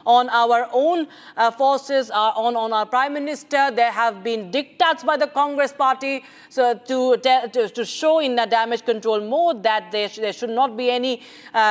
on our own forces, on our Prime Minister. There have been diktats by the Congress party to show in a damage control mode that there should not be any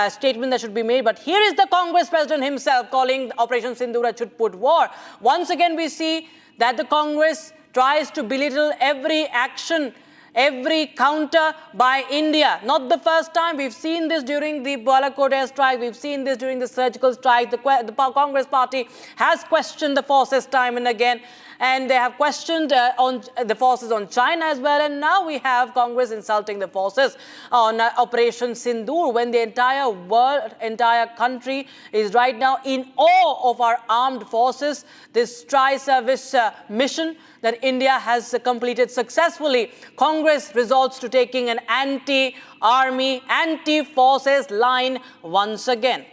statement that should be made. But here is the Congress President himself calling Operation Sindoor a chut-put war. Once again, we see that the Congress tries to belittle every action, every counter by India. Not the first time. We've seen this during the Pahalgam airstrike. We've seen this during the surgical strike. The Congress party has questioned the forces time and again. And they have questioned on the forces on China as well. And now we have Congress insulting the forces on Operation Sindoor, when the entire world, entire country is right now in awe of our armed forces. This tri-service mission that India has completed successfully. Congress resorts to taking an anti-army, anti-forces line once again.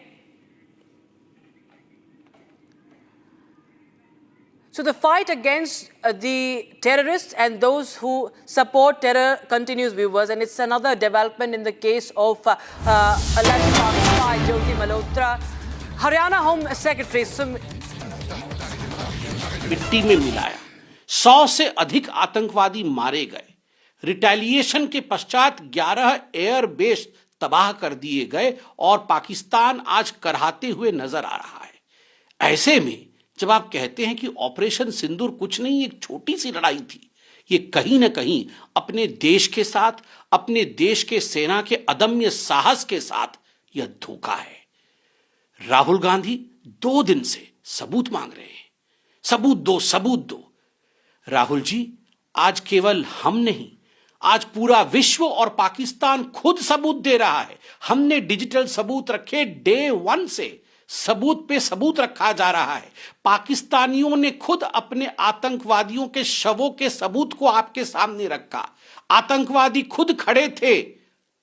So the fight against the terrorists and those who support terror continues, viewers, and it's another development in the case of Lashkar-e-Taiba, Malhotra. Haryana Home Secretary मिट्टी में मिलाया, 100 से अधिक आतंकवादी मारे गए। Retaliation के पश्चात 11 एयर बेस तबाह कर दिए गए और पाकिस्तान आज कराहते हुए नजर आ रहा है। ऐसे में जब आप कहते हैं कि ऑपरेशन सिंदूर कुछ नहीं, एक छोटी सी लड़ाई थी, ये कहीं ना कहीं अपने देश के साथ, अपने देश के सेना के अदम्य साहस के साथ यह धोखा है। राहुल गांधी 2 दिन से सबूत मांग रहे हैं, सबूत दो, सबूत दो। राहुल जी, आज केवल हम नहीं, आज पूरा विश्व और पाकिस्तान खुद सबूत दे रहा है। हमने डिजिटल सबूत रखे, डे 1 से सबूत पे सबूत रखा जा रहा है। पाकिस्तानियों ने खुद अपने आतंकवादियों के शवों के सबूत को आपके सामने रखा। आतंकवादी खुद खड़े थे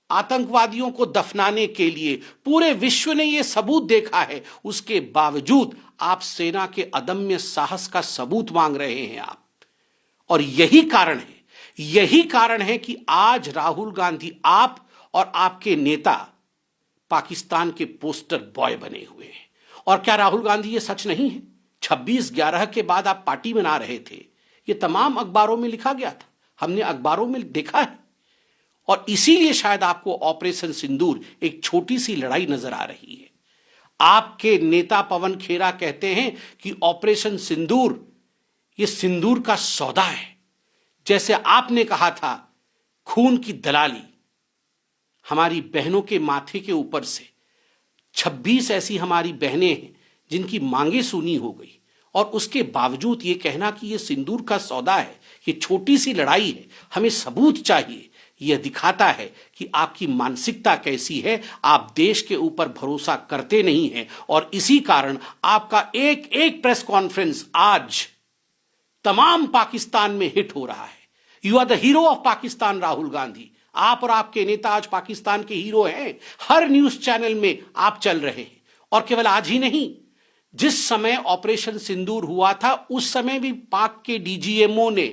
आतंकवादियों को दफनाने के लिए। पूरे विश्व ने यह सबूत देखा है, उसके बावजूद आप सेना के अदम्य साहस का सबूत मांग रहे हैं आप। और यही कारण है कि आज राहुल गांधी, आप और आपके नेता पाकिस्तान के पोस्टर बॉय बने हुए हैं। और क्या राहुल गांधी ये सच नहीं है? 26/11 के बाद आप पार्टी मना रहे थे, ये तमाम अखबारों में लिखा गया था, हमने अखबारों में देखा है। और इसीलिए शायद आपको ऑपरेशन सिंदूर एक छोटी सी लड़ाई नजर आ रही है। आपके नेता पवन खेरा कहते हैं कि ऑपरेशन सिंदूर ये सिंदूर का सौदा है। जैसे आपने कहा था, खून की दलाली, हमारी बहनों के माथे के ऊपर से 26 ऐसी हमारी बहनें हैं जिनकी मांगे सुनी हो गई, और उसके बावजूद ये कहना कि ये सिंदूर का सौदा है, ये छोटी सी लड़ाई है, हमें सबूत चाहिए। यह दिखाता है कि आपकी मानसिकता कैसी है। आप देश के ऊपर भरोसा करते नहीं हैं, और इसी कारण आपका एक एक प्रेस कॉन्फ्रेंस आज तमाम पाकिस्तान में हिट हो रहा है। You are the hero of Pakistan Rahul Gandhi. आप और आपके नेता आज पाकिस्तान के हीरो हैं। हर न्यूज चैनल में आप चल रहे हैं। और केवल आज ही नहीं, जिस समय ऑपरेशन सिंदूर हुआ था उस समय भी पाक के डीजीएमओ ने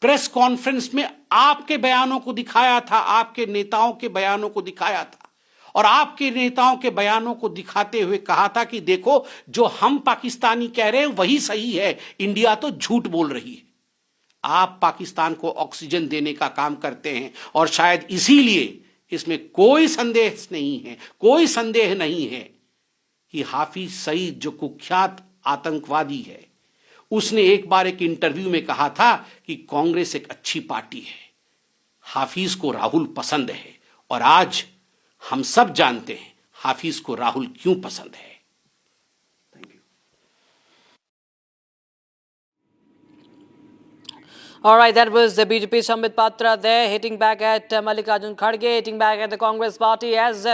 प्रेस कॉन्फ्रेंस में आपके बयानों को दिखाया था, आपके नेताओं के बयानों को दिखाया था, और आपके नेताओं के बयानों को दिखाते हुए कहा था कि देखो, जो हम पाकिस्तानी कह रहे हैं वही सही है, इंडिया तो झूठ बोल रही है। आप पाकिस्तान को ऑक्सीजन देने का काम करते हैं, और शायद इसीलिए इसमें कोई संदेह नहीं है कि हाफिज सईद, जो कुख्यात आतंकवादी है, उसने एक बार एक इंटरव्यू में कहा था कि कांग्रेस एक अच्छी पार्टी है, हाफिज को राहुल पसंद है। और आज हम सब जानते हैं हाफिज को राहुल क्यों पसंद है। All right, that was the BJP Sambit Patra there, hitting back at Mallikarjun Kharge, hitting back at the Congress party as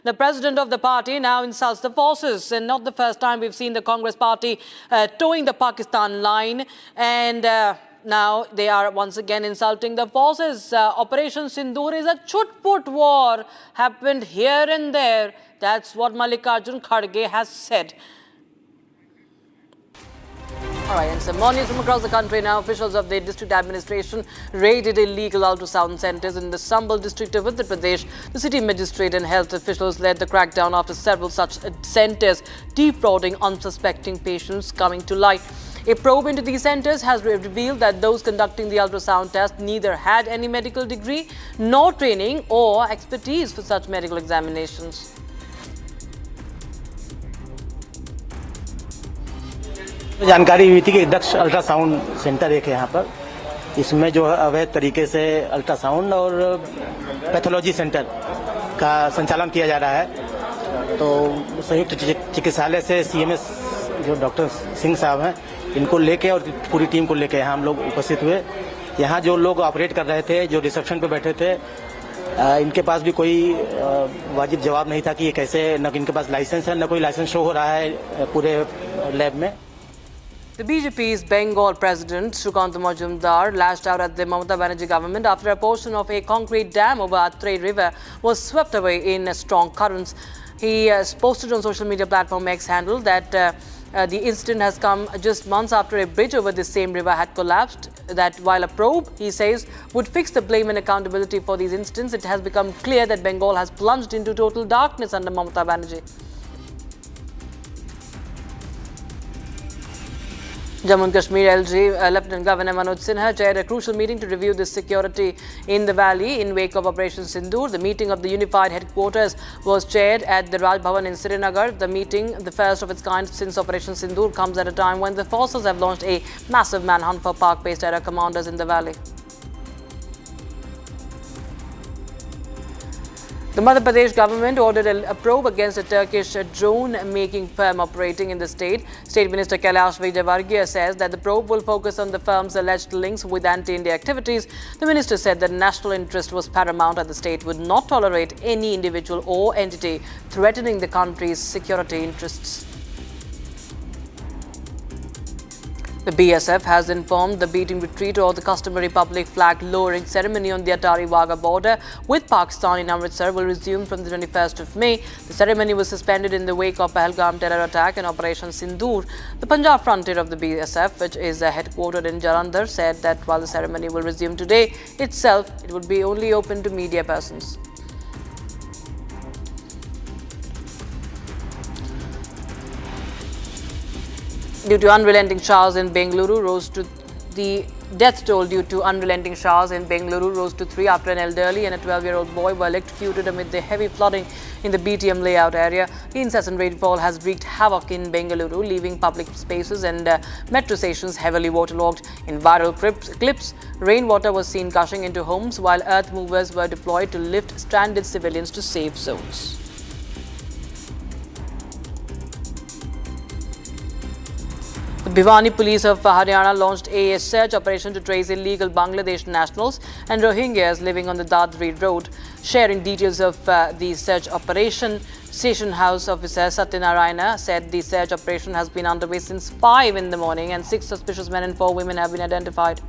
the president of the party now insults the forces. And not the first time we've seen the Congress party towing the Pakistan line. And now they are once again insulting the forces. Operation Sindoor is a chut-put war, happened here and there. That's what Mallikarjun Kharge has said. All right, and some more news from across the country now. Officials of the district administration raided illegal ultrasound centres in the Sambal district of Uttar Pradesh. The city magistrate and health officials led the crackdown after several such centres defrauding unsuspecting patients coming to light. A probe into these centres has revealed that those conducting the ultrasound test neither had any medical degree nor training or expertise for such medical examinations. जानकारी हुई थी कि दक्ष ultrasound centre एक है यहाँ पर। इसमें जो है अवैध तरीके से अल्ट्रासाउंड और पैथोलॉजी सेंटर का संचालन किया जा रहा है। तो संयुक्त चिकित्सालय से सीएमएस जो डॉक्टर सिंह साहब हैं, इनको लेके और पूरी टीम को लेके यहाँ हम लोग उपस्थित हुए। यहाँ जो लोग ऑपरेट कर रहे थे, जो रिसेप्शन पे बैठे थे, इनके पास भी कोई वाजिब जवाब नहीं था कि ये कैसे, न इनके पास लाइसेंस है, न कोई लाइसेंस शो हो रहा है पूरे लैब में। The BJP's Bengal President Sukant Majumdar lashed out at the Mamata Banerjee government after a portion of a concrete dam over Atrey River was swept away in strong currents. He posted on social media platform X handle that the incident has come just months after a bridge over the same river had collapsed. That while a probe, he says, would fix the blame and accountability for these incidents, it has become clear that Bengal has plunged into total darkness under Mamata Banerjee. Jammu and Kashmir LG Lieutenant Governor Manoj Sinha chaired a crucial meeting to review the security in the valley in wake of Operation Sindoor. The meeting of the unified headquarters was chaired at the Raj Bhavan in Srinagar. The meeting, the first of its kind since Operation Sindoor, comes at a time when the forces have launched a massive manhunt for Pak-based terror commanders in the valley. The Madhya Pradesh government ordered a probe against a Turkish drone-making firm operating in the state. State Minister Kailash Vijayvargiya says that the probe will focus on the firm's alleged links with anti-India activities. The minister said that national interest was paramount and the state would not tolerate any individual or entity threatening the country's security interests. The BSF has informed the beating retreat of the customary public flag lowering ceremony on the Atari-Wagah border with Pakistan in Amritsar will resume from the 21st of May. The ceremony was suspended in the wake of Pahalgam terror attack and Operation Sindoor. The Punjab frontier of the BSF, which is headquartered in Jalandhar, said that while the ceremony will resume today itself, it would be only open to media persons. Due to unrelenting showers in Bengaluru, the death toll due to unrelenting showers in Bengaluru rose to 3 after an elderly and a 12-year-old boy were electrocuted amid the heavy flooding in the BTM layout area. The incessant rainfall has wreaked havoc in Bengaluru, leaving public spaces and metro stations heavily waterlogged. In viral clips, rainwater was seen gushing into homes while earth movers were deployed to lift stranded civilians to safe zones. The Bhiwani police of Haryana launched a search operation to trace illegal Bangladesh nationals and Rohingyas living on the Dadri road. Sharing details of the search operation, Station House officer Satyanarayana said the search operation has been underway since 5 in the morning and 6 suspicious men and 4 women have been identified.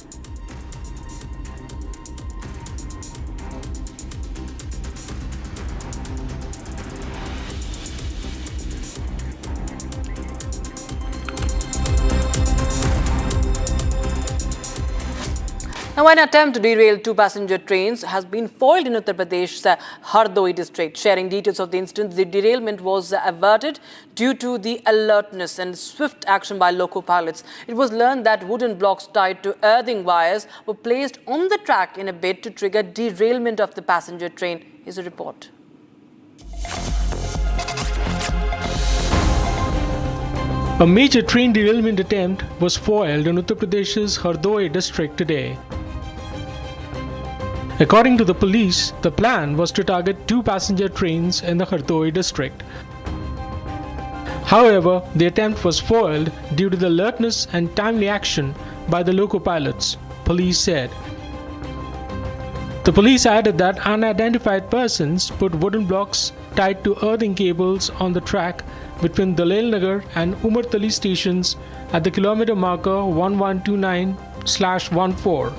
Now, an attempt to derail 2 passenger trains has been foiled in Uttar Pradesh's Hardoi district. Sharing details of the incident, the derailment was averted due to the alertness and swift action by local pilots. It was learned that wooden blocks tied to earthing wires were placed on the track in a bid to trigger derailment of the passenger train. Here's a report. A major train derailment attempt was foiled in Uttar Pradesh's Hardoi district today. According to the police, the plan was to target 2 passenger trains in the Hardoi district. However, the attempt was foiled due to the alertness and timely action by the loco pilots, police said. The police added that unidentified persons put wooden blocks tied to earthing cables on the track between Dalal Nagar and Umartali stations at the kilometer marker 1129/14.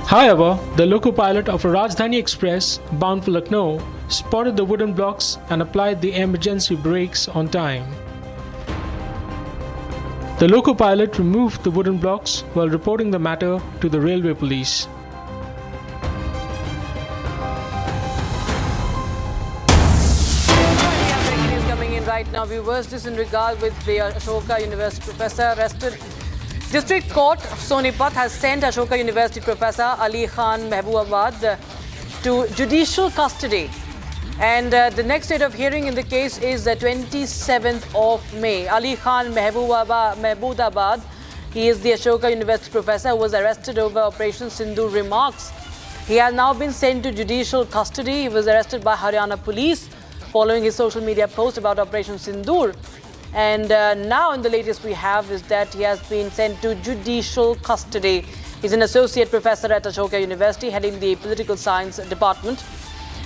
However, the loco pilot of a Rajdhani Express bound for Lucknow spotted the wooden blocks and applied the emergency brakes on time. The loco pilot removed the wooden blocks while reporting the matter to the railway police. Right now, viewers, this in regard with the Ashoka University professor arrested. District Court of Sonipat has sent Ashoka University professor Ali Khan Mehboobabad to judicial custody. And the next date of hearing in the case is the 27th of May. Ali Khan Mehboobabad, he is the Ashoka University professor who was arrested over Operation Sindoor remarks. He has now been sent to judicial custody. He was arrested by Haryana police following his social media post about Operation Sindoor. And now in the latest we have is that he has been sent to judicial custody. He's an associate professor at Ashoka University heading the political science department.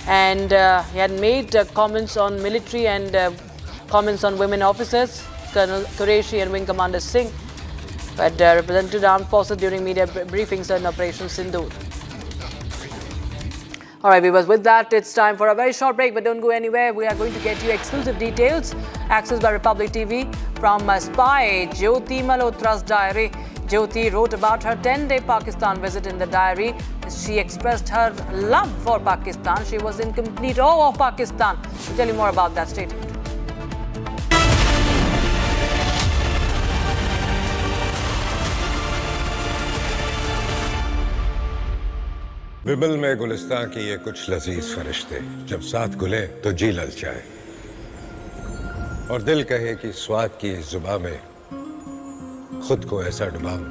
And he had made comments on military and comments on women officers. Colonel Qureshi and Wing Commander Singh had represented armed forces during media briefings on Operation Sindoor. All right, viewers, with that, it's time for a very short break, but don't go anywhere. We are going to get you exclusive details accessed by Republic TV from spy Jyoti Malhotra's diary. Jyoti wrote about her 10-day Pakistan visit in the diary. She expressed her love for Pakistan. She was in complete awe of Pakistan. We'll tell you more about that. Stay tuned. विमल में गुलिस्तां की ये कुछ लजीज फरिश्ते जब साथ घुले तो जी ललचाए और दिल कहे कि स्वाद की इस जुबां में खुद को ऐसा डुबाऊं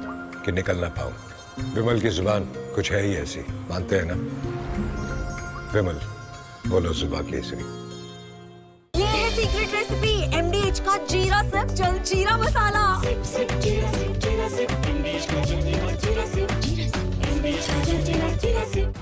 कि निकल ना पाऊं। विमल की जुबान कुछ है ही ऐसी, मानते हैं ना? विमल, बोलो जुबां केसरी। ये है सीक्रेट रेसिपी MDH का जीरा सिप जल जीरा मसाला। सिप सिप जीरा सिप MDH का जल जीरा सिप MDH का जल जीरा SIP.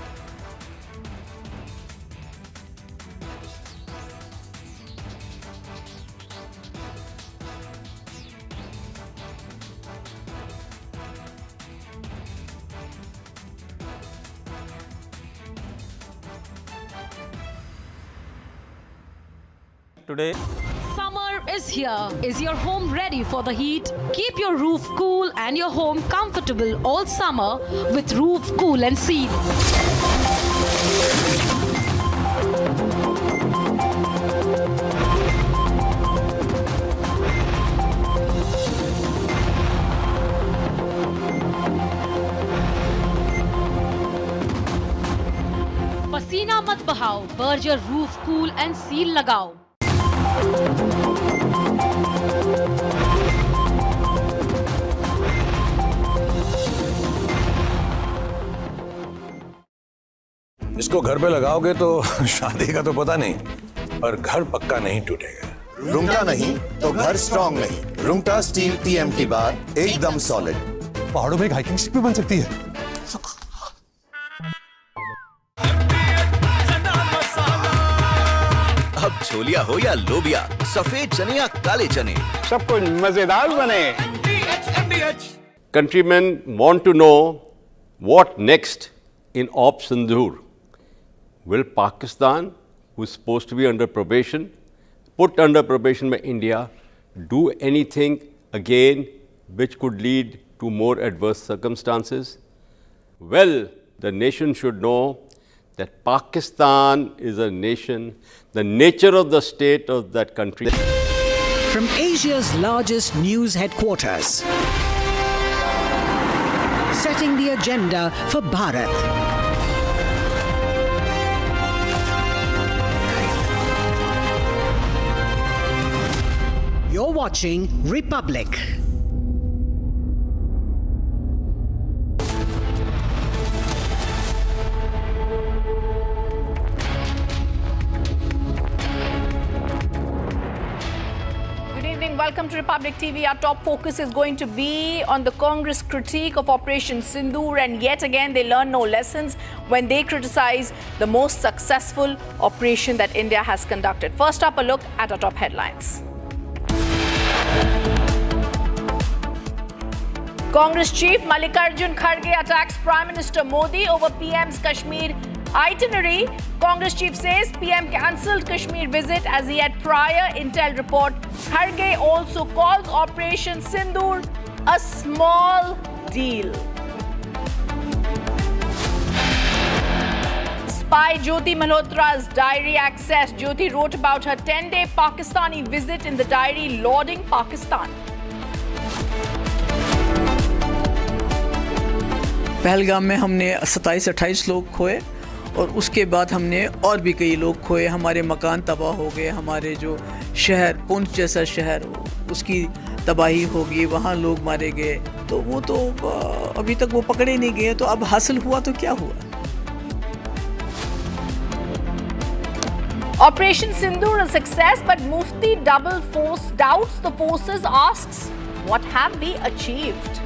Today, summer is here. Is your home ready for the heat? Keep your roof cool and your home comfortable all summer with Roof Cool and Seal. पसीना मत बहाओ, Berger roof cool and seal लगाओ। इसको घर पे लगाओगे तो शादी का तो पता नहीं, पर घर पक्का नहीं टूटेगा। रुंगटा नहीं तो घर स्ट्रॉन्ग नहीं। रुंगटा स्टील TMT बार एकदम सॉलिड। पहाड़ों में एक हाइकिंग स्टिक भी बन सकती है। अब छोलिया हो या लोबिया, सफेद चने या काले चने, सब कुछ मजेदार बने। Countrymen want to know what next in Op Sindoor. Will Pakistan, who is supposed to be under probation, put under probation by India, do anything again which could lead to more adverse circumstances? Well, the nation should know that Pakistan is a nation, the nature of the state of that country. From Asia's largest news headquarters, setting the agenda for Bharat. You're watching Republic. Welcome to Republic TV. Our top focus is going to be on the Congress critique of Operation Sindoor, and yet again they learn no lessons when they criticize the most successful operation that India has conducted. First up, a look at our top headlines. Congress chief Mallikarjun Kharge attacks Prime Minister Modi over PM's Kashmir itinerary. Congress chief says PM cancelled Kashmir visit as he had prior intel report Kharge also calls Operation Sindoor a small deal. Spy Jyoti Malhotra's diary access. Jyoti wrote about her 10-day Pakistani visit in the diary, lauding Pakistan. Pahalgam में हमने 27-28 लोग खोए और उसके बाद हमने और भी कई लोग खोए। हमारे मकान तबाह हो गए, हमारे जो शहर पुंछ जैसा शहर उसकी तबाही हो गई, वहाँ लोग मारे गए। तो वो तो अभी तक वो पकड़े नहीं गए, तो अब हासिल हुआ तो क्या हुआ। Operation Sindoor a success, but Mufti double force doubts the forces, asks, what have we achieved?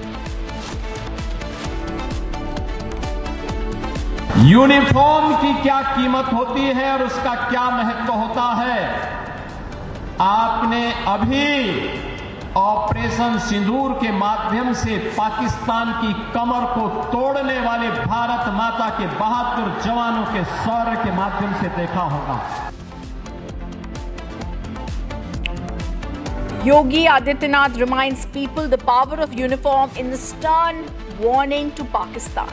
Uniform की क्या कीमत होती है और उसका क्या महत्व होता है, आपने अभी ऑपरेशन सिंदूर के माध्यम से पाकिस्तान की कमर को तोड़ने वाले भारत माता के बहादुर जवानों के शौर्य के माध्यम से देखा होगा। Yogi Adityanath reminds people the power of uniform in the stern warning to Pakistan.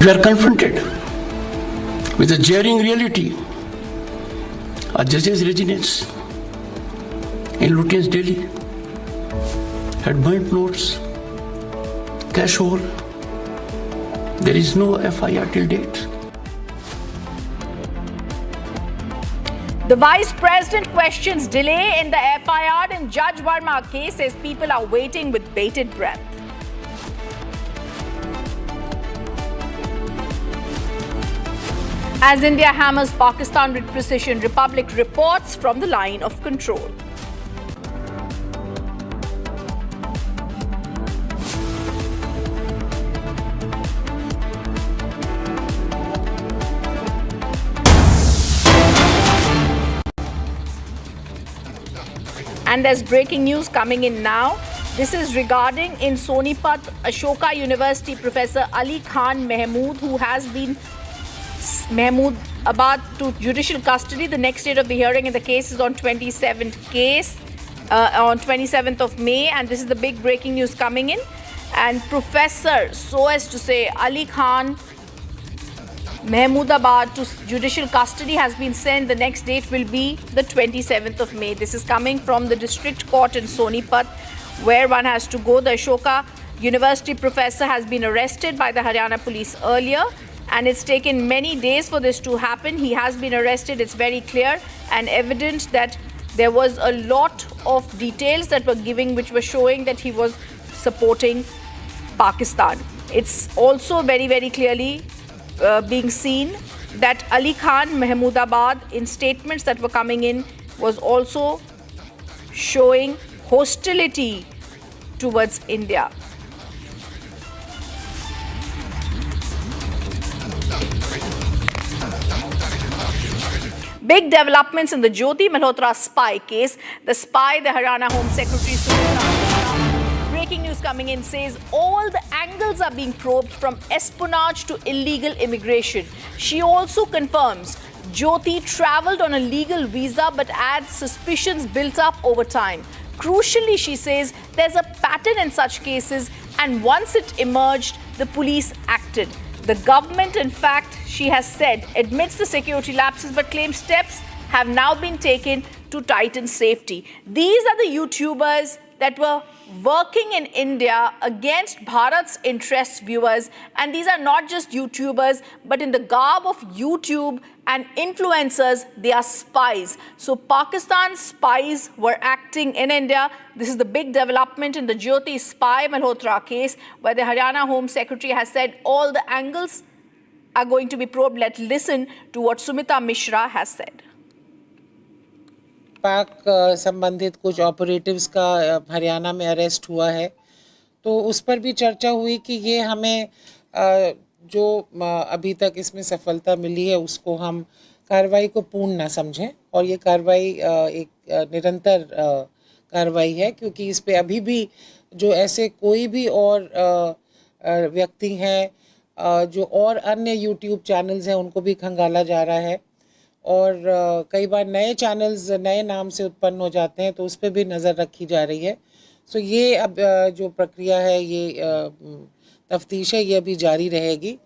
We are confronted with a jarring reality. Our judges' residence in Lutyens, Delhi had burnt notes, cash hole. There is no FIR till date. The Vice President questions delay in the FIR in Judge Verma case, says people are waiting with bated breath. As India hammers Pakistan with precision, Republic reports from the line of control. And there's breaking news coming in now. This is regarding in Sonipat, Ashoka University Professor Ali Khan Mahmood, who has been Mahmoodabad to judicial custody. The next date of the hearing in the case is on 27th of May, and this is the big breaking news coming in. And Professor, so as to say, Ali Khan Mahmoodabad to judicial custody has been sent. The next date will be the 27th of May. This is coming from the district court in Sonipat, where one has to go. The Ashoka University professor has been arrested by the Haryana police earlier, and it's taken many days for this to happen. He has been arrested. It's very clear and evident that there was a lot of details that were giving, which were showing that he was supporting Pakistan. It's also very, very clearly being seen that Ali Khan Mahmoodabad, in statements that were coming in, was also showing hostility towards India. Big developments in the Jyoti Malhotra spy case. The spy, the Haryana Home Secretary, breaking news coming in, says all the angles are being probed from espionage to illegal immigration. She also confirms Jyoti travelled on a legal visa, but adds suspicions built up over time. Crucially, she says there's a pattern in such cases, and once it emerged, the police acted. The government, in fact, she has said, admits the security lapses, but claims steps have now been taken to tighten safety. These are the YouTubers that were working in India against Bharat's interest, viewers. And these are not just YouTubers, but in the garb of YouTube and influencers, they are spies. So Pakistan spies were acting in India. This is the big development in the Jyoti spy Malhotra case, where the Haryana Home Secretary has said all the angles are going to be probed. Let's listen to what Sumita Mishra has said. पाक संबंधित कुछ operatives का हरियाणा में arrest हुआ है, तो उस पर भी चर्चा हुई कि ये हमें जो अभी तक इसमें सफलता मिली है उसको हम कार्रवाई को पूर्ण ना समझें, और ये कार्रवाई एक निरंतर कार्रवाई है, क्योंकि इस पे अभी भी जो ऐसे कोई भी और व्यक्ति हैं जो और अन्य यूट्यूब चैनल्स हैं उनको भी खंगाला जा रहा है, और कई बार नए चैनल्स नए नाम से उत्पन्न हो जाते हैं, तो उस पर भी नज़र रखी जा रही है। सो ये अब जो प्रक्रिया है, ये तफ्तीश है, ये अभी जारी रहेगी।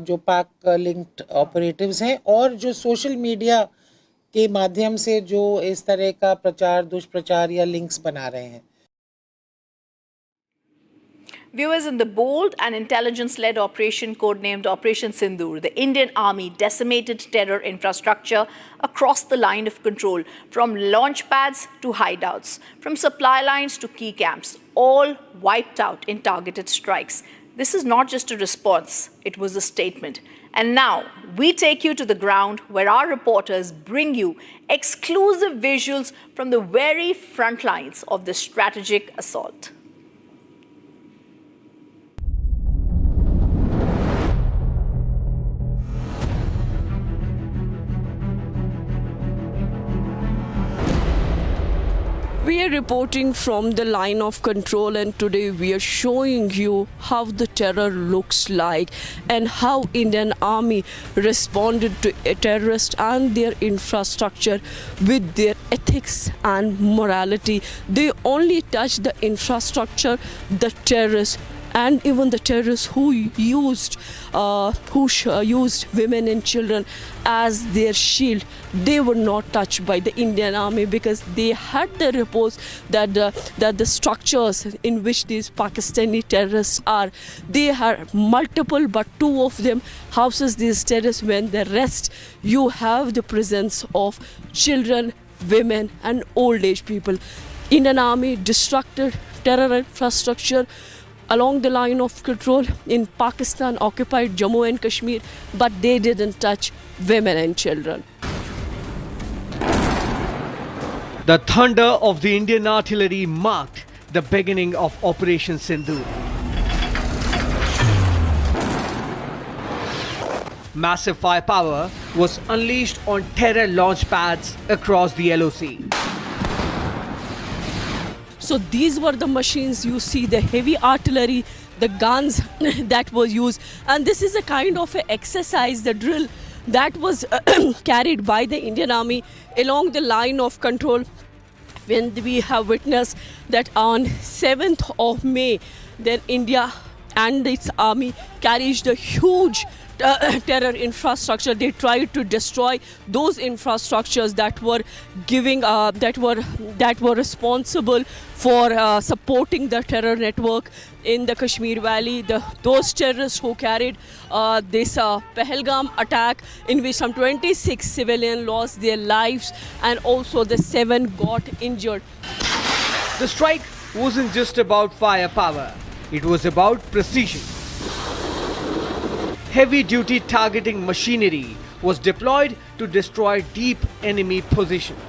जो पाक लिंक्ड ऑपरेटिव्स हैं और जो सोशल मीडिया के माध्यम से जो इस तरह का प्रचार, दुष्प्रचार या लिंक्स बना रहे हैं। Viewers, in the bold and intelligence-led operation codenamed Operation Sindoor, the Indian Army decimated terror infrastructure across the line of control, from launch pads to hideouts, from supply lines to key camps, all wiped out in targeted strikes. This is not just a response, it was a statement. And now, we take you to the ground where our reporters bring you exclusive visuals from the very front lines of this strategic assault. We are reporting from the line of control, and today we are showing you how the terror looks like and how Indian Army responded to terrorists and their infrastructure with their ethics and morality. They only touched the infrastructure, the terrorists, and even the terrorists who used women and children as their shield, they were not touched by the Indian Army, because they had the reports that the structures in which these Pakistani terrorists are, they had multiple, but two of them houses these terrorists. When the rest, you have the presence of children, women and old age people. Indian Army destructed terror infrastructure along the line of control in Pakistan-occupied Jammu and Kashmir, but they didn't touch women and children. The thunder of the Indian artillery marked the beginning of Operation Sindoor. Massive firepower was unleashed on terror launch pads across the LoC. So these were the machines, you see the heavy artillery, the guns that was used. And this is a kind of a exercise, the drill that was carried by the Indian Army along the line of control. When we have witnessed that on 7th of May, then India and its army carried the huge terror infrastructure. They tried to destroy those infrastructures that were giving that were responsible for supporting the terror network in the Kashmir Valley. Those terrorists who carried this Pahalgam attack, in which some 26 civilians lost their lives and also the 7 got injured. The strike wasn't just about firepower, it was about precision. Heavy-duty targeting machinery was deployed to destroy deep enemy positions.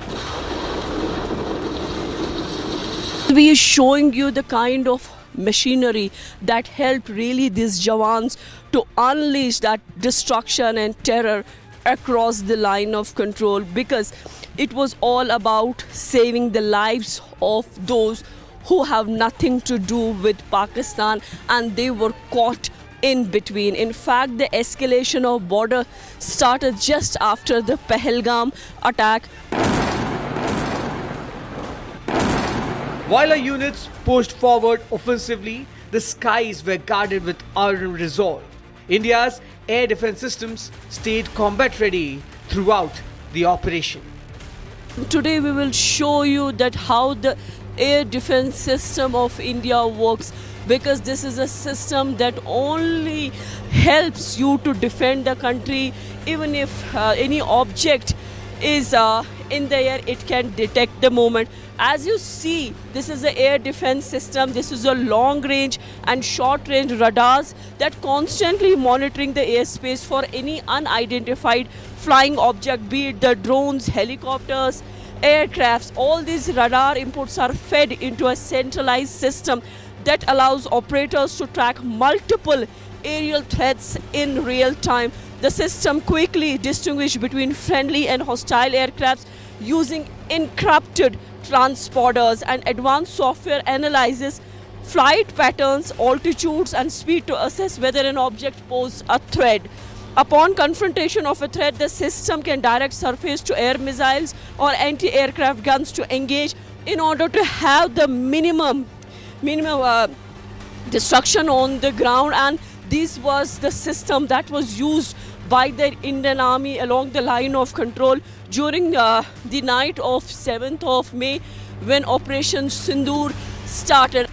We are showing you the kind of machinery that helped really these Jawans to unleash that destruction and terror across the line of control, because it was all about saving the lives of those who have nothing to do with Pakistan, and they were caught in between. In fact, the escalation of border started just after the Pahalgam attack. While our units pushed forward offensively, the skies were guarded with iron resolve. India's air defense systems stayed combat ready throughout the operation. Today we will show you that how the air defense system of India works, because this is a system that only helps you to defend the country. Even if any object is in the air, it can detect the moment. As you see, this is the air defense system. This is a long range and short range radars that constantly monitoring the airspace for any unidentified flying object, be it the drones, helicopters, aircrafts. All these radar inputs are fed into a centralized system that allows operators to track multiple aerial threats in real time. The system quickly distinguishes between friendly and hostile aircrafts using encrypted transponders, and advanced software analyzes flight patterns, altitudes and speed to assess whether an object poses a threat. Upon confrontation of a threat, the system can direct surface-to-air missiles or anti-aircraft guns to engage in order to have the minimum destruction on the ground. And this was the system that was used by the Indian Army along the line of control during the night of 7th of May when Operation Sindoor started.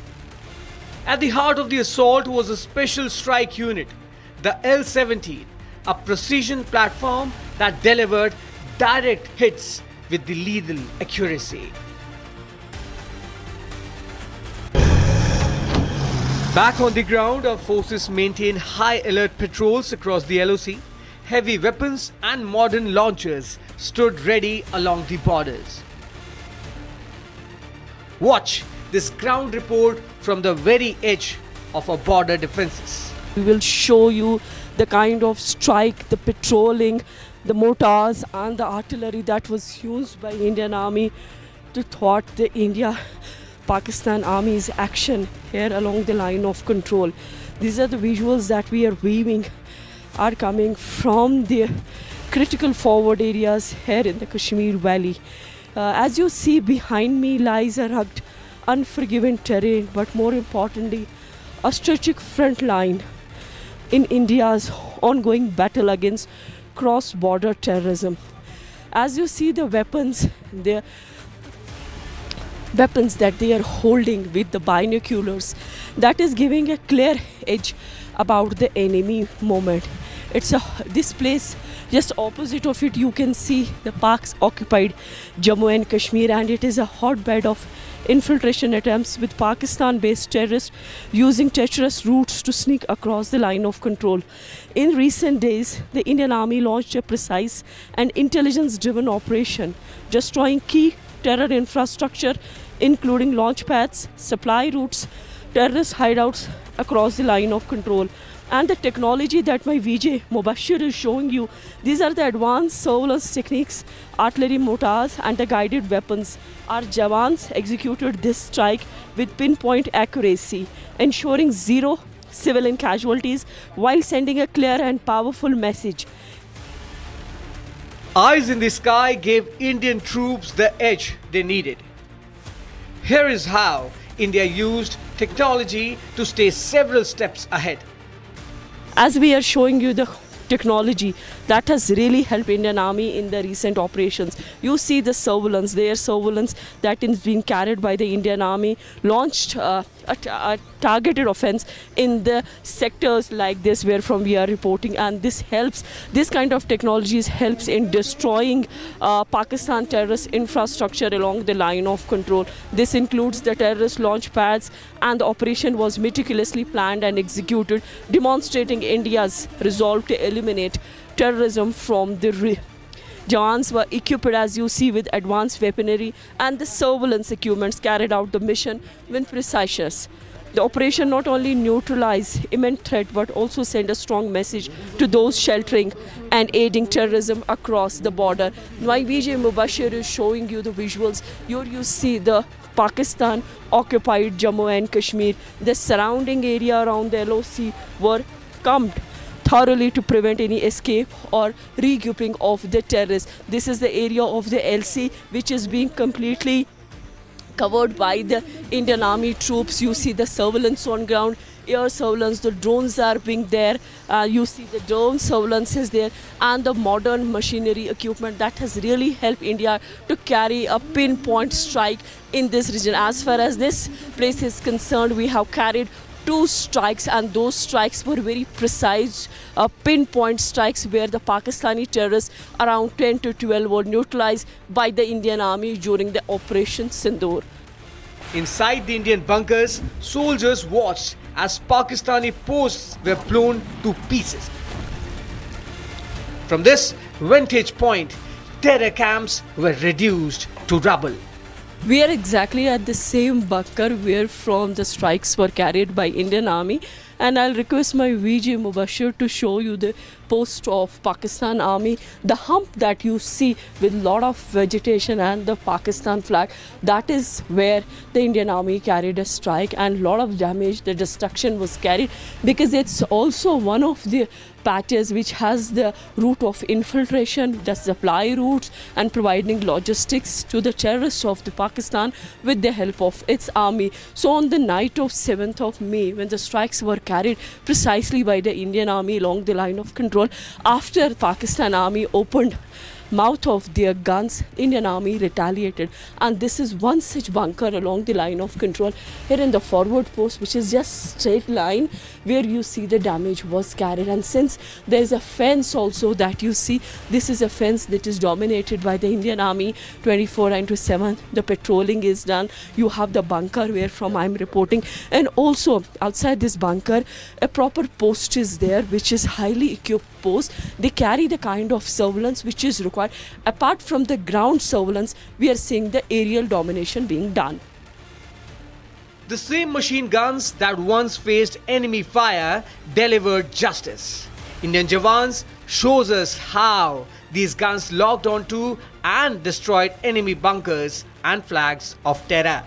At the heart of the assault was a special strike unit, the L-17, a precision platform that delivered direct hits with the lethal accuracy. Back on the ground, our forces maintained high alert patrols across the LoC. Heavy weapons and modern launchers stood ready along the borders. Watch this ground report from the very edge of our border defenses. We will show you the kind of strike, the patrolling, the mortars and the artillery that was used by Indian Army to thwart the India-Pakistan Army's action here along the line of control. These are the visuals that we are weaving are coming from the critical forward areas here in the Kashmir Valley. As you see behind me lies a rugged, unforgiving terrain, but more importantly, a strategic front line in India's ongoing battle against cross-border terrorism. As you see the weapons that they are holding with the binoculars, that is giving a clear edge about the enemy movement. This place, just opposite of it, you can see the Pak's occupied Jammu and Kashmir, and it is a hotbed of infiltration attempts with Pakistan-based terrorists using treacherous routes to sneak across the line of control. In recent days, the Indian Army launched a precise and intelligence-driven operation, destroying key terror infrastructure, including launch pads, supply routes, terrorist hideouts across the line of control. And the technology that my VJ Mubashir is showing you, these are the advanced surveillance techniques, artillery mortars and the guided weapons. Our Jawans executed this strike with pinpoint accuracy, ensuring zero civilian casualties while sending a clear and powerful message. Eyes in the sky gave Indian troops the edge they needed. Here is how India used technology to stay several steps ahead. As we are showing you the technology that has really helped Indian Army in the recent operations. You see the surveillance, their surveillance that is being carried by the Indian Army, launched a targeted offense in the sectors like this where from we are reporting, and this kind of technologies helps in destroying Pakistan terrorist infrastructure along the line of control. This includes the terrorist launch pads, and the operation was meticulously planned and executed, demonstrating India's resolve to eliminate terrorism from the Jawans were equipped, as you see, with advanced weaponry, and the surveillance equipments carried out the mission with precision. The operation not only neutralized immense threat but also sent a strong message to those sheltering and aiding terrorism across the border. My VJ Mubashir is showing you the visuals. Here you see the Pakistan-Occupied Jammu and Kashmir. The surrounding area around the LoC were combed thoroughly to prevent any escape or regrouping of the terrorists. This is the area of the LC which is being completely covered by the Indian Army troops. You see the surveillance on ground, air surveillance, the drones are being there. You see the drone surveillance is there, and the modern machinery equipment that has really helped India to carry a pinpoint strike in this region. As far as this place is concerned, we have carried 2 strikes, and those strikes were very precise, pinpoint strikes where the Pakistani terrorists, around 10 to 12, were neutralized by the Indian Army during the Operation Sindoor. Inside the Indian bunkers, soldiers watched as Pakistani posts were blown to pieces. From this vantage point, terror camps were reduced to rubble. We are exactly at the same bunker where from the strikes were carried by Indian Army, and I'll request my VJ Mubashir to show you the post of Pakistan Army, the hump that you see with lot of vegetation and the Pakistan flag, that is where the Indian Army carried a strike, and lot of damage, the destruction was carried, because it's also one of the patches which has the route of infiltration, the supply routes, and providing logistics to the terrorists of the Pakistan with the help of its army. So on the night of 7th of May, when the strikes were carried precisely by the Indian Army along the line of control, after Pakistan Army opened mouth of their guns, Indian Army retaliated, and this is one such bunker along the line of control here in the forward post, which is just straight line where you see the damage was carried. And since there is a fence also that you see, this is a fence that is dominated by the Indian Army 24/7. The patrolling is done. You have the bunker where from I'm reporting, and also outside this bunker a proper post is there, which is highly equipped post. They carry the kind of surveillance which is required. Apart from the ground surveillance, we are seeing the aerial domination being done. The same machine guns that once faced enemy fire delivered justice. Indian Jawans shows us how these guns locked onto and destroyed enemy bunkers and flags of terror.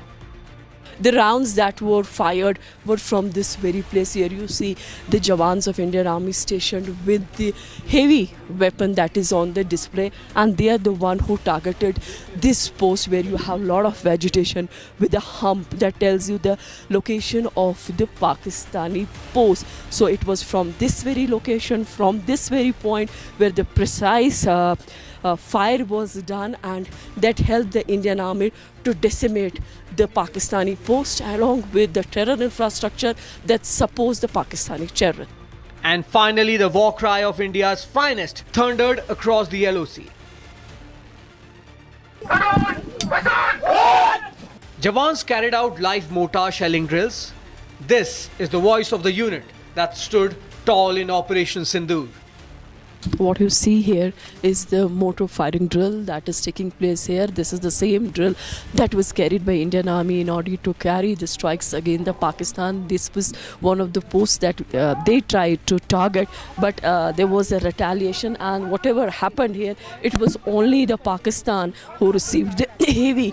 The rounds that were fired were from this very place. Here you see the Jawans of Indian Army stationed with the heavy weapon that is on the display, and they are the one who targeted this post where you have a lot of vegetation with a hump that tells you the location of the Pakistani post. So it was from this very location, from this very point where the precise fire was done, and that helped the Indian Army to decimate the Pakistani post along with the terror infrastructure that supports the Pakistani terror. And finally, the war cry of India's finest thundered across the LoC. Jawans carried out live mortar shelling drills. This is the voice of the unit that stood tall in Operation Sindoor. What you see here is the mortar firing drill that is taking place here. This is the same drill that was carried by Indian Army in order to carry the strikes against the Pakistan. This was one of the posts that they tried to target, but there was a retaliation, and whatever happened here, it was only the Pakistan who received the heavy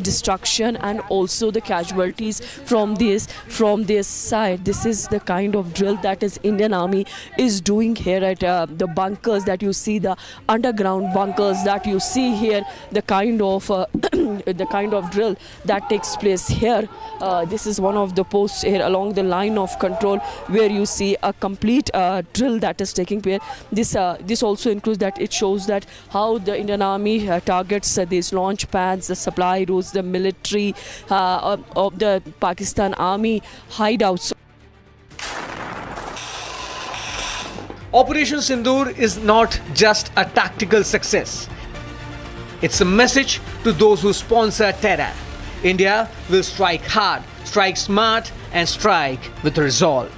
destruction and also the casualties from this side. This is the kind of drill that is Indian Army is doing here at the bunkers that you see, the underground bunkers that you see here, the kind of the kind of drill that takes place here. This is one of the posts here along the line of control where you see a complete drill that is taking place. This also includes that it shows that how the Indian Army targets these launch pads, the supply routes, the military of the Pakistan Army hideouts. Operation Sindoor is not just a tactical success. It's a message to those who sponsor terror. India will strike hard, strike smart, and strike with resolve.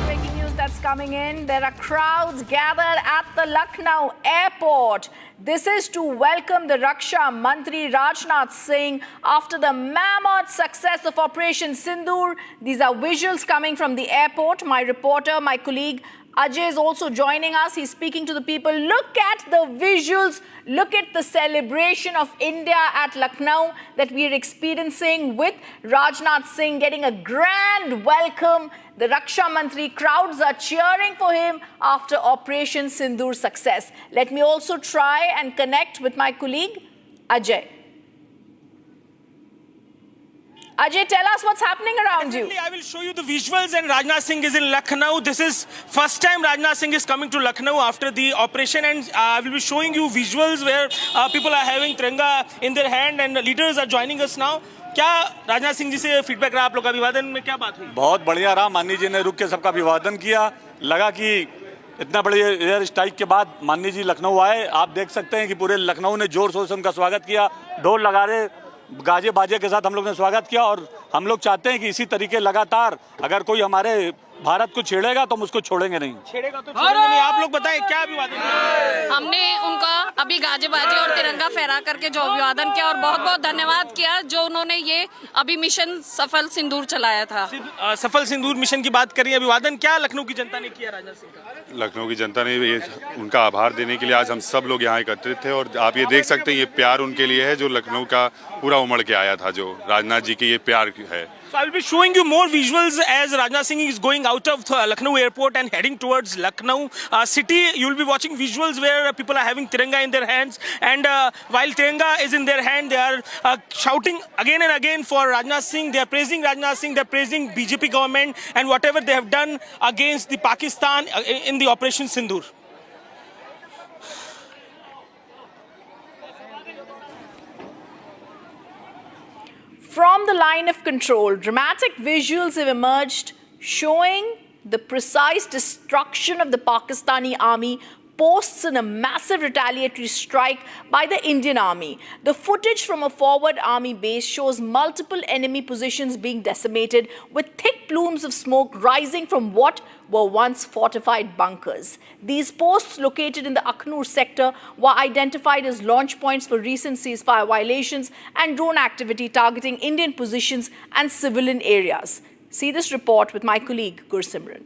Breaking news that's coming in. There are crowds gathered at the Lucknow airport. This is to welcome the Raksha Mantri Rajnath Singh after the mammoth success of Operation Sindoor. These are visuals coming from the airport. My reporter, my colleague Ajay is also joining us. He's speaking to the people. Look at the visuals. Look at the celebration of India at Lucknow that we are experiencing with Rajnath Singh getting a grand welcome. The Raksha Mantri crowds are cheering for him after Operation Sindoor success. Let me also try and connect with my colleague Ajay. Ajay, tell us what's happening around you. I will show you the visuals, and Rajnath Singh is in Lucknow. This is first time Rajnath Singh is coming to Lucknow after the operation, and I will be showing you visuals where people are having Tiranga in their hand and leaders are joining us now. क्या राजनाथ सिंह जी से feedback रहा आप लोग का अभिवादन में, क्या बात हुई? बहुत बढ़िया रहा, माननीय जी ने रुक के सबका अभिवादन किया। लगा कि इतना बड़े एयर स्ट्राइक के बाद माननीय जी लखनऊ आए। आप देख सकते हैं कि पूरे लखनऊ ने जोर शोर से उनका स्वागत किया, ढोल नगाड़े गाजे बाजे के साथ हम लोग ने स्वागत किया, और हम लोग चाहते हैं कि इसी तरीके लगातार अगर कोई हमारे भारत को छेड़ेगा तो हम उसको छोड़ेंगे नहीं। छेड़ेगा तो छोड़ेंगे नहीं। आप लोग बताएं क्या अभिवादन किया? हमने उनका अभी गाजे बाजे और तिरंगा फहरा करके जो अभिवादन किया और बहुत बहुत धन्यवाद किया जो उन्होंने ये अभी मिशन सफल सिंदूर चलाया था। सफल सिंदूर मिशन की बात करिए, अभिवादन क्या लखनऊ की जनता ने किया राजनाथ सिंह का? लखनऊ की जनता ने ये उनका आभार देने के लिए आज हम सब लोग यहाँ एकत्रित थे और आप ये देख सकते हैं ये प्यार उनके लिए है जो लखनऊ का पूरा उमड़ के आया था, जो राजनाथ जी के ये प्यार है। So I will be showing you more visuals as Rajnath Singh is going out of Lucknow airport and heading towards Lucknow city. You will be watching visuals where people are having Tiranga in their hands, and while Tiranga is in their hand, they are shouting again and again for Rajnath Singh. They are praising Rajnath Singh, they are praising BJP government and whatever they have done against the Pakistan in the Operation Sindoor. From the line of control, dramatic visuals have emerged showing the precise destruction of the Pakistani army posts in a massive retaliatory strike by the Indian army. The footage from a forward army base shows multiple enemy positions being decimated with thick plumes of smoke rising from what were once fortified bunkers. These posts located in the Akashteer sector were identified as launch points for recent ceasefire violations and drone activity targeting Indian positions and civilian areas. See this report with my colleague Gursimran.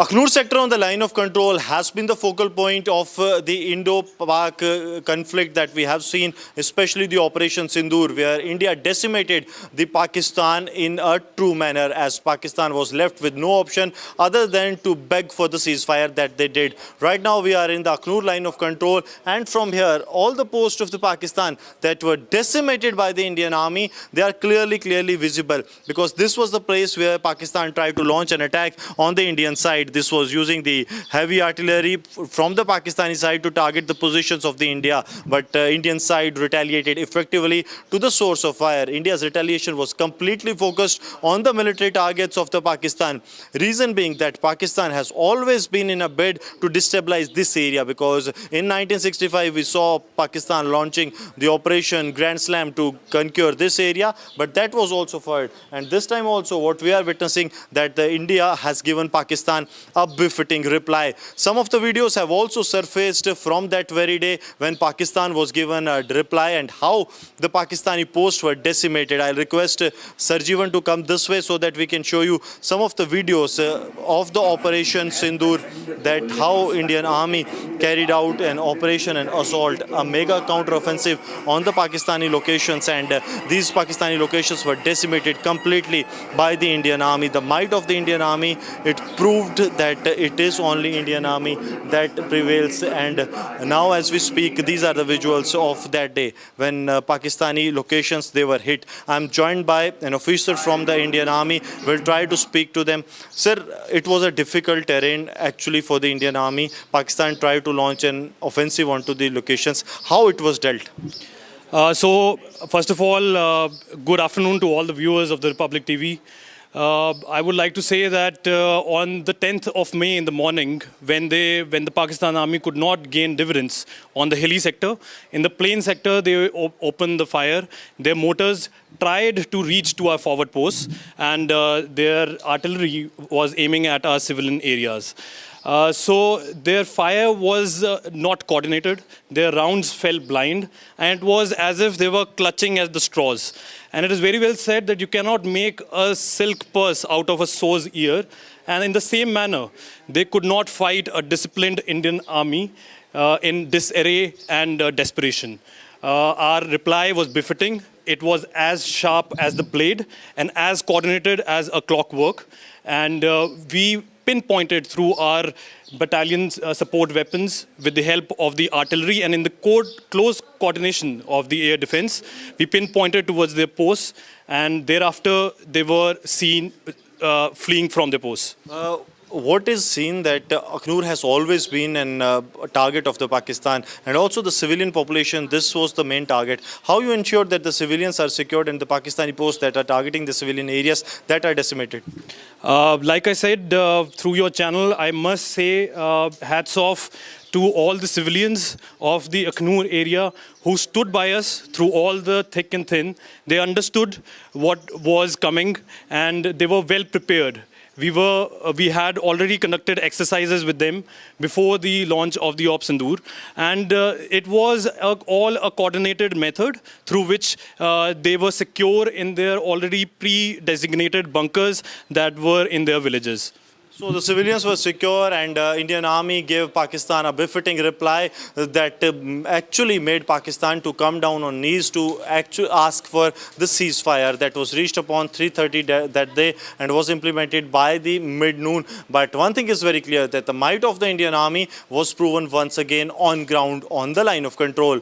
Akashteer sector on the line of control has been the focal point of the Indo-Pak conflict that we have seen, especially the Operation Sindoor, where India decimated the Pakistan in a true manner, as Pakistan was left with no option other than to beg for the ceasefire that they did. Right now we are in the Akashteer line of control, and from here all the posts of the Pakistan that were decimated by the Indian army, they are clearly visible, because this was the place where Pakistan tried to launch an attack on the Indian side. This was using the heavy artillery from the Pakistani side to target the positions of the India, but Indian side retaliated effectively to the source of fire. India's retaliation was completely focused on the military targets of the Pakistan. Reason being that Pakistan has always been in a bid to destabilize this area, because in 1965 we saw Pakistan launching the Operation Grand Slam to conquer this area, but that was also fired. And this time also what we are witnessing, that India has given Pakistan a befitting reply. Some of the videos have also surfaced from that very day when Pakistan was given a reply and how the Pakistani posts were decimated. I'll request Sarjeevan to come this way so that we can show you some of the videos of the Operation Sindoor, that how Indian army carried out an operation and assault, a mega counter-offensive on the Pakistani locations, and these Pakistani locations were decimated completely by the Indian army. The might of the Indian army, it proved that it is only Indian army that prevails. And now as we speak, these are the visuals of that day when Pakistani locations, they were hit. I'm joined by an officer from the Indian army. We'll try to speak to them. Sir, it was a difficult terrain actually for the Indian army. Pakistan tried to launch an offensive onto the locations. How it was dealt? So first of all, good afternoon to all the viewers of the Republic TV. I would like to say that on the 10th of May in the morning, when the Pakistan army could not gain dividends on the hilly sector, in the plain sector they opened the fire. Their mortars tried to reach to our forward posts, and their artillery was aiming at our civilian areas. So their fire was not coordinated, their rounds fell blind, and it was as if they were clutching at the straws. And it is very well said that you cannot make a silk purse out of a sore's ear. And in the same manner, they could not fight a disciplined Indian army in disarray and desperation. Our reply was befitting. It was as sharp as the blade and as coordinated as a clockwork. And we pinpointed through our battalion's support weapons with the help of the artillery, and in the close coordination of the air defense, we pinpointed towards their posts, and thereafter they were seen fleeing from their posts. what is seen that Akhnur has always been a target of the Pakistan and also the civilian population. This was the main target. How you ensure that the civilians are secured and the Pakistani posts that are targeting the civilian areas that are decimated? Like I said, through your channel, I must say hats off to all the civilians of the Akhnur area who stood by us through all the thick and thin. They understood what was coming and they were well prepared. We had already conducted exercises with them before the launch of the Operation Sindoor, and it was all a coordinated method through which they were secure in their already pre-designated bunkers that were in their villages. So the civilians were secure and Indian Army gave Pakistan a befitting reply that actually made Pakistan to come down on knees to actually ask for the ceasefire that was reached upon 3:30 that day and was implemented by the mid-noon. But one thing is very clear, that the might of the Indian Army was proven once again on ground, on the line of control.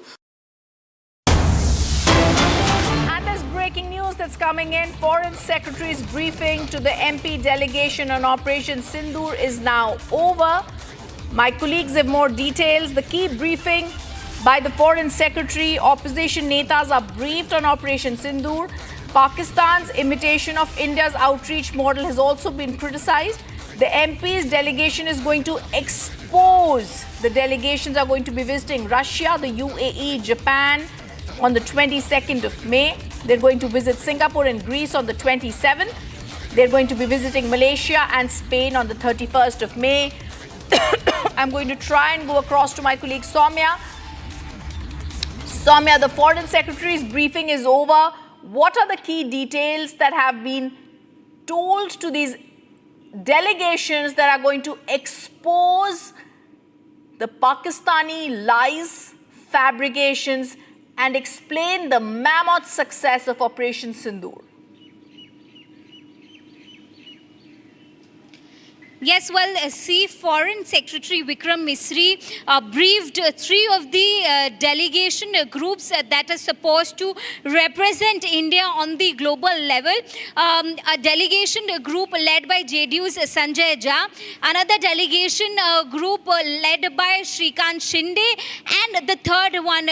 Breaking news that's coming in. Foreign Secretary's briefing to the MP delegation on Operation Sindoor is now over. My colleagues have more details. The key briefing by the Foreign Secretary. Opposition netas are briefed on Operation Sindoor. Pakistan's imitation of India's outreach model has also been criticized. The MP's delegation is going to expose. The delegations are going to be visiting Russia, the UAE, Japan on the 22nd of May. They're going to visit Singapore and Greece on the 27th. They're going to be visiting Malaysia and Spain on the 31st of May. I'm going to try and go across to my colleague Soumya. Soumya, the Foreign Secretary's briefing is over. What are the key details that have been told to these delegations that are going to expose the Pakistani lies, fabrications, and explain the mammoth success of Operation Sindoor? Yes, well, Foreign Secretary Vikram Misri briefed three of the delegation groups that are supposed to represent India on the global level. A delegation group led by JDU's Sanjay Jha, another delegation group led by Shrikant Shinde, and the third one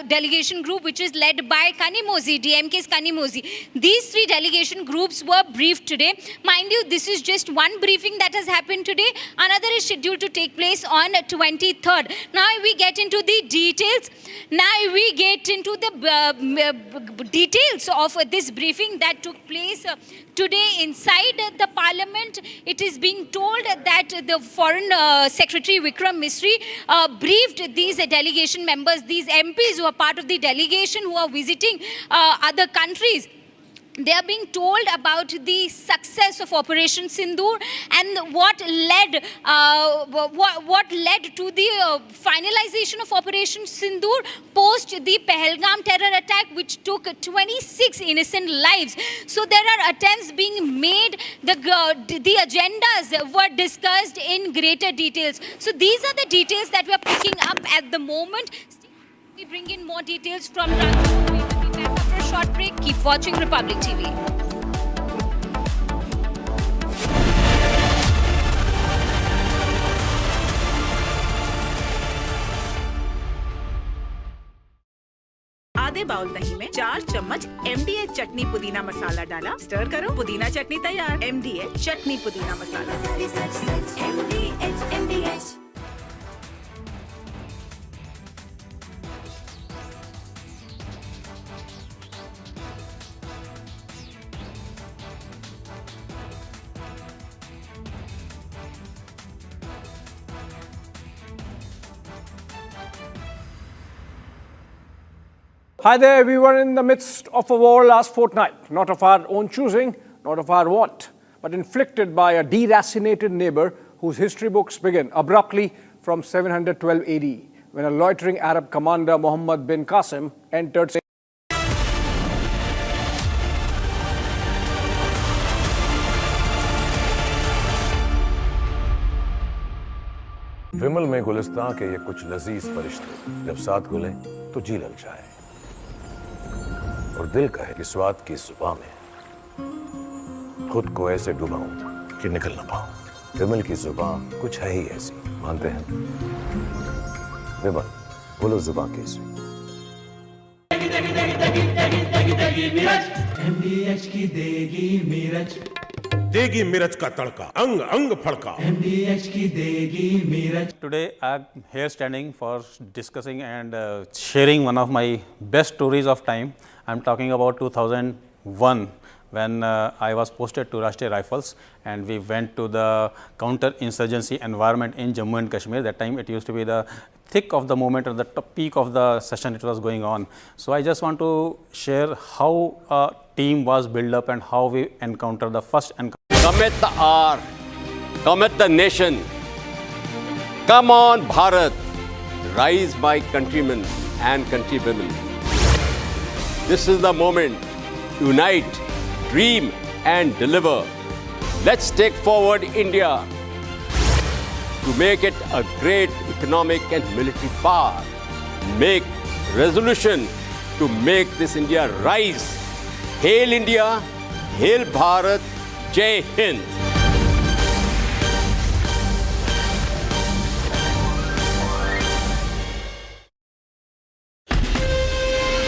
delegation group which is led by Kanimozi, DMK's Kanimozi. These three delegation groups were briefed today. Mind you, this is just one briefing that has happened today. Another is scheduled to take place on 23rd. Now we get into the details. Now we get into the details of this briefing that took place today inside the parliament. It is being told that the Foreign Secretary Vikram Misri briefed these delegation members, these MPs who are part of the delegation who are visiting other countries. They are being told about the success of Operation Sindoor and what led to the finalization of Operation Sindoor post the Pahalgam terror attack, which took 26 innocent lives. So there are attempts being made. The agendas were discussed in greater details. So these are the details that we are picking up at the moment. We bring in more details from Ranjit. We will be back after a short break. Keep watching Republic TV. आधे bowl दही में 4 चम्मच MDH चटनी पुदीना मसाला डाला, stir करो, पुदीना चटनी तैयार। MDH चटनी पुदीना मसाला। MDH। Hi there, we were in the midst of a war last fortnight, not of our own choosing, not of our want, but inflicted by a deracinated neighbor whose history books begin abruptly from 712 AD, when a loitering Arab commander, Muhammad bin Qasim, entered विमल में गुलिस्तां के ये कुछ लजीज फरिश्ते जब साथ घुले तो जी ललचाए और दिल कहे कि स्वाद की जुबान में खुद को ऐसे डुबाऊं कि निकल ना पाऊं। विमल की जुबान कुछ है ही ऐसी, मानते हैं? विमल, बोलो जुबान कैसी? MDH की देगी मिर्च, देगी मिर्च का तड़का, अंग अंग फड़का। MDH की देगी मिर्च. Today I am here standing for discussing and sharing one of my best stories of time. I am talking about 2001 when I was posted to Rashkar-e Rifles and we went to the counter-insurgency environment in Jammu and Kashmir. That time it used to be the thick of the moment, at the peak of the session it was going on. So I just want to share how a team was built up and how we encountered the first encounter. Cometh the hour, cometh the nation. Come on, Bharat, rise my countrymen and countrywomen. This is the moment. Unite, dream and deliver. Let's take forward India to make it a great economic and military power. Make resolution to make this India rise. Hail India, Hail Bharat, Jai Hind.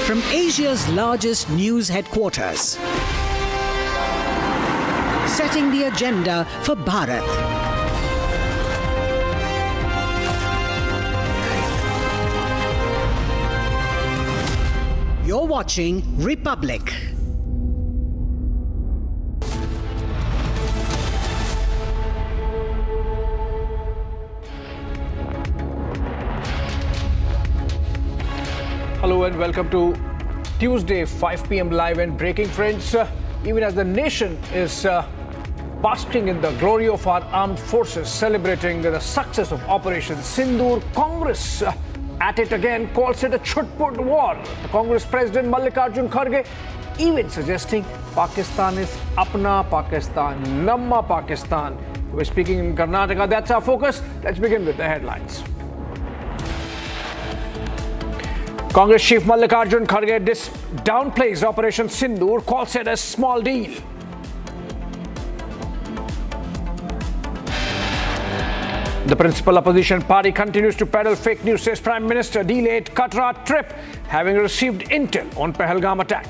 From Asia's largest news headquarters, setting the agenda for Bharat. You're watching Republic. Hello and welcome to Tuesday, 5 p.m. live and breaking, friends. Even as the nation is basking in the glory of our armed forces, celebrating the success of Operation Sindoor, Congress at it again calls it a chutput war. The Congress President Mallikarjun Kharge even suggesting Pakistan is apna Pakistan, namma Pakistan. We're speaking in Karnataka. That's our focus. Let's begin with the headlines. Congress Chief Mallikarjun Kharge downplays Operation Sindoor, calls it a small deal. The principal opposition party continues to peddle fake news, says Prime Minister delayed Katra trip, having received intel on Pahalgam attack.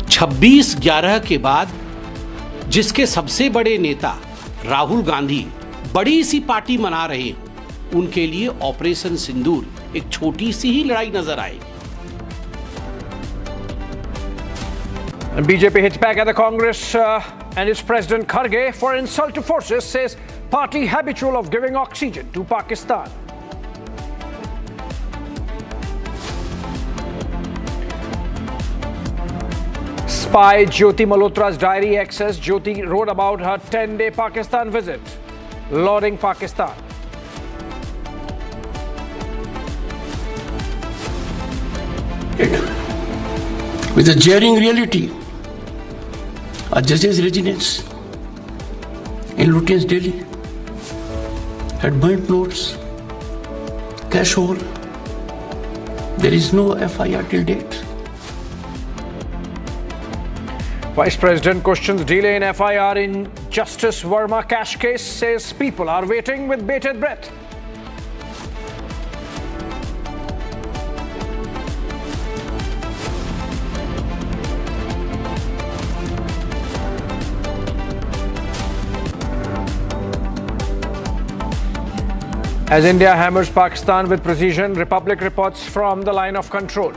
छब्बीस 11 के बाद जिसके सबसे बड़े नेता राहुल गांधी बड़ी सी party मना रहे हैं, उनके लिए ऑपरेशन सिंदूर एक छोटी सी ही लड़ाई नजर आएगी. BJP hits back at the Congress and its President Kharge for insult to forces, says party habitual of giving oxygen to Pakistan. Spy Jyoti Malhotra's diary access. Jyoti wrote about her 10-day Pakistan visit, lauding Pakistan. With a jarring reality, a judge's residence in Lutyens, Delhi had burnt notes, cash hole. There is no FIR till date. Vice President questions delay in FIR in Justice Verma cash case, says people are waiting with bated breath. As India hammers Pakistan with precision, Republic reports from the line of control.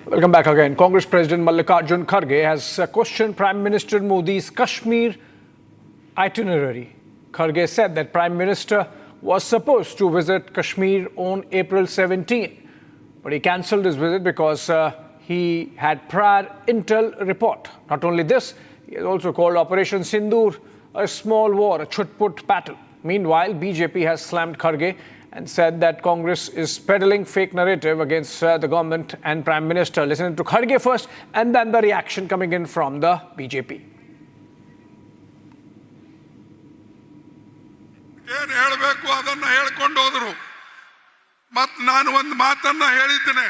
Welcome back again. Congress President Mallikarjun Kharge has questioned Prime Minister Modi's Kashmir itinerary. Kharge said that Prime Minister was supposed to visit Kashmir on April 17, but he cancelled his visit because he had prior intel report. Not only this, he has also called Operation Sindoor a small war, a chutput battle. Meanwhile, BJP has slammed Kharge and said that Congress is peddling fake narrative against the government and Prime Minister. Listen to Kharge first and then the reaction coming in from the BJP. ಏನು ಹೇಳಬೇಕು ಅದನ್ನ ಹೇಳ್ಕೊಂಡು ಹೋದ್ರು. ಮತ್ತು ನಾನು ಒಂದು ಮಾತನ್ನ ಹೇಳಿದ್ದೇನೆ,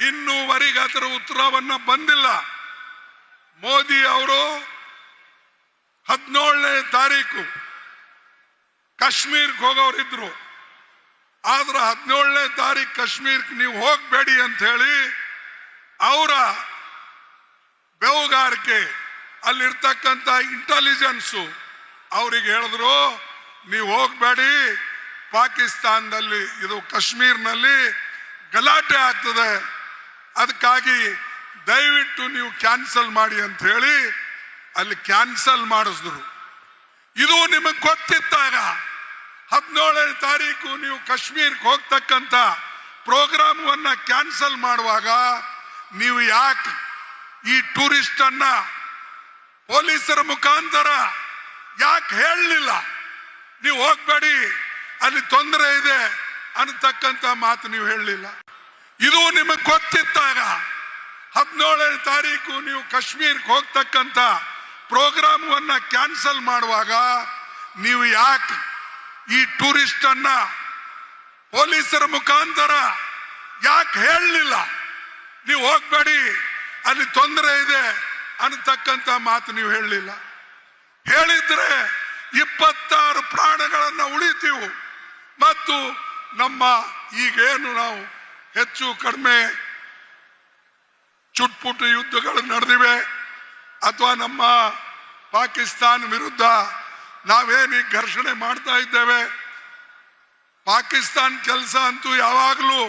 ಇನ್ನೂವರೆಗೆ ಅದರ ಉತ್ತರವನ್ನ ಬಂದಿಲ್ಲ. ಮೋದಿ ಅವರು 17ನೇ ತಾರೀಕು ಕಾಶ್ಮೀರ್ಗೆ ಹೋಗೋರಿದ್ರು. ಆದ್ರೆ 17ನೇ ತಾರೀಕು ಕಾಶ್ಮೀರ್ಗೆ ನೀವು ಹೋಗಬೇಡಿ ಅಂತ ಹೇಳಿ ಅವರ ಬೆವುಗಾರಿಕೆ ಅಲ್ಲಿರ್ತಕ್ಕಂಥ ಇಂಟೆಲಿಜೆನ್ಸು ಅವರಿಗೆ ಹೇಳಿದ್ರು, ನೀವು ಹೋಗಬೇಡಿ, ಪಾಕಿಸ್ತಾನದಲ್ಲಿ ಇದು ಕಾಶ್ಮೀರ್ನಲ್ಲಿ ಗಲಾಟೆ ಆಗ್ತದೆ, ಅದಕ್ಕಾಗಿ ದಯವಿಟ್ಟು ನೀವು ಕ್ಯಾನ್ಸಲ್ ಮಾಡಿ ಅಂತ ಹೇಳಿ ಅಲ್ಲಿ ಕ್ಯಾನ್ಸಲ್ ಮಾಡಿಸಿದ್ರು. ಇದು ನಿಮಗೆ ಗೊತ್ತಿದ್ದಾಗ 17ನೇ ತಾರೀಕು ನೀವು ಕಾಶ್ಮೀರ್ಗೆ ಹೋಗ್ತಕ್ಕಂಥ ಪ್ರೋಗ್ರಾಮನ್ನ ಕ್ಯಾನ್ಸಲ್ ಮಾಡುವಾಗ ನೀವು ಯಾಕೆ ಈ ಟೂರಿಸ್ಟ್ ಅನ್ನ ಪೊಲೀಸರ ಮುಖಾಂತರ ಯಾಕೆ ಹೇಳಲಿಲ್ಲ? ನೀವು ಹೋಗ್ಬೇಡಿ, ಅಲ್ಲಿ ತೊಂದರೆ ಇದೆ ಅನ್ನತಕ್ಕಂಥ ಮಾತು ನೀವು ಹೇಳಲಿಲ್ಲ. ಇದು ನಿಮಗೆ ಗೊತ್ತಿದ್ದಾಗ 17ನೇ ತಾರೀಕು ನೀವು ಕಾಶ್ಮೀರ್ಗೆ ಹೋಗ್ತಕ್ಕಂಥ ಪ್ರೋಗ್ರಾಮನ್ನ ಕ್ಯಾನ್ಸಲ್ ಮಾಡುವಾಗ ನೀವು ಯಾಕೆ ಈ ಟೂರಿಸ್ಟ್ ಅನ್ನ ಪೊಲೀಸರ ಮುಖಾಂತರ ಯಾಕೆ ಹೇಳಲಿಲ್ಲ? ನೀವು ಹೋಗ್ಬೇಡಿ, ಅಲ್ಲಿ ತೊಂದರೆ ಇದೆ ಅನ್ನತಕ್ಕಂಥ ಮಾತು ನೀವು ಹೇಳಲಿಲ್ಲ. ಹೇಳಿದ್ರೆ 26 ಪ್ರಾಣಗಳನ್ನ ಉಳಿತೀವು ಮತ್ತು ನಮ್ಮ ಈಗೇನು ನಾವು ಹೆಚ್ಚು ಕಡಿಮೆ ಚುಟ್ಪುಟ್ಟು ಯುದ್ಧಗಳು ನಡೆದಿವೆ ಅಥವಾ ನಮ್ಮ ಪಾಕಿಸ್ತಾನ ವಿರುದ್ಧ ನಾವೇನು ಘರ್ಷಣೆ ಮಾಡ್ತಾ ಇದ್ದೇವೆ, ಪಾಕಿಸ್ತಾನ ಕೆಲಸ ಅಂತೂ ಯಾವಾಗಲೂ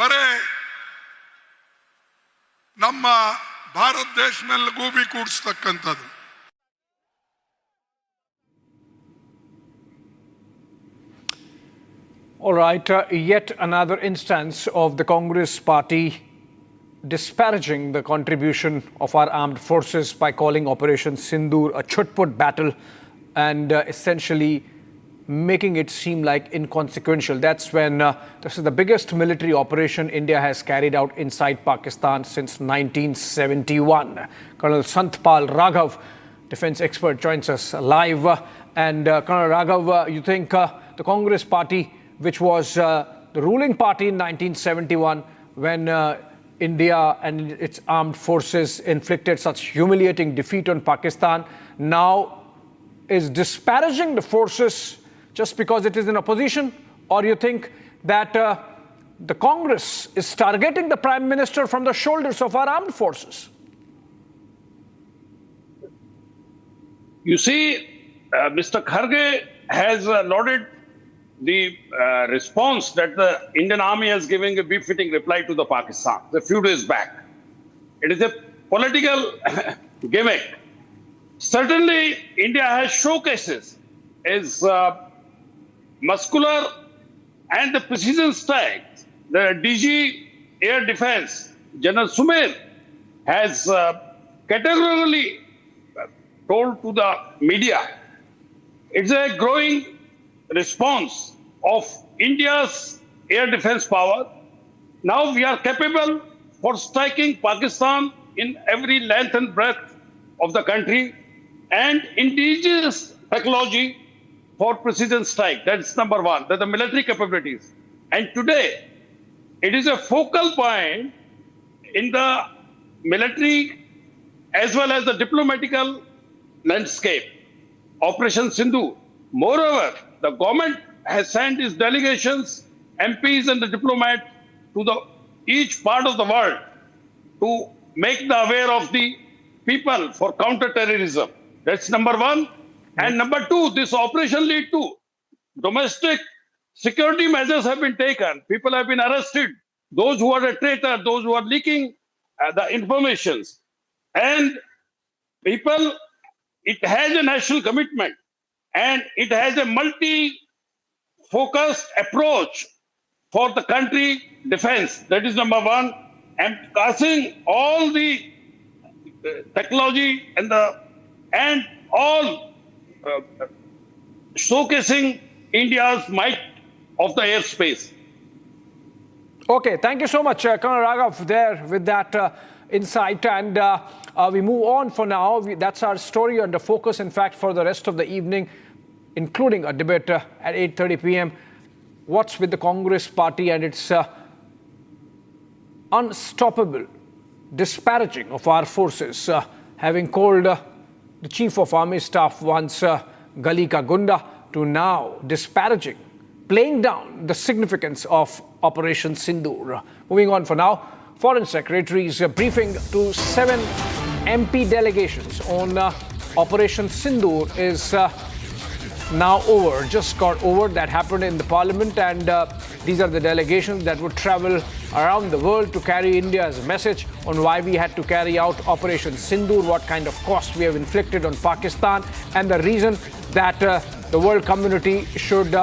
ಬರೇ ನಮ್ಮ ಭಾರತ ದೇಶ ಮೇಲೆ ಗೂಬಿ ಕೂಡಿಸ್ತಕ್ಕಂಥದ್ದು. All right, yet another instance of the Congress party disparaging the contribution of our armed forces by calling Operation Sindoor a chutput battle and essentially making it seem like inconsequential. That's when this is the biggest military operation India has carried out inside Pakistan since 1971. Colonel Santpal Raghav, defense expert, joins us live. And Colonel Raghav, you think the Congress party, which was the ruling party in 1971 when India and its armed forces inflicted such humiliating defeat on Pakistan, now is disparaging the forces just because it is in opposition? Or you think that the Congress is targeting the Prime Minister from the shoulders of our armed forces? You see, Mr. Kharge has lauded the response that the Indian army has given a befitting reply to the Pakistan a few days back. It is a political gimmick. Certainly, India has showcases its muscular and the precision strikes. The DG Air Defense, General Sumer, has categorically told to the media. It's a growing response of India's air defense power. Now we are capable for striking Pakistan in every length and breadth of the country, and indigenous technology for precision strike. That's number one. That's the military capabilities. And today, it is a focal point in the military as well as the diplomatical landscape. Operation Sindoor. Moreover, the government has sent its delegations, MPs and the diplomats to each part of the world to make the aware of the people for counter-terrorism. That's number one. And number two, this operation lead to domestic security measures have been taken. People have been arrested. Those who are a traitor, those who are leaking the informations. And people, it has a national commitment. And it has a multi-focused approach for the country defense. That is number one. And casting all the technology and all showcasing India's might of the airspace. Okay, thank you so much, Colonel Raghav, there with that insight. And we move on for now. That's our story under focus, in fact, for the rest of the evening, including a debate at 8:30 p.m. What's with the Congress party and its unstoppable disparaging of our forces, having called the Chief of Army Staff once Gali Ka Gunda, to now disparaging, playing down the significance of Operation Sindoor. Moving on for now, Foreign Secretary's briefing to 7 MP delegations on Operation Sindoor is now over, just got over. That happened in the Parliament, and these are the delegations that would travel around the world to carry India's message on why we had to carry out Operation Sindoor, what kind of cost we have inflicted on Pakistan, and the reason that the world community should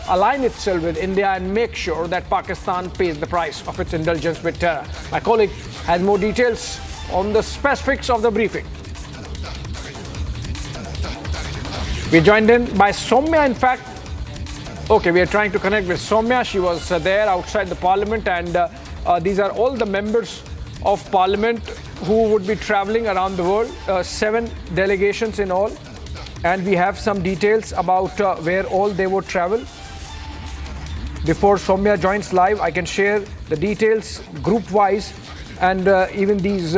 align itself with India and make sure that Pakistan pays the price of its indulgence with terror. My colleague has more details on the specifics of the briefing. We're joined in by Soumya, in fact. Okay, we are trying to connect with Soumya. She was there outside the Parliament, and these are all the members of Parliament who would be traveling around the world, 7 delegations in all. And we have some details about where all they would travel. Before Soumya joins live, I can share the details group-wise, and even these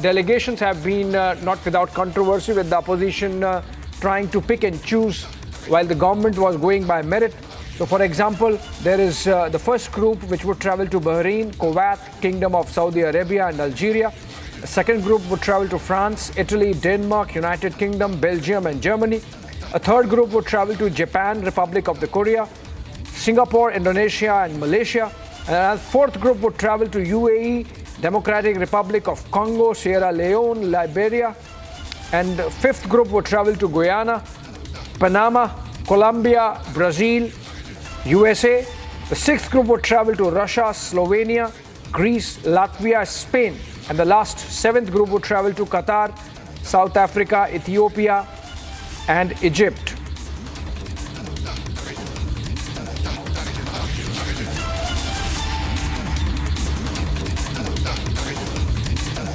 delegations have been not without controversy, with the opposition trying to pick and choose while the government was going by merit. So, for example, there is the first group which would travel to Bahrain, Kuwait, Kingdom of Saudi Arabia and Algeria. The second group would travel to France, Italy, Denmark, United Kingdom, Belgium and Germany. A third group would travel to Japan, Republic of the Korea, Singapore, Indonesia and Malaysia. And a fourth group would travel to UAE, Democratic Republic of Congo, Sierra Leone, Liberia. And the fifth group would travel to Guyana, Panama, Colombia, Brazil, USA. The sixth group would travel to Russia, Slovenia, Greece, Latvia, Spain. And the last, 7th group would travel to Qatar, South Africa, Ethiopia and Egypt.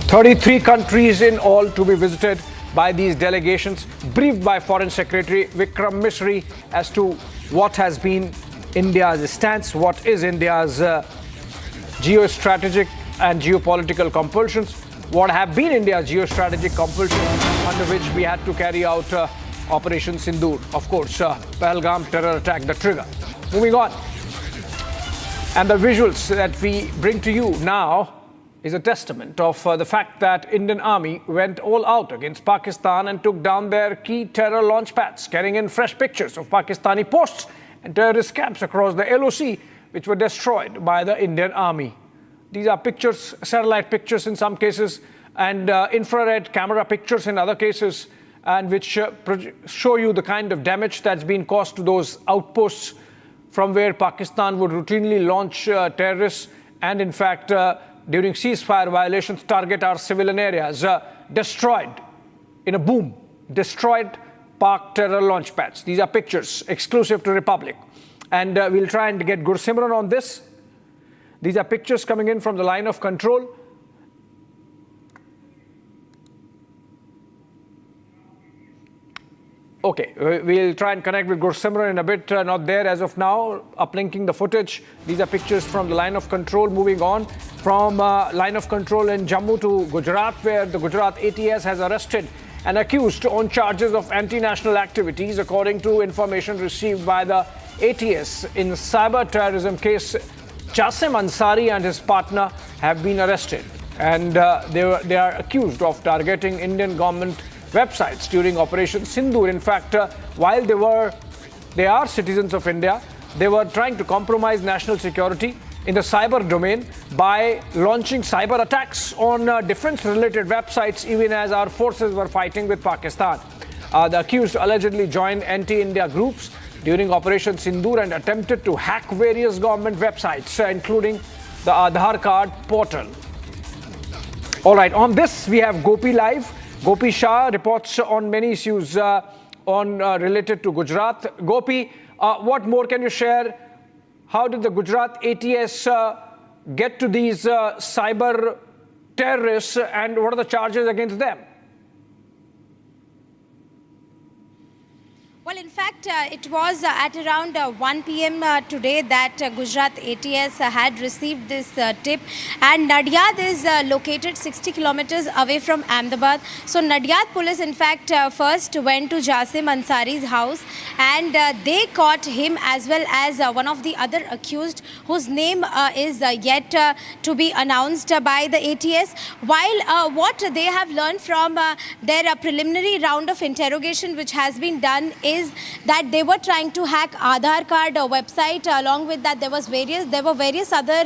"33 countries in all to be visited by these delegations," briefed by Foreign Secretary Vikram Misri as to what has been India's stance, what is India's geostrategic and geopolitical compulsions, what have been India's geostrategic compulsions under which we had to carry out Operation Sindoor. Of course, Pahalgam terror attack, the trigger. Moving on. And the visuals that we bring to you now is a testament of the fact that Indian Army went all out against Pakistan and took down their key terror launch pads, carrying in fresh pictures of Pakistani posts and terrorist camps across the LoC, which were destroyed by the Indian Army. These are pictures, satellite pictures in some cases, and infrared camera pictures in other cases, and which show you the kind of damage that's been caused to those outposts from where Pakistan would routinely launch terrorists and, in fact, during ceasefire violations, target our civilian areas. Destroyed in a boom, destroyed Pak terror launch pads. These are pictures exclusive to Republic. And we'll try and get Gursimran on this. These are pictures coming in from the line of control. Okay, we'll try and connect with Gursimran in a bit. Not there as of now, uplinking the footage. These are pictures from the line of control. Moving on from line of control in Jammu to Gujarat, where the Gujarat ATS has arrested an accused on charges of anti-national activities, according to information received by the ATS. In the cyber terrorism case, Jasim Ansari and his partner have been arrested, and they are accused of targeting Indian government websites during Operation Sindoor. In fact, while they are citizens of India, they were trying to compromise national security in the cyber domain by launching cyber attacks on defense-related websites, even as our forces were fighting with Pakistan. The accused allegedly joined anti-India groups during Operation Sindoor and attempted to hack various government websites, including the Aadhaar card portal. All right, on this we have Gopi live. Gopi Shah reports on many issues related to Gujarat. Gopi, what more can you share how did the Gujarat ATS get to these cyber terrorists, and what are the charges against them? Well, in fact, it was at around 1 p.m. Today that Gujarat ATS had received this tip, and Nadyad is located 60 kilometers away from Ahmedabad. So Nadyad police, in fact, first went to Jasim Ansari's house, and they caught him as well as one of the other accused, whose name is yet to be announced by the ATS. While what they have learned from their preliminary round of interrogation which has been done is that they were trying to hack Aadhaar card website. Along with that, there were various other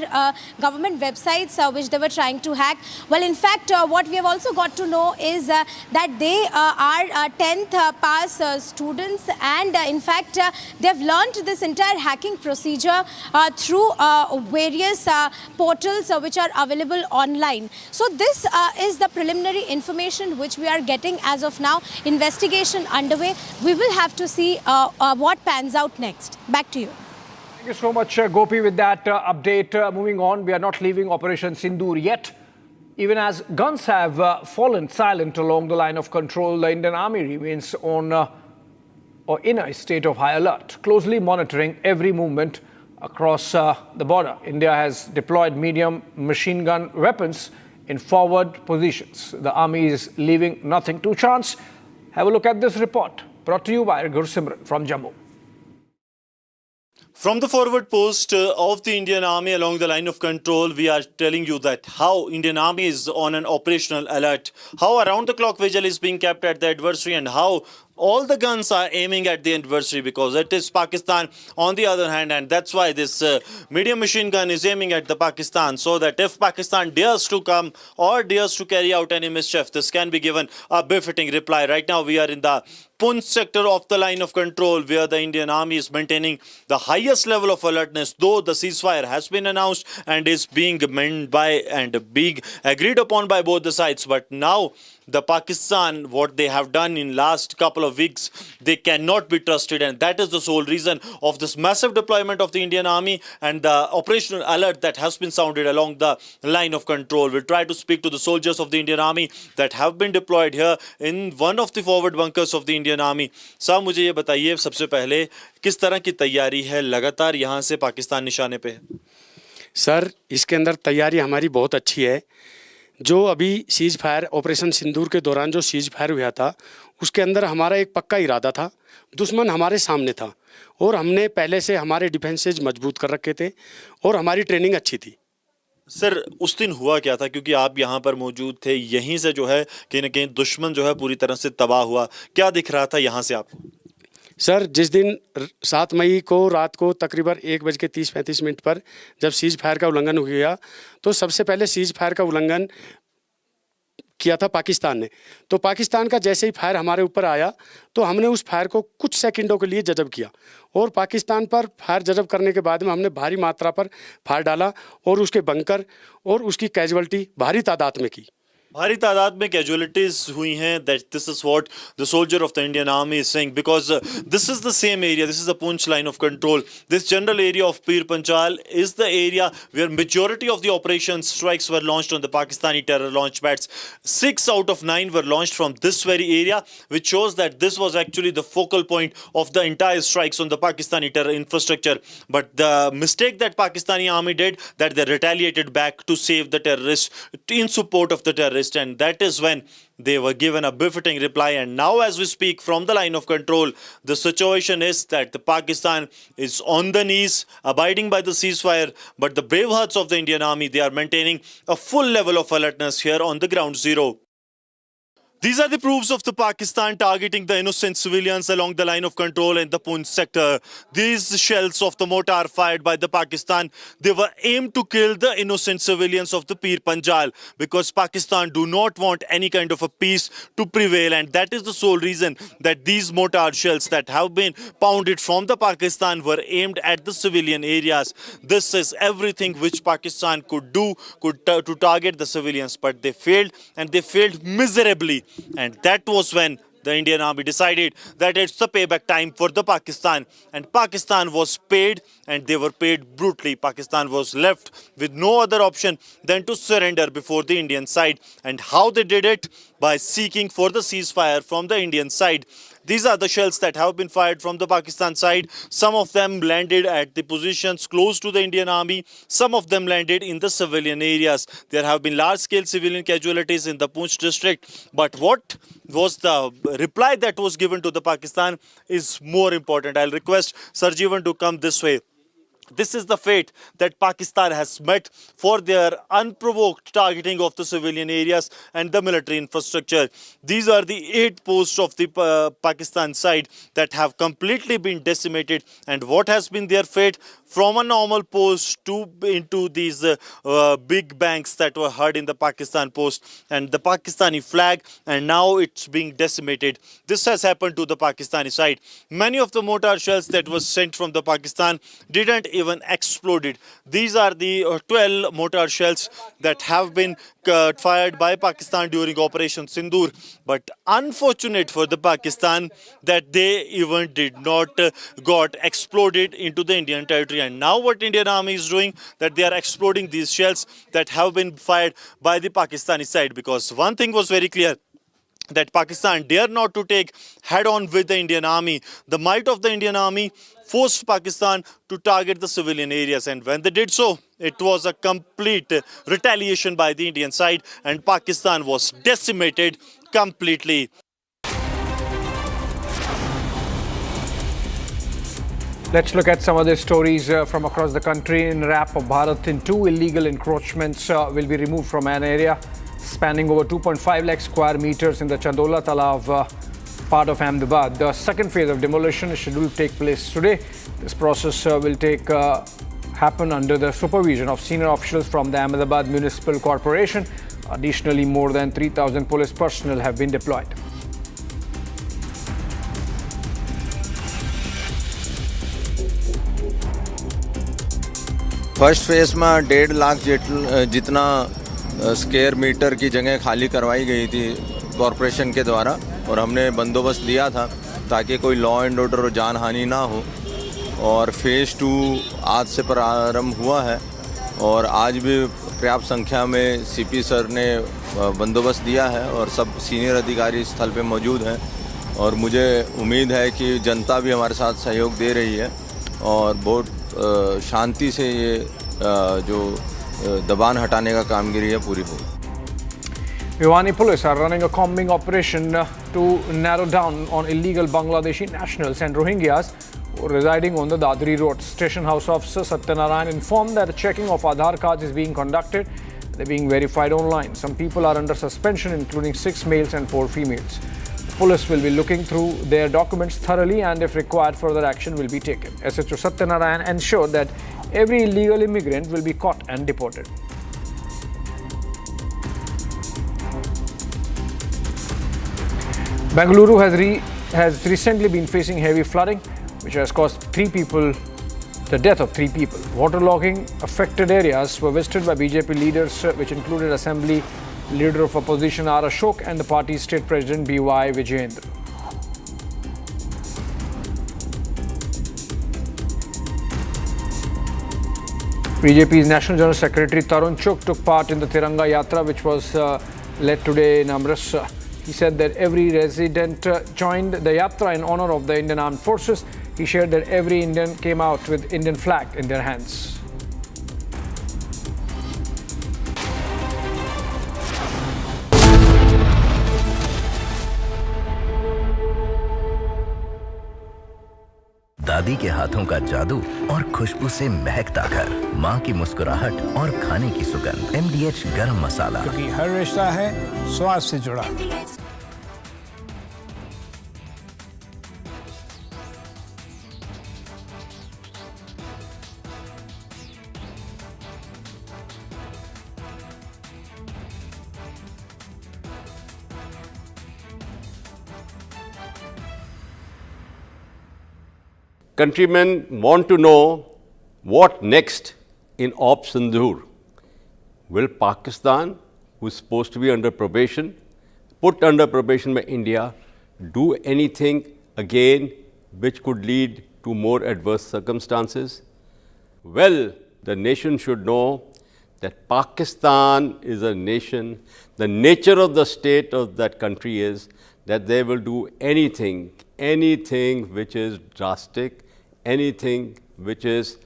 government websites which they were trying to hack. Well, in fact, what we have also got to know is that they are 10th pass students, and in fact, they have learned this entire hacking procedure through various portals which are available online. So this is the preliminary information which we are getting as of now. Investigation underway. We will have to see what pans out next. Back to you. Thank you so much, Gopi, with that update. Moving on, we are not leaving Operation Sindoor yet. Even as guns have fallen silent along the line of control, the Indian Army remains on or in a state of high alert, closely monitoring every movement across the border. India has deployed medium machine gun weapons in forward positions. The army is leaving nothing to chance. Have a look at this report, brought to you by Gursimran from Jammu. From the forward post of the Indian Army along the line of control, we are telling you that how Indian Army is on an operational alert, how around-the-clock vigil is being kept at the adversary, and how all the guns are aiming at the adversary, because it is Pakistan on the other hand, and that's why this medium machine gun is aiming at the Pakistan, so that if Pakistan dares to come or dares to carry out any mischief, this can be given a befitting reply. Right now we are in the Poonch sector of the line of control, where the Indian Army is maintaining the highest level of alertness, though the ceasefire has been announced and is being meant by and being agreed upon by both the sides. But now the Pakistan, what they have done in last couple of weeks, they cannot be trusted, and that is the sole reason of this massive deployment of the Indian Army and the operational alert that has been sounded along the line of control. We'll try to speak to the soldiers of the Indian Army that have been deployed here in one of the forward bunkers of the Indian Army. साहब मुझे ये बताइए सबसे पहले किस तरह की तैयारी है, लगातार यहाँ से पाकिस्तान निशाने पे है? सर, इसके अंदर तैयारी हमारी बहुत अच्छी है। जो अभी सीज फायर ऑपरेशन सिंदूर के दौरान जो सीज फायर हुआ था, उसके अंदर हमारा एक पक्का इरादा था, दुश्मन हमारे सामने था और हमने पहले से हमारे डिफेंसेज मजबूत कर रखे थे और हमारी ट्रेनिंग अच्छी थी। सर, उस दिन हुआ क्या था, क्योंकि आप यहाँ पर मौजूद थे, यहीं से जो है कहीं ना कहीं दुश्मन जो है पूरी तरह से तबाह हुआ, क्या दिख रहा था यहाँ से आपको? सर, जिस दिन 7 मई को रात को तकरीबन 1:30-35 पर जब सीज फायर का उल्लंघन हो गया, तो सबसे पहले सीज फायर का उल्लंघन किया था पाकिस्तान ने। तो पाकिस्तान का जैसे ही फायर हमारे ऊपर आया, तो हमने उस फायर को कुछ सेकंडों के लिए जज़ब किया और पाकिस्तान पर फायर जज़ब करने के बाद में हमने भारी मात्रा पर फायर डाला और उसके बंकर और उसकी कैजुअल्टी भारी तादाद में की। भारी तादाद में कैजुअलिटीज हुई हैं. That this is what the soldier of the Indian army is saying, because this is the same area, this is the Poonch line of control. This general area of Pir Panjal is the area where majority of the operation strikes were launched on the Pakistani terror launch pads. 6 out of 9 were launched from this very area, which shows that this was actually the focal point of the entire strikes on the Pakistani terror infrastructure. But the mistake that Pakistani army did, that they retaliated back to save the terrorists, in support of the terrorists, and that is when they were given a befitting reply. And now as we speak from the line of control, the situation is that the Pakistan is on the knees, abiding by the ceasefire, but the brave hearts of the Indian army, they are maintaining a full level of alertness here on the ground zero. These are the proofs of the Pakistan targeting the innocent civilians along the line of control in the Poonch sector. These shells of the mortar fired by the Pakistan, they were aimed to kill the innocent civilians of the Pir Panjal, because Pakistan do not want any kind of a peace to prevail, and that is the sole reason that these mortar shells that have been pounded from the Pakistan were aimed at the civilian areas. This is everything which Pakistan could do to target the civilians, but they failed, and they failed miserably. And that was when the Indian army decided that it's the payback time for the Pakistan. And Pakistan was paid, and they were paid brutally. Pakistan was left with no other option than to surrender before the Indian side. And how they did it? By seeking for the ceasefire from the Indian side. These are the shells that have been fired from the Pakistan side. Some of them landed at the positions close to the Indian army. Some of them landed in the civilian areas. There have been large-scale civilian casualties in the Poonch district. But what was the reply that was given to the Pakistan is more important. I'll request Sarjeevan to come this way. This is the fate that Pakistan has met for their unprovoked targeting of the civilian areas and the military infrastructure. These are the 8 posts of the Pakistan side that have completely been decimated. And what has been their fate? From a normal post into these big banks that were heard in the Pakistan post and the Pakistani flag, and now it's being decimated. This has happened to the Pakistani side. Many of the mortar shells that was sent from the Pakistan didn't even exploded. These are the 12 mortar shells that have been fired by Pakistan during Operation Sindoor. But unfortunate for the Pakistan that they even did not got exploded into the Indian territory. And now what Indian army is doing, that they are exploding these shells that have been fired by the Pakistani side. Because one thing was very clear, that Pakistan dare not to take head-on with the Indian army. The might of the Indian army forced Pakistan to target the civilian areas. And when they did so, it was a complete retaliation by the Indian side, and Pakistan was decimated completely. Let's look at some other stories from across the country. In wrap of Bharat, in 2 illegal encroachments will be removed from an area spanning over 2.5 lakh square meters in the Chandola Talav part of Ahmedabad. The second phase of demolition is scheduled to take place today. This process will happen under the supervision of senior officials from the Ahmedabad Municipal Corporation. Additionally, more than 3,000 police personnel have been deployed. First phase में 1.5 लाख जितना square metre की जगह खाली करवाई गई थी corporation के द्वारा, और हमने बंदोबस्त दिया था ताकि कोई लॉ एंड ऑर्डर और जान हानि ना हो। और फेज़ 2 आज से प्रारंभ हुआ है, और आज भी पर्याप्त संख्या में सीपी सर ने बंदोबस्त दिया है और सब सीनियर अधिकारी स्थल पे मौजूद हैं। और मुझे उम्मीद है कि जनता भी हमारे साथ सहयोग दे रही है और बहुत शांति से ये जो दबान हटाने का कामगिरी है पूरी होगी। Bhiwani police are running a combing operation to narrow down on illegal Bangladeshi nationals and Rohingyas residing on the Dadri road. Station House Officer Satyanarayan informed that a checking of Aadhaar cards is being conducted. They're being verified online. Some people are under suspension, including 6 males and 4 females. The police will be looking through their documents thoroughly, and if required, further action will be taken. SHO Satyanarayan ensured that every illegal immigrant will be caught and deported. Bengaluru has recently been facing heavy flooding, which has caused the death of 3 people. Waterlogging affected areas were visited by BJP leaders, which included Assembly Leader of Opposition R. Ashok and the party's State President B.Y. Vijayendra. BJP's National General Secretary Tarun Chugh took part in the Tiranga Yatra, which was led today in Amritsar. He said that every resident joined the Yatra in honor of the Indian Armed Forces. He shared that every Indian came out with Indian flag in their hands. दादी के हाथों का जादू और खुशबू से महकता घर, माँ की मुस्कुराहट और खाने की सुगंध। MDH गरम मसाला, क्योंकि हर रिश्ता है स्वाद से जुड़ा। Countrymen want to know what next in Operation Sindoor. Will Pakistan, who is supposed to be under probation, put under probation by India, do anything again which could lead to more adverse circumstances? Well, the nation should know that Pakistan is a nation. The nature of the state of that country is that they will do anything which is drastic, anything which is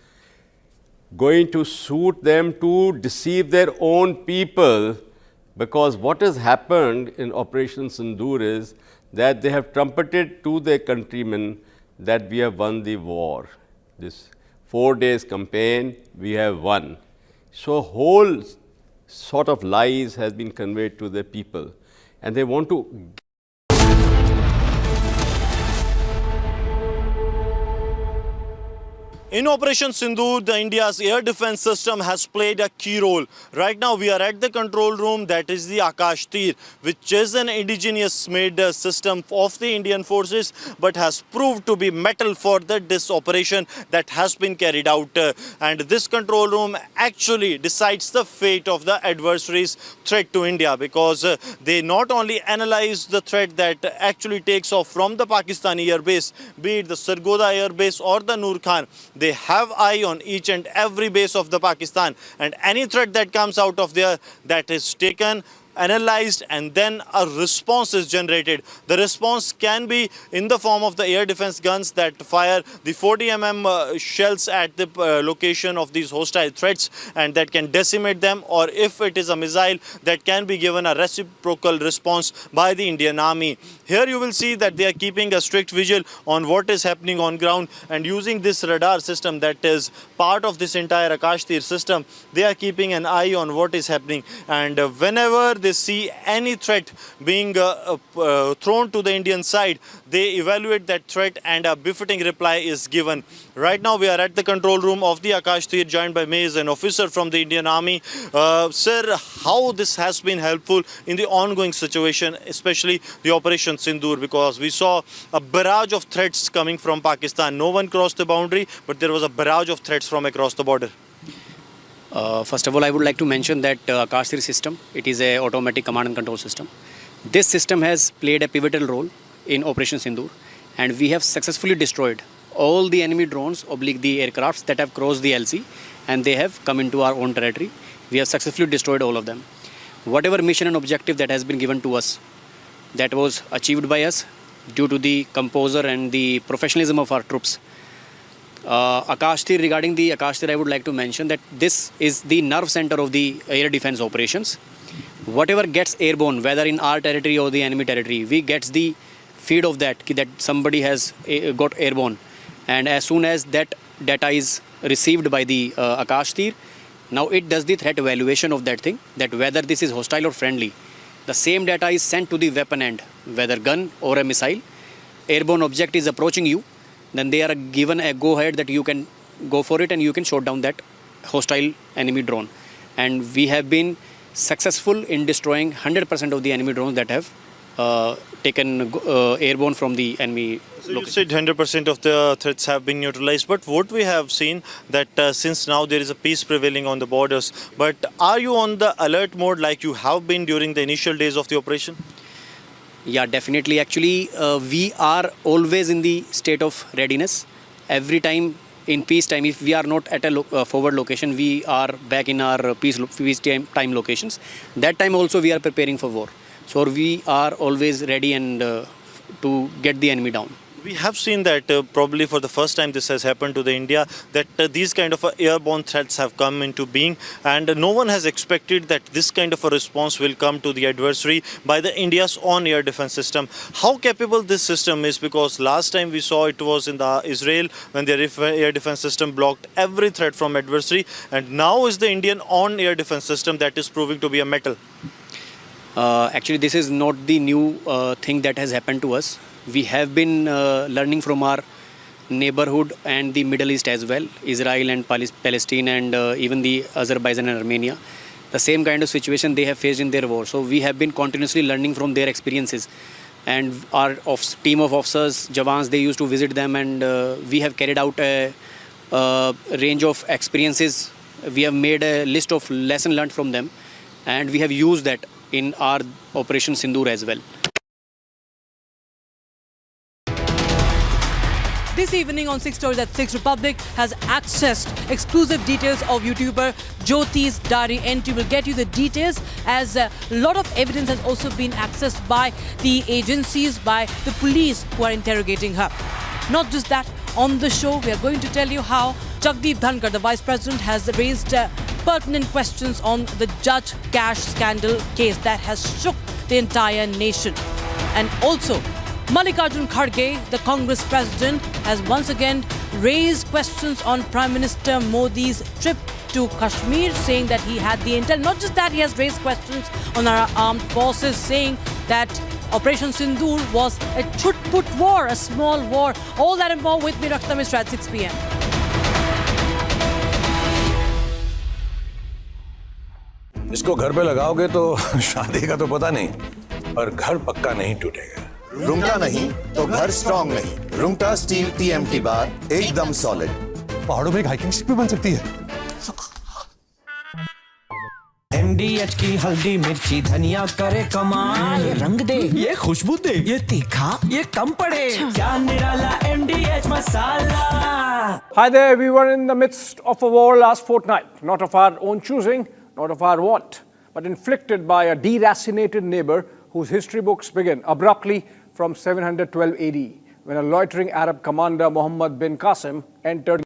going to suit them to deceive their own people, because what has happened in Operation Sindoor is that they have trumpeted to their countrymen that we have won the war. This 4 days campaign, we have won. So whole sort of lies has been conveyed to the people, and they want to. In Operation Sindoor, India's air defense system has played a key role. Right now, we are at the control room, that is the Akashteer, which is an indigenous made system of the Indian forces, but has proved to be metal for this operation that has been carried out. And this control room actually decides the fate of the adversary's threat to India, because they not only analyze the threat that actually takes off from the Pakistani airbase, be it the Sargodha airbase or the Noor Khan. They have eye on each and every base of the Pakistan, and any threat that comes out of there, that is taken, analyzed, and then a response is generated. The response can be in the form of the air defense guns that fire the 40 mm shells at the location of these hostile threats, and that can decimate them, or if it is a missile, that can be given a reciprocal response by the Indian Army. Here you will see that they are keeping a strict vigil on what is happening on ground, and using this radar system that is part of this entire Akashteer system, they are keeping an eye on what is happening, and whenever they see any threat being thrown to the Indian side, they evaluate that threat and a befitting reply is given. Right now we are at the control room of the Akashteer, joined by me as an officer from the Indian Army. Sir, how this has been helpful in the ongoing situation, especially the Operation Sindoor, because we saw a barrage of threats coming from Pakistan. No one crossed the boundary, but there was a barrage of threats from across the border. First of all, I would like to mention that Akashteer system, it is an automatic command and control system. This system has played a pivotal role in Operation Sindoor, and we have successfully destroyed all the enemy drones, the aircrafts that have crossed the LC, and they have come into our own territory. We have successfully destroyed all of them. Whatever mission and objective that has been given to us, that was achieved by us due to the composure and the professionalism of our troops. Akashteer, regarding the Akashteer, I would like to mention that this is the nerve center of the air defense operations. Whatever gets airborne, whether in our territory or the enemy territory, we get the feed of that somebody has got airborne. And as soon as that data is received by the Akashteer, now it does the threat evaluation of that thing, that whether this is hostile or friendly. The same data is sent to the weapon end, whether gun or a missile. Airborne object is approaching you, then they are given a go-ahead that you can go for it and you can shoot down that hostile enemy drone. And we have been successful in destroying 100% of the enemy drones that have taken airborne from the enemy. So you said 100% of the threats have been neutralized, but what we have seen that since now there is a peace prevailing on the borders, but are you on the alert mode like you have been during the initial days of the operation? Yeah, definitely. Actually, we are always in the state of readiness. Every time in peace time, if we are not at a forward location, we are back in our peace time locations. That time also we are preparing for war. So we are always ready and to get the enemy down. We have seen that probably for the first time this has happened to the India, that these kind of airborne threats have come into being, and no one has expected that this kind of a response will come to the adversary by the India's own air defense system. How capable this system is, because last time we saw it was in the Israel when their air defense system blocked every threat from adversary, and now is the Indian own air defense system that is proving to be a metal. Actually, this is not the new thing that has happened to us. We have been learning from our neighborhood and the Middle East as well, Israel and Palestine and even the Azerbaijan and Armenia. The same kind of situation they have faced in their war. So we have been continuously learning from their experiences. And our team of officers, Jawans, they used to visit them, and we have carried out a range of experiences. We have made a list of lessons learned from them, and we have used that in our Operation Sindoor as well. This evening on 6 Stories at 6, Republic has accessed exclusive details of YouTuber Jyoti's diary entry. We'll get you the details as a lot of evidence has also been accessed by the agencies, by the police who are interrogating her. Not just that, on the show we are going to tell you how Jagdeep Dhankar, the Vice President, has raised pertinent questions on the Judge Cash scandal case that has shook the entire nation. And also, Mallikarjun Kharge, the Congress President, has once again raised questions on Prime Minister Modi's trip to Kashmir, saying that he had the intel. Not just that, he has raised questions on our armed forces, saying that Operation Sindoor was a chut-put war, a small war. All that and more with me, Rakhta Mishra, at 6 p.m. इसको घर पे लगाओगे तो शादी का तो पता नहीं, पर घर पक्का नहीं टूटेगा। रुंगटा नहीं तो घर स्ट्रॉन्ग नहीं। रुंगटा स्टील TMT बार एकदम सॉलिड। पहाड़ों में एक हाइकिंग शिप भी बन सकती है। MDH की हल्दी मिर्ची धनिया करे कमाल, ये रंग दे, ये खुशबू दे, ये तीखा, ये कम पड़े, क्या निराला MDH masala. Hi there, we were in the midst of a war last fortnight, not of our own choosing, not of our want, but inflicted by a deracinated neighbor whose history books begin abruptly from 712 AD, when a loitering Arab commander, Muhammad bin Qasim, entered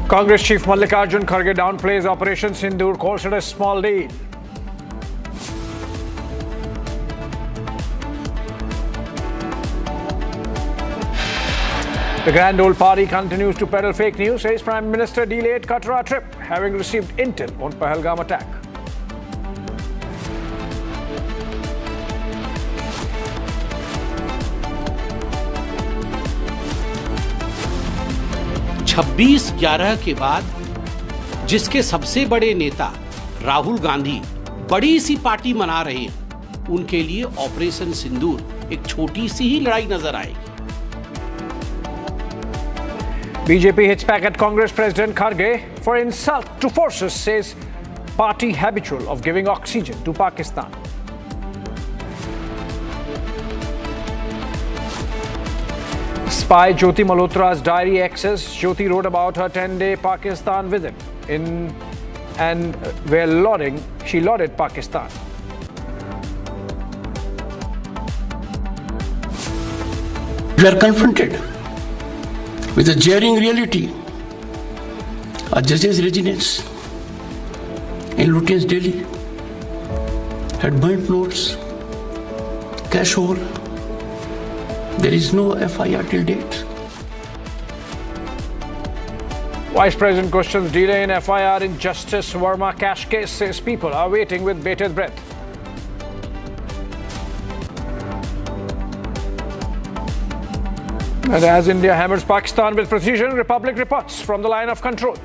Congress Chief Mallikarjun Kharge downplays Operation Sindoor, calls it a small deed. The grand old party continues to peddle fake news, says Prime Minister delayed Qatar trip, having received intel on Pahalgam attack. छब्बीस 11 के बाद जिसके सबसे बड़े नेता राहुल गांधी बड़ी सी party मना रहे हैं, उनके लिए ऑपरेशन सिंदूर एक छोटी सी ही लड़ाई नजर आएगी। BJP hits back at Congress President Kharge for insult to forces, says party habitual of giving oxygen to Pakistan. Spy Jyoti Malhotra's diary access. Jyoti wrote about her 10-day Pakistan visit where she lauded Pakistan. We are confronted with a jarring reality. A judge's residence in Lutyens, Delhi had burnt notes, cash hole. There is no FIR till date. Vice President questions delay in FIR in Justice Verma cash case, says people are waiting with bated breath. And as India hammers Pakistan with precision, Republic reports from the line of control.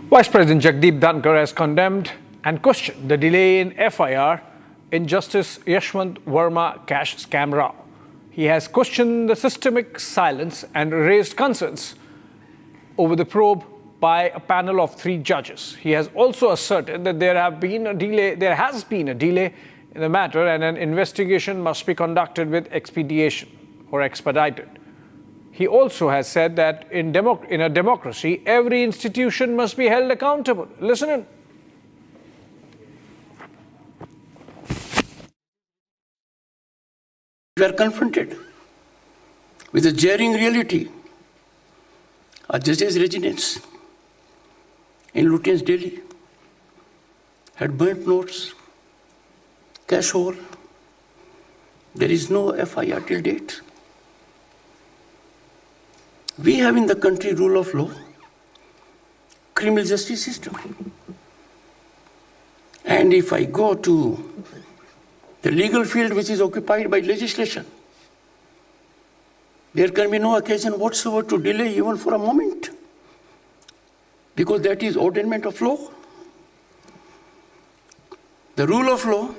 Vice President Jagdeep Dhankar has condemned and questioned the delay in FIR in Justice Yashwant Verma cash scam row. He has questioned the systemic silence and raised concerns over the probe by a panel of 3 judges. He has also asserted that there has been a delay in the matter and an investigation must be conducted with expedition or expedited. He also has said that in a democracy, every institution must be held accountable. Listen in. We are confronted with a jarring reality. A judge's residence in Lutyens, Delhi had burnt notes, cash hole. There is no FIR till date. We have in the country rule of law, criminal justice system. And if I go to the legal field which is occupied by legislation, there can be no occasion whatsoever to delay even for a moment, because that is ordainment of law. The rule of law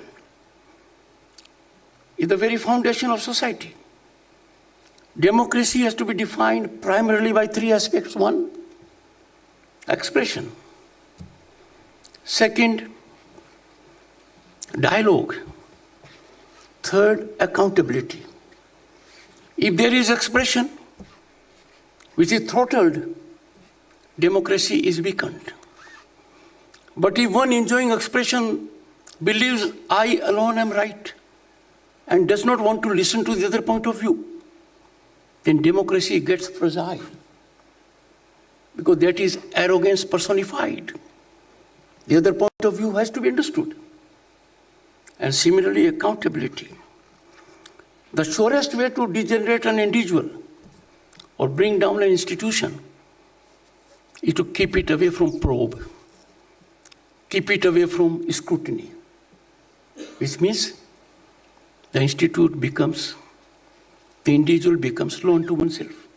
is the very foundation of society. Democracy has to be defined primarily by three aspects. One, expression. Second, dialogue. Third, accountability. If there is expression which is throttled, democracy is weakened. But if one enjoying expression believes I alone am right and does not want to listen to the other point of view, then democracy gets fragile, because that is arrogance personified. The other point of view has to be understood. And similarly, accountability. The surest way to degenerate an individual or bring down an institution is to keep it away from probe, keep it away from scrutiny, which means the institute becomes, the individual becomes law unto oneself.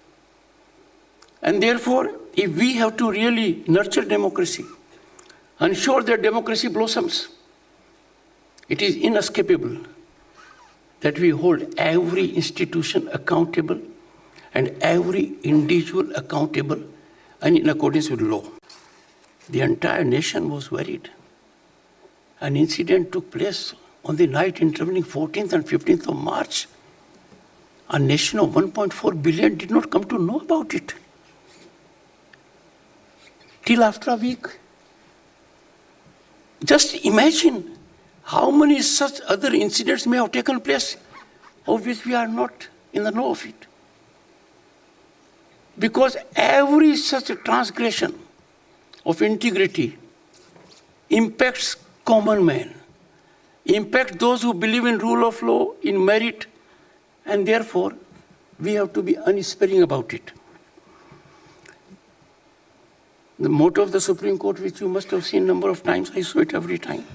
And therefore, if we have to really nurture democracy, ensure that democracy blossoms, it is inescapable that we hold every institution accountable and every individual accountable and in accordance with law. The entire nation was worried. An incident took place on the night intervening 14th and 15th of March. A nation of 1.4 billion did not come to know about it till after a week. Just imagine how many such other incidents may have taken place of which we are not in the know of it. Because every such transgression of integrity impacts common man, impacts those who believe in rule of law, in merit, and therefore we have to be unsparing about it. The motto of the Supreme Court, which you must have seen a number of times, I saw it every time.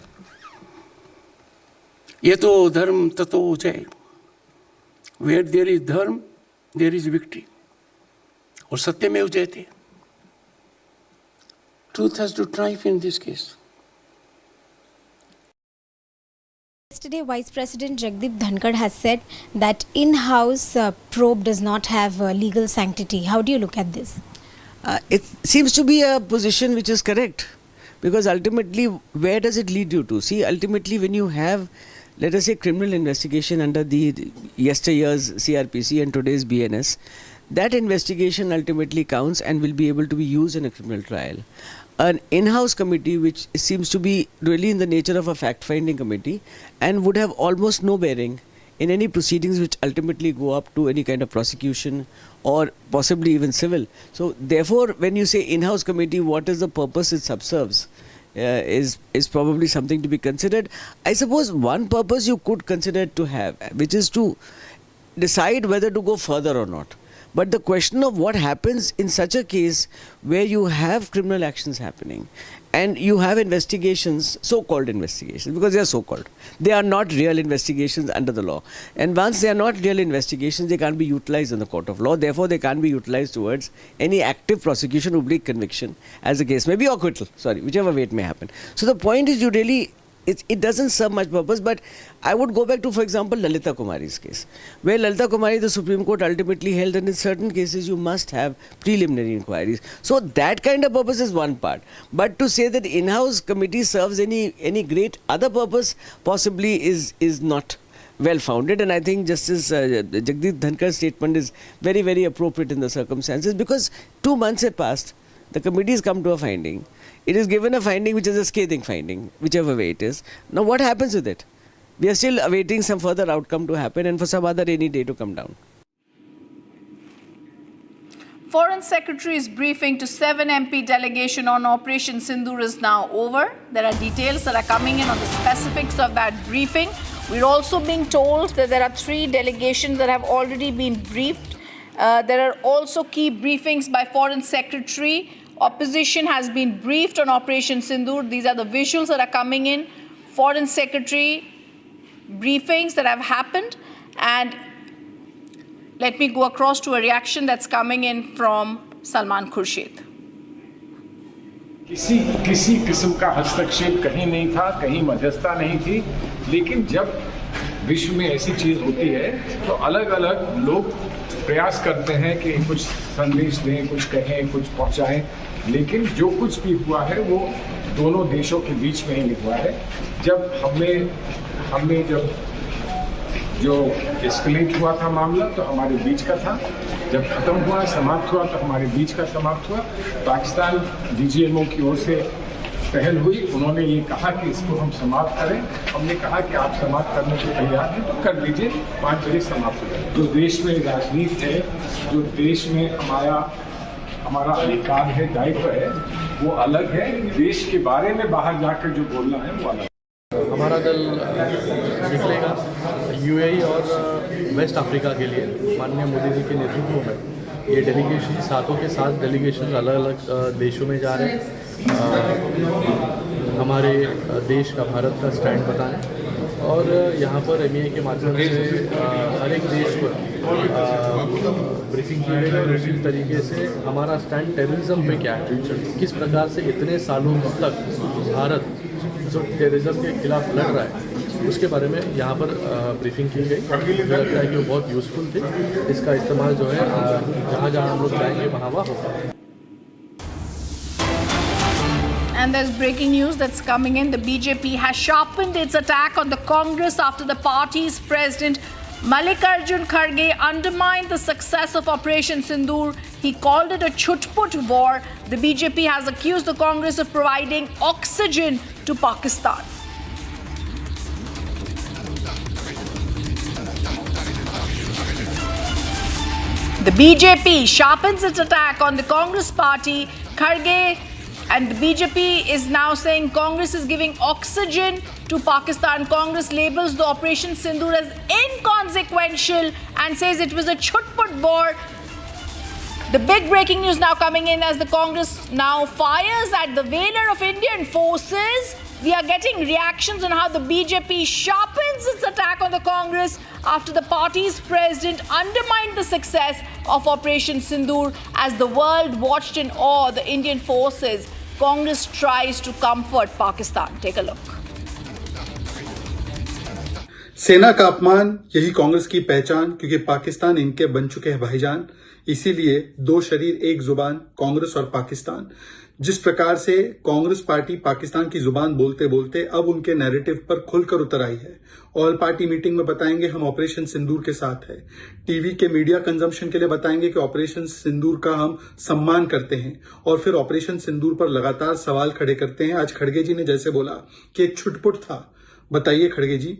Yato dharm tato jay. Where there is dharma, there is victory. Or satyamev jayate. Truth has to triumph in this case. Yesterday, Vice President Jagdeep Dhankad has said that in-house probe does not have legal sanctity. How do you look at this? It seems to be a position which is correct, because ultimately, where does it lead you to? See, ultimately, when you have, let us say, criminal investigation under the yesteryear's CRPC and today's BNS, that investigation ultimately counts and will be able to be used in a criminal trial. An in-house committee, which seems to be really in the nature of a fact-finding committee and would have almost no bearing in any proceedings which ultimately go up to any kind of prosecution or possibly even civil. So therefore, when you say in-house committee, what is the purpose it subserves is probably something to be considered. I suppose one purpose you could consider to have, which is to decide whether to go further or not. But the question of what happens in such a case where you have criminal actions happening and you have investigations, so-called investigations, because they are so-called. They are not real investigations under the law. And once they are not real investigations, they can't be utilized in the court of law. Therefore, they can't be utilized towards any active prosecution, oblique conviction, as the case may be, or acquittal, whichever way it may happen. So the point is, you really, it doesn't serve much purpose. But I would go back to, for example, Lalita Kumari's case, where Lalita Kumari, the Supreme Court ultimately held that in certain cases you must have preliminary inquiries. So that kind of purpose is one part. But to say that in-house committee serves any great other purpose possibly is not well-founded. And I think Justice Jagdeep Dhankad's statement is very, very appropriate in the circumstances, because 2 months have passed. The committee has come to a finding. It is given a finding which is a scathing finding, whichever way it is. Now what happens with it? We are still awaiting some further outcome to happen and for some other rainy day to come down. Foreign Secretary's briefing to 7 MP delegation on Operation Sindoor is now over. There are details that are coming in on the specifics of that briefing. We're also being told that there are 3 delegations that have already been briefed. There are also key briefings by Foreign Secretary. Opposition has been briefed on Operation Sindoor. These are the visuals that are coming in Foreign Secretary briefings that have happened, and let me go across to a reaction that's coming in from Salman Khurshid. किसी किस्म का हस्तक्षेप कहीं नहीं था, कहीं मध्यस्थता नहीं थी, लेकिन जब विश्व में ऐसी चीज होती है तो अलग अलग लोग प्रयास करते हैं कि कुछ संदेश दें, कुछ कहें, कुछ पहुंचाएं, लेकिन जो कुछ भी हुआ है वो दोनों देशों के बीच में ही हुआ है। जब हमने जब जो एस्केलेट हुआ था मामला तो हमारे बीच का था, जब खत्म हुआ, समाप्त हुआ तो हमारे बीच का समाप्त हुआ। पाकिस्तान DGMO की ओर से पहल हुई, उन्होंने ये कहा कि इसको हम समाप्त करें। हमने कहा कि आप समाप्त करने को तैयार हैं तो कर दीजिए, 5 बजे समाप्त हो जाए। जो देश में राजनीति है, जो देश में हमारा अधिकार है, दायित्व है, वो अलग है। देश के बारे में बाहर जाकर जो बोलना है वो अलग। हमारा दल निकलेगा UAE और वेस्ट अफ्रीका के लिए। माननीय मोदी जी के नेतृत्व में ये डेलीगेशन, सातों के साथ डेलीगेशन अलग अलग देशों में जा रहे हैं, हमारे देश का, भारत का स्टैंड बताने, और यहाँ पर MEA के माध्यम से हर एक देश पर ब्रीफिंग की गई और उसी तरीके से हमारा स्टैंड टेररिज्म पे क्या है, किस प्रकार से इतने सालों तक भारत जो टेररिज्म के खिलाफ लड़ रहा है उसके बारे में यहाँ पर ब्रीफिंग की गई। मुझे लगता है कि वो बहुत यूज़फुल थी। इसका इस्तेमाल जो है जहाँ जहाँ हम लोग जाएंगे वहाँ होगा। And there's breaking news that's coming in. The BJP has sharpened its attack on the Congress after the party's president Mallikarjun Kharge undermined the success of Operation Sindoor. He called it a chutput war. The BJP has accused the Congress of providing oxygen to Pakistan. The BJP sharpens its attack on the Congress party. Kharge and the BJP is now saying Congress is giving oxygen to Pakistan. Congress labels the Operation Sindoor as inconsequential and says it was a chutput war. The big breaking news now coming in as the Congress now fires at the valor of Indian forces. We are getting reactions on how the BJP sharpens its attack on the Congress after the party's president undermined the success of Operation Sindoor as the world watched in awe the Indian forces. Congress tries to comfort Pakistan. Take a look. सेना का अपमान यही कांग्रेस की पहचान, क्योंकि पाकिस्तान इनके बन चुके हैं भाईजान। इसीलिए दो शरीर एक जुबान, कांग्रेस और पाकिस्तान। जिस प्रकार से कांग्रेस पार्टी पाकिस्तान की जुबान बोलते बोलते अब उनके नैरेटिव पर खुलकर उतर आई है। ऑल पार्टी मीटिंग में बताएंगे हम ऑपरेशन सिंदूर के साथ है, टीवी के मीडिया कंजम्पशन के लिए बताएंगे कि ऑपरेशन सिंदूर का हम सम्मान करते हैं, और फिर ऑपरेशन सिंदूर पर लगातार सवाल खड़े करते हैं। आज खड़गे जी ने जैसे बोला कि एक छुटपुट था, बताइए खड़गे जी,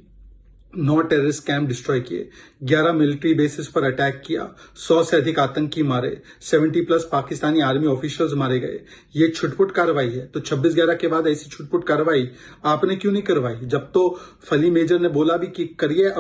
9 टेररिस्ट कैंप डिस्ट्रॉय किए, 11 मिलिट्री बेसिस पर अटैक किया, 100 से अधिक आतंकी मारे, 70+ पाकिस्तानी आर्मी ऑफिशियल्स मारे गए। ये छुटपुट कार्रवाई है। तो 26/11 के बाद ऐसी छुटपुट कार्रवाई आपने क्यों नहीं करवाई? जब तो फली मेजर ने बोला भी कि करिए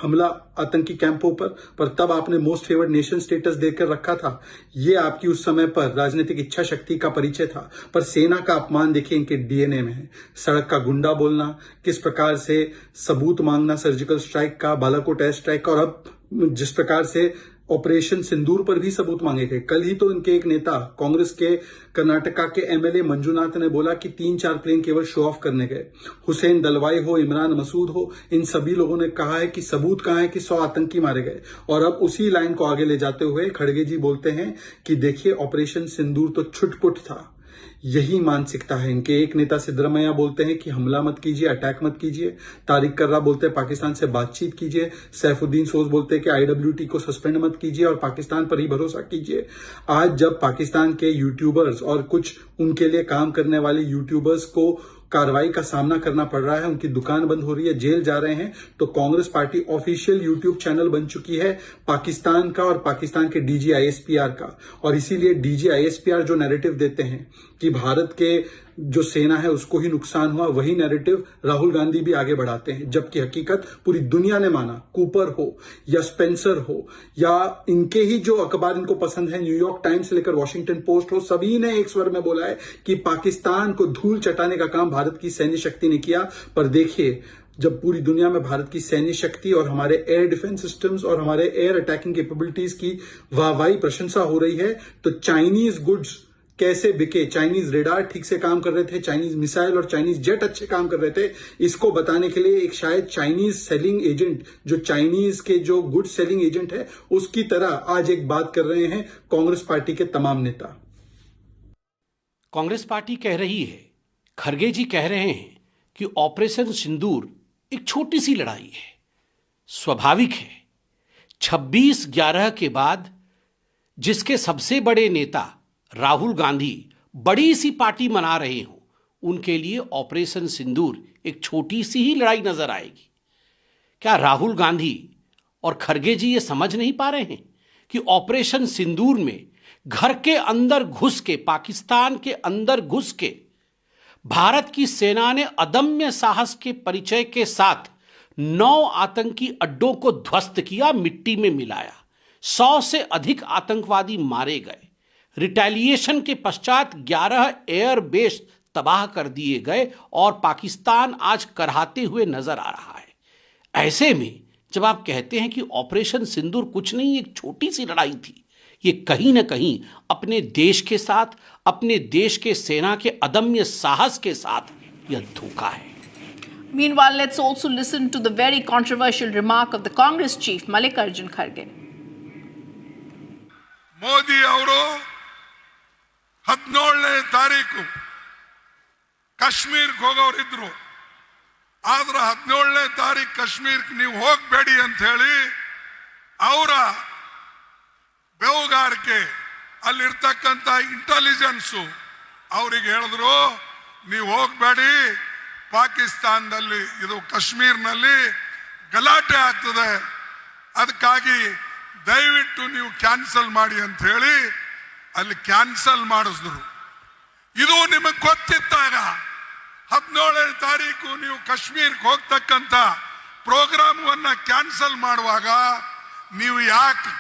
हमला आतंकी कैंपों पर तब आपने मोस्ट फेवर्ड नेशन स्टेटस देकर रखा था। ये आपकी उस समय पर राजनीतिक इच्छा शक्ति का परिचय था। पर सेना का अपमान देखिए इनके DNA में है। सड़क का गुंडा बोलना, किस प्रकार से सबूत मांगना सर्जिकल स्ट्राइक का, बालाकोट एयर स्ट्राइक का, और अब जिस प्रकार से ऑपरेशन सिंदूर पर भी सबूत मांगे गए। कल ही तो इनके एक नेता कांग्रेस के कर्नाटका के MLA मंजुनाथ ने बोला कि 3-4 प्लेन केवल शो ऑफ करने गए। हुसैन दलवाई हो, इमरान मसूद हो, इन सभी लोगों ने कहा है कि सबूत कहां है कि 100 आतंकी मारे गए। और अब उसी लाइन को आगे ले जाते हुए खड़गे जी बोलते हैं कि देखिए ऑपरेशन सिंदूर तो छुटपुट था। यही मानसिकता है इनके। एक नेता सिद्धरमैया बोलते हैं कि हमला मत कीजिए, अटैक मत कीजिए। तारिक कर्रा बोलते हैं पाकिस्तान से बातचीत कीजिए। सैफुद्दीन सोज बोलते हैं कि IWT को सस्पेंड मत कीजिए और पाकिस्तान पर ही भरोसा कीजिए। आज जब पाकिस्तान के यूट्यूबर्स और कुछ उनके लिए काम करने वाले यूट्यूबर्स को कार्रवाई का सामना करना पड़ रहा है, उनकी दुकान बंद हो रही है, जेल जा रहे हैं, तो Congress party official YouTube channel बन चुकी है पाकिस्तान का और पाकिस्तान के DG ISPR का। और इसीलिए DG ISPR जो नैरेटिव देते हैं कि भारत के जो सेना है उसको ही नुकसान हुआ, वही नैरेटिव राहुल गांधी भी आगे बढ़ाते हैं, जबकि हकीकत पूरी दुनिया ने माना, कूपर हो या स्पेंसर हो या इनके ही जो अखबार इनको पसंद है, न्यूयॉर्क टाइम्स से लेकर वॉशिंगटन पोस्ट हो, सभी ने एक स्वर में बोला है कि पाकिस्तान को धूल चटाने का काम भारत की सैन्य शक्ति ने किया। पर देखिए, जब पूरी दुनिया में भारत की सैन्य शक्ति और हमारे एयर डिफेंस सिस्टम्स और हमारे एयर अटैकिंग कैपेबिलिटीज की वाहवाही प्रशंसा हो रही है, तो चाइनीज गुड्स कैसे बिके, चाइनीज रेडार ठीक से काम कर रहे थे, चाइनीज मिसाइल और चाइनीज जेट अच्छे काम कर रहे थे, इसको बताने के लिए एक शायद चाइनीज सेलिंग एजेंट, जो चाइनीज के जो गुड सेलिंग एजेंट है, उसकी तरह आज एक बात कर रहे हैं कांग्रेस पार्टी के तमाम नेता। कांग्रेस पार्टी कह रही है, खरगे जी कह रहे हैं कि ऑपरेशन सिंदूर एक छोटी सी लड़ाई है। स्वाभाविक है, 26/11 के बाद जिसके सबसे बड़े नेता राहुल गांधी बड़ी सी पार्टी मना रहे हों, उनके लिए ऑपरेशन सिंदूर एक छोटी सी ही लड़ाई नजर आएगी। क्या राहुल गांधी और खरगे जी ये समझ नहीं पा रहे हैं कि ऑपरेशन सिंदूर में घर के अंदर घुस के, पाकिस्तान के अंदर घुस के भारत की सेना ने अदम्य साहस के परिचय के साथ 9 आतंकी अड्डों को ध्वस्त किया, मिट्टी में मिलाया, 100 से अधिक आतंकवादी मारे गए। रिटेलिएशन के पश्चात 11 एयर बेस तबाह कर दिए गए और पाकिस्तान आज करहाते हुए नजर आ रहा है। ऐसे में जब आप कहते हैं कि ऑपरेशन सिंदूर कुछ नहीं, एक छोटी सी लड़ाई थी, ये कहीं ना कहीं अपने देश के साथ, अपने देश के सेना के अदम्य साहस के साथ यह धोखा है। Meanwhile, let's also listen to the very controversial remark of the Congress chief, Mallikarjun Kharge. Modi ಅವರು 17ನೇ ತಾರೀಕು ಕಾಶ್ಮೀರಕ್ಕೆ ಹೋಗೋರಿದ್ರು. ಆದ್ರೆ 17ನೇ ತಾರೀಕು ಕಾಶ್ಮೀರಕ್ಕೆ ನೀವು ಹೋಗಬೇಡಿ ಅಂತ ಹೇಳಿ ಅವರ ಬೆವುಗಾರಿಕೆ, ಅಲ್ಲಿರ್ತಕ್ಕಂಥ ಇಂಟೆಲಿಜೆನ್ಸು ಅವರಿಗೆ ಹೇಳಿದ್ರು, ನೀವು ಹೋಗಬೇಡಿ, ಪಾಕಿಸ್ತಾನದಲ್ಲಿ ಇದು ಕಾಶ್ಮೀರ್ನಲ್ಲಿ ಗಲಾಟೆ ಆಗ್ತದೆ, ಅದಕ್ಕಾಗಿ ದಯವಿಟ್ಟು ನೀವು ಕ್ಯಾನ್ಸಲ್ ಮಾಡಿ ಅಂತ ಹೇಳಿ ಅಲ್ಲಿ ಕ್ಯಾನ್ಸಲ್ ಮಾಡಿಸಿದ್ರು. ಇದು ನಿಮಗೆ ಗೊತ್ತಿದ್ದಾಗ 17ನೇ ತಾರೀಕು ನೀವು ಕಾಶ್ಮೀರಕ್ಕೆ ಹೋಗ್ತಕ್ಕಂಥ ಪ್ರೋಗ್ರಾಮವನ್ನ ಕ್ಯಾನ್ಸಲ್ ಮಾಡುವಾಗ ನೀವು ಯಾಕೆ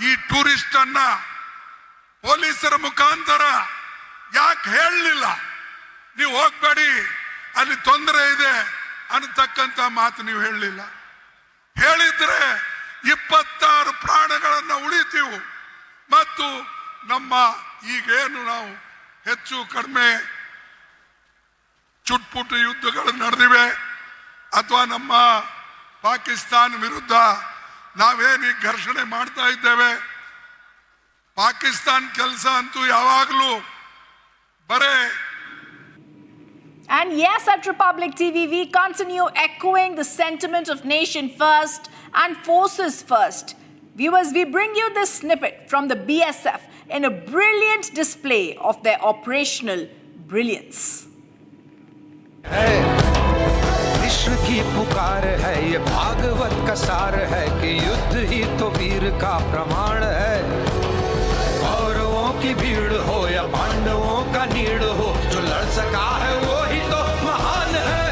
ಈ ಟೂರಿಸ್ಟ್ ಅನ್ನ ಪೊಲೀಸರ ಮುಖಾಂತರ ಯಾಕೆ ಹೇಳಲಿಲ್ಲ? ನೀವು ಹೋಗ್ಬೇಡಿ, ಅಲ್ಲಿ ತೊಂದರೆ ಇದೆ ಅನ್ನತಕ್ಕಂಥ ಮಾತು ನೀವು ಹೇಳಲಿಲ್ಲ. ಹೇಳಿದ್ರೆ 26 ಪ್ರಾಣಗಳನ್ನ ಉಳಿತೀವಿ ಮತ್ತು ನಮ್ಮ ಈಗೇನು ನಾವು ಹೆಚ್ಚು ಕಡಿಮೆ ಚುಟ್ಪುಟ್ಟು ಯುದ್ಧಗಳು ನಡೆದಿವೆ ಅಥವಾ ನಮ್ಮ ಪಾಕಿಸ್ತಾನ ವಿರುದ್ಧ ನಾವೇನು ಘರ್ಷಣೆ ಮಾಡ್ತಾ ಇದ್ದೇವೆ, ಪಾಕಿಸ್ತಾನ ಕೆಲಸ ಅಂತೂ ಯಾವಾಗಲೂ ಬರೇ. And yes, at Republic TV, we continue echoing the sentiment of nation first and forces first. Viewers, we bring you this snippet from the BSF in a brilliant display of their operational brilliance. विश्व की पुकार है, ये भागवत का सार है कि युद्ध ही तो वीर का प्रमाण है। कौरवों की भीड़ हो या पांडवों का नीड़ हो, जो लड़ सका है वो ही तो महान है।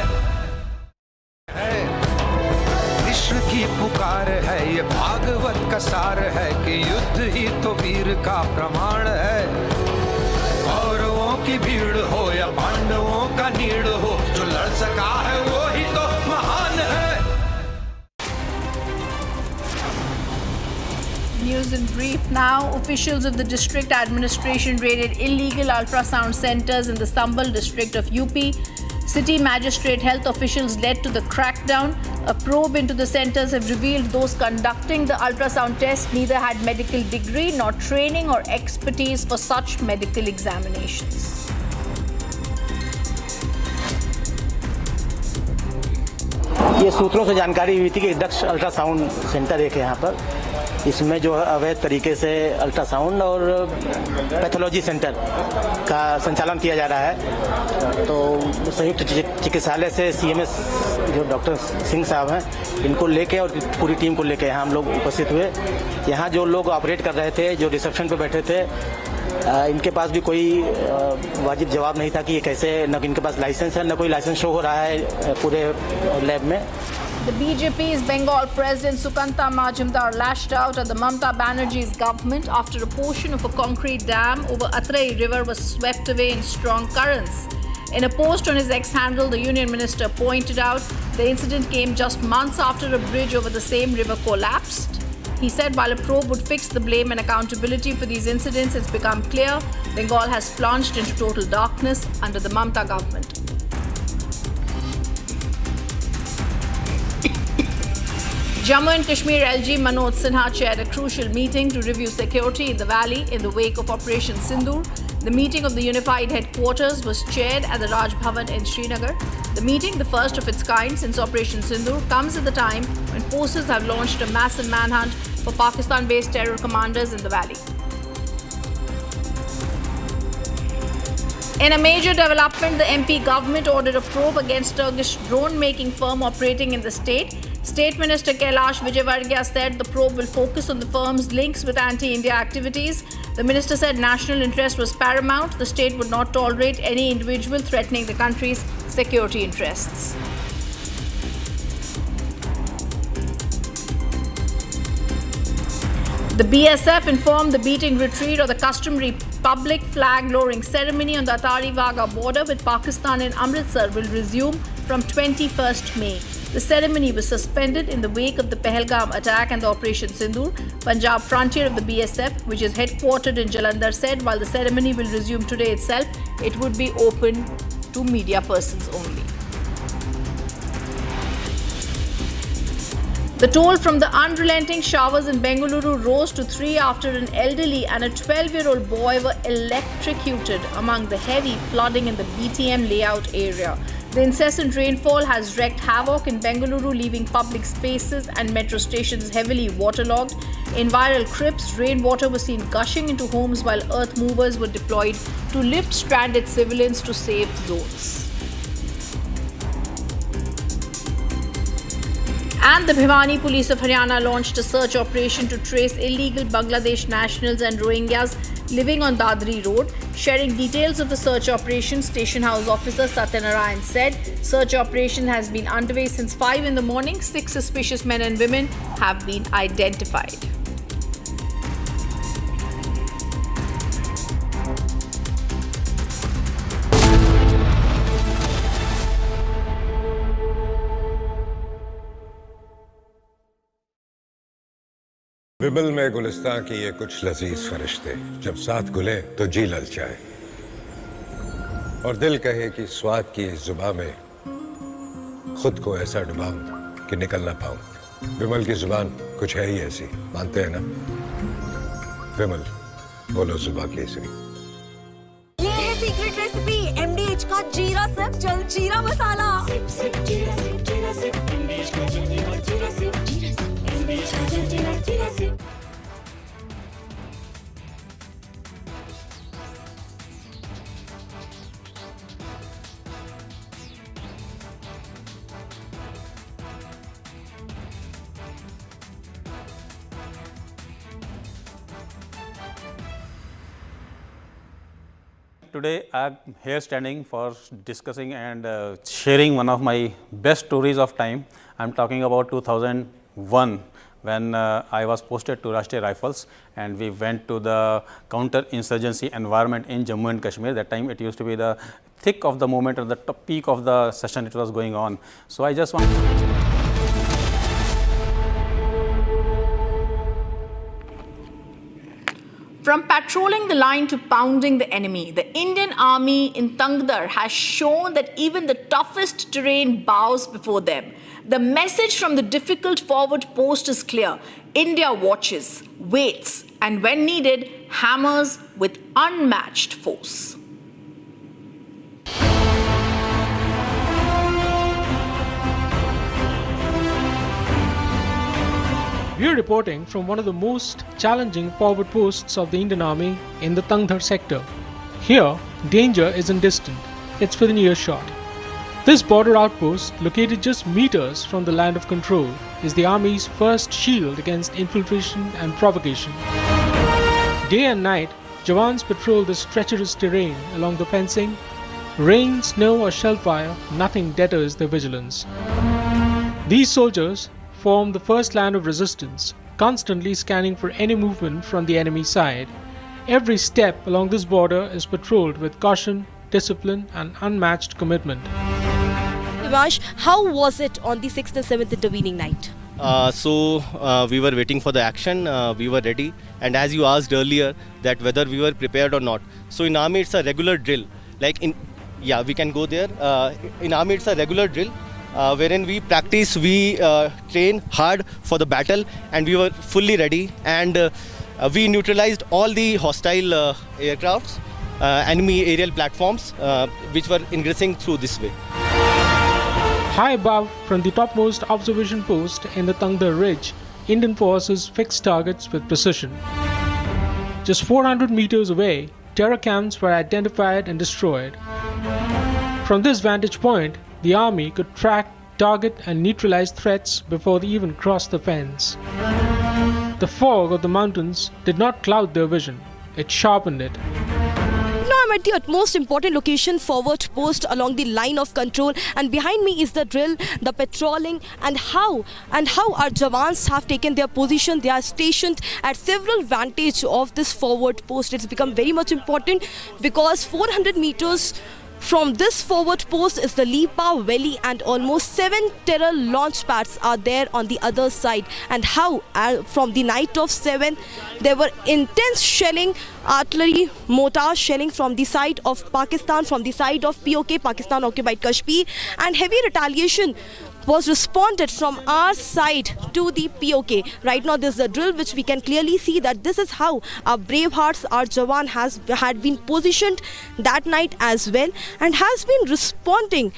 विश्व की पुकार है, ये भागवत का सार है कि युद्ध ही तो वीर का प्रमाण है। कौरवों की भीड़ हो या पांडवों का नीड़ हो, जो लड़ सका है वो ही तो महान है। News in brief now. Officials of the district administration raided illegal ultrasound centers in the Sambhal district of UP. City magistrate health officials led to the crackdown. A probe into the centers have revealed those conducting the ultrasound test neither had medical degree nor training or expertise for such medical examinations. ये सूत्रों से जानकारी हुई थी कि दक्ष ultrasound centre एक है यहाँ पर, इसमें जो अवैध तरीके से अल्ट्रासाउंड और पैथोलॉजी सेंटर का संचालन किया जा रहा है। तो संयुक्त चिकित्सालय से CMS जो डॉक्टर सिंह साहब हैं, इनको लेके और पूरी टीम को लेके यहाँ हम लोग उपस्थित हुए। यहाँ जो लोग ऑपरेट कर रहे थे, जो रिसेप्शन पे बैठे थे, इनके पास भी कोई वाजिब जवाब नहीं था कि ये कैसे, न इनके पास लाइसेंस है, न कोई लाइसेंस शो हो रहा है पूरे लैब में. The BJP's Bengal President Sukanta Majumdar lashed out at the Mamata Banerjee's government after a portion of a concrete dam over Atrai River was swept away in strong currents. In a post on his X handle, the Union Minister pointed out the incident came just months after a bridge over the same river collapsed. He said while a probe would fix the blame and accountability for these incidents, it's become clear Bengal has plunged into total darkness under the Mamata government. Jammu and Kashmir LG Manoj Sinha chaired a crucial meeting to review security in the valley in the wake of Operation Sindoor. The meeting of the unified headquarters was chaired at the Raj Bhavan in Srinagar. The meeting, the first of its kind since Operation Sindoor, comes at the time when forces have launched a massive manhunt for Pakistan-based terror commanders in the valley. In a major development, the MP government ordered a probe against Turkish drone-making firm operating in the state. State Minister Kailash Vijayvargiya said the probe will focus on the firm's links with anti-India activities. The minister said national interest was paramount. The state would not tolerate any individual threatening the country's security interests. The BSF informed the beating retreat of the customary public flag lowering ceremony on the Atari-Wagah border with Pakistan in Amritsar will resume from 21st May. The ceremony was suspended in the wake of the Pahalgam attack and the Operation Sindoor. Punjab Frontier of the BSF, which is headquartered in Jalandhar, said while the ceremony will resume today itself, it would be open to media persons only. The toll from the unrelenting showers in Bengaluru rose to 3 after an elderly and a 12-year-old boy were electrocuted among the heavy flooding in the BTM layout area. The incessant rainfall has wreaked havoc in Bengaluru, leaving public spaces and metro stations heavily waterlogged. In viral clips, rainwater was seen gushing into homes while earth movers were deployed to lift stranded civilians to safe zones. And the Bhiwani Police of Haryana launched a search operation to trace illegal Bangladesh nationals and Rohingyas living on Dadri Road. Sharing details of the search operation, Station House Officer Satyanarayan said search operation has been underway since 5 in the morning. 6 suspicious men and women have been identified. विमल में गुलिस्तां की ये कुछ लजीज फरिश्ते जब साथ गुले तो जी ललचाए और दिल कहे कि स्वाद की इस जुबां में खुद को ऐसा डुबाऊं कि निकल ना पाऊं। विमल की जुबान कुछ है ही ऐसी, मानते हैं ना? विमल, बोलो जुबां केसरी। ये है सीक्रेट रेसिपी MDH का जीरा सिप जल जीरा मसाला। सिप सिप जीरा सिप जीरा सिप MDH का जल जीरा सिप जीरा सिप MDH का जल जीरा SIP. Today I am here standing for discussing and sharing one of my best stories of time. I am talking about 2001 when I was posted to Rashtriya Rifles and we went to the counter-insurgency environment in Jammu and Kashmir. That time it used to be the thick of the moment or the peak of the session it was going on. So I just want From patrolling the line to pounding the enemy, the Indian Army in Tangdar has shown that even the toughest terrain bows before them. The message from the difficult forward post is clear. India watches, waits, and when needed, hammers with unmatched force. We are reporting from one of the most challenging forward posts of the Indian Army in the Tangdar sector. Here, danger isn't distant, it's within earshot. This border outpost, located just meters from the land of control, is the Army's first shield against infiltration and provocation. Day and night, Jawans patrol this treacherous terrain along the fencing. Rain, snow or shellfire, nothing deters their vigilance. These soldiers form the first line of resistance, constantly scanning for any movement from the enemy side. Every step along this border is patrolled with caution, discipline and unmatched commitment. Divash, how was it on the 6th and 7th intervening night? We were waiting for the action, we were ready, and as you asked earlier that whether we were prepared or not. So in army it's a regular drill, we can go there. In army it's a regular drill wherein we practice, we train hard for the battle, and we were fully ready, and we neutralized all the hostile aircrafts, enemy aerial platforms which were ingressing through this way. High above, from the topmost observation post in the Tangdar Ridge, Indian forces fixed targets with precision. Just 400 meters away, terror camps were identified and destroyed. From this vantage point, the army could track, target and neutralize threats before they even crossed the fence. The fog of the mountains did not cloud their vision, it sharpened it. Now I'm at the most important location, forward post along the line of control, and behind me is the drill, the patrolling, and how our Jawans have taken their position. They are stationed at several vantage of this forward post. It's become very much important because 400 meters from this forward post is the Lipa Valley, and almost 7 terror launch pads are there on the other side. And how from the night of 7 there were intense shelling, artillery, mortar shelling from the side of Pakistan, from the side of POK, Pakistan-Occupied Kashmir, and heavy retaliation was responded from our side to the POK. Right now this is a drill which we can clearly see that this is how our brave hearts, our Jawan had been positioned that night as well, and has been responding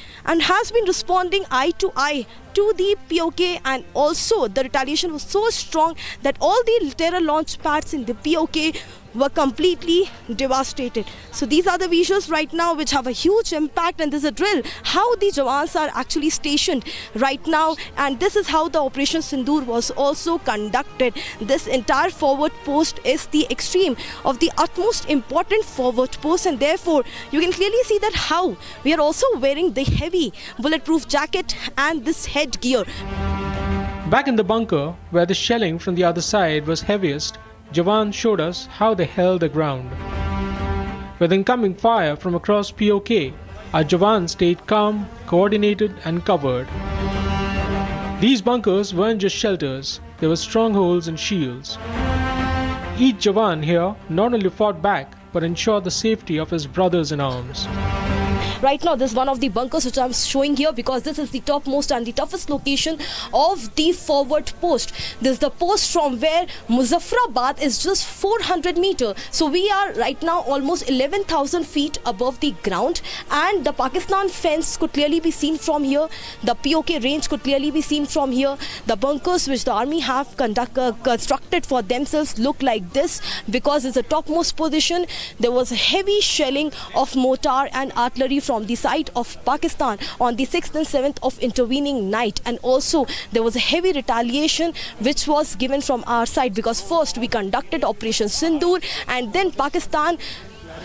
eye to eye to the POK, and also the retaliation was so strong that all the terror launch pads in the POK were completely devastated. So these are the visuals right now which have a huge impact, and this is a drill how the Jawans are actually stationed right now, and this is how the Operation Sindoor was also conducted. This entire forward post is the extreme of the utmost important forward post, and therefore you can clearly see that how we are also wearing the heavy bulletproof jacket and this headgear. Back in the bunker, where the shelling from the other side was heaviest, Jawan showed us how they held the ground. With incoming fire from across POK, our Jawans stayed calm, coordinated and covered. These bunkers weren't just shelters, they were strongholds and shields. Each Jawan here not only fought back, but ensured the safety of his brothers in arms. Right now, this is one of the bunkers which I'm showing here because this is the topmost and the toughest location of the forward post. This is the post from where Muzaffarabad is just 400 meters. So we are right now almost 11,000 feet above the ground, and the Pakistan fence could clearly be seen from here. The POK range could clearly be seen from here. The bunkers which the army have constructed for themselves look like this because it's the topmost position. There was heavy shelling of mortar and artillery from the side of Pakistan on the 6th and 7th of intervening night, and also there was a heavy retaliation which was given from our side because first we conducted Operation Sindoor and then Pakistan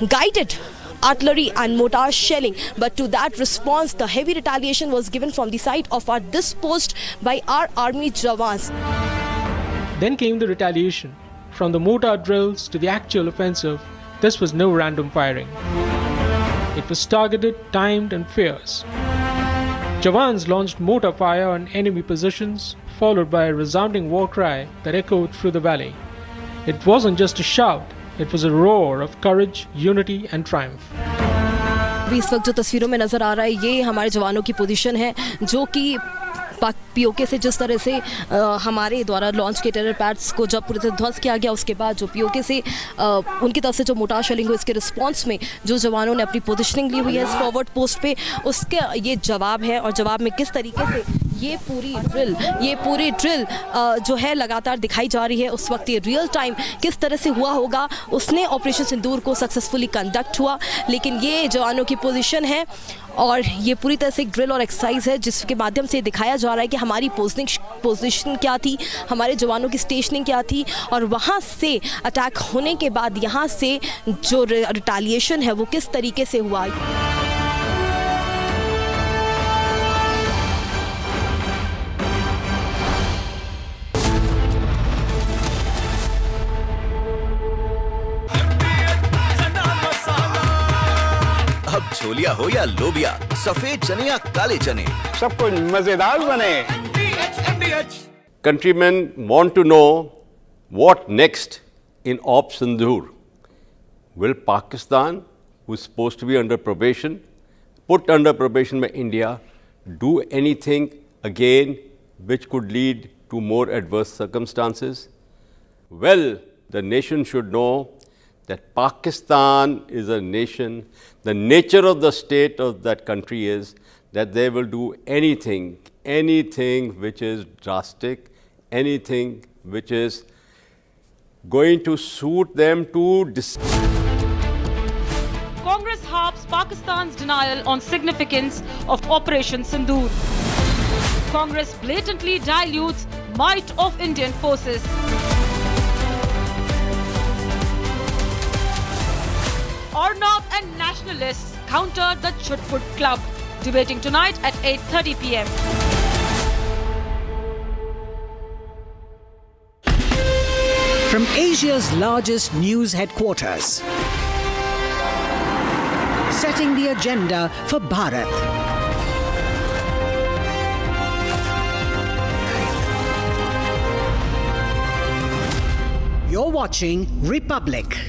guided artillery and mortar shelling, but to that response the heavy retaliation was given from the side of this post by our army Jawans. Then came the retaliation. From the mortar drills to the actual offensive, this was no random firing. It was targeted, timed and fierce. Jawans launched mortar fire on enemy positions, followed by a resounding war cry that echoed through the valley. It wasn't just a shout, it was a roar of courage, unity and triumph. इस वक्त जो तस्वीरों में नजर आ रहा है ये हमारे जवानों की पोजीशन है जो कि पीओके से जिस तरह से हमारे द्वारा लॉन्च के टेरर पैड्स को जब पूरी तरह ध्वस्त किया गया उसके बाद जो पीओके से उनकी तरफ से जो मोटार शेलिंग हुई इसके रिस्पांस में जो जवानों ने अपनी पोजीशनिंग ली हुई है इस फॉरवर्ड पोस्ट पे उसके ये जवाब है और जवाब में किस तरीके से ये पूरी ड्रिल जो है लगातार दिखाई जा रही है। उस वक्त ये रियल टाइम किस तरह से हुआ होगा, उसने ऑपरेशन सिंदूर को सक्सेसफुली कंडक्ट हुआ। लेकिन ये जवानों की पोजीशन है और ये पूरी तरह से एक ड्रिल और एक्सरसाइज है जिसके माध्यम से दिखाया जा रहा है कि हमारी पोजीशन क्या थी, हमारे जवानों की स्टेशनिंग क्या थी, और वहाँ से अटैक होने के बाद यहाँ से जो रिटालिएशन है वो किस तरीके से हुआ। अब छोलिया हो या लोबिया, सफेद चने या काले चने, सब कुछ मजेदार बने। Countrymen want to know what next in Op Sindoor. Will Pakistan, who is supposed to be under probation, put under probation by India, do anything again which could lead to more adverse circumstances? Well, the nation should know that Pakistan is a nation. The nature of the state of that country is that they will do anything which is drastic, anything which is going to suit them to Congress harps Pakistan's denial on significance of Operation Sindoor. Congress blatantly dilutes might of Indian forces. Arnab and nationalists countered the Chutput Club, debating tonight at 8:30 p.m. From Asia's largest news headquarters, setting the agenda for Bharat. You're watching Republic.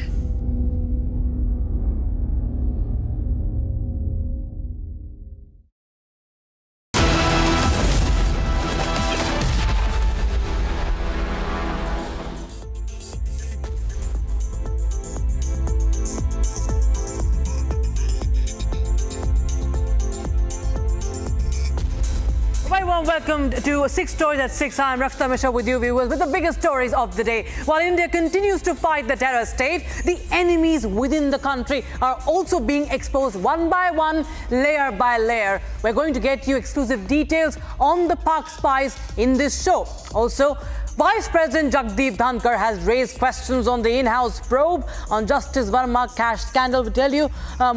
Welcome to 6 Stories at 6. I'm Rafta Mishra with you viewers with the biggest stories of the day. While India continues to fight the terror state, the enemies within the country are also being exposed one by one, layer by layer. We're going to get you exclusive details on the Pak spies in this show. Also, Vice President Jagdeep Dhankar has raised questions on the in-house probe on Justice Verma cash scandal. We'll tell you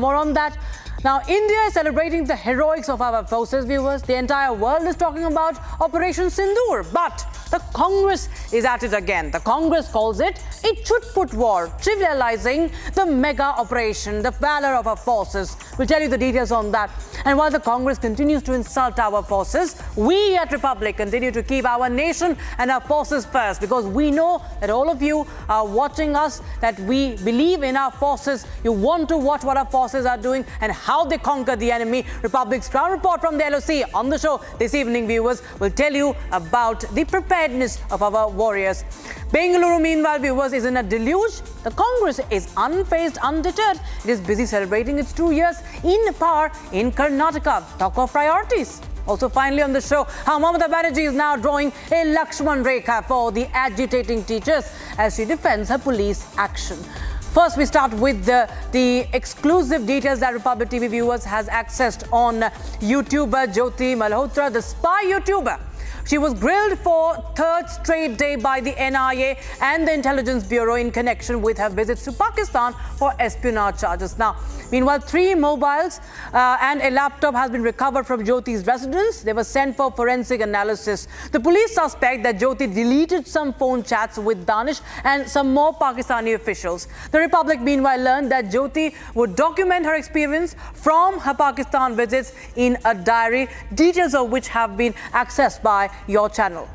more on that. Now, India is celebrating the heroics of our forces, viewers. The entire world is talking about Operation Sindoor, but the Congress is at it again. The Congress calls it a Chutput war, trivializing the mega operation, the valor of our forces. We'll tell you the details on that. And while the Congress continues to insult our forces, we at Republic continue to keep our nation and our forces first, because we know that all of you are watching us, that we believe in our forces. You want to watch what our forces are doing and how they conquer the enemy. Republic's ground report from the LoC on the show this evening, viewers, will tell you about the preparedness of our warriors. Bengaluru, meanwhile, viewers, is in a deluge. The Congress is unfazed, undeterred. It is busy celebrating its 2 years in power in Karnataka. Talk of priorities. Also, finally on the show, how Mamata Banerjee is now drawing a Lakshman Rekha for the agitating teachers as she defends her police action. First, we start with the exclusive details that Republic TV viewers has accessed on YouTuber Jyoti Malhotra, the spy YouTuber. She was grilled for third straight day by the NIA and the Intelligence Bureau in connection with her visits to Pakistan for espionage charges. Now, meanwhile, 3 mobiles and a laptop has been recovered from Jyoti's residence. They were sent for forensic analysis. The police suspect that Jyoti deleted some phone chats with Danish and some more Pakistani officials. The Republic, meanwhile, learned that Jyoti would document her experience from her Pakistan visits in a diary, details of which have been accessed by your channel.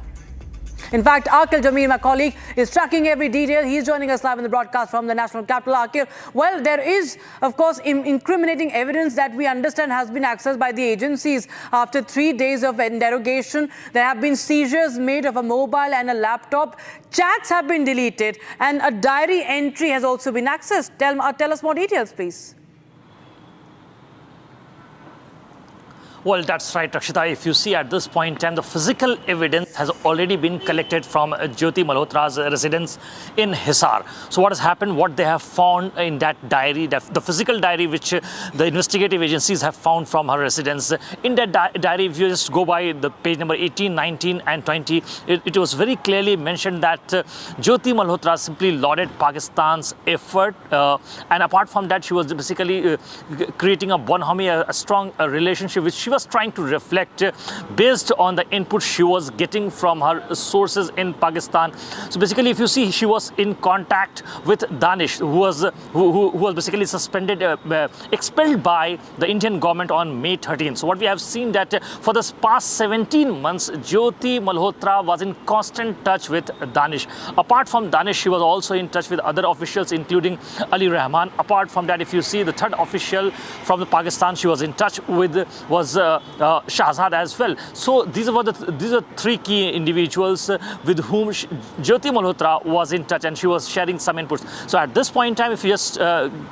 In fact, Akil Jameel, my colleague, is tracking every detail. He's joining us live in the broadcast from the national capital. Akil, well, there is, of course, incriminating evidence that we understand has been accessed by the agencies after 3 days of interrogation. There have been seizures made of a mobile and a laptop. Chats have been deleted, and a diary entry has also been accessed. Tell us more details, please. Well, that's right, Rakshita. If you see at this point in time, the physical evidence has already been collected from Jyoti Malhotra's residence in Hisar. So what has happened, what they have found in that diary, the physical diary which the investigative agencies have found from her residence, in that diary, if you just go by the page number 18, 19 and 20, it was very clearly mentioned that Jyoti Malhotra simply lauded Pakistan's effort, and apart from that, she was basically creating a bonhomie, a strong relationship which she was trying to reflect based on the input she was getting from her sources in Pakistan. So basically, if you see, she was in contact with Danish, who was basically suspended, expelled by the Indian government on May 13. So what we have seen that for the past 17 months, Jyoti Malhotra was in constant touch with Danish. Apart from Danish, she was also in touch with other officials, including Ali Rahman. Apart from that, if you see, the third official from the Pakistan she was in touch with was Shahzad as well. So these are three key individuals with whom Jyoti Malhotra was in touch, and she was sharing some inputs. So at this point in time, if you just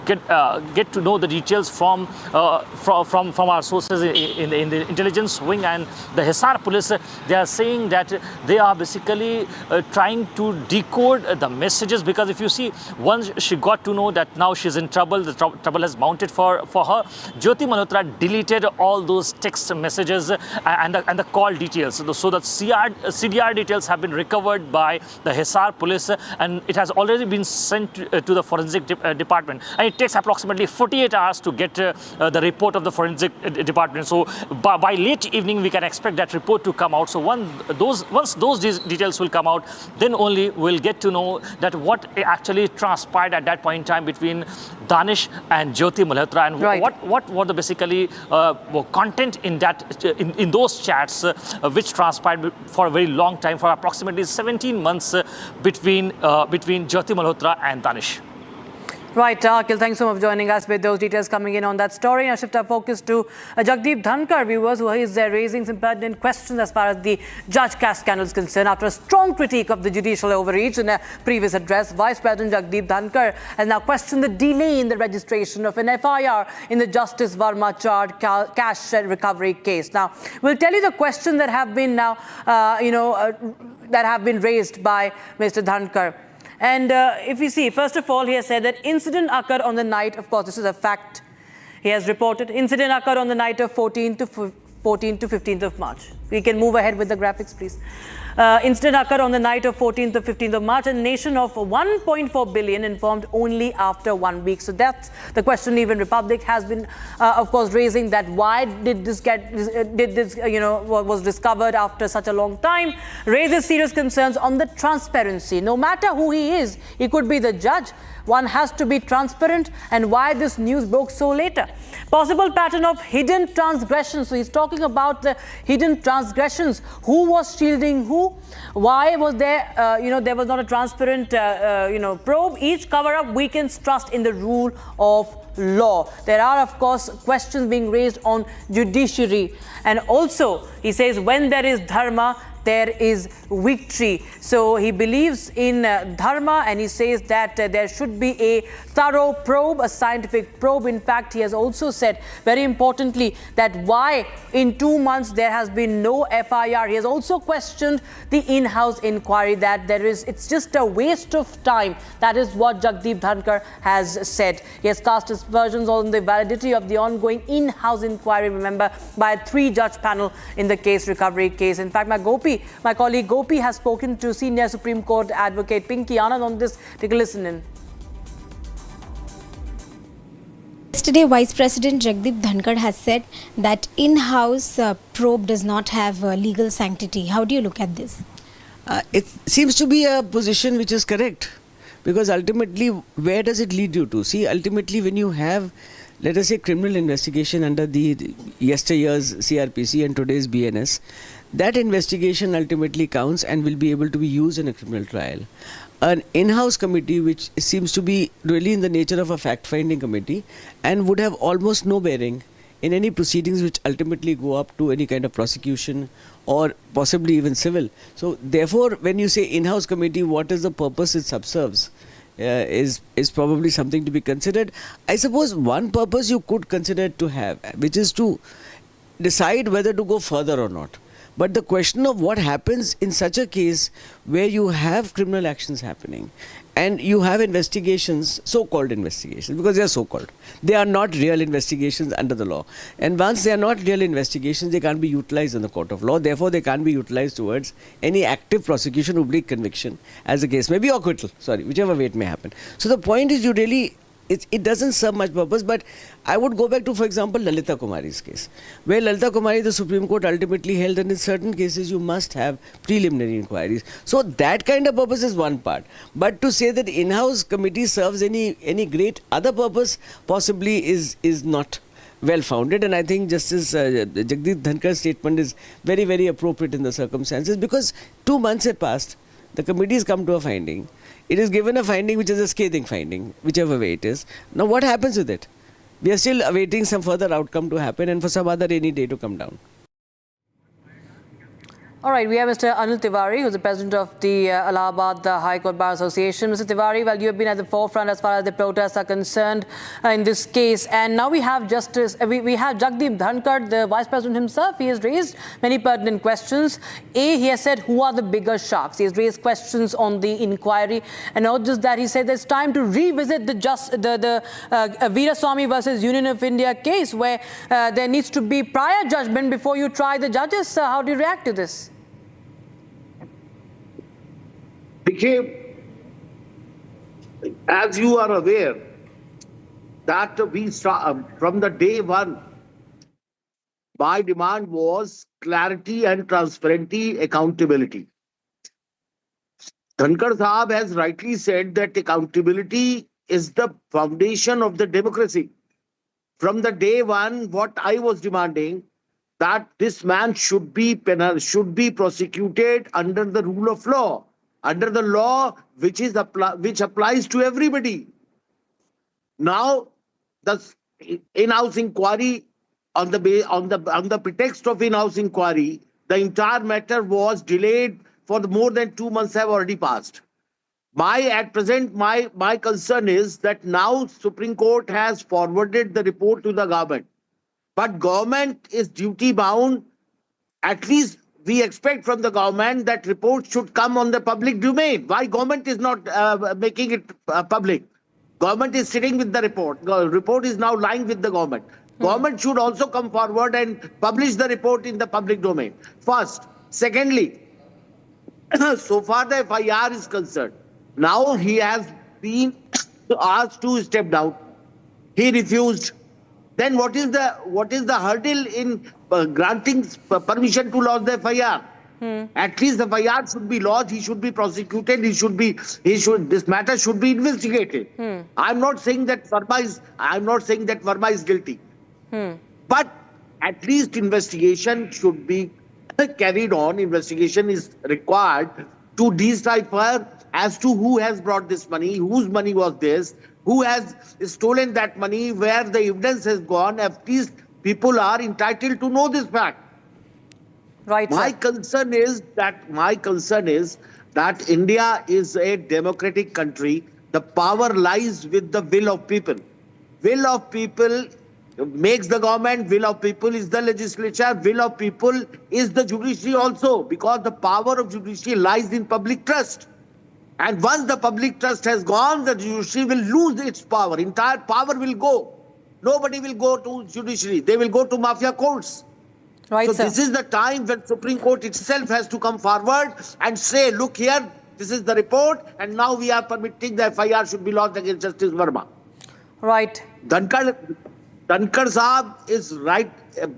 get to know the details from our sources in the intelligence wing and the Hisar police, they are saying that they are basically trying to decode the messages, because if you see, once she got to know that now she's in trouble, the trouble has mounted for her, Jyoti Malhotra deleted all those text messages and the call details. So the CDR details have been recovered by the Hisar police, and it has already been sent to the forensic department. And it takes approximately 48 hours to get the report of the forensic department. So by late evening, we can expect that report to come out. So once those details will come out, then only we'll get to know that what actually transpired at that point in time between Danish and Jyoti Malhotra, and what were the basically content in that in those chats which transpired for a very long time, for approximately 17 months between Jyoti Malhotra and Danish. Right, Akhil, thanks so much for joining us with those details coming in on that story. Now shift our focus to Jagdeep Dhankar, viewers, who is raising some pertinent questions as far as the judge caste scandal is concerned. After a strong critique of the judicial overreach in a previous address, Vice President Jagdeep Dhankar has now questioned the delay in the registration of an FIR in the Justice Verma charged cash recovery case. Now, we'll tell you the questions that have been now, that have been raised by Mr. Dhankar. And if we see, first of all, he has said that incident occurred on the night, of course, this is a fact, he has reported, incident occurred on the night of 14th to 15th of March. We can move ahead with the graphics, please. Incident occurred on the night of 14th to 15th of March, a nation of 1.4 billion informed only after 1 week. So that's the question even Republic has been, of course, raising, that why did this was discovered after such a long time, raises serious concerns on the transparency. No matter who he is, he could be the judge. One has to be transparent, and why this news broke so later. Possible pattern of hidden transgressions. So he's talking about the hidden transgressions. Who was shielding who? Why was there, there was not a transparent, probe? Each cover-up weakens trust in the rule of law. There are, of course, questions being raised on judiciary. And also, he says, when there is dharma, there is victory. So he believes in dharma, and he says that there should be a thorough probe, a scientific probe. In fact, he has also said, very importantly, that why in 2 months there has been no FIR. He has also questioned the in-house inquiry, that it's just a waste of time. That is what Jagdeep Dhankar has said. He has cast aspersions on the validity of the ongoing in-house inquiry, remember, by a 3-judge panel in the case recovery case. In fact, my colleague Gopi has spoken to Senior Supreme Court Advocate Pinky Anand on this. Take a listen in. Yesterday, Vice President Jagdeep Dhankar has said that in-house probe does not have legal sanctity. How do you look at this? It seems to be a position which is correct, because ultimately, where does it lead you to? See, ultimately, when you have, let us say, criminal investigation under the yesteryear's CRPC and today's BNS, that investigation ultimately counts and will be able to be used in a criminal trial. An in-house committee, which seems to be really in the nature of a fact-finding committee and would have almost no bearing in any proceedings which ultimately go up to any kind of prosecution or possibly even civil. So therefore, when you say in-house committee, what is the purpose it subserves? Is probably something to be considered. I suppose one purpose you could consider it to have, which is to decide whether to go further or not. But the question of what happens in such a case where you have criminal actions happening and you have investigations, so-called investigations, because they are so-called. They are not real investigations under the law. And once they are not real investigations, they can't be utilized in the court of law. Therefore, they can't be utilized towards any active prosecution or conviction as the case may be, or acquittal, whichever way it may happen. So the point is, you really, it doesn't serve much purpose. But I would go back to, for example, Lalita Kumari's case, where Lalita Kumari, the Supreme Court ultimately held that in certain cases you must have preliminary inquiries. So that kind of purpose is one part. But to say that in-house committee serves any great other purpose possibly is not well founded. And I think Justice Jagdeep Dhankar's statement is very, very appropriate in the circumstances, because 2 months had passed, the committee has come to a finding. It is given a finding which is a scathing finding, whichever way it is. Now what happens with it? We are still awaiting some further outcome to happen and for some other rainy day to come down. All right, we have Mr. Anil Tiwari, who's the president of the Allahabad High Court Bar Association. Mr. Tiwari, well, you have been at the forefront as far as the protests are concerned in this case. And now we have we have Jagdeep Dhankar, the vice president himself. He has raised many pertinent questions. He has said, who are the bigger sharks? He has raised questions on the inquiry. And not just that, he said it's time to revisit the Veeraswamy versus Union of India case, where there needs to be prior judgment before you try the judges. How do you react to this? As you are aware, that we from the day one, my demand was clarity and transparency, accountability. Dhankar Sahab has rightly said that accountability is the foundation of the democracy. From the day one, what I was demanding, that this man should be prosecuted under the rule of law, under the law which applies to everybody. Now, the in-house inquiry, on the pretext of in-house inquiry, the entire matter was delayed for more than 2 months have already passed. At present, my concern is that now Supreme Court has forwarded the report to the government. But government is duty bound. At least we expect from the government that report should come on the public domain. Why government is not making it public? Government is sitting with the report. The report is now lying with the government. Government should also come forward and publish the report in the public domain. First. Secondly, so far the FIR is concerned. Now he has been asked to step down. He refused. Then what is the hurdle in granting permission to lodge the FIR? At least the FIR should be lodged. He should be prosecuted. This matter should be investigated. I'm not saying that Verma is guilty. But at least investigation should be carried on. Investigation is required to decipher as to who has brought this money, whose money was this, who has stolen that money, where the evidence has gone. At least people are entitled to know this fact. Right. My concern is that India is a democratic country. The power lies with the will of people. Will of people makes the government, will of people is the legislature, will of people is the judiciary also, because the power of judiciary lies in public trust. And once the public trust has gone, the judiciary will lose its power. Entire power will go. Nobody will go to judiciary. They will go to mafia courts. Right, so sir. This is the time when Supreme Court itself has to come forward and say, look here, this is the report, and now we are permitting the FIR should be lodged against Justice Verma. Right. Dhankar Sahab is right,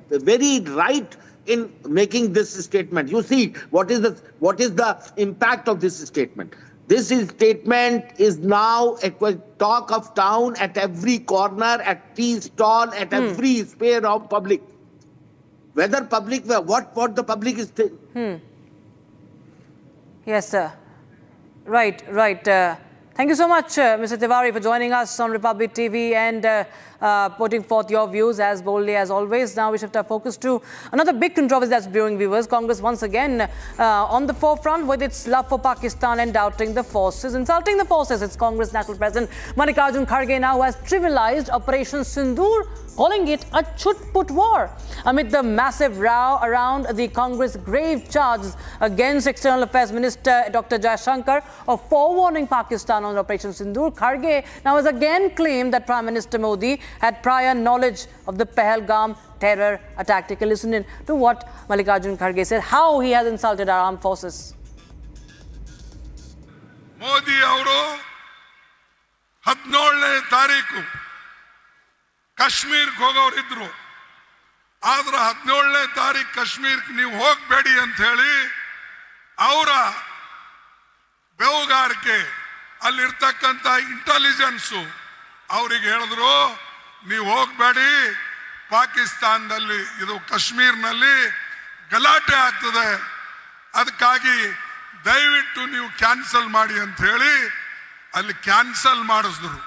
very right in making this statement. You see, what is the impact of this statement? This statement is now a talk of town at every corner, at tea stall, at every sphere of public. Whether public, what the public is Yes, sir. Right. Thank you so much, Mr. Tiwari, for joining us on Republic TV and putting forth your views as boldly as always. Now we shift our focus to another big controversy that's brewing, viewers. Congress once again on the forefront with its love for Pakistan and doubting the forces, insulting the forces. It's Congress National President Mallikarjun Kharge now who has trivialized Operation Sindoor, calling it a chut-put war. Amid the massive row around the Congress' grave charges against External Affairs Minister Dr. Jaishankar of forewarning Pakistan on Operation Sindoor, Kharge now has again claimed that Prime Minister Modi had prior knowledge of the Pahalgam terror attack. Take a listen in to what Mallikarjun Kharge said, how he has insulted our armed forces. Modi avaro 17ನೇ ತಾರೀಕು ಕಾಶ್ಮೀರಕ್ಕೆ ಹೋಗೋರಿದ್ರು. ಆದ್ರೆ 17ನೇ ತಾರೀಕು ಕಾಶ್ಮೀರಕ್ಕೆ ನೀವು ಹೋಗಬೇಡಿ ಅಂತ ಹೇಳಿ ಅವರ ಬೆವುಗಾರಿಕೆ ಅಲ್ಲಿರ್ತಕ್ಕಂಥ ಇಂಟೆಲಿಜೆನ್ಸ್ ಅವರಿಗೆ ಹೇಳಿದ್ರು, ನೀವು ಹೋಗಬೇಡಿ, ಪಾಕಿಸ್ತಾನದಲ್ಲಿ ಇದು ಕಾಶ್ಮೀರ್ನಲ್ಲಿ ಗಲಾಟೆ ಆಗ್ತದೆ, ಅದಕ್ಕಾಗಿ ದಯವಿಟ್ಟು ನೀವು ಕ್ಯಾನ್ಸಲ್ ಮಾಡಿ ಅಂತ ಹೇಳಿ ಅಲ್ಲಿ ಕ್ಯಾನ್ಸಲ್ ಮಾಡಿಸಿದ್ರು.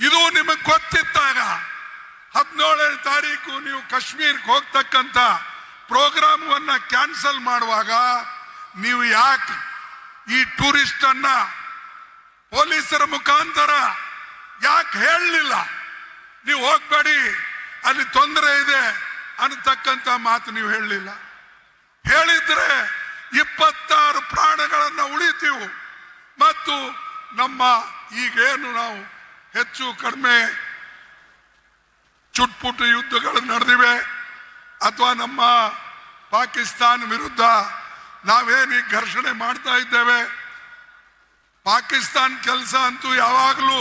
ಇದು ನಿಮಗೆ ಗೊತ್ತಿದ್ದಾಗ 17ನೇ ತಾರೀಕು ನೀವು ಕಾಶ್ಮೀರಕ್ಕೆ ಹೋಗ್ತಕ್ಕಂಥ ಪ್ರೋಗ್ರಾಮವನ್ನ ಕ್ಯಾನ್ಸಲ್ ಮಾಡುವಾಗ ನೀವು ಯಾಕೆ ಈ ಟೂರಿಸ್ಟ್ ಅನ್ನ ಪೊಲೀಸರ ಮುಖಾಂತರ ಯಾಕೆ ಹೇಳಲಿಲ್ಲ? ನೀವು ಹೋಗಬೇಡಿ, ಅಲ್ಲಿ ತೊಂದರೆ ಇದೆ ಅನ್ನತಕ್ಕಂಥ ಮಾತು ನೀವು ಹೇಳಲಿಲ್ಲ. ಹೇಳಿದ್ರೆ 26 ಪ್ರಾಣಗಳನ್ನ ಉಳಿತೀವಿ ಮತ್ತು ನಮ್ಮ ಈಗೇನು ನಾವು ಹೆಚ್ಚು ಕಡಿಮೆ ಚುಟ್ಪುಟ್ಟು ಯುದ್ಧಗಳು ನಡೆದಿವೆ ಅಥವಾ ನಮ್ಮ ಪಾಕಿಸ್ತಾನ ವಿರುದ್ಧ ನಾವೇನು ಘರ್ಷಣೆ ಮಾಡ್ತಾ ಇದ್ದೇವೆ, ಪಾಕಿಸ್ತಾನ ಕೆಲಸ ಅಂತೂ ಯಾವಾಗಲೂ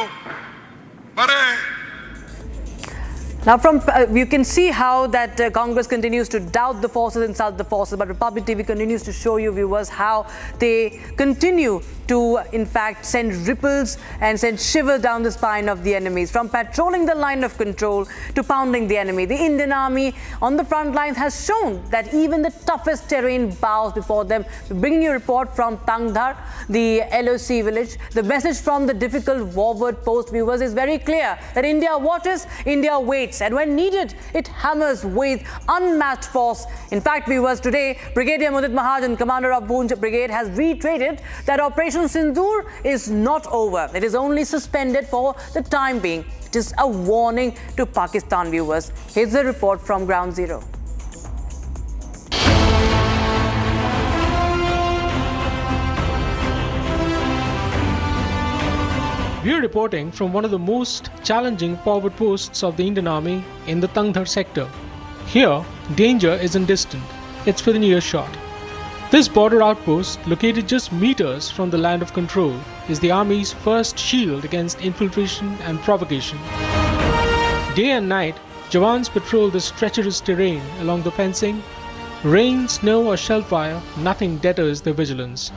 ಬರೇ. Now, you can see how that Congress continues to doubt the forces, insult the forces, but Republic TV continues to show you, viewers, how they continue to, in fact, send ripples and send shivers down the spine of the enemies. From patrolling the line of control to pounding the enemy, the Indian Army on the front lines has shown that even the toughest terrain bows before them. Bringing you a report from Tangdhar, the LoC village. The message from the difficult forward post, viewers, is very clear that India watches, India waits, and when needed, it hammers with unmatched force. In fact, viewers, today, Brigadier Mudit Mahajan, commander of Poonch Brigade, has reiterated that Operation Sindoor is not over. It is only suspended for the time being. It is a warning to Pakistan, viewers. Here's a report from Ground Zero. We are reporting from one of the most challenging forward posts of the Indian Army in the Tangdhar sector. Here, danger isn't distant, it's within earshot. This border outpost, located just meters from the land of control, is the Army's first shield against infiltration and provocation. Day and night, Jawans patrol this treacherous terrain along the fencing. Rain, snow or shellfire, nothing deters their vigilance.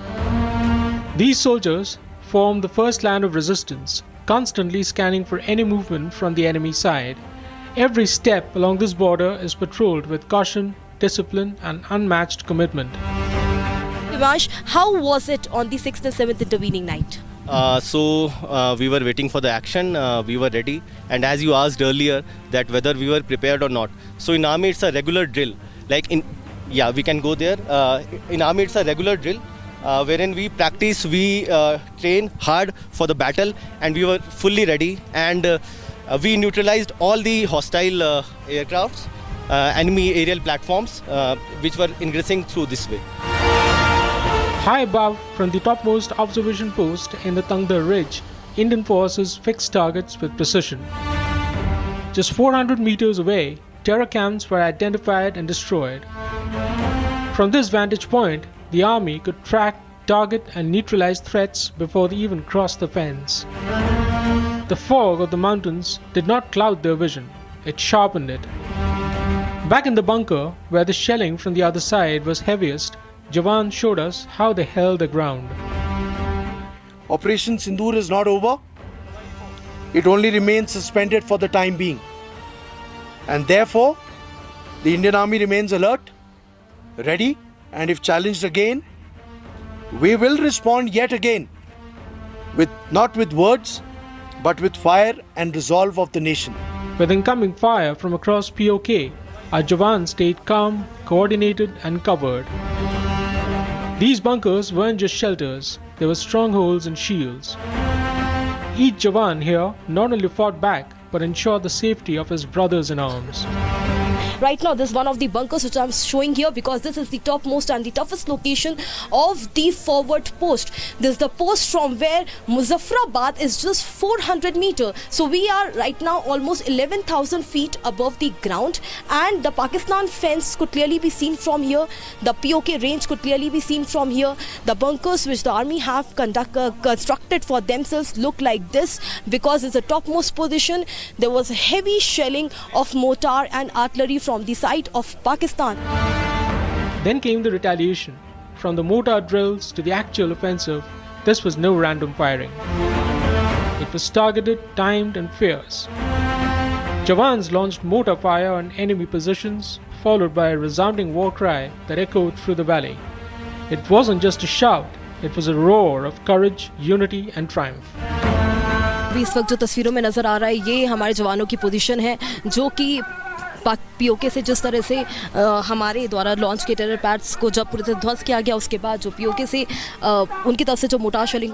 These soldiers form the first line of resistance, constantly scanning for any movement from the enemy side. Every step along this border is patrolled with caution, discipline and unmatched commitment. Divash, how was it on the 6th and 7th intervening night? We were waiting for the action, we were ready, and as you asked earlier that whether we were prepared or not. So in Army it's a regular drill, we can go there. In Army it's a regular drill wherein we practice, we train hard for the battle, and we were fully ready, and we neutralized all the hostile aircrafts, enemy aerial platforms which were ingressing through this way. High above, from the topmost observation post in the Tangdhar Ridge, Indian forces fixed targets with precision. Just 400 meters away, terror camps were identified and destroyed. From this vantage point, the Army could track, target and neutralize threats before they even crossed the fence. The fog of the mountains did not cloud their vision, it sharpened it. Back in the bunker, where the shelling from the other side was heaviest, Jawan showed us how they held the ground. Operation Sindoor is not over. It only remains suspended for the time being. And therefore, the Indian Army remains alert, ready, and if challenged again, we will respond yet again not with words, but with fire and resolve of the nation. With incoming fire from across POK, our jawans stayed calm, coordinated and covered. These bunkers weren't just shelters, they were strongholds and shields. Each jawan here not only fought back, but ensured the safety of his brothers in arms. Right now, this is one of the bunkers which I'm showing here because this is the topmost and the toughest location of the forward post. This is the post from where Muzaffarabad is just 400 meters. So we are right now almost 11,000 feet above the ground, and the Pakistan fence could clearly be seen from here. The POK range could clearly be seen from here. The bunkers which the army have constructed for themselves look like this because it's a topmost position. There was heavy shelling of mortar and artillery from the side of Pakistan. Then came the retaliation. From the mortar drills to the actual offensive, this was no random firing. It was targeted, timed and fierce. Jawans launched mortar fire on enemy positions, followed by a resounding war cry that echoed through the valley. It wasn't just a shout, it was a roar of courage, unity and triumph. इस वक्त जो तस्वीरों में नजर आ रहा है ये हमारे जवानों की पोजीशन है जो कि पीओके से जिस तरह से हमारे द्वारा लॉन्च के टेरर पैड्स को जब पूरी तरह ध्वस्त किया गया उसके बाद जो पीओके से उनकी तरफ से जो motor shelling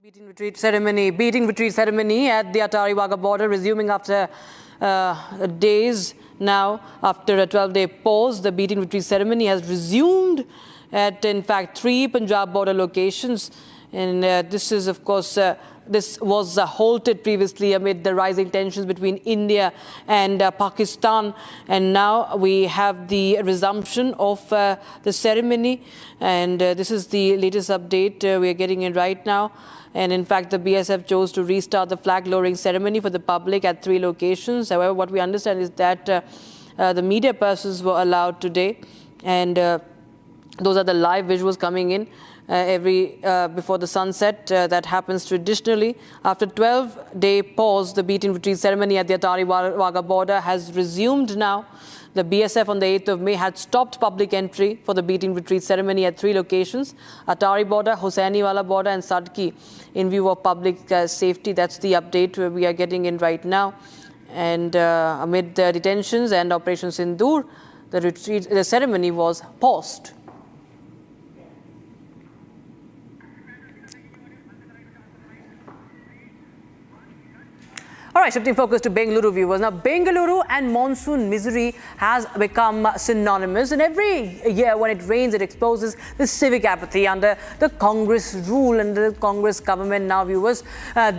Beating retreat ceremony at the Attari Wagah border resuming after days now. After a 12-day pause, the beating retreat ceremony has resumed at, in fact, 3 Punjab border locations. And this is, of course, this was halted previously amid the rising tensions between India and Pakistan. And now we have the resumption of the ceremony. And this is the latest update we are getting in right now. And in fact, the BSF chose to restart the flag lowering ceremony for the public at 3 locations. However, what we understand is that the media persons were allowed today. And those are the live visuals coming in before the sunset. That happens traditionally. After 12-day pause, the beating retreat ceremony at the Attari Wagah border has resumed now. The BSF on the 8th of May had stopped public entry for the beating retreat ceremony at 3 locations, Attari border, Hossainiwala border and Sadki, in view of public safety. That's the update we are getting in right now. And amid the detentions and Operation Sindoor, the ceremony was paused. All right, shifting focus to Bengaluru, viewers. Now, Bengaluru and monsoon misery has become synonymous. And every year when it rains, it exposes the civic apathy under the Congress rule and the Congress government now, viewers.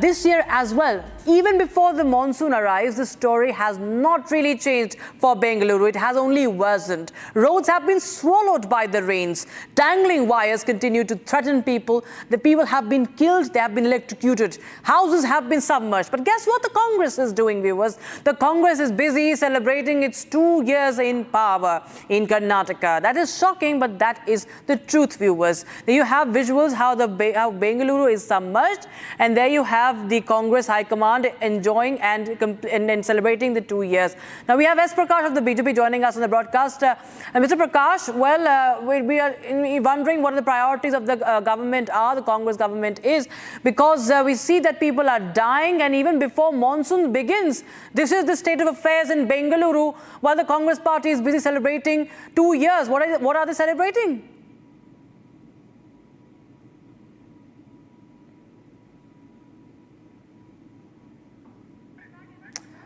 This year as well, even before the monsoon arrives, the story has not really changed for Bengaluru. It has only worsened. Roads have been swallowed by the rains. Dangling wires continue to threaten people. The people have been killed. They have been electrocuted. Houses have been submerged. But guess what the Congress is doing, viewers? The Congress is busy celebrating its 2 years in power in Karnataka. That is shocking, but that is the truth, viewers. There you have visuals how Bengaluru is submerged, and there you have the Congress High Command enjoying and celebrating the 2 years. Now we have S. Prakash of the BJP joining us on the broadcast. Mr. Prakash, well, we are wondering what the priorities of the government are, the Congress government is, because we see that people are dying, and even before monsoon begins, this is the state of affairs in Bengaluru while the Congress party is busy celebrating 2 years. What are they celebrating?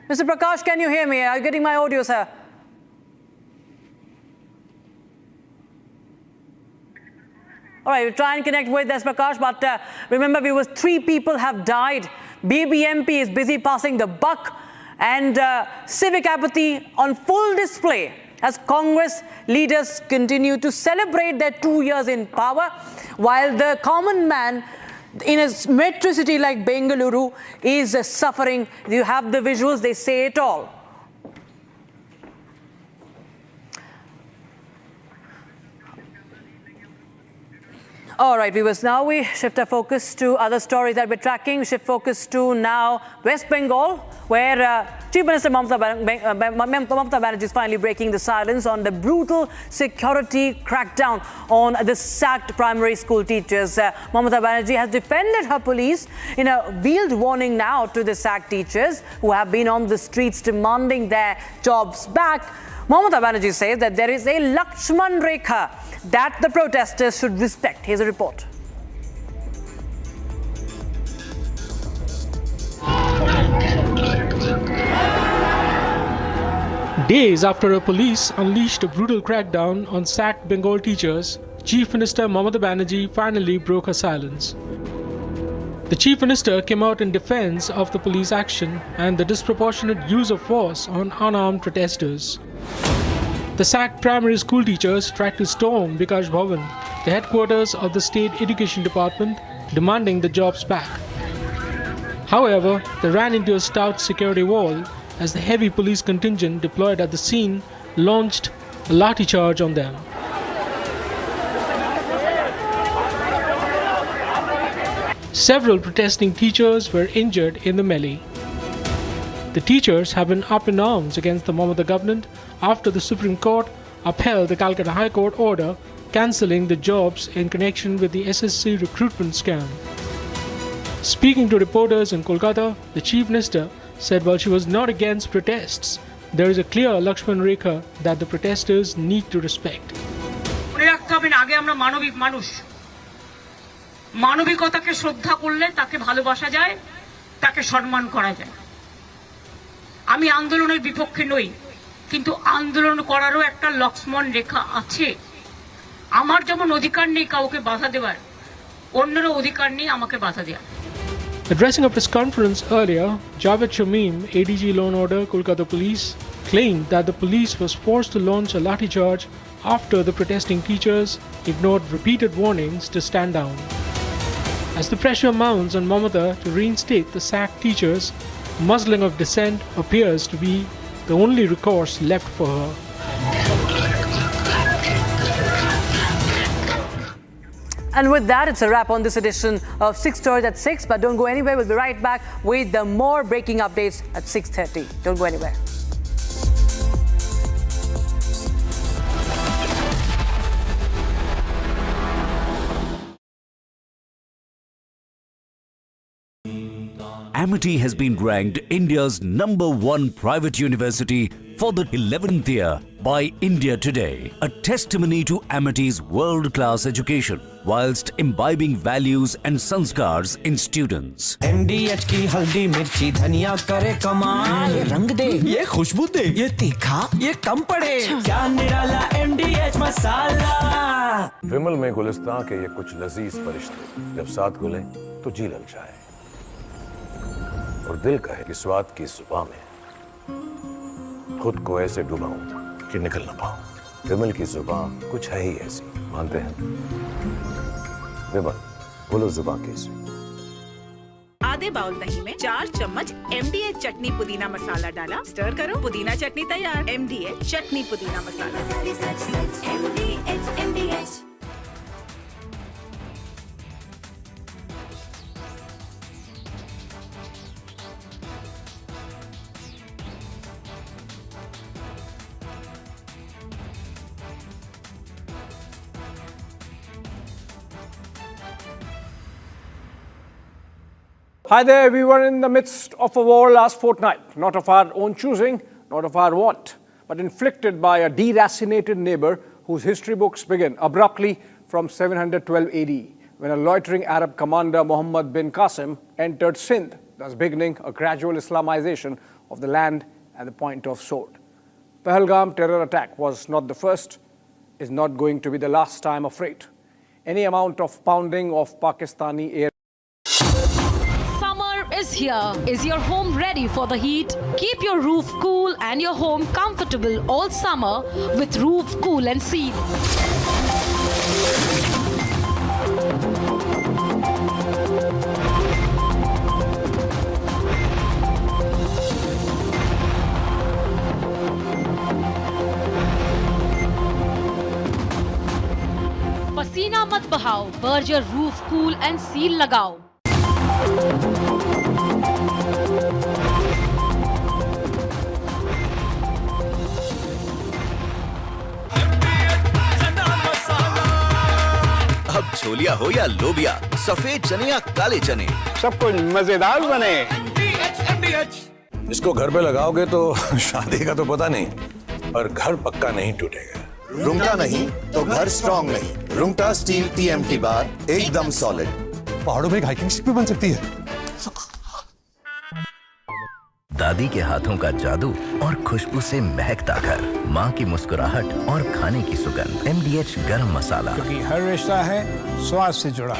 Mr. Prakash, can you hear me? Are you getting my audio, sir? All right, we'll try and connect with S. Prakash, but remember, viewers, 3 people have died BBMP is busy passing the buck, and civic apathy on full display as Congress leaders continue to celebrate their 2 years in power, while the common man in a metro city like Bengaluru is suffering. You have the visuals, they say it all. All right, viewers, now we shift our focus to other stories that we're tracking. We shift focus to now West Bengal, where Chief Minister Mamata Banerjee is finally breaking the silence on the brutal security crackdown on the sacked primary school teachers. Mamata Banerjee has defended her police in a veiled warning now to the sacked teachers who have been on the streets demanding their jobs back. Mamata Banerjee says that there is a Lakshman Rekha that the protesters should respect. Here's a report. Days after the police unleashed a brutal crackdown on sacked Bengal teachers, Chief Minister Mamata Banerjee finally broke her silence. The Chief Minister came out in defense of the police action and the disproportionate use of force on unarmed protesters. The sacked primary school teachers tried to storm Vikas Bhavan, the headquarters of the State Education Department, demanding the jobs back. However, they ran into a stout security wall as the heavy police contingent deployed at the scene launched a lathi charge on them. Several protesting teachers were injured in the melee. The teachers have been up in arms against the Mamata government after the Supreme Court upheld the Calcutta High Court order cancelling the jobs in connection with the SSC recruitment scam. Speaking to reporters in Kolkata, the Chief Minister said while she was not against protests, there is a clear Lakshman Rekha that the protesters need to respect. মানবিকতাকে শ্রদ্ধা করলে তাকে ভালোবাসা যায়, তাকে সম্মান করা যায়। আমি আন্দোলনের বিপক্ষে নই, কিন্তু আন্দোলন করারও একটা লক্ষ্মণ রেখা আছে। আমার যেমন অধিকার নেই কাউকে বাধা দেওয়ার, অন্যেরও অধিকার নেই আমাকে বাধা দেওয়ার। Addressing a press conference earlier, Javed Shamim, ADG Law and Order, Kolkata Police, claimed that the police was forced to launch a lathi charge after the protesting teachers ignored repeated warnings to stand down. As the pressure mounts on Mamata to reinstate the sacked teachers, muzzling of dissent appears to be the only recourse left for her. And with that, it's a wrap on this edition of 6 Stories at 6. But don't go anywhere. We'll be right back with the more breaking updates at 6:30. Don't go anywhere. Amity has been ranked India's #1 private university for the 11th year by India Today, a testimony to Amity's world-class education whilst imbibing values and sanskars in students. MDH की हल्दी मिर्ची धनिया करे कमाल, ये रंग दे, ये खुशबू दे, ये तीखा, ये कम पड़े, क्या निराला MDH मसाला। विमल में गुलिस्तां के ये कुछ लजीज फरिश्ते जब साथ घुले तो जी ललचाए और दिल कहे कि स्वाद की जुबान में खुद को ऐसे डुबाऊं कि निकल ना पाऊं। विमल की जुबान कुछ है ही ऐसी, मानते हैं? विमल, बोलो जुबान कैसी? आधे बाउल दही में 4 चम्मच MDH चटनी पुदीना मसाला डाला, स्टर करो, पुदीना चटनी तैयार। MDH चटनी पुदीना मसाला। MDH। Hi there, we were in the midst of a war last fortnight, not of our own choosing, not of our want, but inflicted by a deracinated neighbor whose history books begin abruptly from 712 AD, when a loitering Arab commander, Muhammad bin Qasim, entered Sindh, thus beginning a gradual Islamization of the land at the point of sword. Pahalgam terror attack was not the first, is not going to be the last time afraid. Any amount of pounding of Pakistani air here. Is your home ready for the heat? Keep your roof cool and your home comfortable all summer with Roof Cool and Seal. पसीना मत बहाओ, Berger roof cool and seal लगाओ। अब छोलिया हो या लोबिया, सफेद चने या काले चने, सब कुछ मजेदार बने। इसको घर पे लगाओगे तो शादी का तो पता नहीं, पर घर पक्का नहीं टूटेगा। रुंगटा नहीं तो घर स्ट्रॉन्ग नहीं। रुंगटा स्टील TMT बार एकदम सॉलिड। पहाड़ों में एक हाइकिंग स्टिक भी बन सकती है। दादी के हाथों का जादू और खुशबू से महकता घर, माँ की मुस्कुराहट और खाने की सुगंध। MDH गरम मसाला, क्योंकि हर रिश्ता है स्वाद से जुड़ा।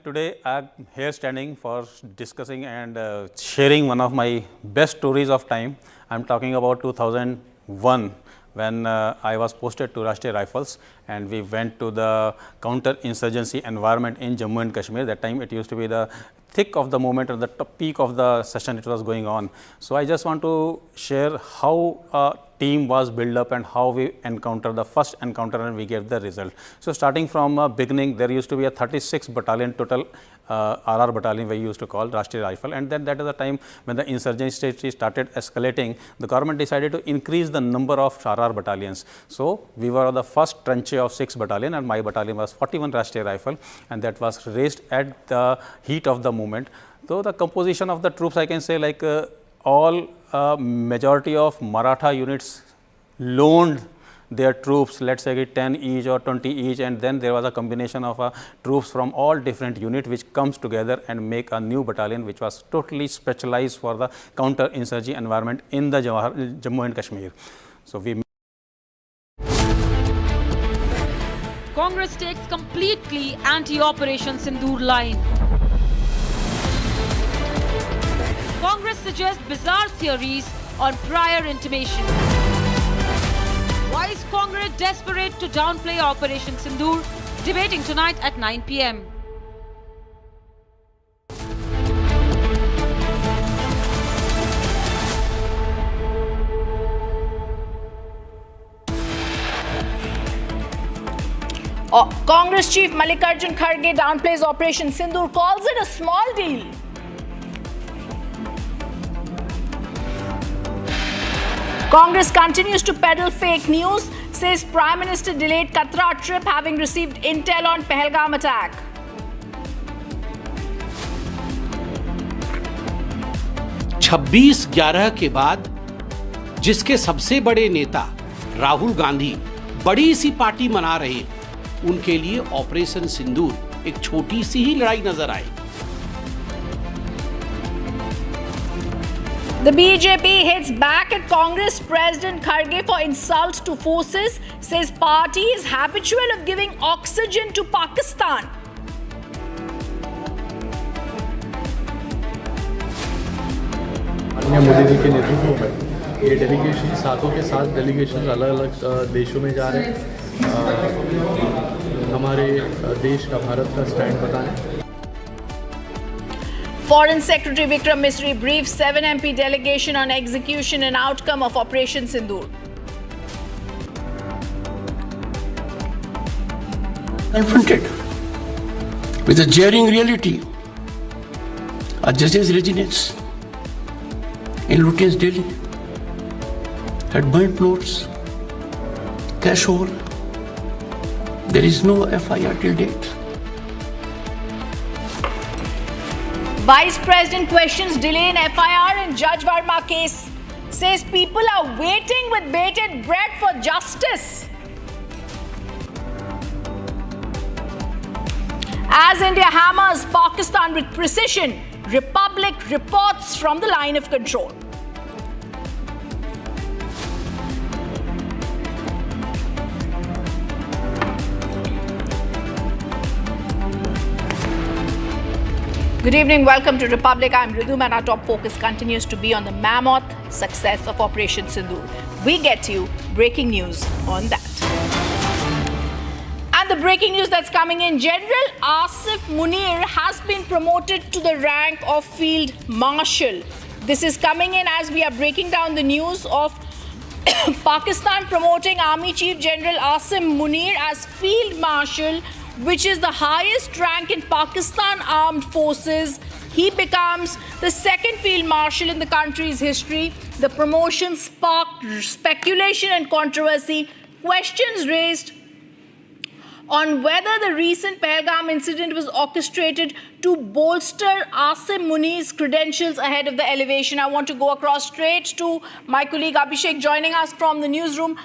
Today I'm here standing for discussing and sharing one of my best stories of time. I'm talking about 2001. When I was posted to Rashtriya Rifles and we went to the counter-insurgency environment in Jammu and Kashmir. That time it used to be the thick of the moment, or the peak of the session it was going on. So I just want to share how a team was built up and how we encountered the first encounter and we gave the result. So starting from beginning, there used to be a 36 battalion total, RR battalion we used to call Rashtriya Rifle, and then that is the time when the insurgency started escalating. The government decided to increase the number of RR battalions. So we were the first tranche of 6 battalion, and my battalion was 41 Rashtriya Rifle, and that was raised at the heat of the movement. So the composition of the troops, I can say, like all majority of Maratha units loaned their troops, let's say 10 each or 20 each, and then there was a combination of troops from all different units which comes together and make a new battalion which was totally specialized for the counter-insurgency environment in the Jammu and Kashmir. So we Congress takes completely anti-Operation Sindoor line. Congress suggests bizarre theories on prior intimation. Why is Congress desperate to downplay Operation Sindoor? Debating tonight at 9 p.m. Congress Chief Mallikarjun Kharge downplays Operation Sindoor, calls it a small deal. Congress continues to peddle fake news, says Prime Minister delayed Qatar trip having received intel on Pahalgam attack. छब्बीस 11 के बाद जिसके सबसे बड़े नेता राहुल गांधी बड़ी सी party मना रहे हैं, उनके लिए ऑपरेशन सिंदूर एक छोटी सी ही लड़ाई नजर आई। The BJP hits back at Congress President Kharge for insults to forces, says party is habitual of giving oxygen to Pakistan. माननीय मोदी जी के नेतृत्व में ये डेलीगेशन सातों के साथ डेलीगेशन अलग अलग देशों में जा रहे हैं, हमारे देश का, भारत का स्टैंड बताने। Foreign Secretary Vikram Misri briefs 7 MP delegation on execution and outcome of Operation Sindoor. Confronted with a jarring reality, a judge's residence in Lutyens, Delhi had burnt notes, cash haul. There is no FIR till date. Vice President questions delay in FIR in Judge Verma case, says people are waiting with bated breath for justice. As India hammers Pakistan with precision, Republic reports from the line of control. Good evening, welcome to Republic. I'm Ridhum and our top focus continues to be on the mammoth success of Operation Sindoor. We get to you breaking news on that. And the breaking news that's coming in, General Asif Munir has been promoted to the rank of Field Marshal. This is coming in as we are breaking down the news of Pakistan promoting Army Chief General Asif Munir as Field Marshal, which is the highest rank in Pakistan Armed Forces. He becomes the second Field Marshal in the country's history. The promotion sparked speculation and controversy, questions raised on whether the recent Pahalgam incident was orchestrated to bolster Asif Munir's credentials ahead of the elevation. I want to go across straight to my colleague Abhishek joining us from the newsroom.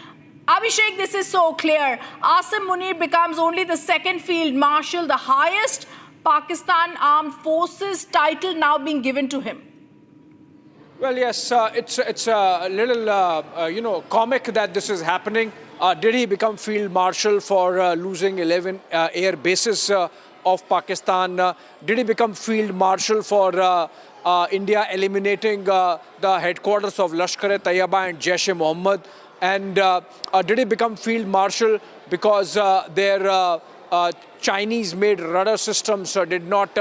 Abhishek, this is so clear. Asif Munir becomes only the second Field Marshal, the highest Pakistan Armed Forces title now being given to him. Well, yes, it's a little, comic that this is happening. Did he become Field Marshal for losing 11 air bases of Pakistan? Did he become Field Marshal for India eliminating the headquarters of Lashkar-e-Taiba and Jaish-e-Mohammed? And did he become Field Marshal because their Chinese-made radar systems did not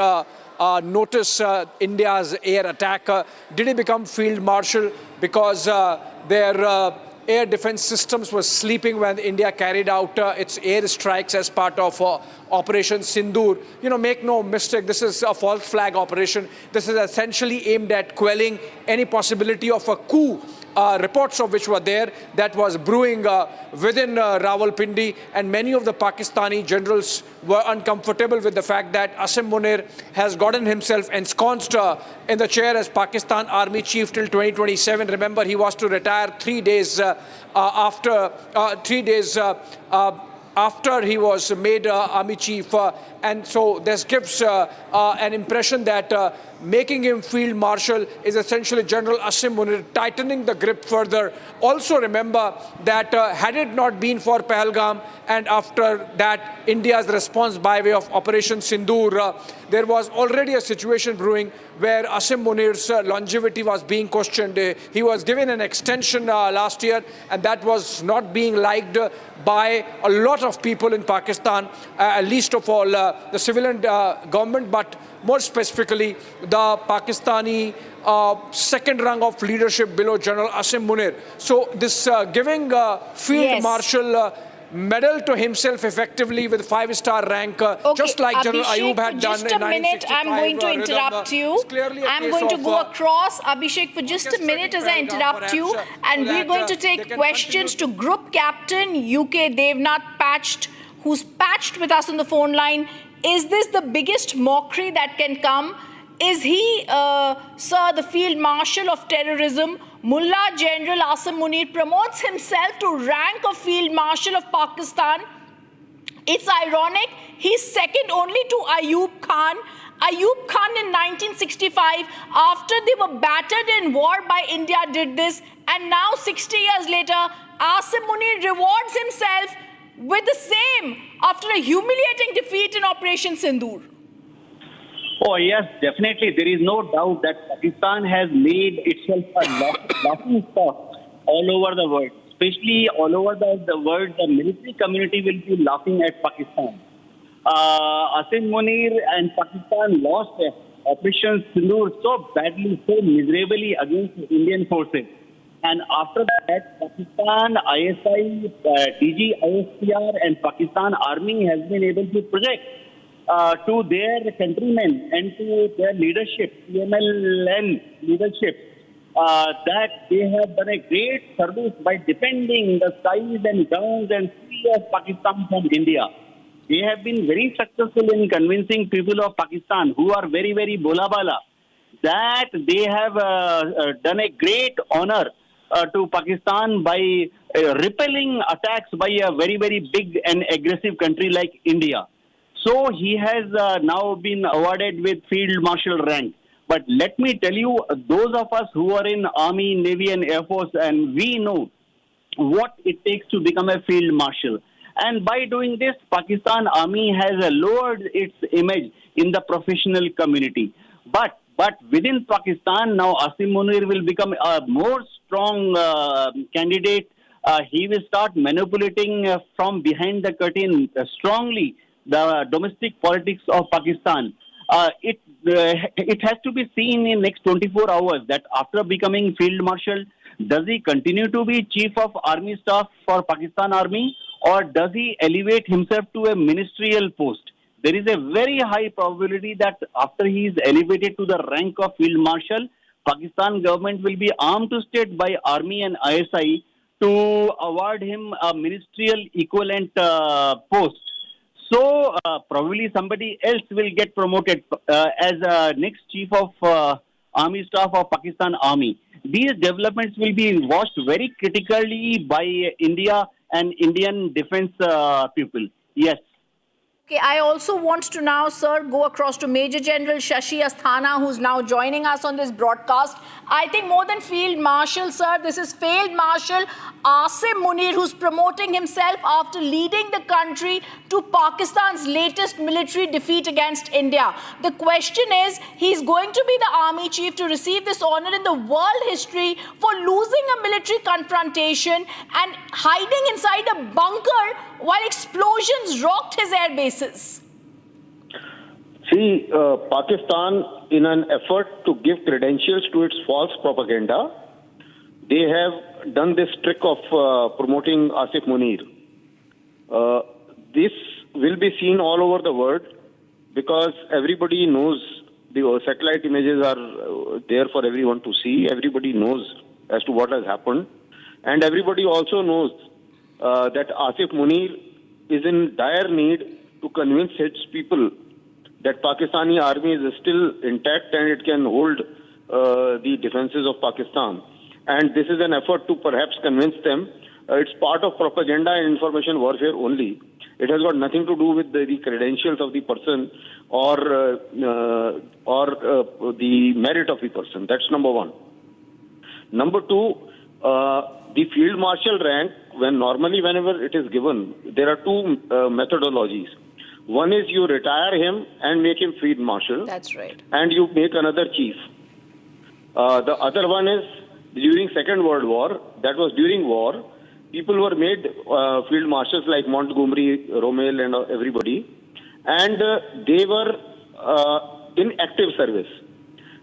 notice India's air attack? Did he become Field Marshal because their air defense systems were sleeping when India carried out its air strikes as part of Operation Sindoor? Make no mistake, this is a false flag operation. This is essentially aimed at quelling any possibility of a coup. Reports of which were there that was brewing within Rawalpindi, and many of the Pakistani generals were uncomfortable with the fact that Asif Munir has gotten himself ensconced in the chair as Pakistan Army Chief till 2027. Remember, he was to retire 3 days after he was made Army Chief. And so this gives an impression that making him Field Marshal is essentially General Asif Munir tightening the grip further. Also remember that had it not been for Pahalgam and after that India's response by way of Operation Sindoor, there was already a situation brewing where Asif Munir's longevity was being questioned. He was given an extension last year, and that was not being liked by a lot of people in Pakistan, least of all the civilian government, but more specifically the Pakistani second rung of leadership below General Asif Munir. So this giving Field Marshal medal to himself effectively with 5-star rank, just like General Ayub had done in 1965. Just a minute, I'm going to interrupt you. I'm going to go across, Abhishek, for just a minute as I interrupt you. And we're going to take questions to Group Captain UK Devnath who's patched with us on the phone line. Is this the biggest mockery that can come? Is he, sir, the Field Marshal of terrorism? Mullah General Asif Munir promotes himself to rank of Field Marshal of Pakistan. It's ironic, he's second only to Ayub Khan. Ayub Khan in 1965, after they were battered in war by India, did this. And now 60 years later, Asif Munir rewards himself with the same after a humiliating defeat in Operation Sindoor. Oh, yes, definitely. There is no doubt that Pakistan has made itself a laughing stock all over the world. Especially all over the world, the military community will be laughing at Pakistan. Asif Munir and Pakistan lost Operation Sindoor so badly, so miserably against the Indian forces. And after that, Pakistan, ISI, DG, ISPR and Pakistan Army has been able to project to their countrymen and to their leadership, PMLN leadership, that they have done a great service by defending the skies and grounds and sea of Pakistan from India. They have been very successful in convincing people of Pakistan who are very, very bola-bala that they have done a great honor to Pakistan by repelling attacks by a very, very big and aggressive country like India. So he has now been awarded with Field Marshal rank. But let me tell you, those of us who are in Army, Navy and Air Force, and we know what it takes to become a Field Marshal. And by doing this, Pakistan Army has lowered its image in the professional community. But within Pakistan now, Asif Munir will become a more strong candidate. He will start manipulating from behind the curtain strongly the domestic politics of Pakistan. It has to be seen in next 24 hours that after becoming Field Marshal, does he continue to be Chief of Army Staff for Pakistan Army, or does he elevate himself to a ministerial post? There is a very high probability that after he is elevated to the rank of Field Marshal, Pakistan government will be armed to state by Army and ISI to award him a ministerial equivalent post. So probably somebody else will get promoted as next Chief of Army Staff of Pakistan Army. These developments will be watched very critically by India and Indian defense people. Yes. Okay, I also want to now, sir, go across to Major General Shashi Asthana, who's now joining us on this broadcast. I think more than Field Marshal, sir, this is Field Marshal Asif Munir, who's promoting himself after leading the country to Pakistan's latest military defeat against India. The question is, he's going to be the army chief to receive this honor in the world history for losing a military confrontation and hiding inside a bunker while explosions rocked his air bases. See, Pakistan, in an effort to give credentials to its false propaganda, they have done this trick of promoting Asif Munir. This will be seen all over the world because everybody knows the satellite images are there for everyone to see. Everybody knows as to what has happened. And everybody also knows that Asif Munir is in dire need to convince its people that Pakistani army is still intact and it can hold the defenses of Pakistan. And this is an effort to perhaps convince them. It's part of propaganda and information warfare only. It has got nothing to do with the credentials of the person or the merit of the person. That's number one. Number two, the Field Marshal rank, whenever it is given, there are two methodologies. One is you retire him and make him Field Marshal. That's right. And you make another chief. The other one is during Second World War, that was during war, people were made Field Marshals like Montgomery, Rommel and everybody. And they were in active service.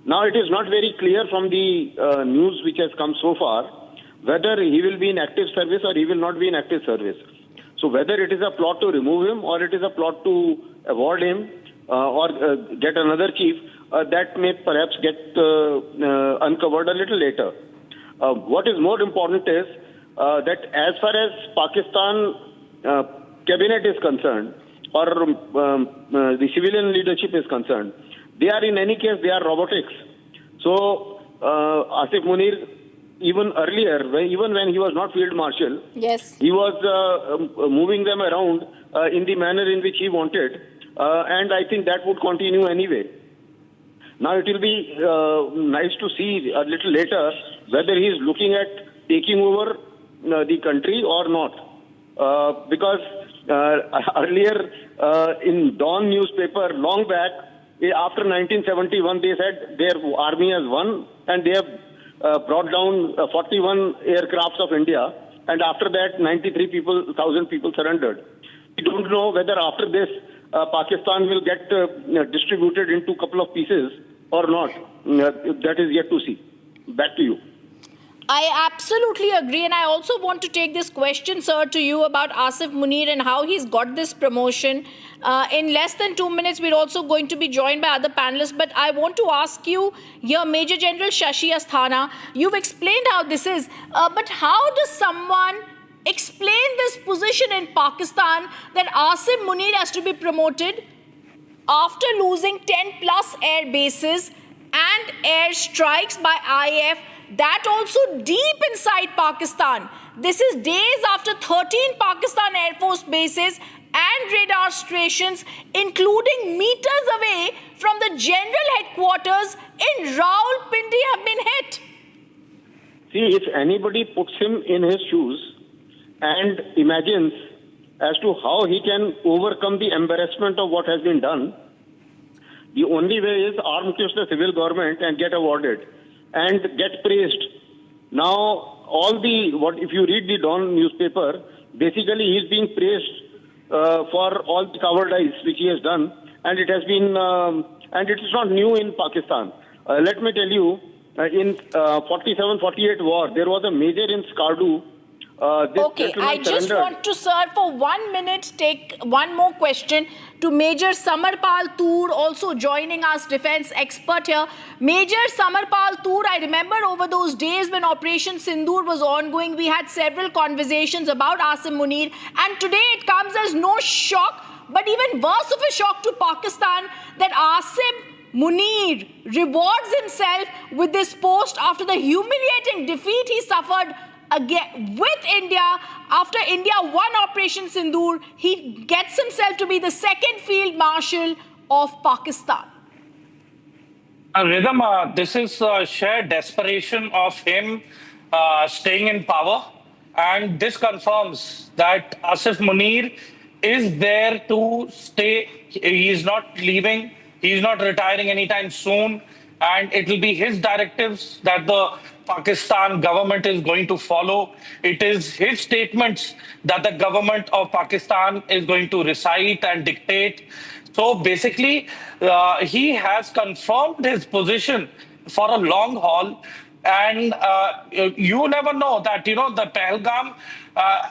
Now it is not very clear from the news which has come so far whether he will be in active service or he will not be in active service. So whether it is a plot to remove him or it is a plot to award him or get another chief, that may perhaps get uncovered a little later. What is more important is that as far as Pakistan cabinet is concerned or the civilian leadership is concerned, they are in any case, they are robotics. So Asif Munir, even earlier, even when he was not Field Marshal, yes, he was moving them around in the manner in which he wanted, and I think that would continue anyway. Now it will be nice to see a little later whether he is looking at taking over the country or not, because earlier in Dawn newspaper long back, after 1971, they said their army has won and they have brought down 41 aircrafts of India, and after that 93,000 people surrendered. We don't know whether after this Pakistan will get distributed into a couple of pieces or not. That is yet to see. Back to you. I absolutely agree, and I also want to take this question, sir, to you about Asif Munir and how he's got this promotion. In less than 2 minutes, we're also going to be joined by other panelists, but I want to ask you here, Major General Shashi Asthana, you've explained how this is, but how does someone explain this position in Pakistan that Asif Munir has to be promoted after losing 10 plus air bases and air strikes by IF, that also deep inside Pakistan? This is days after 13 Pakistan Air Force bases and radar stations, including meters away from the general headquarters in Rawalpindi, have been hit. See, if anybody puts him in his shoes and imagines as to how he can overcome the embarrassment of what has been done, The only way is arm twist the civil government and get awarded and get praised. Now, if you read the Dawn newspaper, basically he's being praised for all the cowardice which he has done, and it has been, and it is not new in Pakistan. Let me tell you, in 47-48 war, there was a major in Skardu. Okay, I just want to, sir, for 1 minute, take one more question to Major Samarpal Toor, also joining us, defense expert here. Major Samarpal Toor, I remember over those days when Operation Sindoor was ongoing, we had several conversations about Asim Munir, and today it comes as no shock, but even worse of a shock to Pakistan, that Asim Munir rewards himself with this post after the humiliating defeat he suffered again with India. After India won Operation Sindoor, he gets himself to be the second Field Marshal of Pakistan. Rhythm, this is sheer desperation of him staying in power, and this confirms that Asif Munir is there to stay. He is not leaving. He is not retiring anytime soon, and it will be his directives that the Pakistan government is going to follow. It is his statements that the government of Pakistan is going to recite and dictate. So basically, he has confirmed his position for a long haul. And you never know that, the Pahalgam,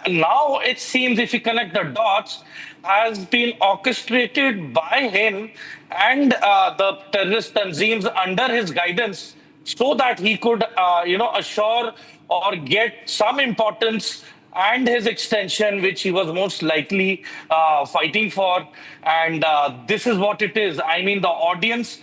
now it seems, if you connect the dots, has been orchestrated by him and the terrorist tanzeems under his guidance, so that he could, assure or get some importance and his extension, which he was most likely fighting for. And this is what it is. I mean, the audience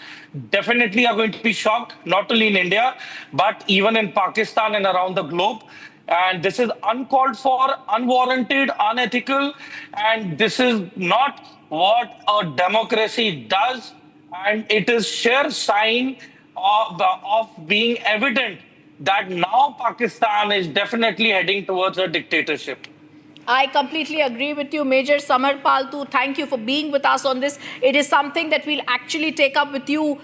definitely are going to be shocked, not only in India, but even in Pakistan and around the globe. And this is uncalled for, unwarranted, unethical, and this is not what a democracy does. And it is sheer sign of being evident that now Pakistan is definitely heading towards a dictatorship. I completely agree with you, Major Samarpal Toor. Thank you for being with us on this. It is something that we'll actually take up with you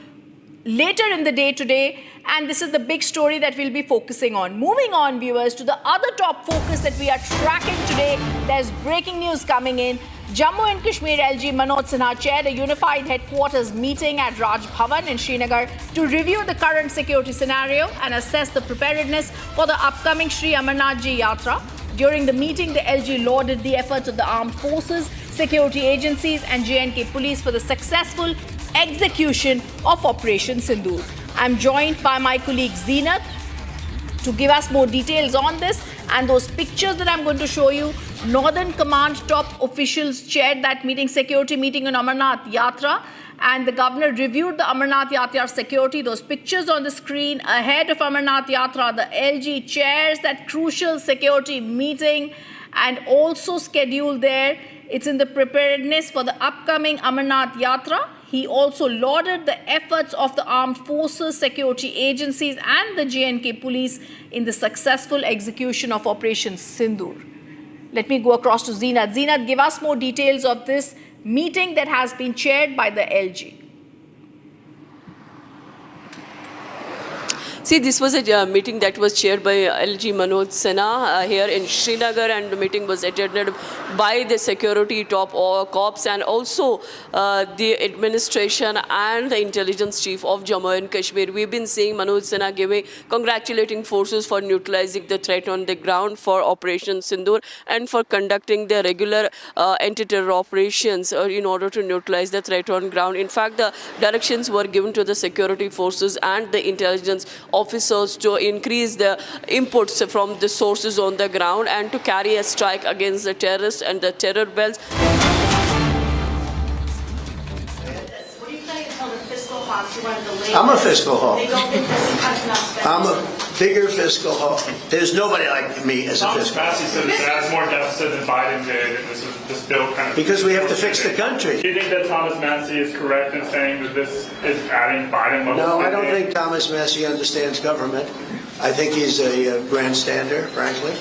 later in the day today, and this is the big story that we'll be focusing on. Moving on, viewers, to the other top focus that we are tracking today. There's breaking news coming in. Jammu and Kashmir LG Manoj Sinha chaired a unified headquarters meeting at Raj Bhavan in Srinagar to review the current security scenario and assess the preparedness for the upcoming Shri Amarnath Ji Yatra. During the meeting, the LG lauded the efforts of the armed forces, security agencies and J&K police for the successful execution of Operation Sindoor. I'm joined by my colleague Zeenat to give us more details on this, and those pictures that I'm going to show you. Northern Command top officials chaired that meeting, security meeting on Amarnath Yatra, and the governor reviewed the Amarnath Yatra security. Those pictures on the screen ahead of Amarnath Yatra, the LG chairs that crucial security meeting, and also scheduled there, it's in the preparedness for the upcoming Amarnath Yatra. He also lauded the efforts of the armed forces, security agencies and the J&K police in the successful execution of Operation Sindoor. Let me go across to Zeenat. Zeenat, give us more details of this meeting that has been chaired by the LG. See, this was a meeting that was chaired by LG Manoj Sinha here in Srinagar, and the meeting was attended by the security top corps and also the administration and the intelligence chief of Jammu and Kashmir. We've been seeing Manoj Sinha congratulating forces for neutralizing the threat on the ground for Operation Sindoor and for conducting the regular anti-terror operations in order to neutralize the threat on ground. In fact, the directions were given to the security forces and the intelligence officers to increase the inputs from the sources on the ground and to carry a strike against the terrorists and the terror bells. I'm a fiscal hawk. I'm a bigger fiscal hawk. There's nobody like me as a fiscal hawk. Massey said it adds more deficit than Biden did, and this bill kind of... Because we have to fix the country. Do you think that Thomas Massey is correct in saying that this is adding Biden levels? No, I don't think Thomas Massey understands government. I think he's a grandstander, frankly.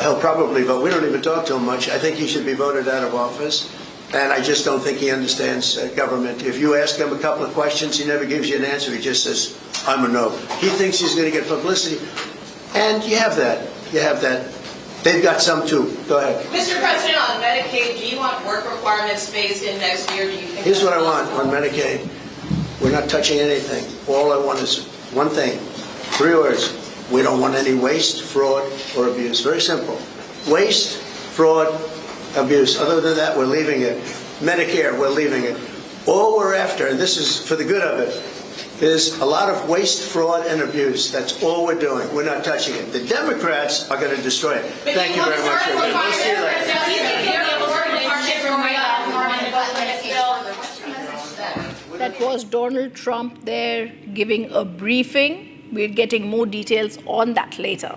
He'll probably vote. We don't even talk to him much. I think he should be voted out of office. And I just don't think he understands government. If you ask him a couple of questions, he never gives you an answer. He just says, I'm a no. He thinks he's going to get publicity. And you have that. You have that. They've got some too. Go ahead. Mr. President, on Medicaid, do you want work requirements phased in next year? Do you think Here's what I want on Medicaid. We're not touching anything. All I want is one thing. 3 words. We don't want any waste, fraud, or abuse. Very simple. Waste, fraud, abuse. Other than that, we're leaving it. Medicare, we're leaving it. All we're after, and this is for the good of it, is a lot of waste, fraud, and abuse. That's all we're doing. We're not touching it. The Democrats are going to destroy it. Thank you very much. We'll see you later. That was Donald Trump there giving a briefing. We're getting more details on that later.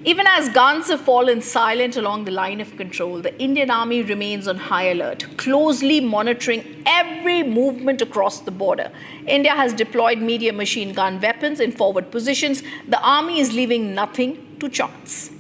Even as guns have fallen silent along the line of control, the Indian Army remains on high alert, closely monitoring every movement across the border. India has deployed medium machine gun weapons in forward positions. The Army is leaving nothing to chance.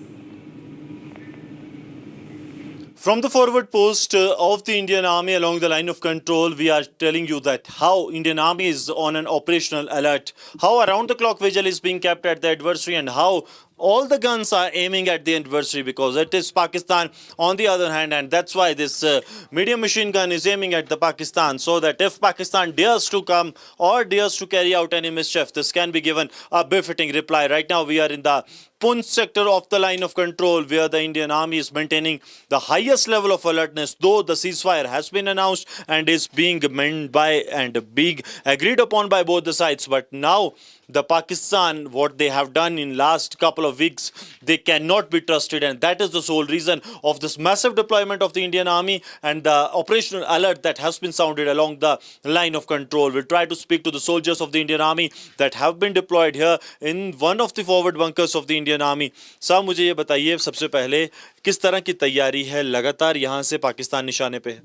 From the forward post of the Indian Army along the line of control, we are telling you that how Indian Army is on an operational alert, how around-the-clock vigil is being kept at the adversary, and how all the guns are aiming at the adversary, because it is Pakistan on the other hand, and that's why this medium machine gun is aiming at the Pakistan, so that if Pakistan dares to come or dares to carry out any mischief, this can be given a befitting reply. Right now we are in the Poonch sector of the line of control, where the Indian Army is maintaining the highest level of alertness, though the ceasefire has been announced and is being meant by and being agreed upon by both the sides. But now the Pakistan, what they have done in last couple of weeks, they cannot be trusted, and that is the sole reason of this massive deployment of the Indian Army and the operational alert that has been sounded along the line of control. We'll try to speak to the soldiers of the Indian Army that have been deployed here in one of the forward bunkers of the Indian Army. साहब मुझे ये बताइए सबसे पहले किस तरह की तैयारी है लगातार यहाँ से पाकिस्तान निशाने पे?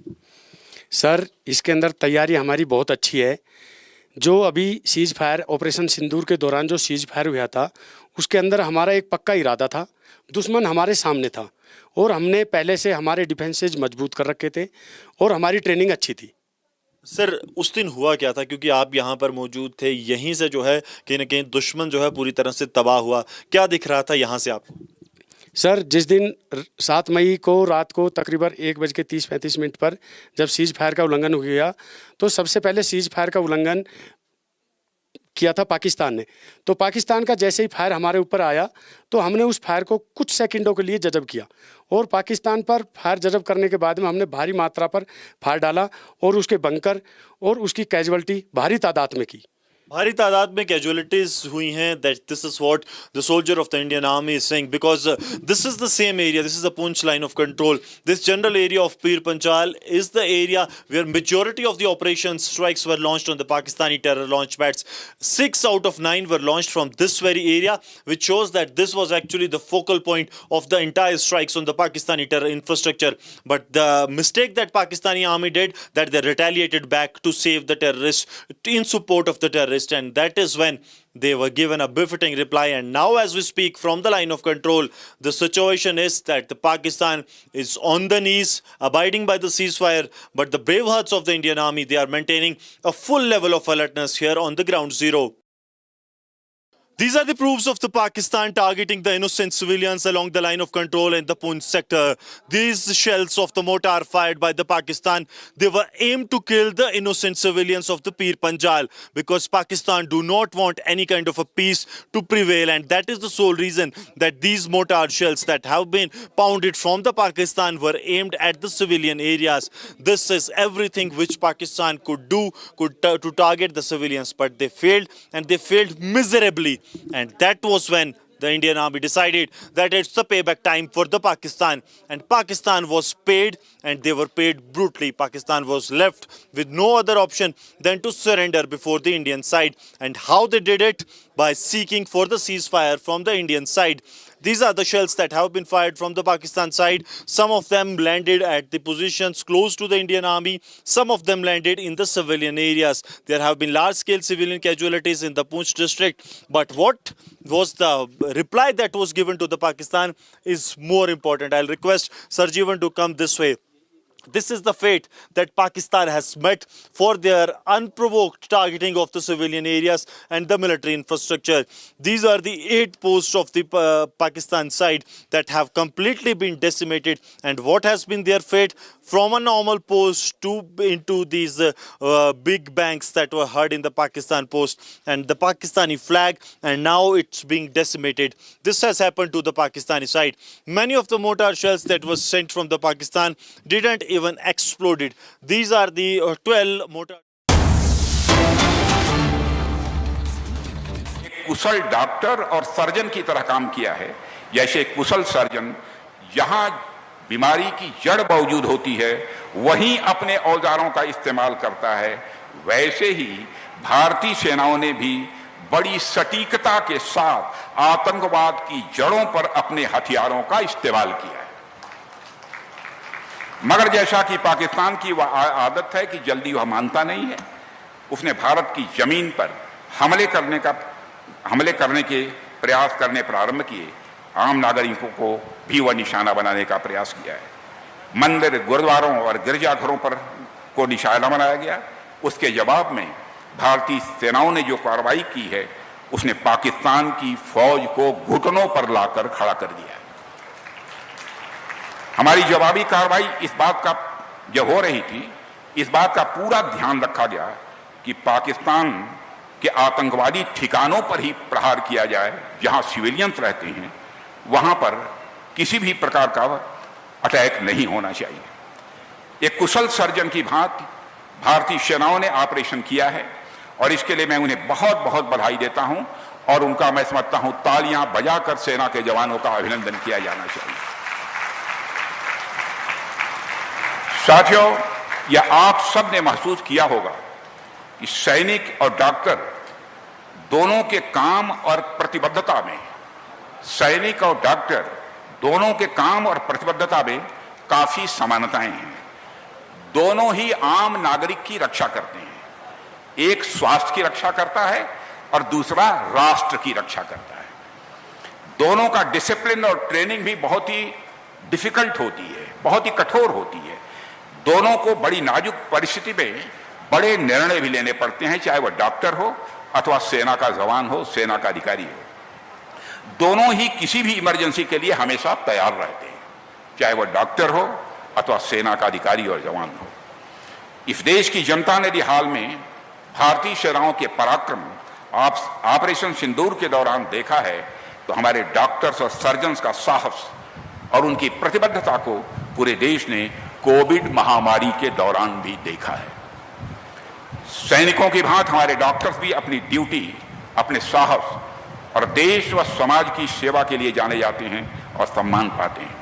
सर इसके अंदर तैयारी हमारी बहुत अच्छी है। जो अभी सीज फायर ऑपरेशन सिंदूर के दौरान जो सीज फायर हुआ था, उसके अंदर हमारा एक पक्का इरादा था, दुश्मन हमारे सामने था और हमने पहले से हमारे डिफेंसेज मजबूत कर रखे थे और हमारी ट्रेनिंग अच्छी थी। सर उस दिन हुआ क्या था, क्योंकि आप यहाँ पर मौजूद थे, यहीं से जो है कहीं न कहीं दुश्मन जो है पूरी तरह से तबाह हुआ, क्या दिख रहा था यहाँ से आपको? सर जिस दिन 7 मई को रात को तकरीबन 1:30-35 पर जब सीज फायर का उल्लंघन हुआ, तो सबसे पहले सीज फायर का उल्लंघन किया था पाकिस्तान ने। तो पाकिस्तान का जैसे ही फायर हमारे ऊपर आया, तो हमने उस फायर को कुछ सेकंडों के लिए जज़ब किया और पाकिस्तान पर फायर जज़ब करने के बाद में हमने भारी मात्रा पर फायर डाला और उसके बंकर और उसकी कैजुअल्टी भारी तादाद में की। भारी तादाद में कैजुअलिटीज हुई हैं. That this is what the soldier of the Indian army is saying, because this is the same area, this is the Poonch line of control. This general area of Pir Panjal is the area where majority of the operation strikes were launched on the Pakistani terror launch pads. 6 out of 9 were launched from this very area, which shows that this was actually the focal point of the entire strikes on the Pakistani terror infrastructure. But the mistake that Pakistani army did, that they retaliated back to save the terrorists, in support of the terrorists, and that is when they were given a befitting reply. And now as we speak from the line of control, the situation is that the Pakistan is on the knees, abiding by the ceasefire, but the brave hearts of the Indian army, they are maintaining a full level of alertness here on the ground zero. These are the proofs of the Pakistan targeting the innocent civilians along the line of control in the Poonch sector. These shells of the mortar fired by the Pakistan, they were aimed to kill the innocent civilians of the Pir Panjal, because Pakistan do not want any kind of a peace to prevail, and that is the sole reason that these mortar shells that have been pounded from the Pakistan were aimed at the civilian areas. This is everything which Pakistan could do to target the civilians, but they failed, and they failed miserably. And that was when the Indian army decided that it's the payback time for the Pakistan. And Pakistan was paid, and they were paid brutally. Pakistan was left with no other option than to surrender before the Indian side. And how they did it, by seeking for the ceasefire from the Indian side. These are the shells that have been fired from the Pakistan side. Some of them landed at the positions close to the Indian army. Some of them landed in the civilian areas. There have been large-scale civilian casualties in the Poonch district. But what was the reply that was given to the Pakistan is more important. I'll request Sarjeevan to come this way. This is the fate that Pakistan has met for their unprovoked targeting of the civilian areas and the military infrastructure. These are the 8 posts of the Pakistan side that have completely been decimated. And what has been their fate? From a normal post into these big banks that were heard in the Pakistan post and the Pakistani flag, and now it's being decimated. This has happened to the Pakistani side. Many of the mortar shells that was sent from the Pakistan didn't even exploded. These are the 12 mortar. Kusal doctor और surgeon की तरह काम किया है। जैसे कुशल surgeon यहाँ बीमारी की जड़ मौजूद होती है वहीं अपने औजारों का इस्तेमाल करता है, वैसे ही भारतीय सेनाओं ने भी बड़ी सटीकता के साथ आतंकवाद की जड़ों पर अपने हथियारों का इस्तेमाल किया है। मगर जैसा कि पाकिस्तान की वह आदत है कि जल्दी वह मानता नहीं है, उसने भारत की जमीन पर हमले करने के प्रयास करने प्रारंभ किए। आम नागरिकों को भी वह निशाना बनाने का प्रयास किया है। मंदिर, गुरुद्वारों और गिरजाघरों पर को निशाना बनाया गया। उसके जवाब में भारतीय सेनाओं ने जो कार्रवाई की है उसने पाकिस्तान की फौज को घुटनों पर लाकर खड़ा कर दिया है। हमारी जवाबी कार्रवाई इस बात का जब हो रही थी, इस बात का पूरा ध्यान रखा गया कि पाकिस्तान के आतंकवादी ठिकानों पर ही प्रहार किया जाए, जहां सिविलियंस रहते हैं वहां पर किसी भी प्रकार का अटैक नहीं होना चाहिए। एक कुशल सर्जन की भांति भारतीय सेनाओं ने ऑपरेशन किया है और इसके लिए मैं उन्हें बहुत बहुत बधाई देता हूं और उनका मैं समझता हूं तालियां बजाकर सेना के जवानों का अभिनंदन किया जाना चाहिए। साथियों, यह आप सब ने महसूस किया होगा कि सैनिक और डॉक्टर दोनों के काम और प्रतिबद्धता में काफी समानताएं हैं। दोनों ही आम नागरिक की रक्षा करते हैं। एक स्वास्थ्य की रक्षा करता है और दूसरा राष्ट्र की रक्षा करता है। दोनों का डिसिप्लिन और ट्रेनिंग भी बहुत ही डिफिकल्ट होती है, बहुत ही कठोर होती है। दोनों को बड़ी नाजुक परिस्थिति में बड़े निर्णय भी लेने पड़ते हैं, चाहे वह डॉक्टर हो अथवा सेना का जवान हो, सेना का अधिकारी हो। दोनों ही किसी भी इमरजेंसी के लिए हमेशा तैयार रहते हैं, चाहे वह डॉक्टर हो अथवा सेना का अधिकारी और जवान हो। इस देश की जनता ने भी हाल में भारतीय सेनाओं के पराक्रम ऑपरेशन सिंदूर के दौरान देखा है, तो हमारे डॉक्टर्स और सर्जन्स का साहस और उनकी प्रतिबद्धता को पूरे देश ने कोविड महामारी के दौरान भी देखा है। सैनिकों की भांति हमारे डॉक्टर्स भी अपनी ड्यूटी, अपने साहस और देश व समाज की सेवा के लिए जाने जाते हैं और सम्मान पाते हैं।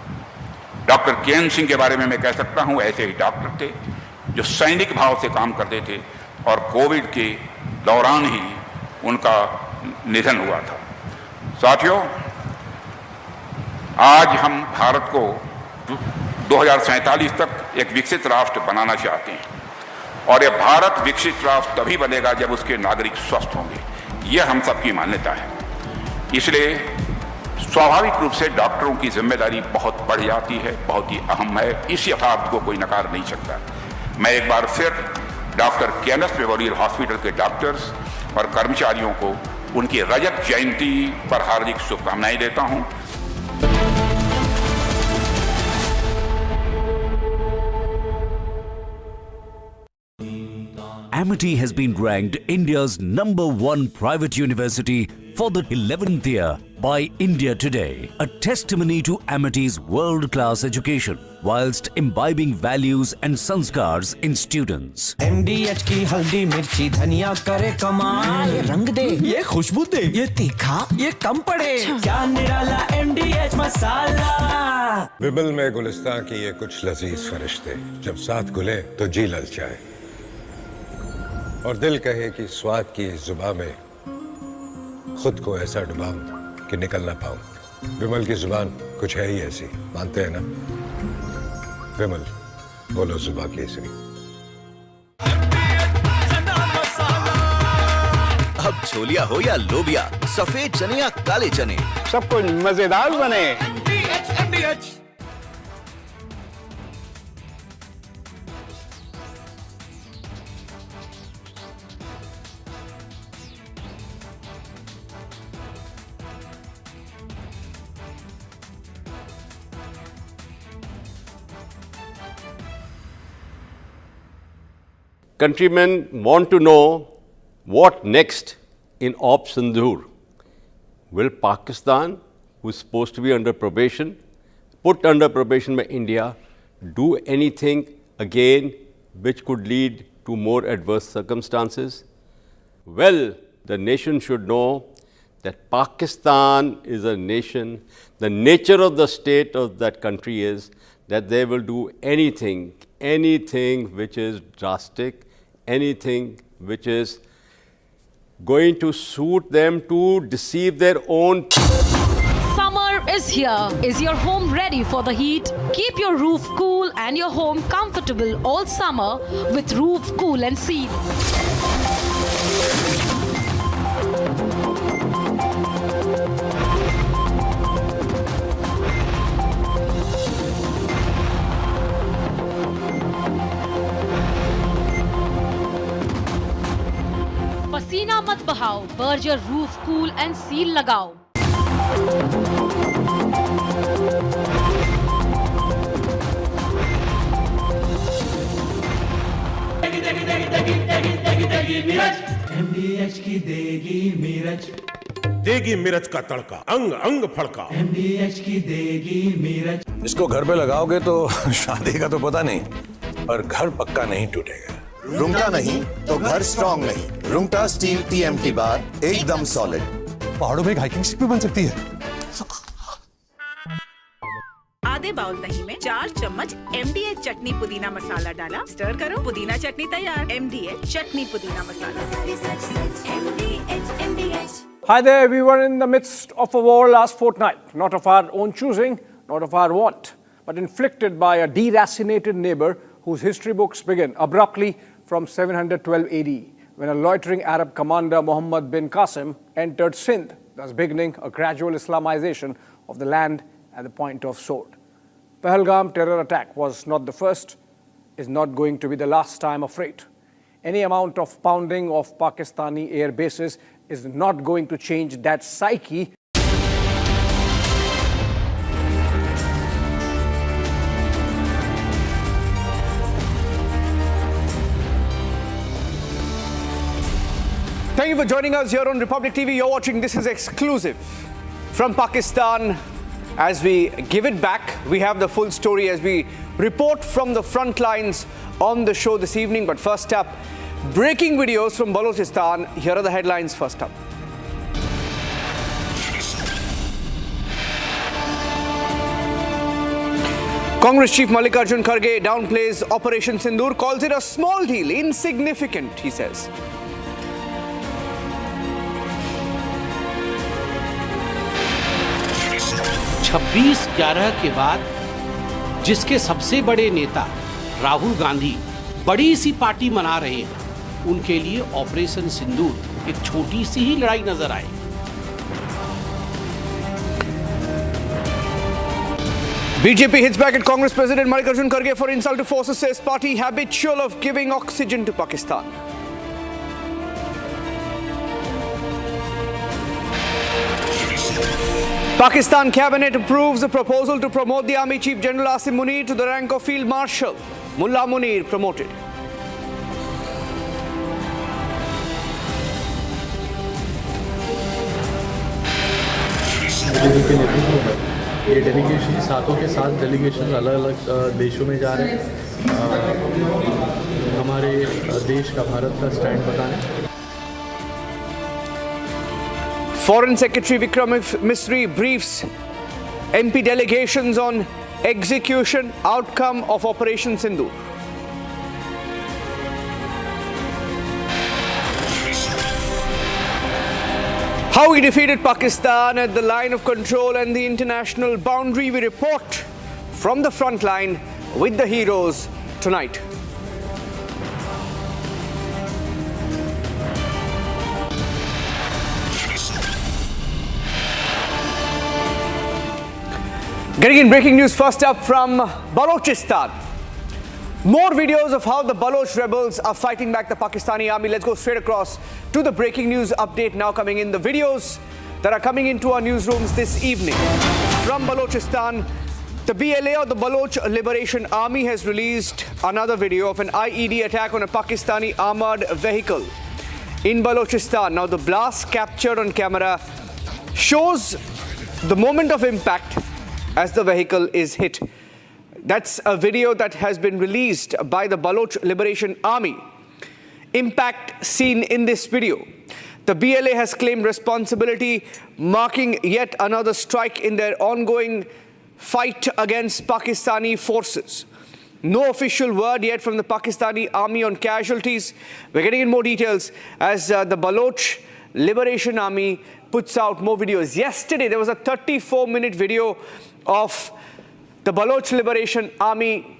डॉक्टर के सिंह के बारे में मैं कह सकता हूं, ऐसे ही डॉक्टर थे जो सैनिक भाव से काम करते थे और कोविड के दौरान ही उनका निधन हुआ था। साथियों, आज हम भारत को 2047 तक एक विकसित राष्ट्र बनाना चाहते हैं और यह भारत विकसित राष्ट्र तभी बनेगा जब उसके नागरिक स्वस्थ होंगे। यह हम सबकी मान्यता है। इसलिए स्वाभाविक रूप से डॉक्टरों की जिम्मेदारी बहुत बढ़ जाती है, बहुत ही अहम है। इस यथार्थ को कोई नकार नहीं सकता। मैं एक बार फिर डॉक्टर केएनएस मेमोरियल हॉस्पिटल के डॉक्टर्स और कर्मचारियों को उनकी रजत जयंती पर हार्दिक शुभकामनाएं देता हूं। Amity has been ranked India's #1 private university for the 11th year by India Today, a testimony to Amity's world-class education whilst imbibing values and sanskars in students. MDH की हल्दी मिर्ची धनिया करे कमाल, ये रंग दे, ये खुशबू दे, ये तीखा, ये कम पड़े, क्या निराला MDH मसाला। बिबल में गुलिस्तान की ये कुछ लजीज फरिश्ते जब साथ घुले तो जी ललचाए और दिल कहे कि स्वाद की इस जुबां में खुद को ऐसा डुबाऊं कि निकल ना पाऊं। विमल की जुबान कुछ है ही ऐसी, मानते हैं ना? विमल, बोलो जुबान केसरी। अब छोलिया हो या लोबिया, सफेद चने या काले चने, सब कुछ मजेदार बने। Countrymen want to know what next in Operation Sindoor. Will Pakistan, who is supposed to be under probation, put under probation by India, do anything again which could lead to more adverse circumstances? Well, the nation should know that Pakistan is a nation. The nature of the state of that country is that they will do anything which is drastic, anything which is going to suit them to deceive their own. Summer is here. Is your home ready for the heat? Keep your roof cool and your home comfortable all summer with Roof Cool and Seal. पसीना मत बहाओ, Berger roof cool and seal लगाओ। MDH की देगी मिर्च, देगी मिर्च का तड़का, अंग अंग फड़का। MDH की देगी मिर्च। इसको घर पे लगाओगे तो शादी का तो पता नहीं, पर घर पक्का नहीं टूटेगा। रुंगटा नहीं तो घर स्ट्रॉन्ग नहीं। रुंगटा स्टील TMT बार एकदम सॉलिड। पहाड़ों में हाइकिंग शिप भी बन सकती है। आधे बाउल दही में 4 चम्मच MDH चटनी पुदीना मसाला डाला, स्टर करो, पुदीना चटनी तैयार। MDH चटनी पुदीना मसाला। Hi there, we were in the midst of a war last fortnight, not of our own choosing, not of our want, but inflicted by a deracinated neighbor whose history books begin abruptly from 712 AD, when a loitering Arab commander, Muhammad bin Qasim, entered Sindh, thus beginning a gradual Islamization of the land at the point of sword. Pahalgam terror attack was not the first, is not going to be the last, I am afraid. Any amount of pounding of Pakistani air bases is not going to change that psyche. Thank you for joining us here on Republic TV. You're watching This Is Exclusive from Pakistan. As we give it back, we have the full story as we report from the front lines on the show this evening. But first up, breaking videos from Balochistan. Here are the headlines first up. Congress Chief Mallikarjun Kharge downplays Operation Sindoor, calls it a small deal, insignificant, he says. छब्बीस 11 के बाद जिसके सबसे बड़े नेता राहुल गांधी बड़ी सी party मना रहे हैं, उनके लिए ऑपरेशन सिंदूर एक छोटी सी ही लड़ाई नजर आई। BJP hits back at Congress President Mallikarjun Kharge for insult to forces, says party habitual of giving oxygen to Pakistan. Pakistan cabinet approves a proposal to promote the Army Chief General Asim Munir to the rank of Field Marshal. Mullah Munir promoted. ये delegation सातों के साथ delegation अलग अलग देशों में जा रहे हैं, हमारे देश का, भारत का स्टैंड बताने। Foreign Secretary Vikram Misri briefs MP delegations on execution outcome of Operation Sindoor. How we defeated Pakistan at the line of control and the international boundary. We report from the front line with the heroes tonight. Getting in breaking news first up from Balochistan. More videos of how the Baloch rebels are fighting back the Pakistani army. Let's go straight across to the breaking news update now coming in. The videos that are coming into our newsrooms this evening. From Balochistan, the BLA or the Baloch Liberation Army has released another video of an IED attack on a Pakistani armored vehicle in Balochistan. Now the blast captured on camera shows the moment of impact as the vehicle is hit. That's a video that has been released by the Baloch Liberation Army. Impact seen in this video. The BLA has claimed responsibility, marking yet another strike in their ongoing fight against Pakistani forces. No official word yet from the Pakistani army on casualties. We're getting in more details as the Baloch Liberation Army puts out more videos. Yesterday, there was a 34-minute video of the Baloch Liberation Army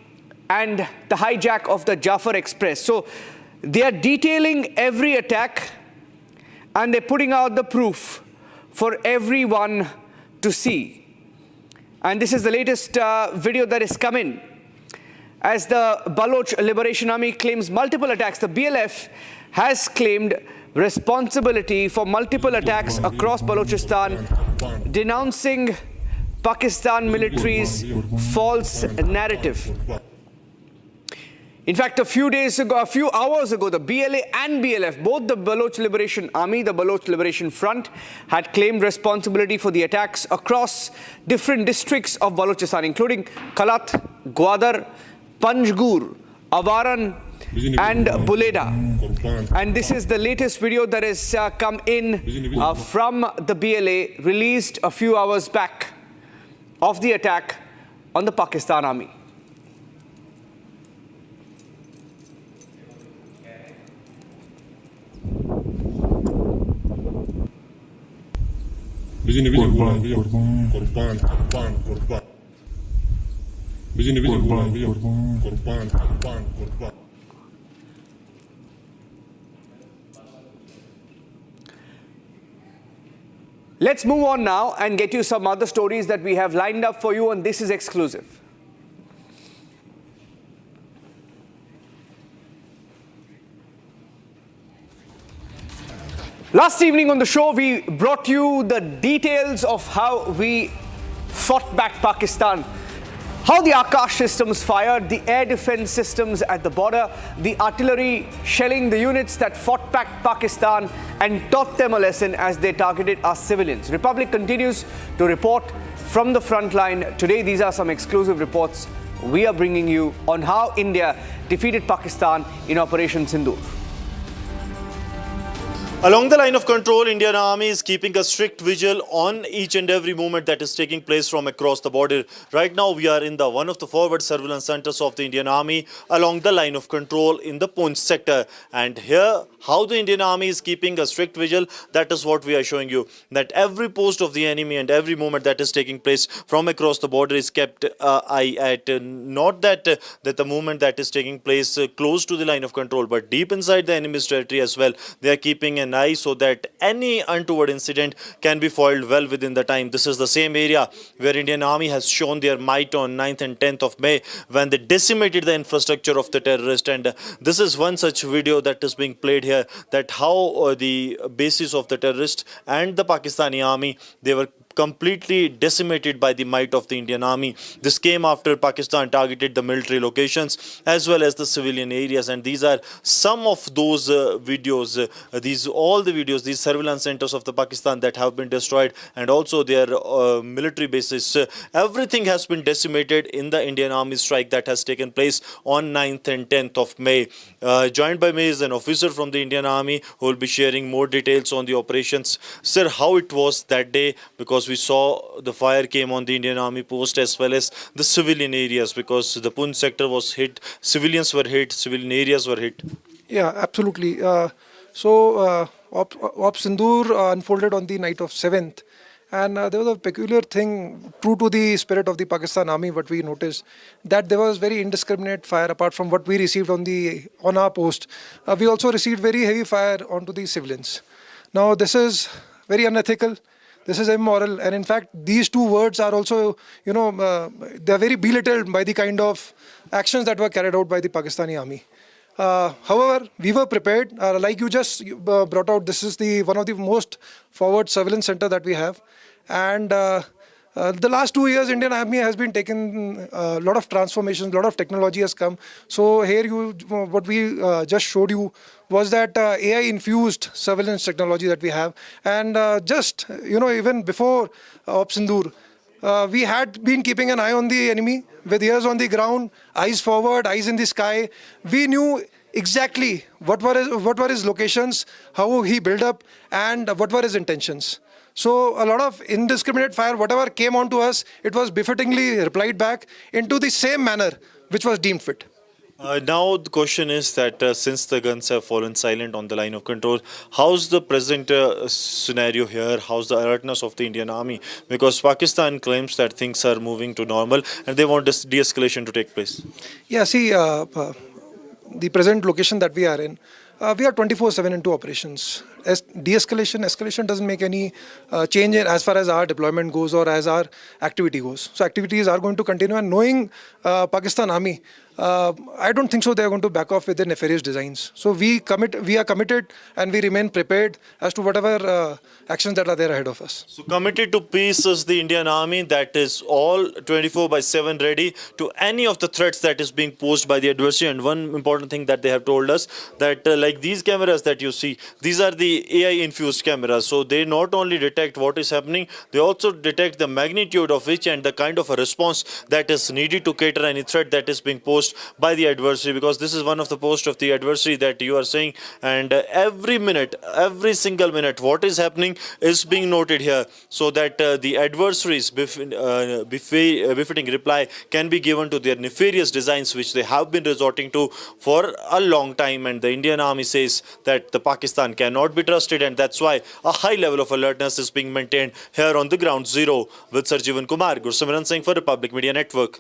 and the hijack of the Jafar Express. So they are detailing every attack and they're putting out the proof for everyone to see. And this is the latest video that is coming. As the Baloch Liberation Army claims multiple attacks, the BLF has claimed responsibility for multiple attacks across Balochistan, denouncing Pakistan military's false narrative. In fact, a few hours ago, the BLA and BLF, both the Baloch Liberation Army, the Baloch Liberation Front, had claimed responsibility for the attacks across different districts of Balochistan, including Kalat, Gwadar, Panjgur, Avaran, and Buleda. And this is the latest video that has come in from the BLA, released a few hours back, of the attack on the Pakistan army. Let's move on now and get you some other stories that we have lined up for you, and this is exclusive. Last evening on the show, we brought you the details of how we fought back Pakistan. How the Akash systems fired, the air defense systems at the border, the artillery shelling the units that fought back Pakistan and taught them a lesson as they targeted our civilians. Republic continues to report from the front line. Today, these are some exclusive reports we are bringing you on how India defeated Pakistan in Operation Sindoor. Along the line of control, Indian Army is keeping a strict vigil on each and every movement that is taking place from across the border. Right now, we are in one of the forward surveillance centers of the Indian Army along the line of control in the Poonch sector. And here, how the Indian Army is keeping a strict vigil, that is what we are showing you. That every post of the enemy and every movement that is taking place from across the border is kept eye at. Not that the movement that is taking place close to the line of control, but deep inside the enemy's territory as well. They are keeping an eye so that any untoward incident can be foiled well within the time. This is the same area where Indian Army has shown their might on 9th and 10th of May when they decimated the infrastructure of the terrorists. And this is one such video that is being played here, that how the bases of the terrorists and the Pakistani army, they were completely decimated by the might of the Indian Army. This came after Pakistan targeted the military locations as well as the civilian areas, and these are some of those videos, these surveillance centers of the Pakistan that have been destroyed, and also their military bases. Everything has been decimated in the Indian Army strike that has taken place on 9th and 10th of May. Joined by me is an officer from the Indian Army who will be sharing more details on the operations. Sir, how it was that day, because we saw the fire came on the Indian Army post as well as the civilian areas, because the Poonch sector was hit, civilians were hit, civilian areas were hit. Yeah, absolutely. So Op Sindoor unfolded on the night of 7th. And there was a peculiar thing, true to the spirit of the Pakistan army, what we noticed, that there was very indiscriminate fire apart from what we received on our post. We also received very heavy fire onto the civilians. Now this is very unethical, this is immoral, and in fact these two words are also, they are very belittled by the kind of actions that were carried out by the Pakistani army. However, we were prepared. Like you just brought out, this is one of the most forward surveillance center that we have. And the last 2 years, Indian Army has been taking a lot of transformations, a lot of technology has come. So here, what we just showed you was that AI-infused surveillance technology that we have. And even before Op Sindoor, we had been keeping an eye on the enemy with ears on the ground, eyes forward, eyes in the sky. We knew exactly what were his locations, how he built up, and what were his intentions. So a lot of indiscriminate fire, whatever came onto us, it was befittingly replied back into the same manner which was deemed fit. Now the question is that since the guns have fallen silent on the line of control, how's the present scenario here? How's the alertness of the Indian Army? Because Pakistan claims that things are moving to normal and they want this de-escalation to take place. Yeah, see, the present location that we are in, we are 24/7 into operations. As de-escalation, escalation doesn't make any change as far as our deployment goes or as our activity goes. So activities are going to continue, and knowing Pakistan Army, I don't think so they are going to back off with their nefarious designs. So we are committed and we remain prepared as to whatever actions that are there ahead of us. So committed to peace is the Indian Army that is all 24/7 ready to any of the threats that is being posed by the adversary. And one important thing that they have told us that like these cameras that you see, these are the AI-infused cameras. So they not only detect what is happening, they also detect the magnitude of which and the kind of a response that is needed to cater any threat that is being posed by the adversary, because this is one of the posts of the adversary that you are saying, and every single minute what is happening is being noted here, so that the adversaries befitting reply can be given to their nefarious designs which they have been resorting to for a long time. And the Indian Army says that the Pakistan cannot be trusted, and that's why a high level of alertness is being maintained here on the ground zero. With Sarjeevan Kumar, Gursimran Singh for Republic Media Network.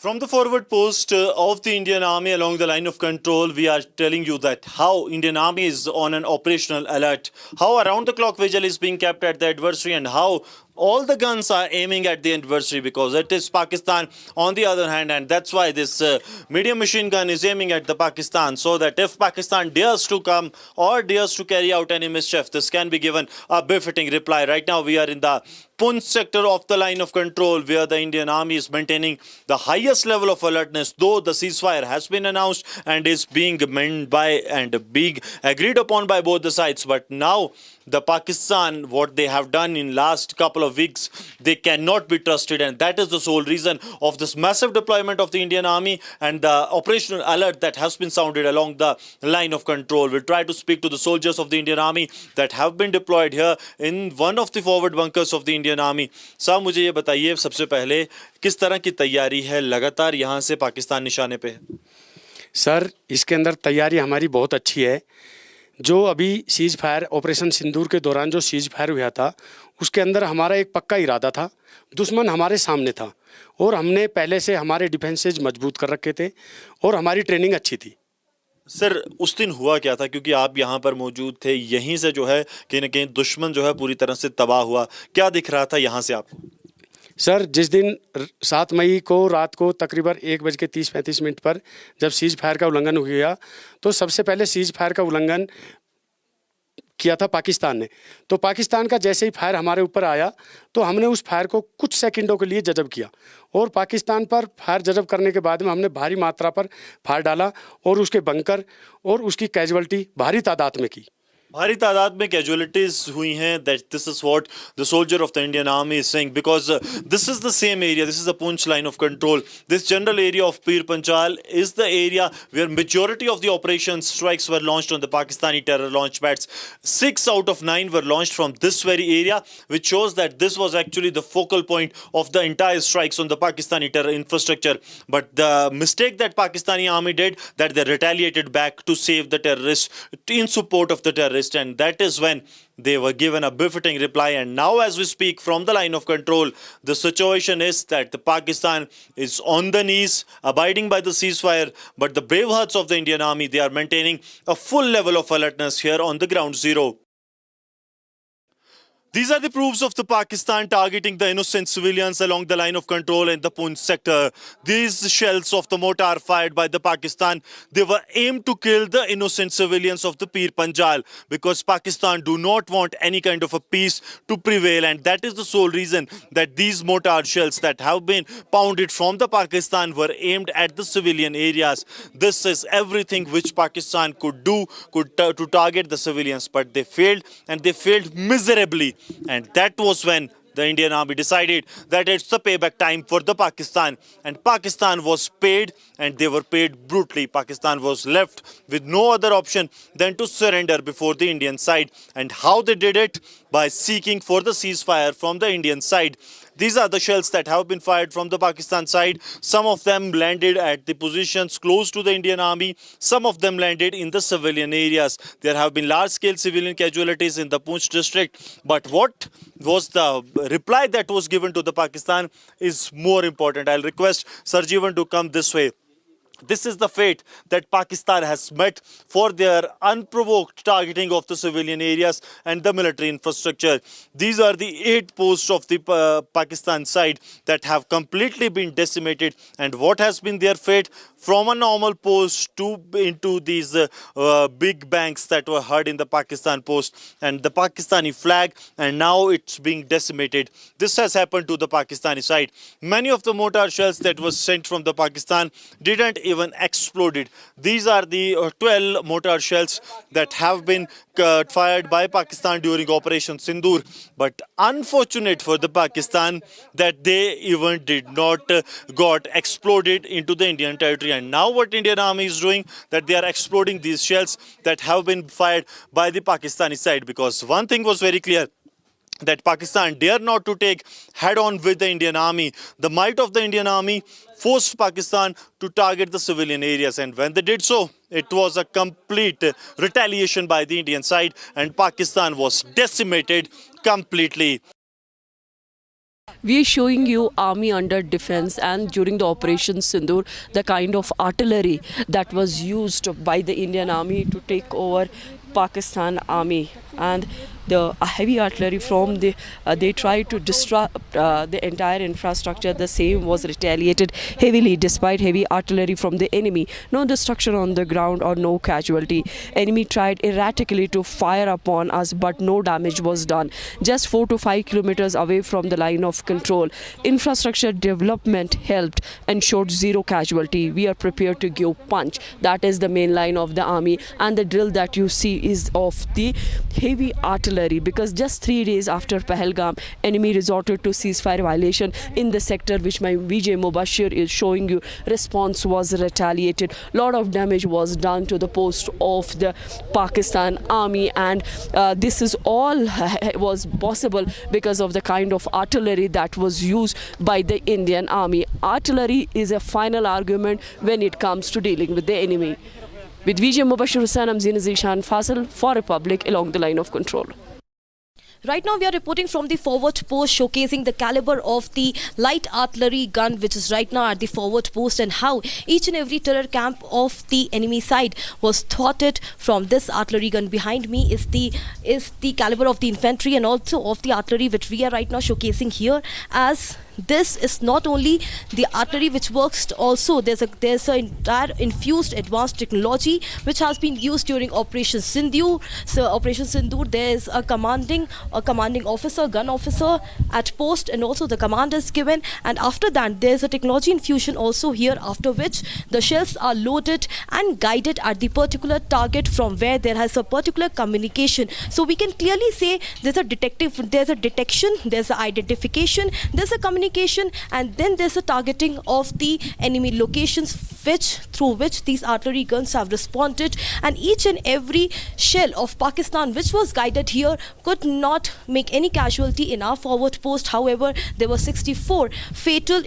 From the forward post of the Indian Army along the line of control, we are telling you that how Indian Army is on an operational alert, how around-the-clock vigil is being kept at the adversary, and how all the guns are aiming at the adversary, because it is Pakistan on the other hand, and that's why this medium machine gun is aiming at the Pakistan, so that if Pakistan dares to come or dares to carry out any mischief, this can be given a befitting reply. Right now we are in the Punch sector of the line of control, where the Indian Army is maintaining the highest level of alertness, though the ceasefire has been announced and is being meant by and being agreed upon by both the sides. But now the Pakistan, what they have done in last couple of weeks, they cannot be trusted, and that is the sole reason of this massive deployment of the Indian Army and the operational alert that has been sounded along the line of control. We'll try to speak to the soldiers of the Indian Army that have been deployed here in one of the forward bunkers of the Indian Army. साहब मुझे ये बताइए सबसे पहले किस तरह की तैयारी है, लगातार यहाँ से पाकिस्तान निशाने पे है? सर, इसके अंदर तैयारी हमारी बहुत अच्छी है। जो अभी सीज फायर ऑपरेशन सिंदूर के दौरान जो सीज फायर हुआ था, उसके अंदर हमारा एक पक्का इरादा था, दुश्मन हमारे सामने था और हमने पहले से हमारे डिफेंसेज मजबूत कर रखे थे और हमारी ट्रेनिंग अच्छी थी। सर, उस दिन हुआ क्या था, क्योंकि आप यहाँ पर मौजूद थे, यहीं से जो है कहीं ना कहीं दुश्मन जो है पूरी तरह से तबाह हुआ, क्या दिख रहा था यहाँ से आपको? सर, जिस दिन 7 मई को रात को तकरीबन 1:30-35 पर जब सीज फायर का उल्लंघन हो गया, तो सबसे पहले सीज फायर का उल्लंघन किया था पाकिस्तान ने। तो पाकिस्तान का जैसे ही फायर हमारे ऊपर आया, तो हमने उस फायर को कुछ सेकंडों के लिए जज़ब किया और पाकिस्तान पर फायर जज़ब करने के बाद में हमने भारी मात्रा पर फायर डाला और उसके बंकर और उसकी कैजुअल्टी भारी तादाद में की। भारी तादाद में कैजुअलिटीज हुई हैं. That this is what the soldier of the Indian army is saying, because this is the same area, this is the Poonch line of control. This general area of Pir Panjal is the area where majority of the operation strikes were launched on the Pakistani terror launch pads. 6 out of 9 were launched from this very area, which shows that this was actually the focal point of the entire strikes on the Pakistani terror infrastructure. But the mistake that Pakistani army did, that they retaliated back to save the terrorists, in support of the terrorists. terrorist, and that is when they were given a befitting reply. And now as we speak from the line of control, the situation is that the Pakistan is on the knees, abiding by the ceasefire, but the brave hearts of the Indian Army, they are maintaining a full level of alertness here on the ground zero. These are the proofs of the Pakistan targeting the innocent civilians along the line of control in the Poonch sector. These shells of the mortar fired by the Pakistan, they were aimed to kill the innocent civilians of the Pir Panjal, because Pakistan do not want any kind of a peace to prevail, and that is the sole reason that these mortar shells that have been pounded from the Pakistan were aimed at the civilian areas. This is everything which Pakistan could do to target the civilians, but they failed, and they failed miserably. And that was when the Indian Army decided that it's the payback time for the Pakistan. And Pakistan was paid, and they were paid brutally. Pakistan was left with no other option than to surrender before the Indian side. And how they did it? By seeking for the ceasefire from the Indian side. These are the shells that have been fired from the Pakistan side. Some of them landed at the positions close to the Indian Army. Some of them landed in the civilian areas. There have been large-scale civilian casualties in the Poonch district. But what was the reply that was given to the Pakistan is more important. I'll request Sarjeevan to come this way. This is the fate that Pakistan has met for their unprovoked targeting of the civilian areas and the military infrastructure. These are the 8 posts of the Pakistan side that have completely been decimated. And what has been their fate? From a normal post into these big banks that were heard in the Pakistan post and the Pakistani flag, and now it's being decimated. This has happened to the Pakistani side. Many of the mortar shells that was sent from the Pakistan didn't even exploded. These are the 12 mortar shells that have been fired by Pakistan during Operation Sindoor. But unfortunate for the Pakistan that they even did not got exploded into the Indian territory. And now what Indian Army is doing, that they are exploding these shells that have been fired by the Pakistani side. Because one thing was very clear, that Pakistan dare not to take head-on with the Indian Army. The might of the Indian Army forced Pakistan to target the civilian areas, and when they did so, it was a complete retaliation by the Indian side, and Pakistan was decimated completely. We are showing you army under defense, and during the Operation Sindoor, the kind of artillery that was used by the Indian Army to take over Pakistan Army, and the heavy artillery from they tried to disrupt the entire infrastructure. The same was retaliated heavily despite heavy artillery from the enemy. No destruction on the ground or no casualty. Enemy tried erratically to fire upon us, but no damage was done. Just 4 to 5 kilometers away from the line of control. Infrastructure development helped and showed 0 casualty. We are prepared to give punch. That is the main line of the army, and the drill that you see is of the heavy artillery, because just 3 days after Pahalgam, enemy resorted to ceasefire violation in the sector which my Vijay Mubashir is showing you. Response was retaliated. Lot of damage was done to the post of the Pakistan Army, and this is all was possible because of the kind of artillery that was used by the Indian Army. Artillery is a final argument when it comes to dealing with the enemy. With Vijay Mubashir Hussain, I'm Zina Zishan Fasil for Republic along the line of control. Right now we are reporting from the forward post, showcasing the caliber of the light artillery gun which is right now at the forward post, and how each and every terror camp of the enemy side was thwarted from this artillery gun. Behind me is the caliber of the infantry and also of the artillery which we are right now showcasing here, as this is not only the artillery which works, also there's an entire infused advanced technology which has been used during Operation Sindoor. So Operation Sindoor, there's a commanding officer, gun officer at post, and also the command is given, and after that there's a technology infusion also here, after which the shells are loaded and guided at the particular target from where there has a particular communication. So we can clearly say there's a detection, there's an identification, there's a communication, and then there's a targeting of the enemy locations through which these artillery guns have responded, and each and every shell of Pakistan which was guided here could not make any casualty in our forward post. However, there were 64 fatal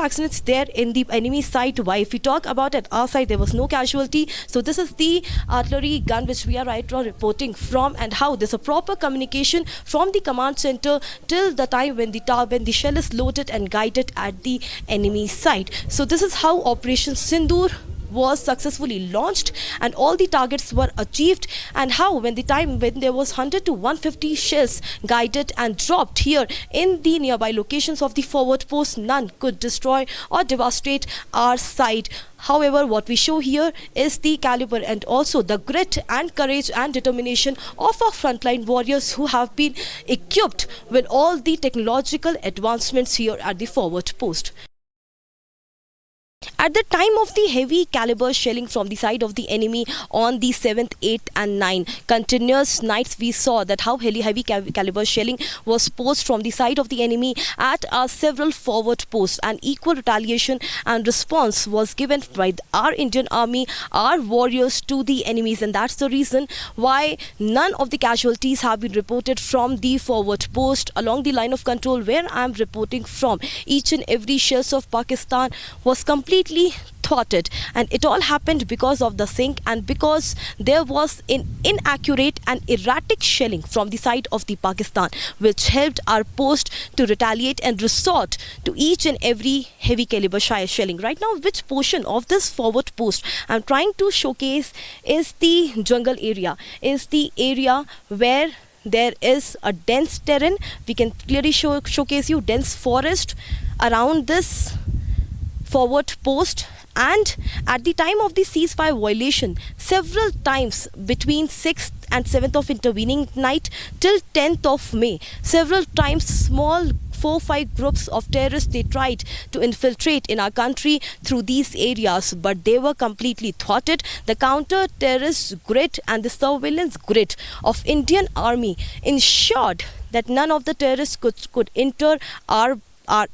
accidents there in the enemy side. Why, if we talk about at our side, there was no casualty. So this is the artillery gun which we are right now reporting from, and how there's a proper communication from the command center till the time when the shell is loaded and guided at the enemy side. So this is how Operation Sindoor was successfully launched and all the targets were achieved, and how when there was 100 to 150 shells guided and dropped here in the nearby locations of the forward post, none could destroy or devastate our side. However, what we show here is the caliber and also the grit and courage and determination of our frontline warriors who have been equipped with all the technological advancements here at the forward post. At the time of the heavy caliber shelling from the side of the enemy on the 7th, 8th and 9th continuous nights, we saw that how heavy caliber shelling was posed from the side of the enemy at our several forward posts, and equal retaliation and response was given by our Indian Army, our warriors, to the enemies, and that's the reason why none of the casualties have been reported from the forward post along the line of control where I am reporting from. Each and every shells of Pakistan was completely thwarted, and it all happened because of the sink and because there was an inaccurate and erratic shelling from the side of the Pakistan, which helped our post to retaliate and resort to each and every heavy caliber shelling. Right now, which portion of this forward post I'm trying to showcase is the jungle area, is the area where there is a dense terrain. We can clearly showcase you dense forest around this forward post, and at the time of the ceasefire violation, several times between 6th and 7th of intervening night till 10th of May, several times small 4-5 groups of terrorists, they tried to infiltrate in our country through these areas, but they were completely thwarted. The counter-terrorist grit and the surveillance grit of Indian Army ensured that none of the terrorists could enter our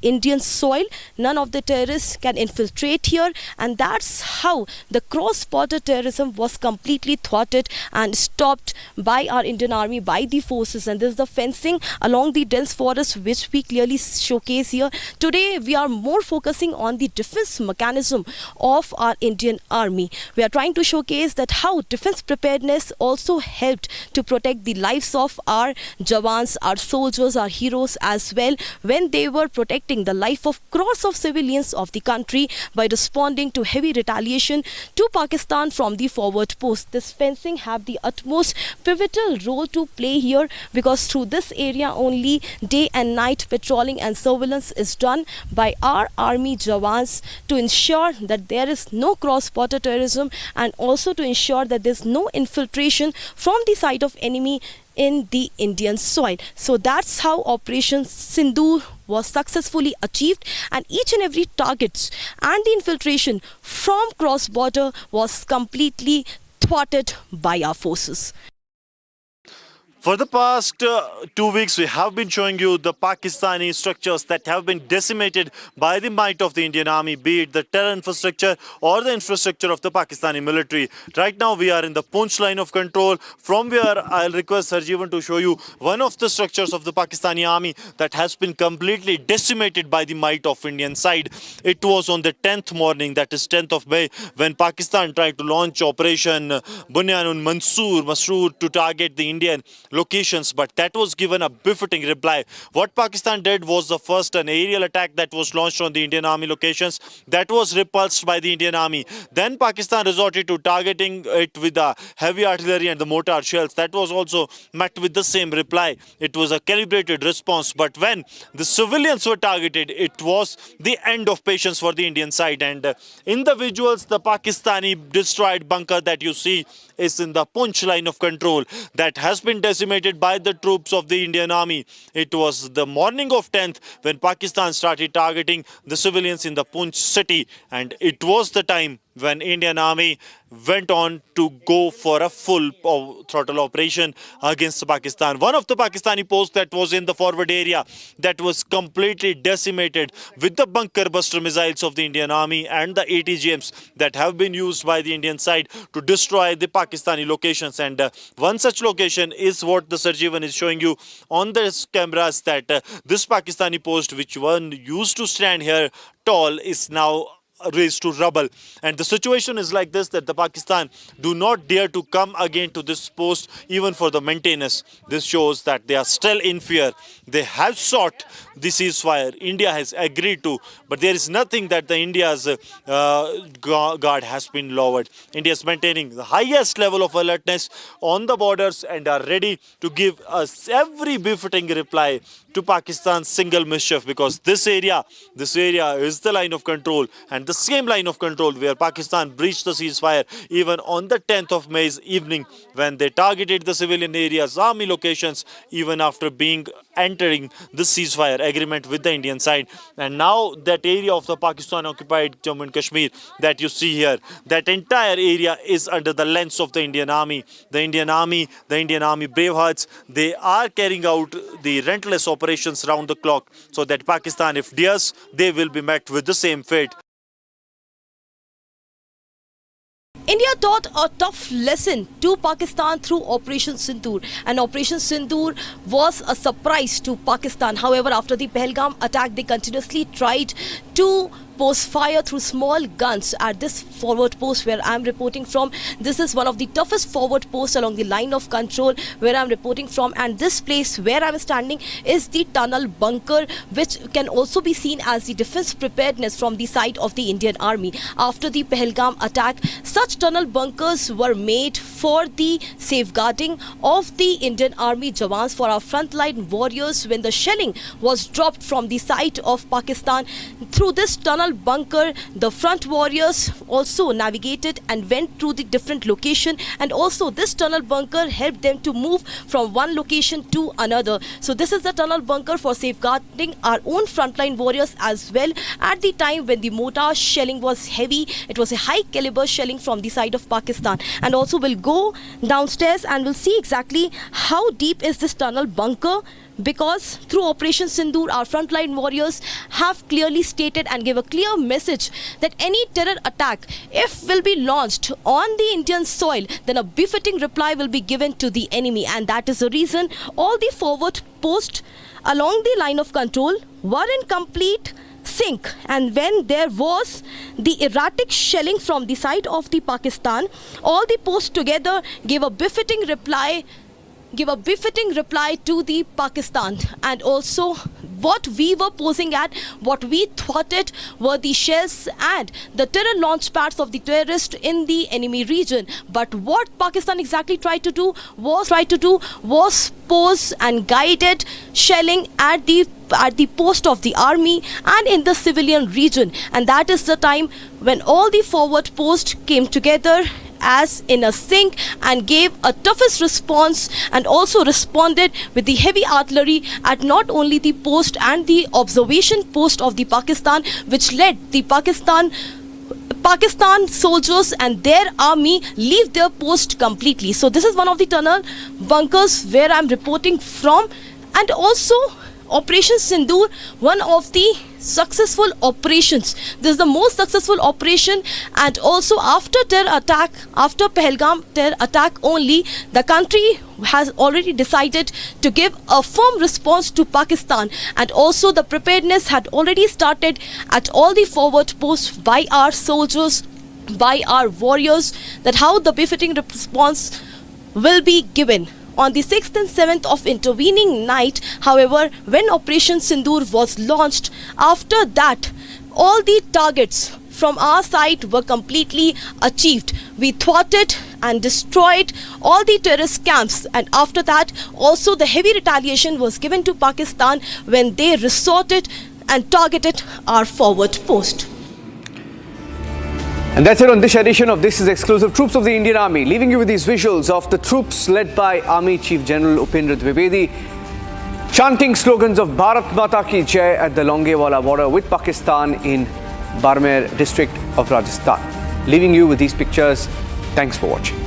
Indian soil. None of the terrorists can infiltrate here, and that's how the cross-border terrorism was completely thwarted and stopped by our Indian Army, by the forces. And this is the fencing along the dense forest which we clearly showcase here. Today we are more focusing on the defense mechanism of our Indian Army. We are trying to showcase that how defense preparedness also helped to protect the lives of our Jawans, our soldiers, our heroes as well, when they were protecting the life of crores of civilians of the country by responding to heavy retaliation to Pakistan from the forward post. This fencing have the utmost pivotal role to play here, because through this area only day and night patrolling and surveillance is done by our army Jawans to ensure that there is no cross-border terrorism, and also to ensure that there is no infiltration from the side of enemy in the Indian soil. So that's how Operation Sindoor was successfully achieved, and each and every targets and the infiltration from cross-border was completely thwarted by our forces. For the past 2 weeks, we have been showing you the Pakistani structures that have been decimated by the might of the Indian Army, be it the terror infrastructure or the infrastructure of the Pakistani military. Right now, we are in the Poonch line of control, from where I'll request Sarjeevan to show you one of the structures of the Pakistani Army that has been completely decimated by the might of Indian side. It was on the 10th morning, that is 10th of May, when Pakistan tried to launch Operation Bunyanun Masroor to target the Indian locations, but that was given a befitting reply. What Pakistan did was the first an aerial attack that was launched on the Indian Army locations. That was repulsed by the Indian Army. Then Pakistan resorted to targeting it with the heavy artillery and the mortar shells. That was also met with the same reply. It was a calibrated response, but when the civilians were targeted, it was the end of patience for the Indian side. And in the visuals, the Pakistani destroyed bunker that you see is in the Poonch line of control that has been decimated by the troops of the Indian Army. It was the morning of 10th when Pakistan started targeting the civilians in the Poonch city, and it was the time when Indian Army went on to go for a full throttle operation against Pakistan. One of the Pakistani posts that was in the forward area that was completely decimated with the bunker buster missiles of the Indian Army and the ATGMs that have been used by the Indian side to destroy the Pakistani locations. And one such location is what the Sarjeevan is showing you on the cameras, that this Pakistani post, which one used to stand here tall, is now raised to rubble. And the situation is like this, that the Pakistan do not dare to come again to this post even for the maintenance. This shows that they are still in fear. They have sought the ceasefire. India has agreed to, but there is nothing that the India's guard has been lowered. India is maintaining the highest level of alertness on the borders and are ready to give us every befitting reply to Pakistan's single mischief, because this area is the line of control, and the same line of control where Pakistan breached the ceasefire even on the 10th of May's evening, when they targeted the civilian areas, army locations, even after entering the ceasefire agreement with the Indian side. And now that area of the Pakistan-Occupied Jammu and Kashmir that you see here, that entire area is under the lens of the Indian Army. The Indian Army bravehearts, they are carrying out the relentless operations round the clock, so that Pakistan, if dares, they will be met with the same fate. India taught a tough lesson to Pakistan through Operation Sindoor, and Operation Sindoor was a surprise to Pakistan. However, after the Pahalgam attack, they continuously tried to post fire through small guns at this forward post where I'm reporting from. This is one of the toughest forward posts along the line of control where I'm reporting from, and this place where I'm standing is the tunnel bunker, which can also be seen as the defense preparedness from the side of the Indian Army. After the Pahalgam attack, such tunnel bunkers were made for the safeguarding of the Indian Army Jawans, for our frontline warriors. When the shelling was dropped from the side of Pakistan, through this tunnel bunker, the front warriors also navigated and went through the different location, and also this tunnel bunker helped them to move from one location to another. So this is the tunnel bunker for safeguarding our own frontline warriors as well. At the time when the mortar shelling was heavy, it was a high caliber shelling from the side of Pakistan. And also we'll go downstairs and we'll see exactly how deep is this tunnel bunker, because through Operation Sindoor, our frontline warriors have clearly stated and gave a clear message that any terror attack, if will be launched on the Indian soil, then a befitting reply will be given to the enemy. And that is the reason all the forward posts along the line of control were in complete sync. And when there was the erratic shelling from the side of the Pakistan, all the posts together gave a befitting reply to the Pakistan. And also what we were posing at, what we thwarted were the shells and the terror launch pads of the terrorists in the enemy region. But what Pakistan exactly tried to do was pose and guided shelling at the post of the army and in the civilian region. And that is the time when all the forward posts came together as in a sync and gave a toughest response, and also responded with the heavy artillery at not only the post and the observation post of the Pakistan, which led the Pakistan soldiers and their army leave their post completely. So this is one of the tunnel bunkers where I'm reporting from. And also Operation Sindoor, one of the successful operations. This is the most successful operation, and also after Pahalgam terror attack only, the country has already decided to give a firm response to Pakistan, and also the preparedness had already started at all the forward posts by our soldiers, by our warriors, that how the befitting response will be given. On the 6th and 7th of intervening night, however, when Operation Sindoor was launched, after that, all the targets from our side were completely achieved. We thwarted and destroyed all the terrorist camps, and after that, also the heavy retaliation was given to Pakistan when they resorted and targeted our forward post. And that's it on this edition of This Is Exclusive. Troops of the Indian Army, leaving you with these visuals of the troops led by Army Chief General Upendra Dwivedi, chanting slogans of Bharat Mata Ki Jai at the Longewala border with Pakistan in Barmer district of Rajasthan. leaving you with these pictures. Thanks for watching.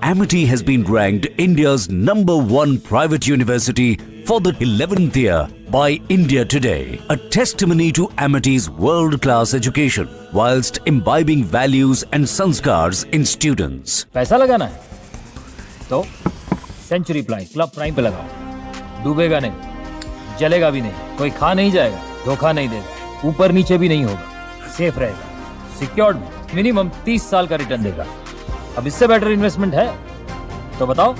Amity has been ranked India's #1 private university for the 11th year by India Today, a testimony to Amity's world-class education whilst imbibing values and sanskars in students. पैसा लगाना है तो century club prime पे लगाओ, डूबेगा नहीं, जलेगा भी नहीं, कोई खा नहीं जाएगा, धोखा नहीं देगा, ऊपर नीचे भी नहीं होगा, सेफ रहेगा, सिक्योर्ड मिनिमम 30 साल का रिटर्न देगा। अब इससे बेटर इन्वेस्टमेंट है तो बताओ।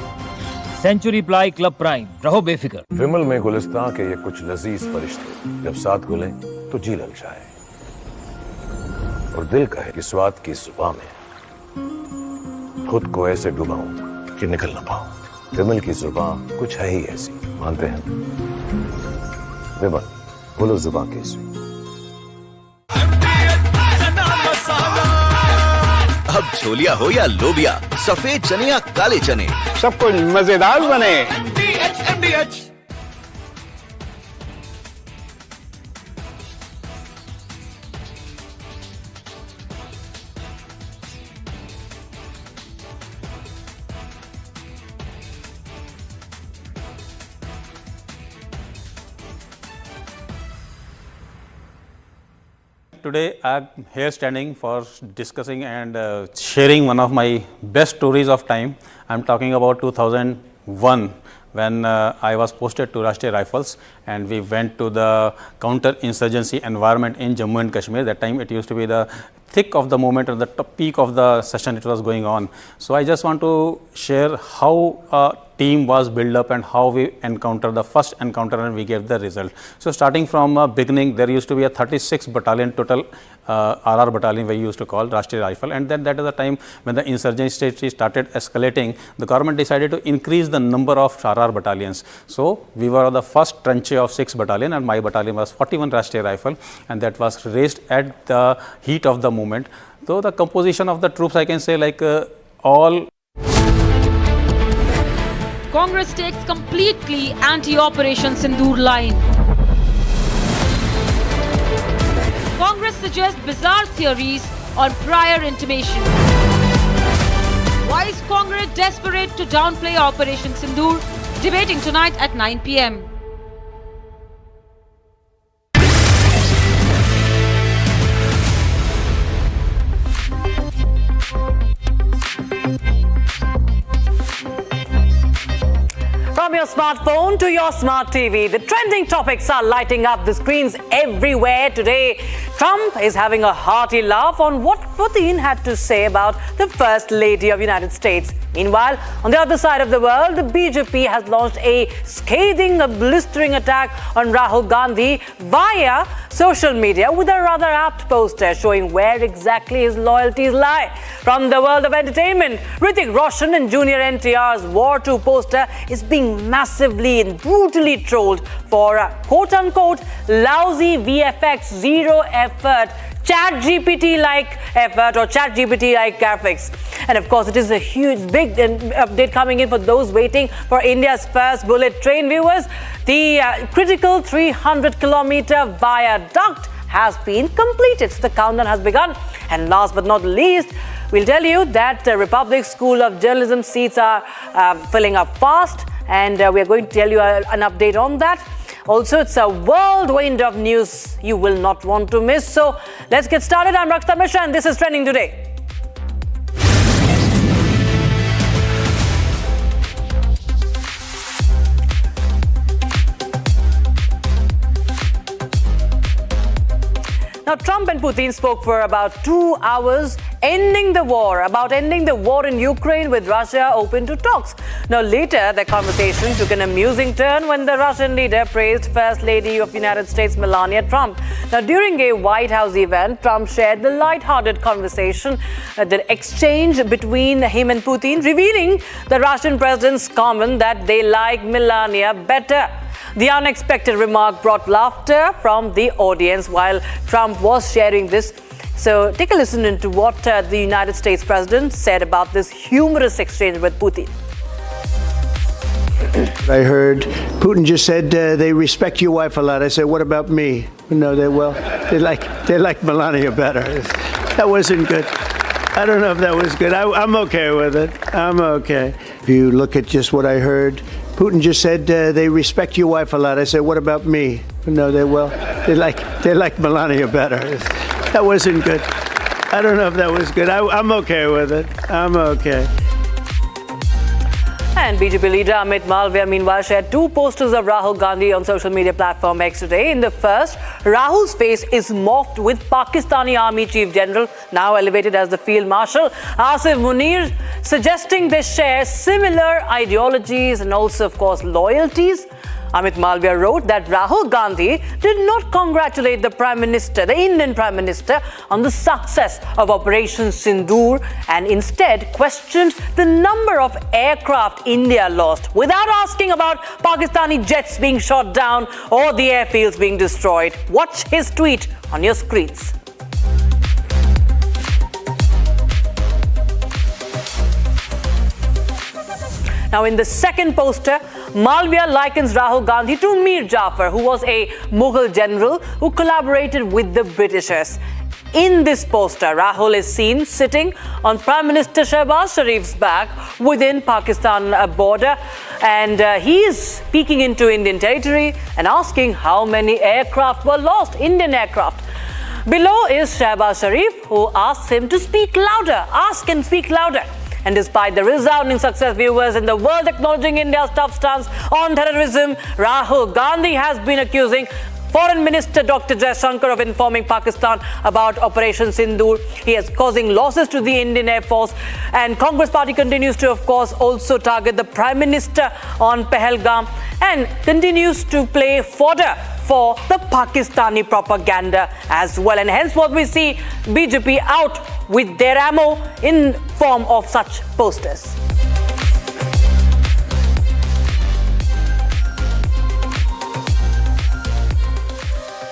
सेंचुरी क्लब प्राइम, रहो बेफिक्र। विमल में गुलिस्तां के ये कुछ लजीज फरिश्ते जब साथ घुले तो जी लग जाए और दिल कहे कि स्वाद की जुबान में खुद को ऐसे डुबाऊं कि निकल ना पाऊं। विमल की जुबान कुछ है ही ऐसी, मानते हैं? विमल, बोलो जुबान कैसी? अब छोलिया हो या लोबिया, सफेद चने या काले चने, सब कुछ मजेदार बने। Today I'm here standing for discussing and sharing one of my best stories of time. I'm talking about 2001 when I was posted to Rashtriya Rifles and we went to the counter-insurgency environment in Jammu and Kashmir. That time it used to be the thick of the moment or the peak of the session it was going on. So I just want to share how a team was built up and how we encountered the first encounter and we gave the result. So starting from beginning, there used to be a 36 battalion total RR battalion we used to call Rashtriya Rifle, and then that is the time when the insurgency started escalating. The government decided to increase the number of RR battalions. So we were the first tranche of 6 battalion and my battalion was 41 Rashtriya Rifle, and that was raised at the heat of the movement. So the composition of the troops, I can say like all. Congress takes completely anti-Operation Sindoor line. Congress suggests bizarre theories on prior intimation. Why is Congress desperate to downplay Operation Sindoor? Debating tonight at 9 p.m. From your smartphone to your smart TV, the trending topics are lighting up the screens everywhere today. Trump is having a hearty laugh on what Putin had to say about the First Lady of the United States. Meanwhile, on the other side of the world, the BJP has launched a scathing, blistering attack on Rahul Gandhi via social media with a rather apt poster showing where exactly his loyalties lie. From the world of entertainment, Hrithik Roshan and Junior NTR's War 2 poster is being massively and brutally trolled for quote-unquote lousy VFX, zero effort, ChatGPT-like effort or ChatGPT-like graphics. And of course, it is a huge, big update coming in for those waiting for India's first bullet train viewers. The critical 300-kilometer viaduct has been completed. So the countdown has begun. And last but not least, we'll tell you that the Republic School of Journalism seats are filling up fast. And we are going to tell you an update on that. Also, it's a whirlwind of news you will not want to miss. So let's get started. I'm Rakshita Mishra and this is Trending Today. Now, Trump and Putin spoke for about 2 hours ending the war in Ukraine with Russia open to talks. Now later, the conversation took an amusing turn when the Russian leader praised First Lady of the United States, Melania Trump. Now during a White House event, Trump shared the light-hearted conversation, the exchange between him and Putin, revealing the Russian president's comment that they like Melania better. The unexpected remark brought laughter from the audience while Trump was sharing this. So take a listen into what the United States president said about this humorous exchange with Putin. I heard Putin just said they respect your wife a lot. I said, what about me? No, they like Melania better. That wasn't good. I don't know if that was good. I'm okay with it. I'm okay. If you look at just what I heard, Putin just said they respect your wife a lot. I said, what about me? No, they like Melania better. That wasn't good. I don't know if that was good. I'm okay with it. I'm okay. And BJP leader Amit Malviya, meanwhile, shared two posters of Rahul Gandhi on social media platform X today. In the first, Rahul's face is morphed with Pakistani Army Chief General, now elevated as the Field Marshal, Asif Munir, suggesting they share similar ideologies and also, of course, loyalties. Amit Malviya wrote that Rahul Gandhi did not congratulate the Prime Minister, the Indian Prime Minister, on the success of Operation Sindoor and instead questioned the number of aircraft India lost without asking about Pakistani jets being shot down or the airfields being destroyed. Watch his tweet on your screens. Now, in the second poster, Malviya likens Rahul Gandhi to Mir Jafar, who was a Mughal general who collaborated with the Britishers. In this poster, Rahul is seen sitting on Prime Minister Shehbaz Sharif's back within Pakistan border, and he is peeking into Indian territory and asking how many aircraft were lost, Indian aircraft. Below is Shehbaz Sharif, who asks him to speak louder, ask and speak louder. And despite the resounding success, viewers in the world acknowledging India's tough stance on terrorism, Rahul Gandhi has been accusing Foreign Minister Dr. Jaishankar of informing Pakistan about Operation Sindoor. He is causing losses to the Indian Air Force, and Congress Party continues to, of course, also target the Prime Minister on Pahalgam and continues to play fodder for the Pakistani propaganda as well. And hence what we see BJP out with their ammo in form of such posters.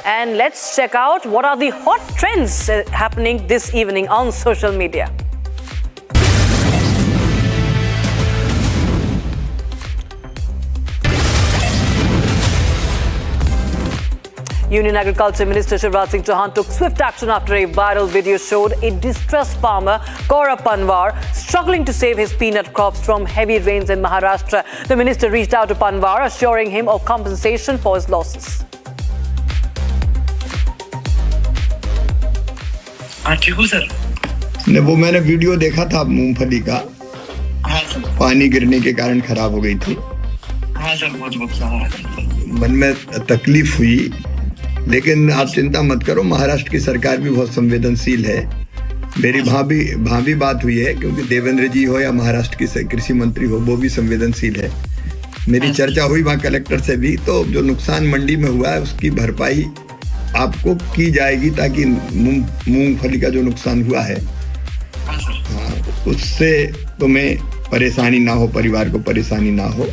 And let's check out what are the hot trends happening this evening on social media. Union Agriculture Minister Shivraj Singh Chauhan took swift action after a viral video showed a distressed farmer, Kaura Panwar, struggling to save his peanut crops from heavy rains in Maharashtra. The minister reached out to Panwar, assuring him of compensation for his losses. ठीक हूँ sir. ने वो मैंने video देखा था मूंगफली का। हाँ सर। पानी गिरने के कारण खराब हो गई थी। हाँ सर, बहुत मन में तकलीफ हुई, लेकिन आप चिंता मत करो, महाराष्ट्र की सरकार भी बहुत संवेदनशील है। मेरी भाभी बात हुई है, क्योंकि देवेंद्र जी हो या महाराष्ट्र की कृषि मंत्री हो, वो भी संवेदनशील है। मेरी चर्चा हुई वहाँ कलेक्टर से भी, तो जो नुकसान मंडी में हुआ है उसकी भरपाई आपको की जाएगी, ताकि मूंगफली का जो नुकसान हुआ है उससे तुम्हें परेशानी ना हो, परिवार को परेशानी ना हो।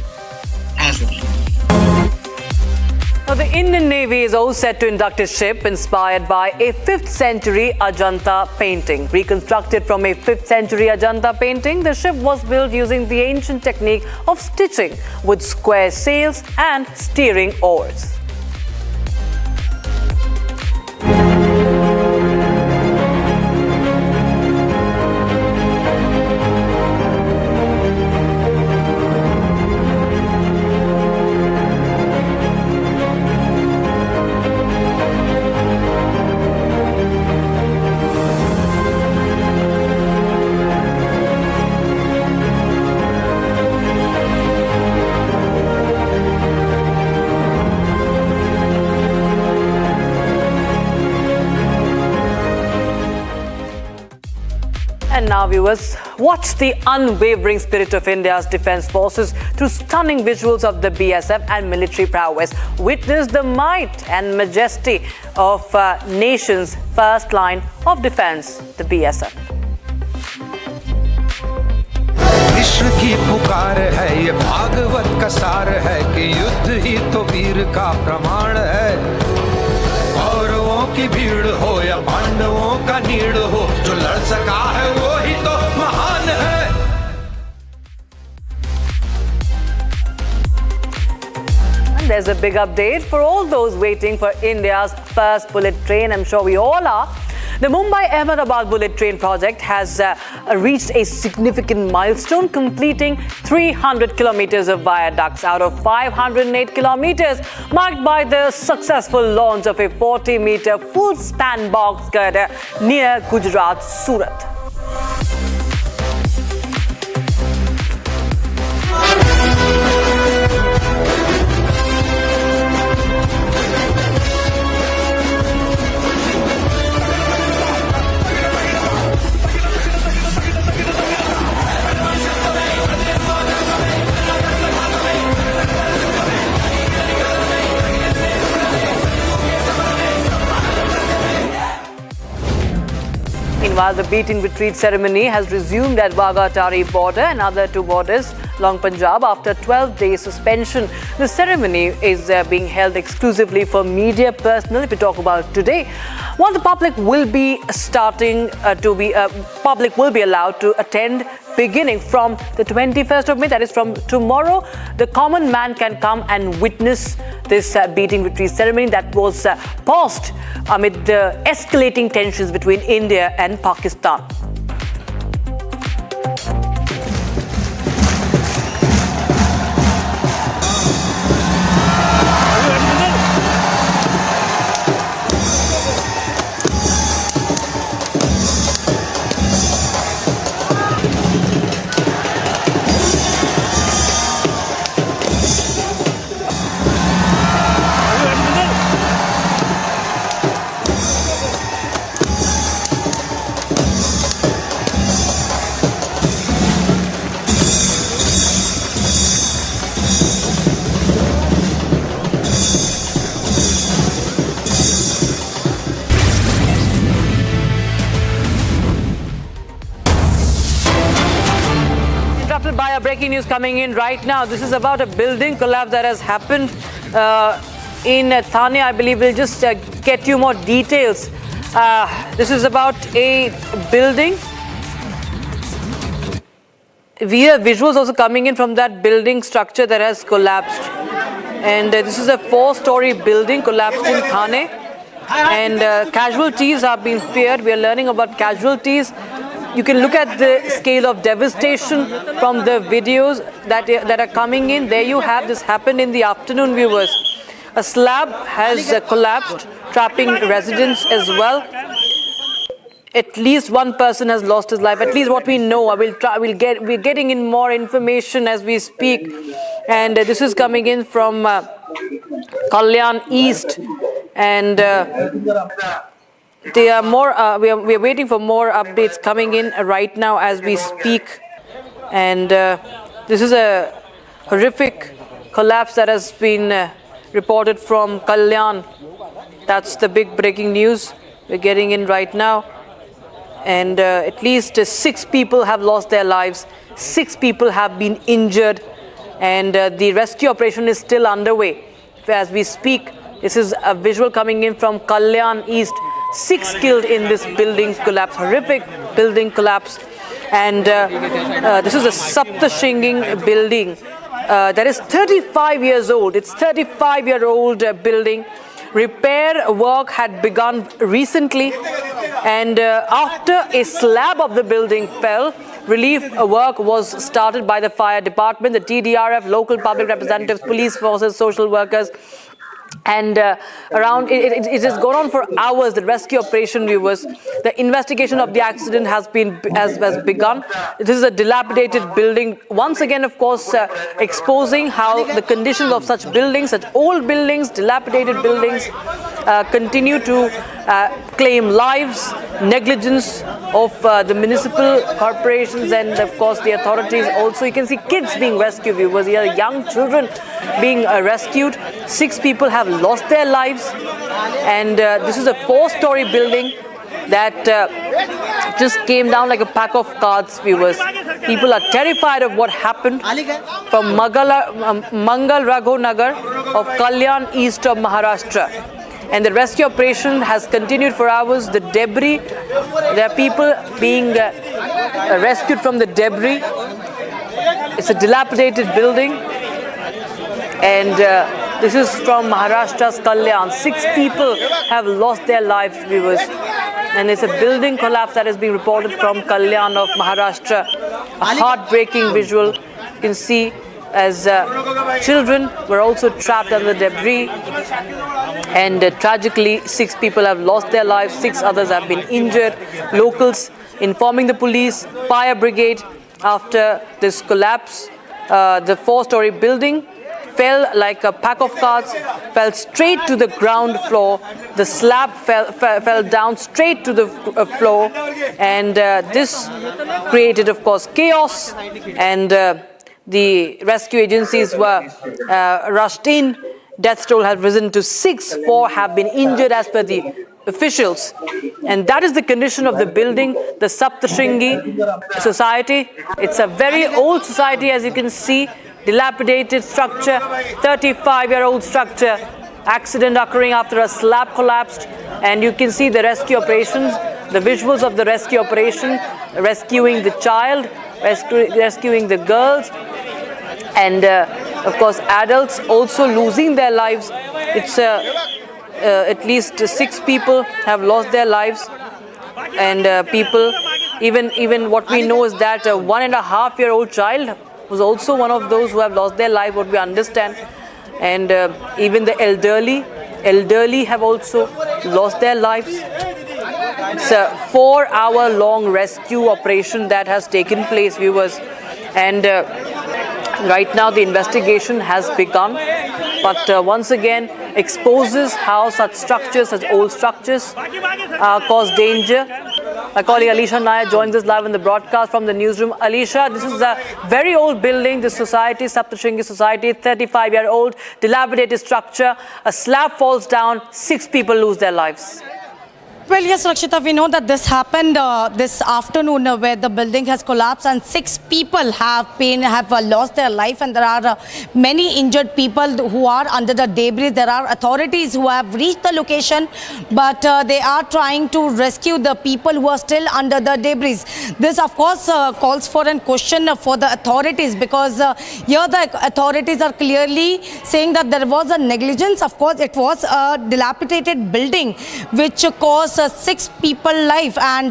Now, the Indian Navy is also set to induct a ship inspired by a 5th century Ajanta painting. Reconstructed from a 5th century Ajanta painting, the ship was built using the ancient technique of stitching with square sails and steering oars. And now, viewers, watch the unwavering spirit of India's defence forces through stunning visuals of the BSF and military prowess. Witness the might and majesty of nation's first line of defence, the BSF. विश्व की पुकार है ये भागवत का सार है कि युद्ध ही तो वीर का प्रमाण है कौरवों की भीड़ हो या पांडवों का नीड़ हो जो लड़ सका है वो ही तो महान है And there's a big update for all those waiting for India's first bullet train. I'm sure we all are. The Mumbai-Ahmedabad bullet train project has reached a significant milestone, completing 300 kilometers of viaducts out of 508 kilometers, marked by the successful launch of a 40-meter full-span box girder near Gujarat's Surat. Meanwhile, the beat-in-retreat ceremony has resumed at Wagha-Tari border and other two borders along Punjab after 12-day suspension. The ceremony is being held exclusively for media personnel. If we talk about today, while the public will be public will be allowed to attend beginning from the 21st of May, that is from tomorrow, the common man can come and witness this beat-in-retreat ceremony that was paused amid the escalating tensions between India and Pakistan. By a breaking news coming in right now. This is about a building collapse that has happened in Thane. I believe we'll just get you more details. This is about a building. We have visuals also coming in from that building structure that has collapsed. And this is a 4-story building collapsed in Thane. And casualties have been feared. We are learning about casualties. You can look at the scale of devastation from the videos that are coming in. There you have this happened in the afternoon, viewers. A slab has collapsed, trapping residents as well. At least one person has lost his life. At least what we know. We're getting in more information as we speak. And this is coming in from Kalyan East. And there are more. We are waiting for more updates coming in right now as we speak. And this is a horrific collapse that has been reported from Kalyan. That's the big breaking news we're getting in right now. And at least 6 people have lost their lives. 6 people have been injured. And the rescue operation is still underway as we speak. This is a visual coming in from Kalyan East. 6 killed in this building collapse, horrific building collapse. And this is a Saptashinging building that is 35 years old. It's 35-year-old building. Repair work had begun recently, and after a slab of the building fell, relief work was started by the fire department, the TDRF, local public representatives, police forces, social workers. And it has gone on for hours, the rescue operation, viewers. The investigation of the accident has begun. This is a dilapidated building. Once again, of course, exposing how the conditions of such buildings, such old buildings, dilapidated buildings, continue to claim lives, negligence of the municipal corporations and of course the authorities. Also you can see kids being rescued, viewers. Here young children being rescued. 6 people have lost their lives, and this is a 4-story building that just came down like a pack of cards, viewers. People are terrified of what happened from Mangal Raghu Nagar of Kalyan, east of Maharashtra. And the rescue operation has continued for hours. The debris, there are people being rescued from the debris. It's a dilapidated building. And this is from Maharashtra's Kalyan. 6 people have lost their lives, viewers. And it's a building collapse that is being reported from Kalyan of Maharashtra. A heartbreaking visual. You can see as children were also trapped under the debris. And tragically, 6 people have lost their lives, 6 others have been injured. Locals informing the police, fire brigade after this collapse. The 4-story building fell like a pack of cards, fell straight to the ground floor. The slab fell down straight to the floor, and this created, of course, chaos. And the rescue agencies were rushed in. Death toll has risen to 6. 4 have been injured as per the officials. And that is the condition of the building, the Saptashringi Society. It's a very old society, as you can see. Dilapidated structure, 35-year-old structure. Accident occurring after a slab collapsed. And you can see the rescue operations, the visuals of the rescue operation, rescuing the child, rescuing the girls, and of course adults also losing their lives. It's at least 6 people have lost their lives, and people, even what we know is that a 1.5-year-old child was also one of those who have lost their life, what we understand. And even the elderly have also lost their lives. It's a 4-hour-long rescue operation that has taken place, viewers. And right now the investigation has begun, but once again exposes how such structures, such old structures, cause danger. My colleague Alisha Nair joins us live in the broadcast from the newsroom. Alisha, this is a very old building, this society, Saptashringi Society, 35-year-old, dilapidated structure. A slab falls down, 6 people lose their lives. Well, yes, Rakshita, we know that this happened this afternoon where the building has collapsed and 6 people have lost their life, and there are many injured people who are under the debris. There are authorities who have reached the location, but they are trying to rescue the people who are still under the debris. This, of course, calls for a question for the authorities, because here the authorities are clearly saying that there was a negligence. Of course, it was a dilapidated building which caused 6 people life, and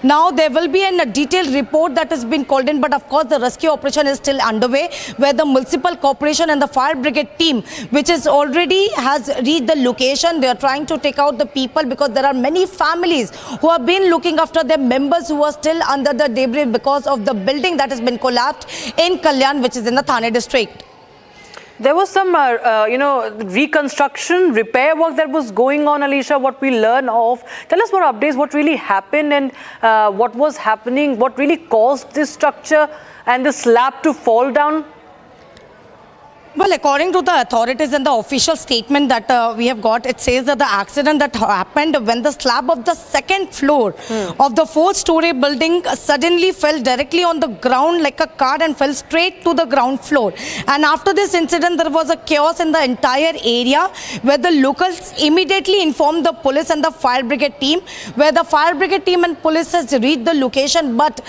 now there will be a detailed report that has been called in, but of course the rescue operation is still underway, where the municipal corporation and the fire brigade team, which is already has reached the location. They are trying to take out the people, because there are many families who have been looking after their members who are still under the debris because of the building that has been collapsed in Kalyan, which is in the Thane district. There was some, reconstruction, repair work that was going on, Alisha, what we learn of. Tell us more updates, what really happened and what was happening, what really caused this structure and the slab to fall down. Well, according to the authorities and the official statement that we have got, it says that the accident that happened when the slab of the 2nd floor of the 4-story building suddenly fell directly on the ground like a card and fell straight to the ground floor. And after this incident, there was a chaos in the entire area, where the locals immediately informed the police and the fire brigade team, where the fire brigade team and police has reached the location. But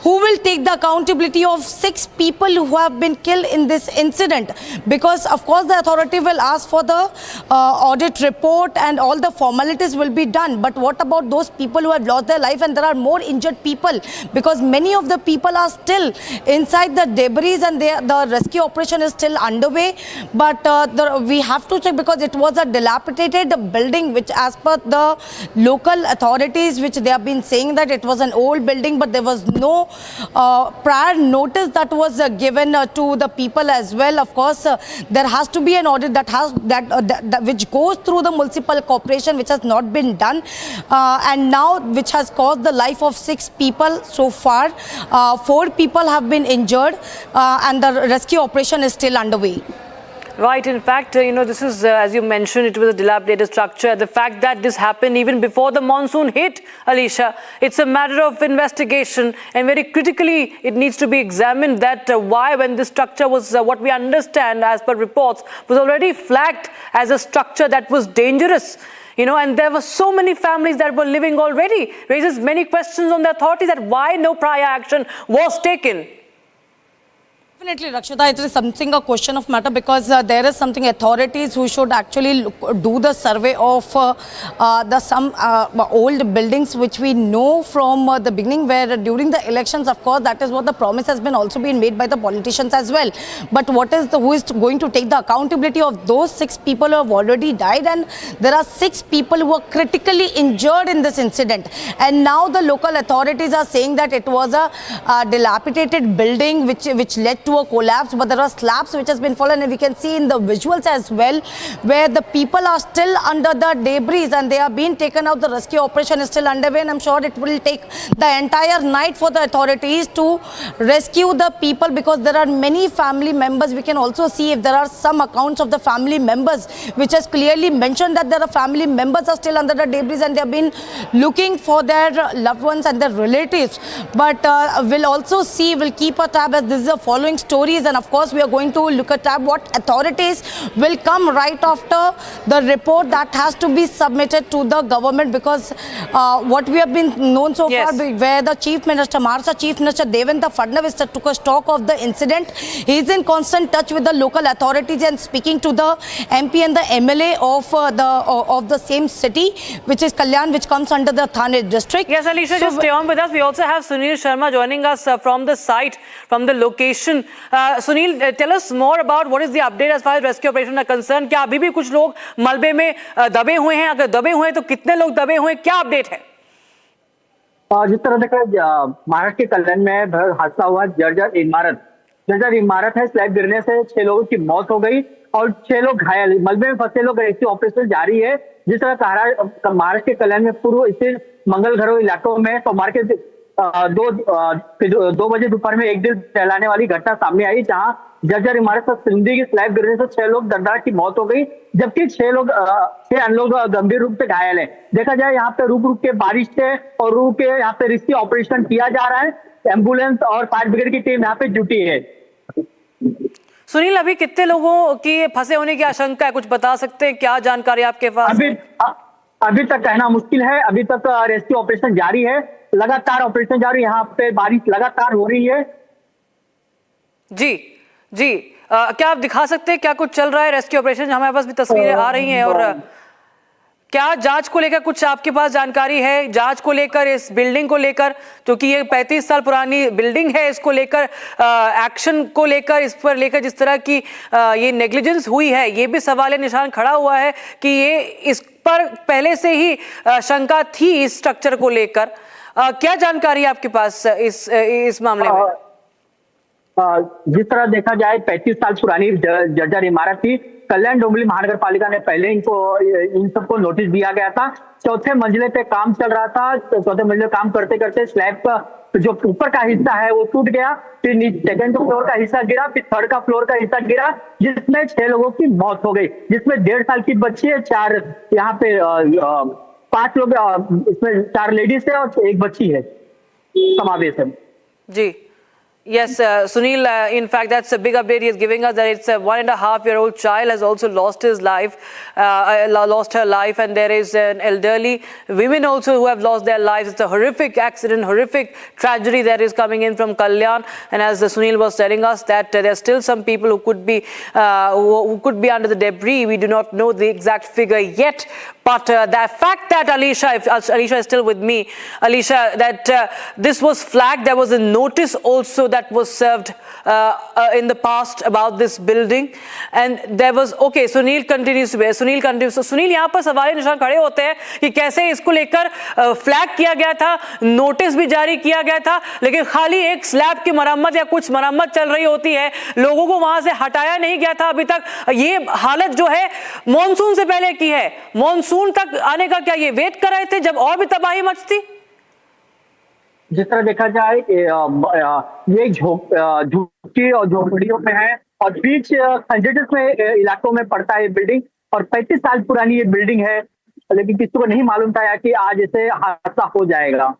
who will take the accountability of 6 people who have been killed in this incident? Because of course the authority will ask for the audit report and all the formalities will be done. But what about those people who have lost their life, and there are more injured people, because many of the people are still inside the debris, and the rescue operation is still underway. But we have to check, because it was a dilapidated building, which as per the local authorities, which they have been saying that it was an old building, but there was no prior notice that was given to the people as well. Of course, there has to be an audit that which goes through the municipal corporation, which has not been done, and now which has caused the life of 6 people so far. 4 people have been injured, and the rescue operation is still underway. Right. In fact, this is, as you mentioned, it was a dilapidated structure. The fact that this happened even before the monsoon hit, Alicia, it's a matter of investigation, and very critically it needs to be examined that why, when this structure was, what we understand as per reports, was already flagged as a structure that was dangerous. And there were so many families that were living already. Raises many questions on the authorities that why no prior action was taken. Definitely, Rakshita, it is something a question of matter, because there is something authorities who should actually do the survey of some old buildings which we know from the beginning, where during the elections, of course, that is what the promise has been also been made by the politicians as well. But who is going to take the accountability of those 6 people who have already died? And there are 6 people who are critically injured in this incident. And now the local authorities are saying that it was a dilapidated building which led to a collapse, but there are slabs which has been fallen, and we can see in the visuals as well where the people are still under the debris and they are being taken out. The rescue operation is still underway, and I'm sure it will take the entire night for the authorities to rescue the people, because there are many family members. We can also see if there are some accounts of the family members which has clearly mentioned that there are family members are still under the debris and they have been looking for their loved ones and their relatives. But we'll keep a tab, as this is a following stories, and of course we are going to look at what authorities will come right after the report that has to be submitted to the government, because what we have been known so far, where the Chief Minister Devendra Fadnavis took a stock of the incident. He is in constant touch with the local authorities and speaking to the MP and the MLA of the same city, which is Kalyan, which comes under the Thane district. Yes, Alicia, just stay on with us. We also have Sunil Sharma joining us from the site, from the location. Sunil, tell us more about what is the update as far as rescue operation are concerned. क्या अभी भी कुछ लोग मलबे में दबे हुए हैं? अगर दबे हुए हैं तो कितने लोग दबे हुए हैं? क्या अपडेट है? जिस तरह देखा महाराष्ट्र के कल्याण में हादसा हुआ, जर्जर इमारत है, स्लैब गिरने से 6 लोगों की मौत हो गई और 6 लोग घायल। मलबे में फंसे लोग, रेस्क्यू ऑपरेशन जारी है। जिस तरह महाराष्ट्र के कल्याण में पूर्व स्थित मंगल घरों इलाकों में सोमवार के 2 बजे दोपहर में एक दिल फैलाने वाली घटना सामने आई, जहां जर्जर इमारत पर सिंधी की स्लैब गिरने से 6 लोग दर्दनाक की मौत हो गई, जबकि 6 अन्य लोग गंभीर रूप से घायल हैं। देखा जाए यहाँ पे रुक के बारिश से और रुक के यहाँ पे रेस्क्यू ऑपरेशन किया जा रहा है। एम्बुलेंस और फायर ब्रिगेड की टीम यहाँ पे ड्यूटी है। सुनील, अभी कितने लोगों की फंसे होने की आशंका है? कुछ बता सकते हैं? क्या जानकारी आपके पास? अभी तक कहना मुश्किल है। अभी तक रेस्क्यू ऑपरेशन जारी है, लगातार ऑपरेशन जारी। यहाँ पे बारिश लगातार हो रही है। जी, क्या आप दिखा सकते हैं क्या कुछ चल रहा है रेस्क्यू ऑपरेशन? हमारे पास भी तस्वीरें आ रही हैं, और क्या जांच को लेकर कुछ आपके पास जानकारी है? जांच को लेकर, इस बिल्डिंग को लेकर, क्योंकि ये 35 साल पुरानी बिल्डिंग है, इसको लेकर एक्शन को लेकर, इस पर लेकर जिस तरह की ये नेग्लिजेंस हुई है, ये भी सवाल निशान खड़ा हुआ है कि ये इस पर पहले से ही शंका थी इस स्ट्रक्चर को लेकर। क्या जानकारी है आपके पास इस मामले में? जिस तरह देखा जाए 35 साल पुरानी जर्जर इमारत थी। कल्याण डोंबिवली महानगर पालिका ने पहले इन सबको नोटिस दिया गया था। 4थे मंजिले पे काम चल रहा था। 4थे मंजिले काम करते करते स्लैब का जो ऊपर का हिस्सा है वो टूट गया, फिर 2nd फ्लोर का हिस्सा गिरा, फिर 3rd का फ्लोर का हिस्सा गिरा, जिसमें 6 लोगों की मौत हो गई, जिसमें 1.5 साल की बच्ची है, 4 यहाँ पे 5 लोग, इसमें 4 लेडीज है और 1 बच्ची है समावेश है। जी, yes, Sunil, in fact, that's a big update he is giving us, that it's a 1.5-year-old child has also lost his life, lost her life, and there is an elderly women also who have lost their lives. It's a horrific accident, horrific tragedy that is coming in from Kalyan. And as Sunil was telling us, that there are still some people who could be under the debris. We do not know the exact figure yet, But the fact that Alisha, if Alisha is still with me, Alisha, that this was flagged, there was a notice also that was served in the past about this building, and there was, okay, Sunil continues. So Sunil, यहाँ पर सवाल निशान खड़े होते हैं कि कैसे इसको लेकर फ्लैग किया गया था, नोटिस भी जारी किया गया था, लेकिन खाली एक स्लैब की मरम्मत या कुछ मरम्मत चल रही होती है, लोगों को वहां से हटाया नहीं गया था अभी तक। ये हालत जो है मॉनसून से पहले की है, मॉनसून तक आने का क्या ये वेट कर रहे थे जब और भी तबाही मचती? जिस तरह देखा जाए ये झुग्गी और झोपड़ियों में है और बीच कंजेस्टेड में इलाकों में पड़ता है ये बिल्डिंग, और 35 साल पुरानी ये बिल्डिंग है, लेकिन किसी को नहीं मालूम था कि आज ऐसे हादसा हो जाएगा।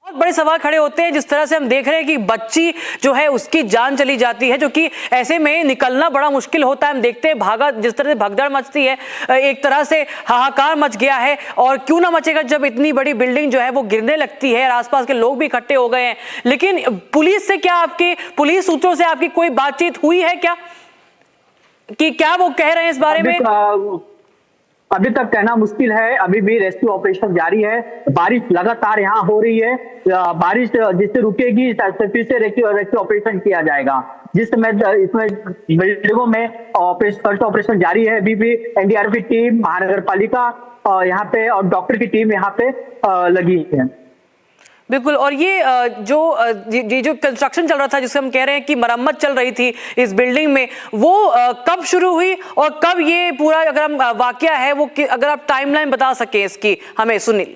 बहुत बड़े सवाल खड़े होते हैं जिस तरह से हम देख रहे हैं कि बच्ची जो है उसकी जान चली जाती है, जो कि ऐसे में निकलना बड़ा मुश्किल होता है। हम देखते हैं भागा जिस तरह से भगदड़ मचती है, एक तरह से हाहाकार मच गया है, और क्यों ना मचेगा जब इतनी बड़ी बिल्डिंग जो है वो गिरने लगती है, आसपास के लोग भी इकट्ठे हो गए हैं। लेकिन पुलिस से क्या, आपकी पुलिस सूत्रों से आपकी कोई बातचीत हुई है क्या, कि क्या वो कह रहे हैं इस बारे में? अभी तक कहना मुश्किल है, अभी भी रेस्क्यू ऑपरेशन जारी है। बारिश लगातार यहाँ हो रही है, बारिश जिससे रुकेगी फिर से रेस्क्यू ऑपरेशन किया जाएगा। जिस समय इसमें बिल्डिंगों में सर्च ऑपरेशन जारी है, अभी भी एनडीआरएफ की टीम, महानगर पालिका यहाँ पे और डॉक्टर की टीम यहाँ पे लगी है। बिल्कुल, और ये जो कंस्ट्रक्शन चल रहा था, जिससे हम कह रहे हैं कि मरम्मत चल रही थी इस बिल्डिंग में, वो कब शुरू हुई और कब ये पूरा, अगर हम वाकया है वो, अगर आप टाइमलाइन बता सके इसकी हमें, सुनील।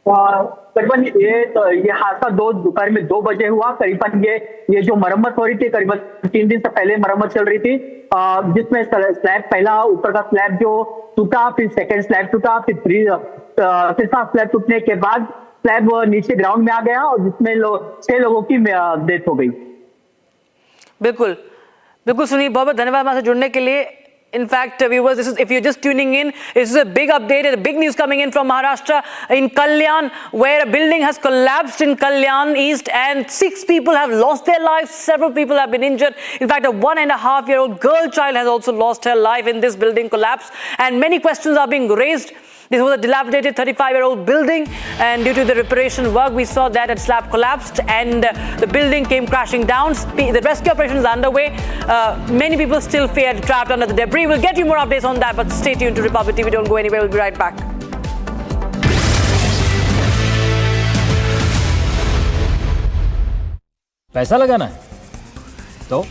करीबन ये हादसा दोपहर में 2 बजे हुआ। करीबन ये जो मरम्मत हो रही थी, करीबन 3 दिन से पहले मरम्मत चल रही थी, जिसमें स्लैब, पहला ऊपर का स्लैब जो टूटा, फिर सेकेंड स्लैब टूटा, फिर तीसरा स्लैब टूटने के बाद स्लैब नीचे ग्राउंड में आ गया और जिसमें 6 लोगों की डेथ हो गई। बिल्कुल बिल्कुल सुनील, बहुत बहुत धन्यवाद हमारे साथ जुड़ने के लिए। In fact, viewers, this is, if you're just tuning in, this is a big update, a big news coming in from Maharashtra, in Kalyan, where a building has collapsed in Kalyan East and 6 people have lost their lives, several people have been injured. In fact, a 1.5-year-old girl child has also lost her life in this building collapse, and many questions are being raised. This was a dilapidated 35-year-old building, and due to the reparation work, we saw that a slab collapsed and the building came crashing down. The rescue operation is underway. Many people still feared trapped under the debris. We'll get you more updates on that, but stay tuned to Republic TV. Don't go anywhere. We'll be right back. पैसा लगाना है तो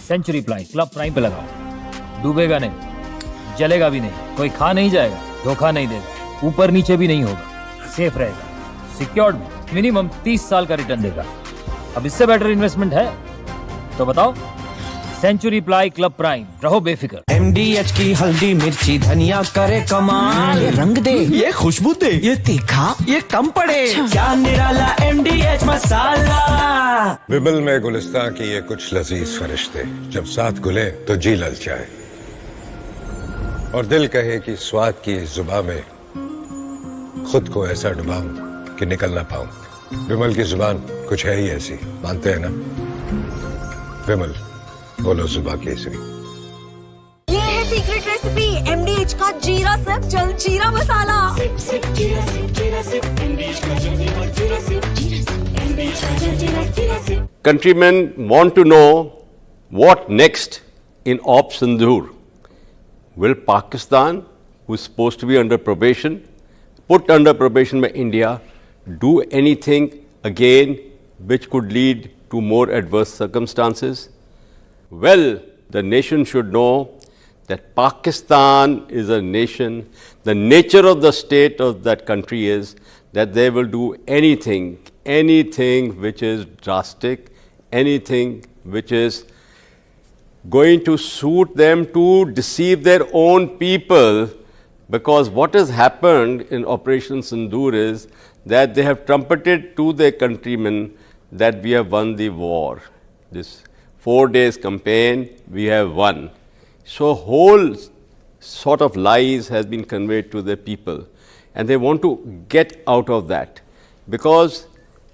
century ply club prime पे लगाओ, डूबेगा नहीं, जलेगा भी नहीं, कोई खा नहीं जाएगा, धोखा नहीं देगा, ऊपर नीचे भी नहीं होगा, सेफ रहेगा, सिक्योर्ड, मिनिमम 30 साल का रिटर्न देगा। अब इससे बेटर इन्वेस्टमेंट है तो बताओ, सेंचुरी प्लाई क्लब प्राइम, रहो बेफिक्र। MDH की हल्दी मिर्ची धनिया करे कमाल, ये रंग दे, ये खुशबू दे, ये तीखा, ये कम पड़े, क्या निराला MDH मसाला। विमल में गुलिस्तां की ये कुछ लजीज फरिश्ते जब साथ घुले तो जी ललचाए और दिल कहे कि स्वाद की जुबान में खुद को ऐसा डुबाऊं कि निकल ना पाऊं। विमल की जुबान कुछ है ही ऐसी, मानते हैं ना? विमल, बोलो जुबान केसरी। ये है सीक्रेट रेसिपी MDH का जीरा सिप जल जीरा मसाला। Countrymen want to know what next in Operation Sindoor. Will Pakistan, who is supposed to be under probation, put under probation by India, do anything again which could lead to more adverse circumstances? Well, the nation should know that Pakistan is a nation. The nature of the state of that country is that they will do anything which is drastic, anything which is going to suit them to deceive their own people, because what has happened in Operation Sindoor is that they have trumpeted to their countrymen that we have won the war. This 4 days campaign, we have won. So whole sort of lies has been conveyed to the people, and they want to get out of that, because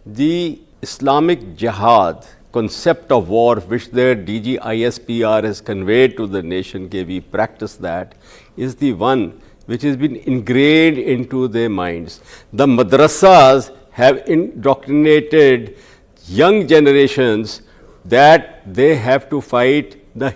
the Islamic jihad concept of war which the DGISPR has conveyed to the nation, that we practice that, is the one which has been ingrained into their minds. The madrasas have indoctrinated young generations that they have to fight the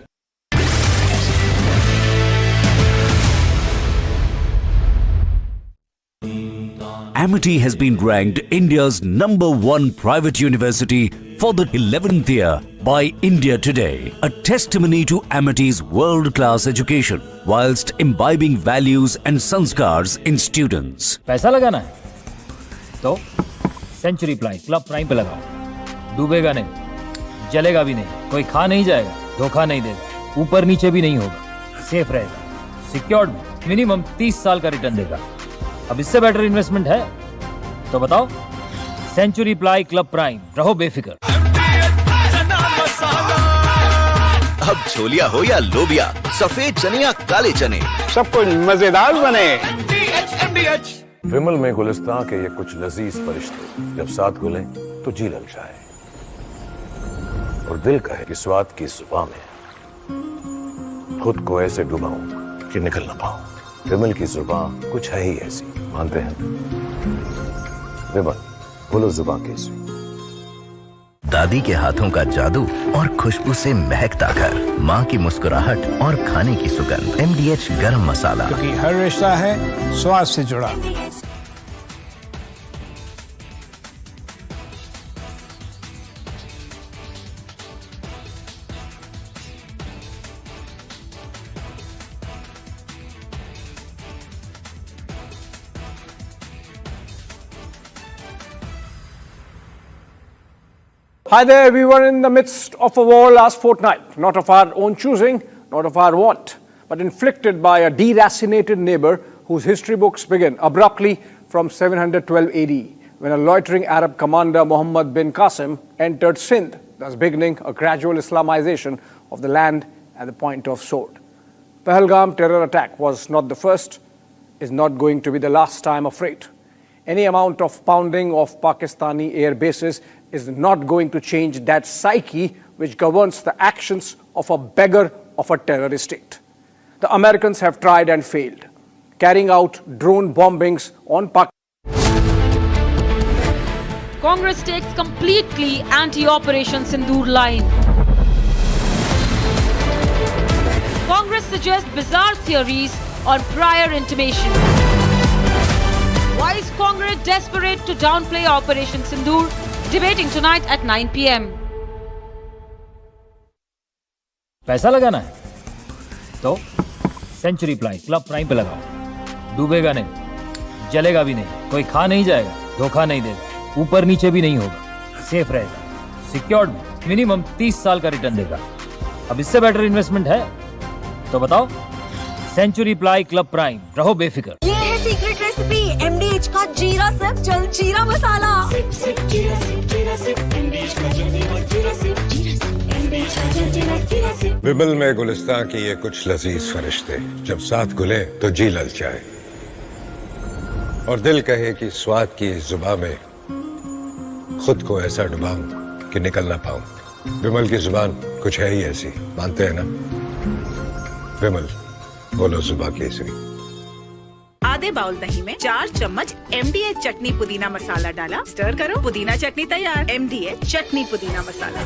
Amity has been ranked India's #1 private university for the 11th year by India Today, a testimony to Amity's world-class education whilst imbibing values and sanskars in students. पैसा लगाना है तो century ply club prime पे लगाओ, डूबेगा नहीं, जलेगा भी नहीं, कोई खा नहीं जाएगा, धोखा नहीं देगा, ऊपर नीचे भी नहीं होगा, सेफ रहेगा, सिक्योर्ड, मिनिमम 30 साल का रिटर्न देगा। अब इससे बेटर इन्वेस्टमेंट है तो बताओ। सेंचुरी प्लाई क्लब प्राइम, रहो बेफिक्र। अब छोलिया हो या लोबिया, सफेद चने या काले चने, सब कुछ मजेदार बने। विमल में गुलिस्तां के ये कुछ लजीज फरिश्ते जब साथ घुले तो जी ललचाए और दिल कहे कि स्वाद की जुबां में खुद को ऐसे डुबाऊं कि निकल ना पाऊं। विमल की जुबां कुछ है ही ऐसी, मानते हैं? विमल, बोलो जुबां कैसी? दादी के हाथों का जादू और खुशबू से महकता घर, माँ की मुस्कुराहट और खाने की सुगंध। MDH गरम मसाला, क्योंकि हर रिश्ता है स्वाद से जुड़ा। Hi there, we were in the midst of a war last fortnight, not of our own choosing, not of our want, but inflicted by a deracinated neighbor whose history books begin abruptly from 712 AD, when a loitering Arab commander, Muhammad bin Qasim, entered Sindh, thus beginning a gradual Islamization of the land at the point of sword. Pahalgam terror attack was not the first, is not going to be the last, I am afraid. Any amount of pounding of Pakistani air bases is not going to change that psyche which governs the actions of a beggar of a terrorist state. The Americans have tried and failed, carrying out drone bombings on Pakistan. Congress takes completely anti-Operation Sindoor line. Congress suggests bizarre theories on prior intimation. Why is Congress desperate to downplay Operation Sindoor? Debating tonight at 9 p.m. पैसा लगाना है तो century ply club prime पे लगाओ, डूबेगा नहीं, जलेगा भी नहीं, कोई खा नहीं जाएगा, धोखा नहीं देगा, ऊपर नीचे भी नहीं होगा, सेफ रहेगा, सिक्योर्ड, मिनिमम 30 साल का रिटर्न देगा। अब इससे बेटर इन्वेस्टमेंट है तो बताओ। सेंचुरी प्लाई क्लब प्राइम, रहो बेफिक्र। ये है सीक्रेट रेसिपी MDH का जीरा सिर्फ जल जीरा मसाला। विमल में गुलिस्तां की ये कुछ लजीज फरिश्ते जब साथ घुले तो जी ललचाए और दिल कहे कि स्वाद की जुबां में खुद को ऐसा डुबाऊं कि निकल ना पाऊं। विमल की जुबान कुछ है ही ऐसी, मानते हैं ना? विमल, बोलो जुबां कैसी? आधे बाउल दही में 4 चम्मच MDH चटनी पुदीना मसाला डाला, स्टर करो, पुदीना चटनी तैयार। MDH चटनी पुदीना मसाला।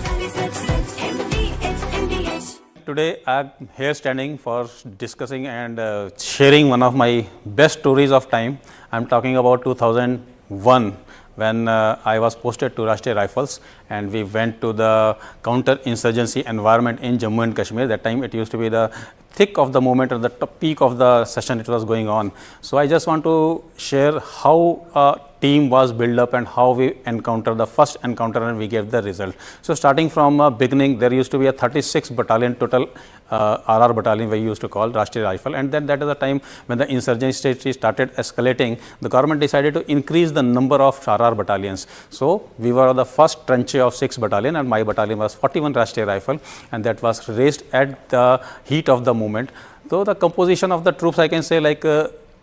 Today I am here standing for discussing and sharing one of my best stories of time. I am talking about 2001 when I was posted to Rashkar-e Rifles and we went to the counter-insurgency environment in Jammu and Kashmir. That time it used to be the thick of the moment, at the peak of the session it was going on. So I just want to share how a team was built up and how we encountered the first encounter and we gave the result. So starting from beginning, there used to be a 36 battalion total, RR battalion we used to call Rashkar-e Rifle, and then that is the time when the insurgency started escalating. The government decided to increase the number of RR battalions. So we were the first tranche of 6 battalion and my battalion was 41 Rashkar-e Rifle, and that was raised at the heat of the movement. So the composition of the troops, I can say, like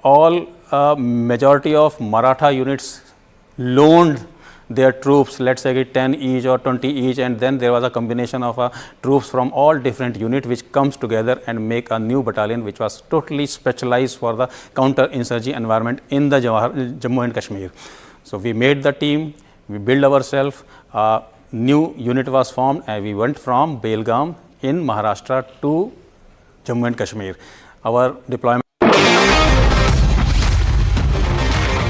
all majority of Maratha units loaned their troops, let's say 10 each or 20 each, and then there was a combination of troops from all different units which comes together and make a new battalion which was totally specialized for the counter-insurgency environment in the Jammu and Kashmir. So we made the team, we built ourselves, a new unit was formed, and we went from Pahalgam in Maharashtra to Jammu and Kashmir. Our deployment.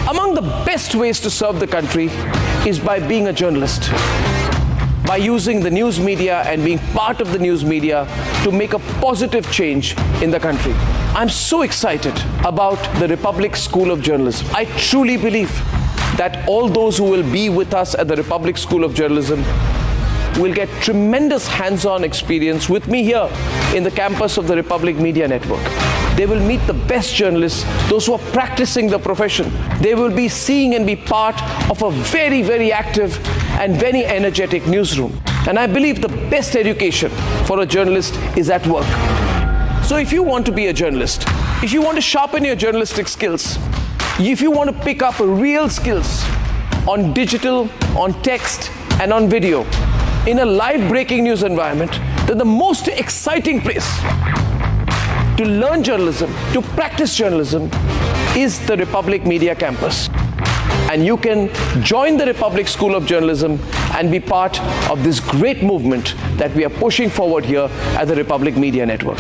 Among the best ways to serve the country is by being a journalist, by using the news media and being part of the news media to make a positive change in the country. I'm so excited about the Republic School of Journalism. I truly believe that all those who will be with us at the Republic School of Journalism will get tremendous hands-on experience with me here in the campus of the Republic Media Network. They will meet the best journalists, those who are practicing the profession. They will be seeing and be part of a very, very active and very energetic newsroom. And I believe the best education for a journalist is at work. So if you want to be a journalist, if you want to sharpen your journalistic skills, if you want to pick up real skills on digital, on text, and on video in a live breaking news environment, then the most exciting place to learn journalism, to practice journalism, is the Republic Media Campus. And you can join the Republic School of Journalism and be part of this great movement that we are pushing forward here at the Republic Media Network.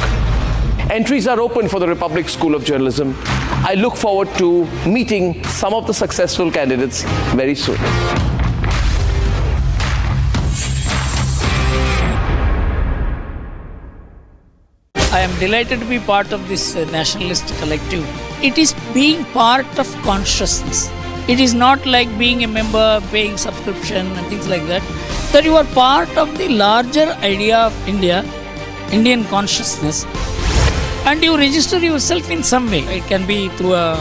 Entries are open for the Republic School of Journalism. I look forward to meeting some of the successful candidates very soon. I am delighted to be part of this nationalist collective. It is being part of consciousness. It is not like being a member, paying subscription and things like that. That you are part of the larger idea of India, Indian consciousness, and you register yourself in some way. It can be through a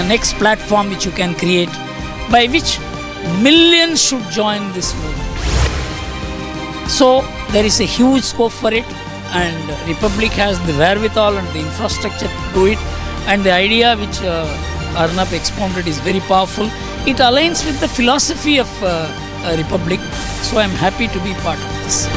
next platform which you can create, by which millions should join this movement. So there is a huge scope for it, and Republic has the wherewithal and the infrastructure to do it, and the idea which Arnab expounded is very powerful. It aligns with the philosophy of Republic, so I am happy to be part of this.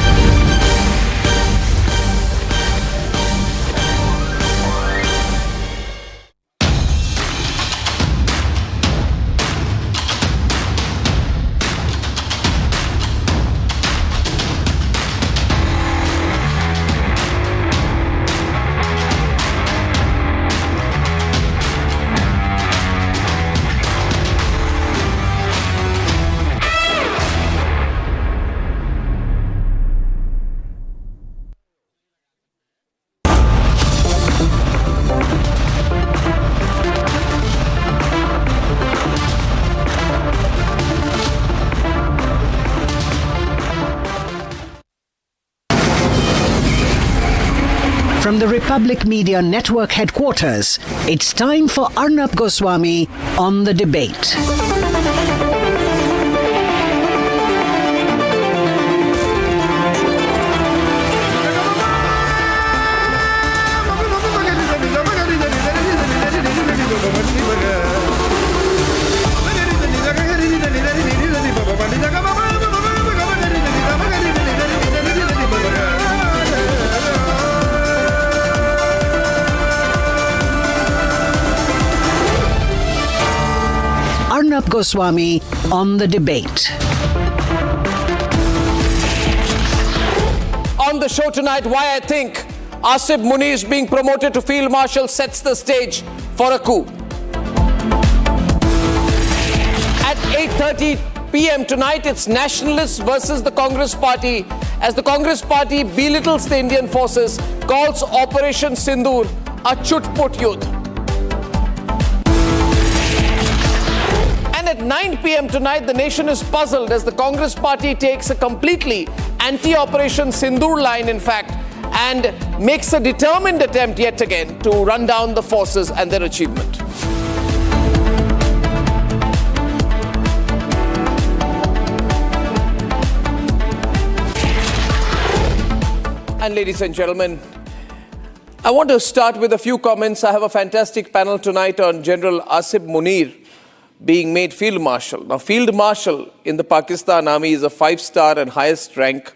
From the Republic Media Network headquarters, it's time for Arnab Goswami on The Debate. Arnab Goswami on The Debate. On the show tonight, why I think Asif Munir being promoted to Field Marshal sets the stage for a coup. At 8:30 p.m. tonight, it's nationalists versus the Congress Party, as the Congress Party belittles the Indian forces, calls Operation Sindoor a chut-put yudh. And at 9 p.m. tonight, the nation is puzzled as the Congress Party takes a completely anti-Operation Sindoor line, in fact, and makes a determined attempt yet again to run down the forces and their achievement. And ladies and gentlemen, I want to start with a few comments. I have a fantastic panel tonight on General Asif Munir. being made Field Marshal. Now, Field Marshal in the Pakistan Army is a 5-star and highest rank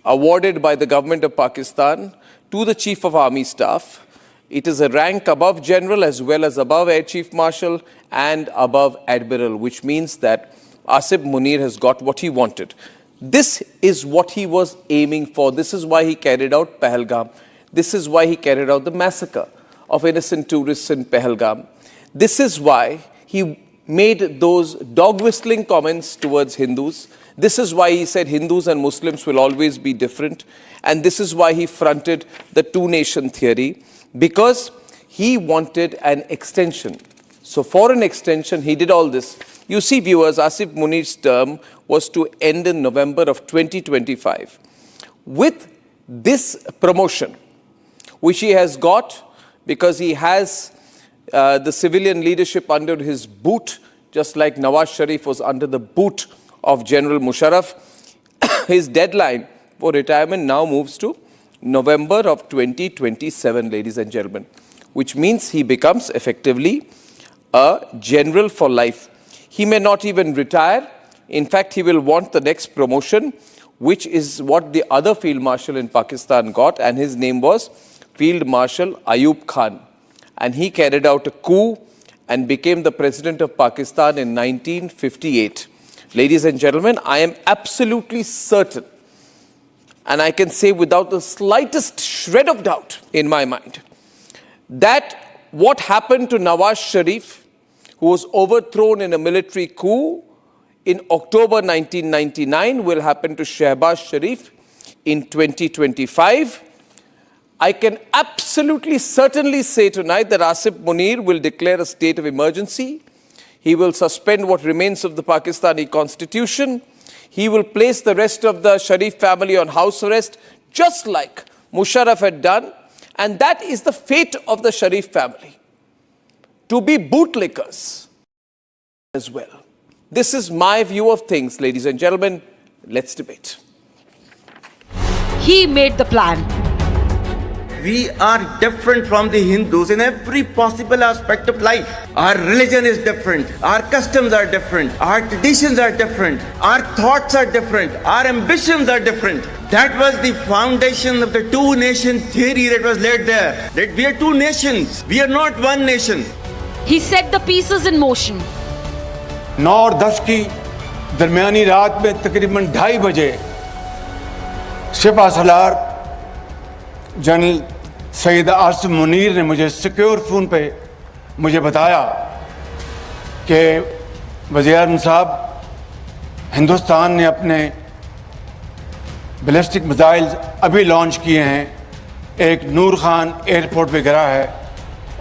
awarded by the government of Pakistan to the Chief of Army Staff. It is a rank above General as well as above Air Chief Marshal and above Admiral, which means that Asif Munir has got what he wanted. This is what he was aiming for. This is why he carried out Pahalgam. This is why he carried out the massacre of innocent tourists in Pahalgam. This is why he made those dog-whistling comments towards Hindus. This is why he said Hindus and Muslims will always be different. And this is why he fronted the two-nation theory, because he wanted an extension. So for an extension, he did all this. You see, viewers, Asif Munir's term was to end in November of 2025. With this promotion, which he has got because he has the civilian leadership under his boot, just like Nawaz Sharif was under the boot of General Musharraf, his deadline for retirement now moves to November of 2027, ladies and gentlemen, which means he becomes effectively a general for life. He may not even retire. In fact, he will want the next promotion, which is what the other Field Marshal in Pakistan got, and his name was Field Marshal Ayub Khan. And he carried out a coup and became the President of Pakistan in 1958. Ladies and gentlemen, I am absolutely certain, and I can say without the slightest shred of doubt in my mind, that what happened to Nawaz Sharif, who was overthrown in a military coup in October 1999, will happen to Shehbaz Sharif in 2025. I can absolutely certainly say tonight that Asif Munir will declare a state of emergency. He will suspend what remains of the Pakistani constitution. He will place the rest of the Sharif family on house arrest, just like Musharraf had done. And that is the fate of the Sharif family, to be bootlickers as well. This is my view of things, ladies and gentlemen. Let's debate. He made the plan. We are different from the Hindus in every possible aspect of life. Our religion is different. Our customs are different. Our traditions are different. Our thoughts are different. Our ambitions are different. That was the foundation of the two-nation theory that was laid there. That we are two nations. We are not one nation. He set the pieces in motion. 9 और 10 की दरमियानी रात में तकरीबन 2:30 बजे सिपा Salaar general Syed Asif Munir ने मुझे secure phone पे मुझे बताया कि वज़ीर-ए-आज़म साहब, हिंदुस्तान ने अपने बैलिस्टिक मिसाइल अभी लॉन्च किए हैं, एक नूर खान एयरपोर्ट पे गिरा है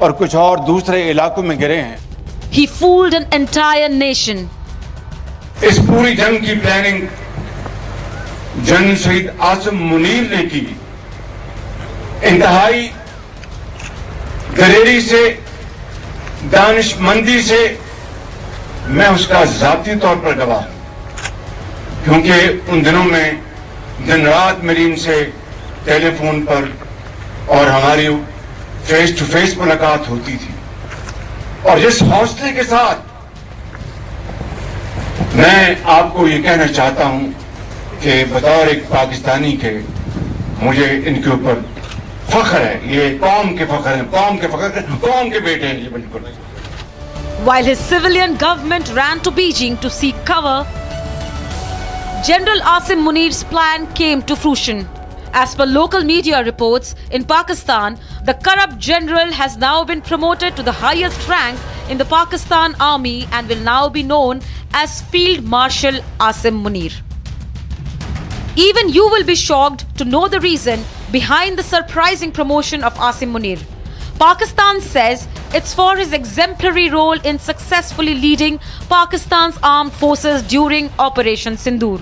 और कुछ और दूसरे इलाकों में गिरे हैं. He fooled an entire nation. इस पूरी जंग की प्लानिंग जनरल सैयद आसिफ मुनीर ने की. इंतहाई दलेरी से, दानिशमंदी से मैं उसका जाती तौर पर गवाह हूं, क्योंकि उन दिनों में दिन रात मेरी इनसे टेलीफोन पर और हमारी फेस टू फेस मुलाकात होती थी. और जिस हौसले के साथ मैं आपको ये कहना चाहता हूं कि बतौर एक पाकिस्तानी के मुझे इनके ऊपर फख्र है. ये कौम के फख्र हैं, कौम के फख्र, कौम के बेटे हैं ये बिल्कुल. While his civilian government ran to Beijing to seek cover, General Asim Munir's plan came to fruition. As per local media reports, in Pakistan, the corrupt general has now been promoted to the highest rank in the Pakistan Army and will now be known as Field Marshal Asim Munir. Even you will be shocked to know the reason behind the surprising promotion of Asim Munir. Pakistan says it's for his exemplary role in successfully leading Pakistan's armed forces during Operation Sindoor.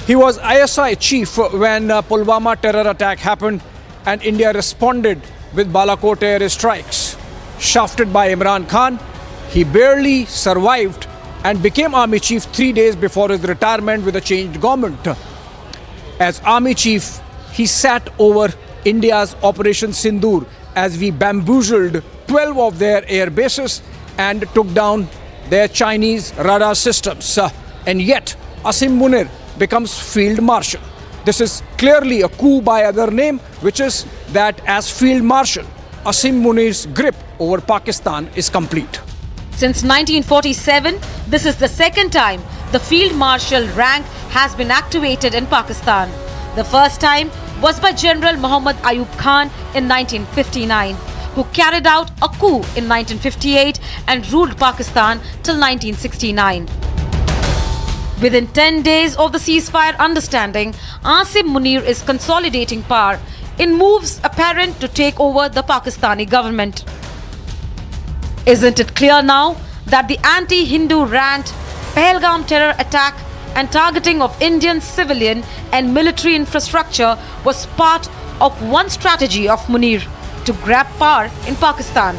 He was ISI chief when Pulwama terror attack happened and India responded with Balakot air strikes. Shafted by Imran Khan, he barely survived and became army chief 3 days before his retirement with a changed government. As army chief, he sat over India's Operation Sindoor as we bamboozled 12 of their air bases and took down their Chinese radar systems. And yet, Asim Munir becomes Field Marshal. This is clearly a coup by other name, which is that as Field Marshal, Asim Munir's grip over Pakistan is complete. Since 1947, this is the second time the Field Marshal rank has been activated in Pakistan. The first time was by General Muhammad Ayub Khan in 1959, who carried out a coup in 1958 and ruled Pakistan till 1969. Within 10 days of the ceasefire understanding, Asim Munir is consolidating power in moves apparent to take over the Pakistani government. Isn't it clear now that the anti-Hindu rant, Pahalgam terror attack and targeting of Indian civilian and military infrastructure was part of one strategy of Munir to grab power in Pakistan?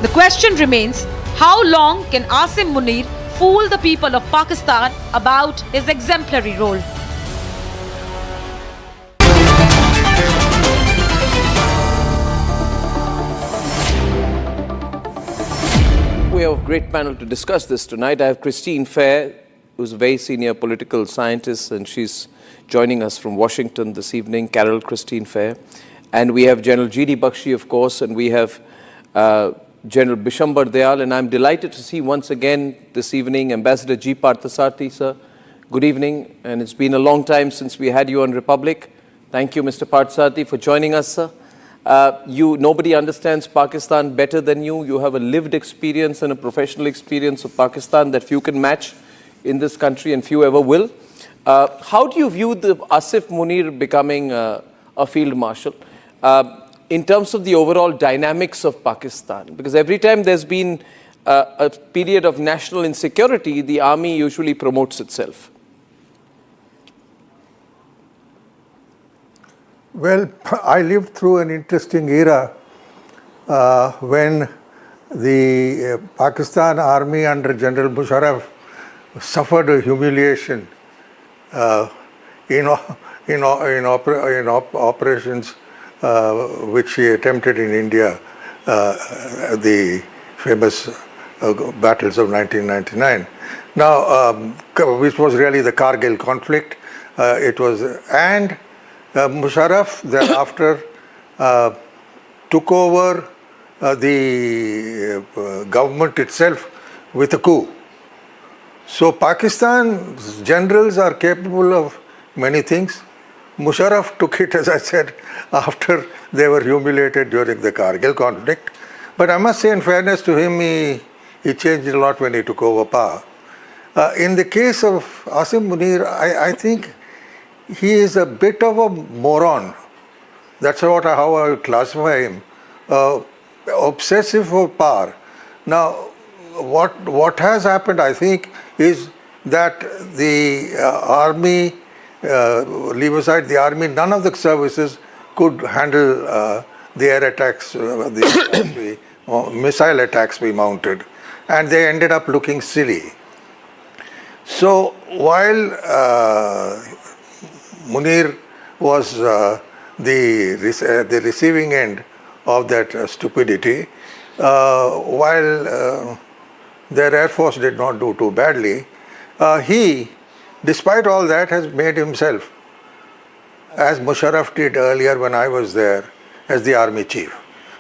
The question remains, how long can Asim Munir fool the people of Pakistan about his exemplary role? We have a great panel to discuss this tonight. I have Christine Fair, who's a very senior political scientist, and she's joining us from Washington this evening, Carol Christine Fair. And we have General G.D. Bakshi, of course, and we have General Bishambar Dayal, and I'm delighted to see once again this evening Ambassador G. Parthasarathi, sir. Good evening, and it's been a long time since we had you on Republic. Thank you, Mr. Parthasarathi, for joining us, sir. Nobody understands Pakistan better than you. You have a lived experience and a professional experience of Pakistan that few can match in this country and few ever will. How do you view the Asif Munir becoming a field marshal in terms of the overall dynamics of Pakistan? Because every time there's been a period of national insecurity, the army usually promotes itself. Well, I lived through an interesting era when the Pakistan army under General Musharraf suffered a humiliation in operations which he attempted in India, the famous battles of 1999. Now, which was really the Kargil conflict. Musharraf thereafter took over the government itself with a coup. So Pakistan's generals are capable of many things. Musharraf took it, as I said, after they were humiliated during the Kargil conflict. But I must say, in fairness to him, he changed a lot when he took over power. In the case of Asim Munir, I think he is a bit of a moron. That's how I would classify him. Obsessive for power. Now, what has happened, I think, is that the army, leave aside the army, none of the services could handle the air attacks, the missile attacks we mounted, and they ended up looking silly. So while Munir was the receiving end of that stupidity, while their Air Force did not do too badly, he, despite all that, has made himself, as Musharraf did earlier when I was there, as the army chief.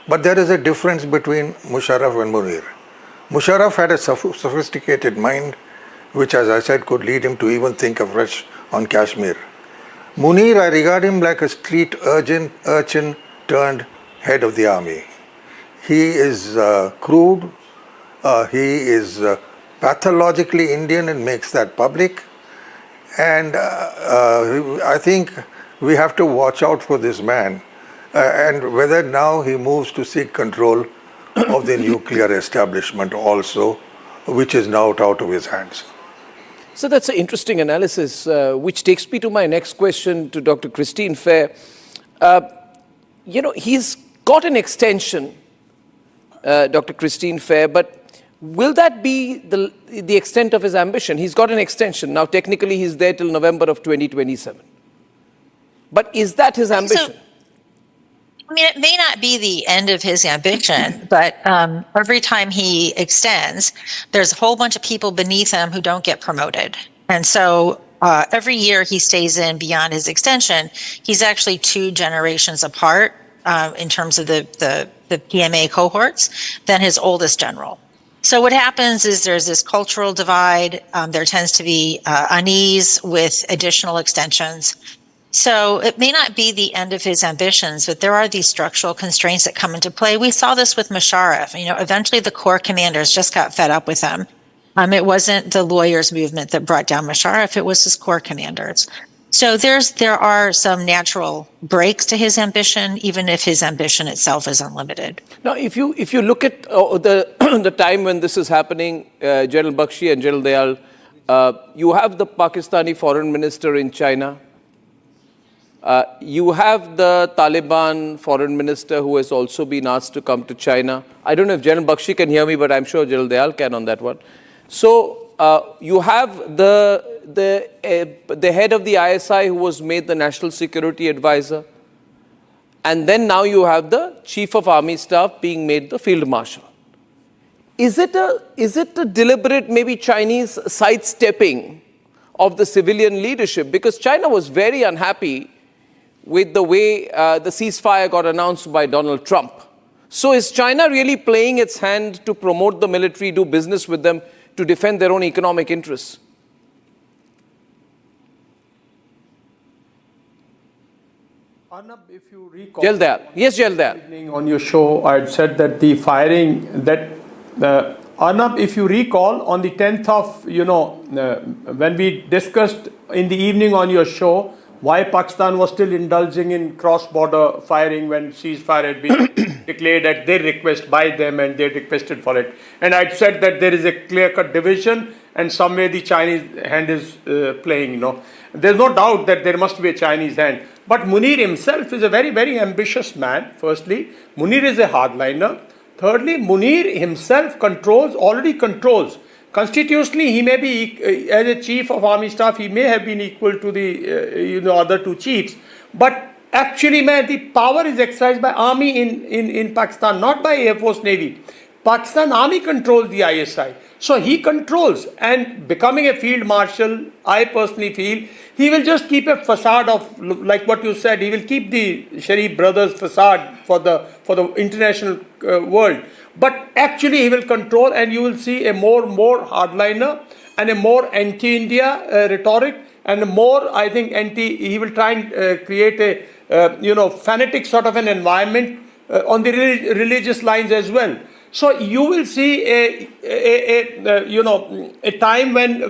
But there is a difference between Musharraf and Munir. Musharraf had a sophisticated mind, which, as I said, could lead him to even think afresh on Kashmir. Munir, I regard him like a street urchin turned head of the army. He is crude, he is pathologically Indian and makes that public. And I think we have to watch out for this man and whether now he moves to seek control of the nuclear establishment also, which is now out of his hands. So that's an interesting analysis, which takes me to my next question to Dr. Christine Fair. He's got an extension, Dr. Christine Fair, but will that be the extent of his ambition? He's got an extension. Now, technically, he's there till November of 2027. But is that his ambition? I mean, it may not be the end of his ambition, but every time he extends, there's a whole bunch of people beneath him who don't get promoted. And so every year he stays in beyond his extension, he's actually 2 generations apart in terms of the PMA cohorts than his oldest general. So what happens is there's this cultural divide. There tends to be unease with additional extensions. So it may not be the end of his ambitions, but there are these structural constraints that come into play. We saw this with Musharraf. Eventually the corps commanders just got fed up with him. It wasn't the lawyers movement that brought down Musharraf, it was his corps commanders. So there are some natural breaks to his ambition, even if his ambition itself is unlimited. Now, if you look at the time when this is happening, General Bakshi and General Dayal, you have the Pakistani foreign minister in China. You have the Taliban foreign minister who has also been asked to come to China. I don't know if General Bakshi can hear me, but I'm sure General Dayal can on that one. So you have the head of the ISI who was made the National Security Advisor. And then now you have the Chief of Army Staff being made the Field Marshal. Is it a deliberate, maybe Chinese sidestepping of the civilian leadership? Because China was very unhappy with the way the ceasefire got announced by Donald Trump. So is China really playing its hand to promote the military, do business with them, to defend their own economic interests? Arnab, if you recall, Yes, Jaldal. On your show, I had said that the firing that Arnab, if you recall, on the 10th of when we discussed in the evening on your show why Pakistan was still indulging in cross-border firing when ceasefire had been declared at their request by them and they requested for it. And I'd said that there is a clear-cut division and somewhere the Chinese hand is playing, There's no doubt that there must be a Chinese hand. But Munir himself is a very, very ambitious man, firstly. Munir is a hardliner. Thirdly, Munir himself already controls. Constitutionally, he may be, as a chief of army staff, he may have been equal to the other 2 chiefs. But actually, the power is exercised by army in Pakistan, not by Air Force Navy. Pakistan Army controls the ISI. So he controls, and becoming a field marshal, I personally feel, he will just keep a facade of, like what you said, he will keep the Sharif brothers facade for the international world. But actually he will control, and you will see a more hardliner and a more anti-India rhetoric, and a more, I think, he will try and create a fanatic sort of an environment on the religious lines as well. So you will see a time when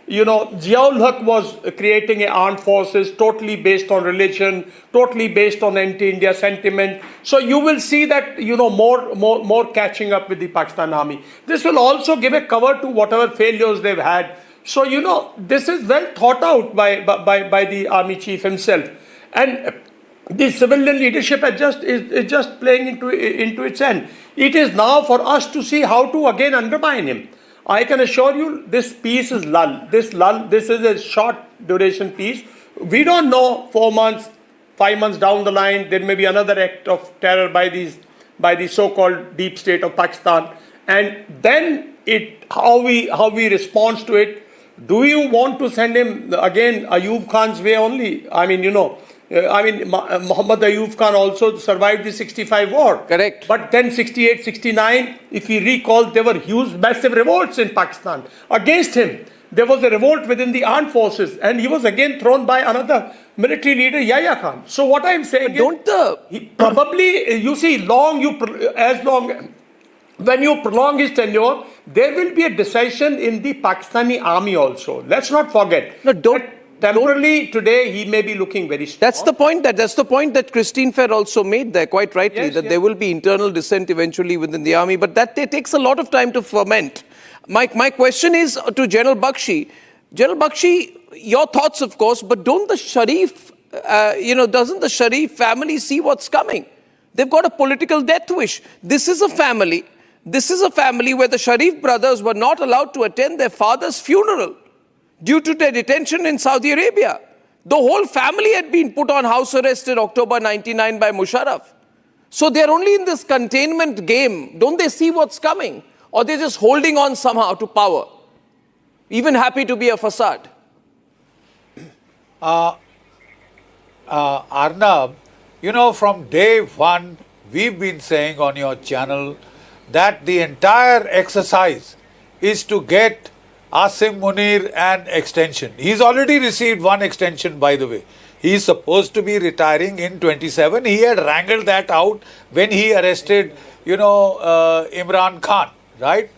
Ziaul Haq was creating armed forces totally based on religion, totally based on anti-India sentiment. So you will see that more catching up with the Pakistan Army. This will also give a cover to whatever failures they've had. So this is well thought out by the army chief himself, and the civilian leadership is just playing into its end. It is now for us to see how to again undermine him. I can assure you this peace is lull. This is a short duration peace. We don't know 4 months, 5 months down the line, there may be another act of terror by the so-called deep state of Pakistan. And then how we respond to it. Do you want to send him again Ayub Khan's way only? Muhammad Ayub Khan also survived the 65 war. Correct. But then 68, 69, if we recall, there were huge, massive revolts in Pakistan against him. There was a revolt within the armed forces, and he was again thrown by another military leader, Yahya Khan. So what I'm saying when you prolong his tenure, there will be a decision in the Pakistani army also. Let's not forget. Temporarily, today, he may be looking very strong. That's the point that Christine Fair also made there, quite rightly, there will be internal dissent eventually within the army, but that takes a lot of time to ferment. My question is to General Bakshi. General Bakshi, your thoughts, of course, but don't the Sharif, doesn't the Sharif family see what's coming? They've got a political death wish. This is a family where the Sharif brothers were not allowed to attend their father's funeral due to their detention in Saudi Arabia. The whole family had been put on house arrest in October 99 by Musharraf. So they're only in this containment game. Don't they see what's coming? Or they're just holding on somehow to power? Even happy to be a facade. Arnab, you know, from day one, we've been saying on your channel that the entire exercise is to get Asim Munir an extension. He's already received one extension, by the way. He's supposed to be retiring in 27. He had wrangled that out when he arrested, Imran Khan, right?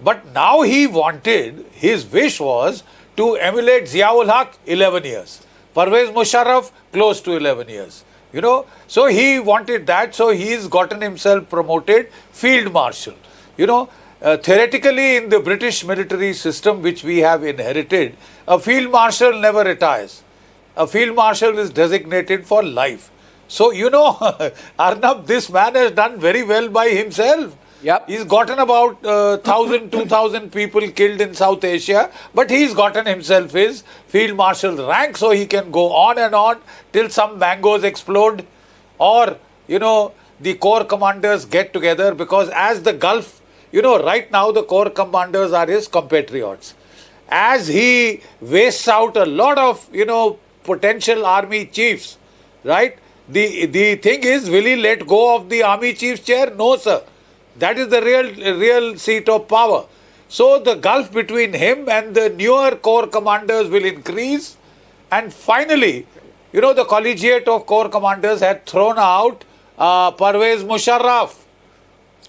But now he wanted, his wish was to emulate Ziaul Haq, 11 years. Pervez Musharraf, close to 11 years. So he wanted that, so he's gotten himself promoted Field Marshal. Theoretically, in the British military system which we have inherited, a Field Marshal never retires. A Field Marshal is designated for life. So, Arnab, this man has done very well by himself. Yep. He's gotten about 1,000, 2,000 people killed in South Asia, but he's gotten himself his Field Marshal rank, so he can go on and on till some mangoes explode, or, the corps commanders get together, because as the Gulf, right now the corps commanders are his compatriots. As he wastes out a lot of, potential army chiefs, right? The thing is, will he let go of the army chief's chair? No, sir. That is the real seat of power. So the gulf between him and the newer corps commanders will increase. And finally, the collegiate of corps commanders had thrown out Pervez Musharraf.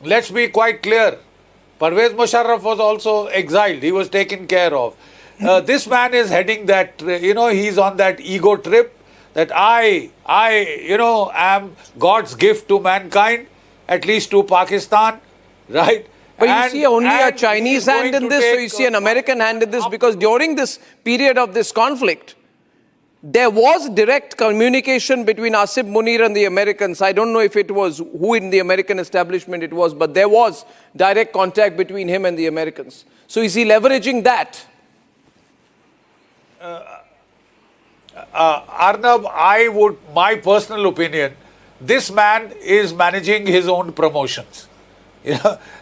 Let's be quite clear. Pervez Musharraf was also exiled. He was taken care of. This man is heading that, he's on that ego trip that I am God's gift to mankind, at least to Pakistan, right? But you see only a Chinese hand in this, so you see an American hand in this, because during this period of this conflict, there was direct communication between Asim Munir and the Americans. I don't know if it was who in the American establishment it was, but there was direct contact between him and the Americans. So is he leveraging that? Arnab, my personal opinion, this man is managing his own promotions.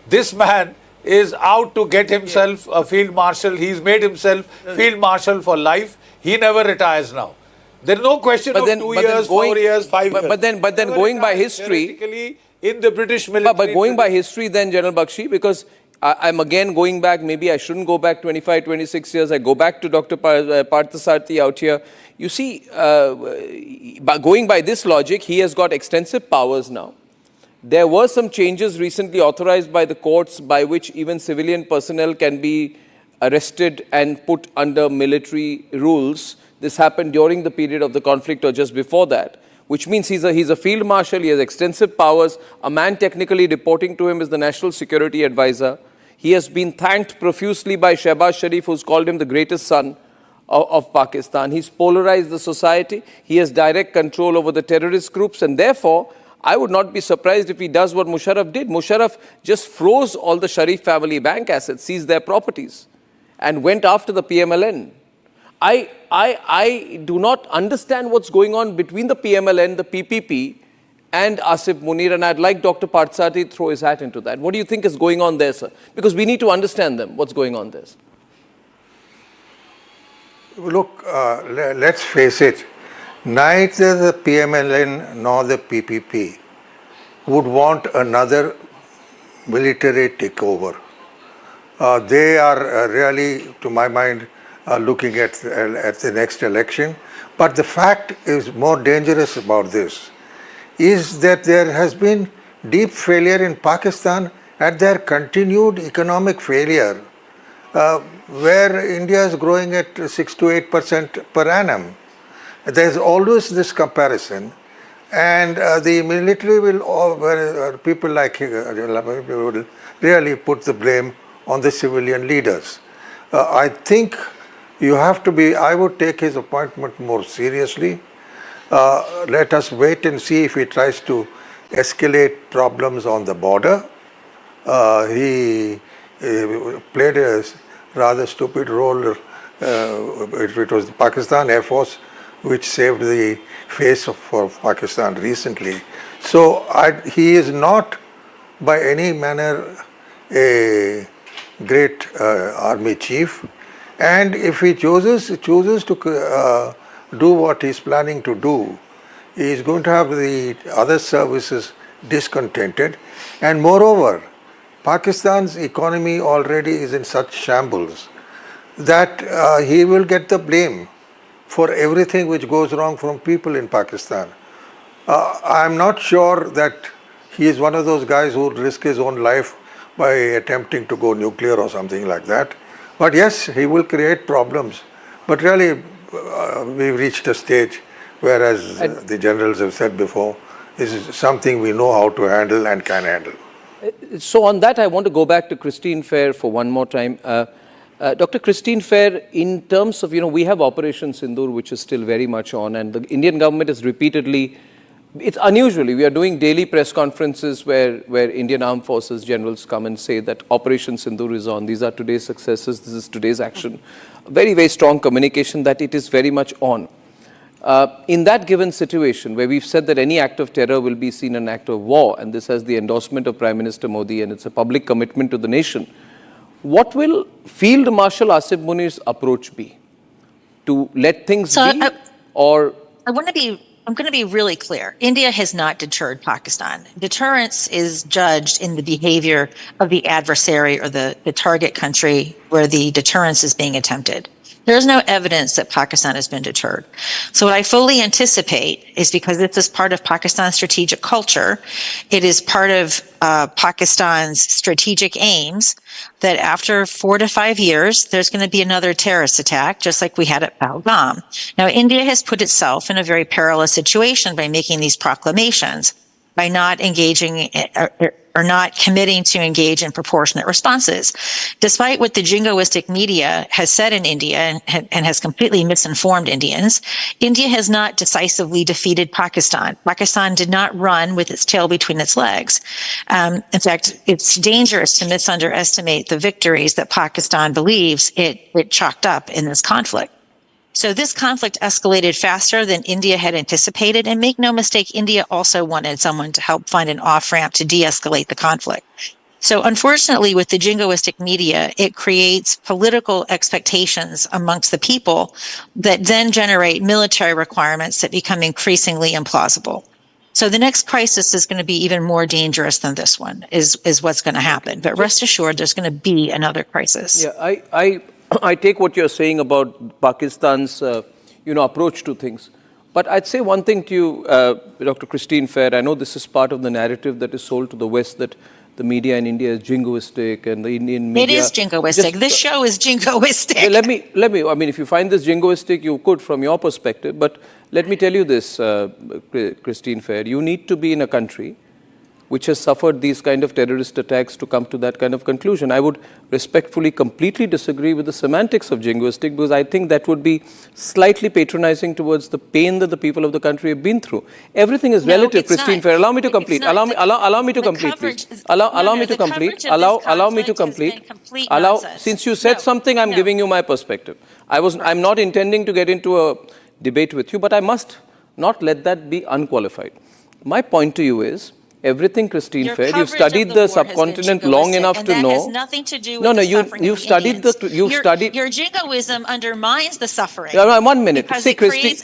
This man is out to get himself a field marshal. He's made himself field marshal for life. He never retires now. There's no question of 2 years, 4 years, 5 years. But then going by history, in the British military. But going by history then, General Bakshi, because I'm again going back, maybe I shouldn't go back 25, 26 years. I go back to Dr. Parthasarathi out here. You see, going by this logic, he has got extensive powers now. There were some changes recently authorized by the courts by which even civilian personnel can be arrested and put under military rules. This happened during the period of the conflict or just before that, which means he's a field marshal, he has extensive powers. A man technically reporting to him is the National Security Advisor. He has been thanked profusely by Shehbaz Sharif, who's called him the greatest son of Pakistan. He's polarized the society. He has direct control over the terrorist groups, and therefore, I would not be surprised if he does what Musharraf did. Musharraf just froze all the Sharif family bank assets, seized their properties, and went after the PMLN. I do not understand what's going on between the PMLN, the PPP, and Asim Munir, and I'd like Dr. Parthasarathi to throw his hat into that. What do you think is going on there, sir? Because we need to understand them, what's going on there. Look, let's face it, neither the PMLN nor the PPP would want another military takeover. They are really, to my mind, looking at the next election. But the fact is more dangerous about this is that there has been deep failure in Pakistan and their continued economic failure, where India is growing at 6 to 8% per annum. There's always this comparison, and the military will, people like will really put the blame on the civilian leaders. I think you have to be, I would take his appointment more seriously. Let us wait and see if he tries to escalate problems on the border. He played a rather stupid role. It was the Pakistan Air Force which saved the face for Pakistan recently. So he is not by any manner a great army chief, and if he chooses to do what he's planning to do, he is going to have the other services discontented, and moreover, Pakistan's economy already is in such shambles that he will get the blame for everything which goes wrong from people in Pakistan. I'm not sure that he is one of those guys who would risk his own life by attempting to go nuclear or something like that. But yes, he will create problems. But really, we've reached a stage where, as the generals have said before, this is something we know how to handle and can handle. So on that, I want to go back to Christine Fair for one more time. Dr. Christine Fair, in terms of, we have Operation Sindoor, which is still very much on, and the Indian government is repeatedly, it's unusually, we are doing daily press conferences where Indian Armed Forces generals come and say that Operation Sindoor is on, these are today's successes, this is today's action. Very, very strong communication that it is very much on. In that given situation, where we've said that any act of terror will be seen an act of war, and this has the endorsement of Prime Minister Modi, and it's a public commitment to the nation, what will Field Marshal Asif Munir's approach be? To let things be? I'm going to be really clear. India has not deterred Pakistan. Deterrence is judged in the behavior of the adversary or the target country where the deterrence is being attempted. There is no evidence that Pakistan has been deterred. So what I fully anticipate is, because this is part of Pakistan's strategic culture, it is part of Pakistan's strategic aims, that after 4 to 5 years, there's going to be another terrorist attack, just like we had at Pahalgam. Now, India has put itself in a very perilous situation by making these proclamations, by not engaging or not committing to engage in proportionate responses. Despite what the jingoistic media has said in India and has completely misinformed Indians, India has not decisively defeated Pakistan. Pakistan did not run with its tail between its legs. In fact, it's dangerous to misunderestimate the victories that Pakistan believes it chalked up in this conflict. So this conflict escalated faster than India had anticipated. And make no mistake, India also wanted someone to help find an off-ramp to de-escalate the conflict. So unfortunately, with the jingoistic media, it creates political expectations amongst the people that then generate military requirements that become increasingly implausible. So the next crisis is going to be even more dangerous than this one, is what's going to happen. But rest assured, there's going to be another crisis. Yeah, I take what you're saying about Pakistan's, approach to things. But I'd say one thing to you, Dr. Christine Fair. I know this is part of the narrative that is sold to the West, that the media in India is jingoistic and the Indian media... It is jingoistic. This show is jingoistic. Let me, if you find this jingoistic, you could from your perspective. But let me tell you this, Christine Fair. You need to be in a country which has suffered these kind of terrorist attacks to come to that kind of conclusion. I would respectfully completely disagree with the semantics of jingoistic, because I think that would be slightly patronizing towards the pain that the people of the country have been through. Everything is relative, Christine Fair. Allow me to complete. Allow me to complete, please. Allow me to complete. Allow me to complete. Since you said something, I'm giving you my perspective. I'm not intending to get into a debate with you, but I must not let that be unqualified. My point to you is, everything, Christine Fair, you've studied the subcontinent long enough to know. That has nothing to do with the suffering you've studied the Your jingoism undermines the suffering. 1 minute. See, Christine,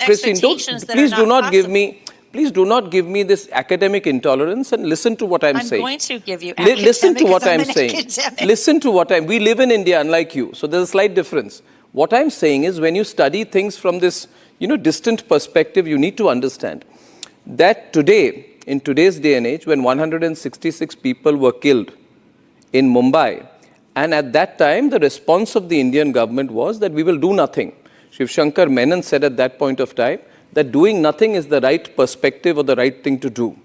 please do not give me this academic intolerance and listen to what I'm saying. I'm going to give you listen to what I'm saying. Listen to what we live in India, unlike you. So there's a slight difference. What I'm saying is, when you study things from this, distant perspective, you need to understand that today, in today's day and age, when 166 people were killed in Mumbai, and at that time, the response of the Indian government was that we will do nothing. Shiv Shankar Menon said at that point of time that doing nothing is the right perspective or the right thing to do.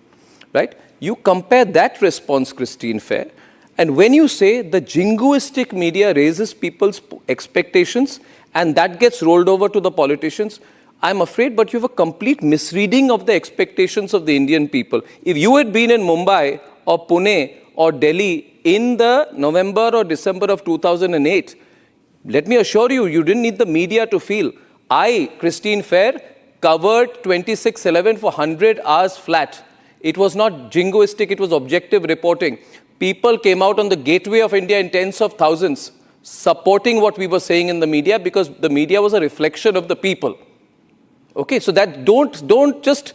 Right? You compare that response, Christine Fair, and when you say the jingoistic media raises people's expectations and that gets rolled over to the politicians, I'm afraid, but you have a complete misreading of the expectations of the Indian people. If you had been in Mumbai or Pune or Delhi in the November or December of 2008, let me assure you, you didn't need the media to feel. I, Christine Fair, covered 26/11 for 100 hours flat. It was not jingoistic, it was objective reporting. People came out on the gateway of India in tens of thousands supporting what we were saying in the media, because the media was a reflection of the people. Okay, so that don't just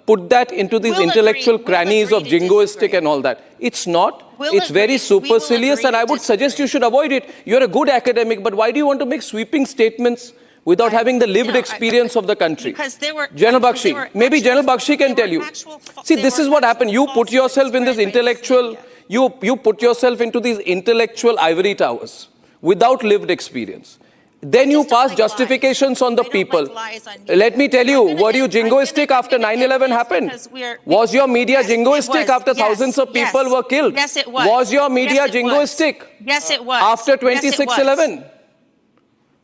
put that into these intellectual crannies of jingoistic and all that. It's not. It's very supercilious, and I would suggest you should avoid it. You're a good academic, but why do you want to make sweeping statements without having the lived experience of the country? Because they were... General Bakshi, maybe General Bakshi can tell you. See, this is what happened. You put yourself in this intellectual... You put yourself into these intellectual ivory towers without lived experience. Then you pass justifications on the people. Let me tell you, were you jingoistic after 9/11 happened? Was your media jingoistic after thousands of people were killed? Yes, it was. Was your media jingoistic? Yes, it was. After 26/11?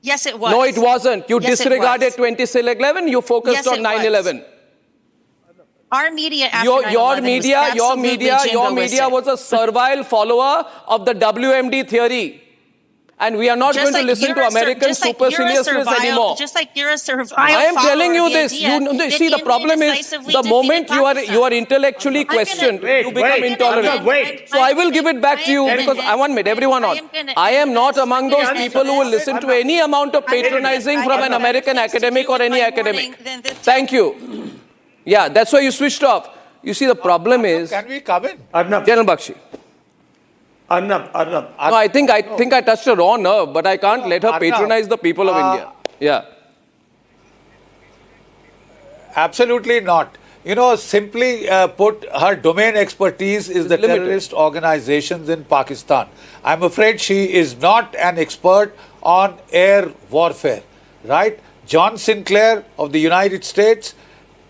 Yes, it was. No, it wasn't. You Yes, it disregarded was. 26/11. You focused on 9/11. Our media after Your 9/11 media was a servile follower of the WMD theory. And we are not going to listen to American superciliousness anymore. Just like you're a survival I am telling you this. See, the problem is the moment you are intellectually questioned, you become intolerant. So I will give it back to you, because I want to meet everyone on. I am not among those people who will listen to any amount of patronizing from an American academic or any academic. Thank you. Yeah, that's why you switched off. You see, the problem is... Can we come in? General Bakshi. Arnab. No, I think I touched a raw nerve, but I can't let her patronize the people of India. Yeah. Absolutely not. You know, simply put, her domain expertise is the terrorist organizations in Pakistan. I'm afraid she is not an expert on air warfare, right? John Sinclair of the United States,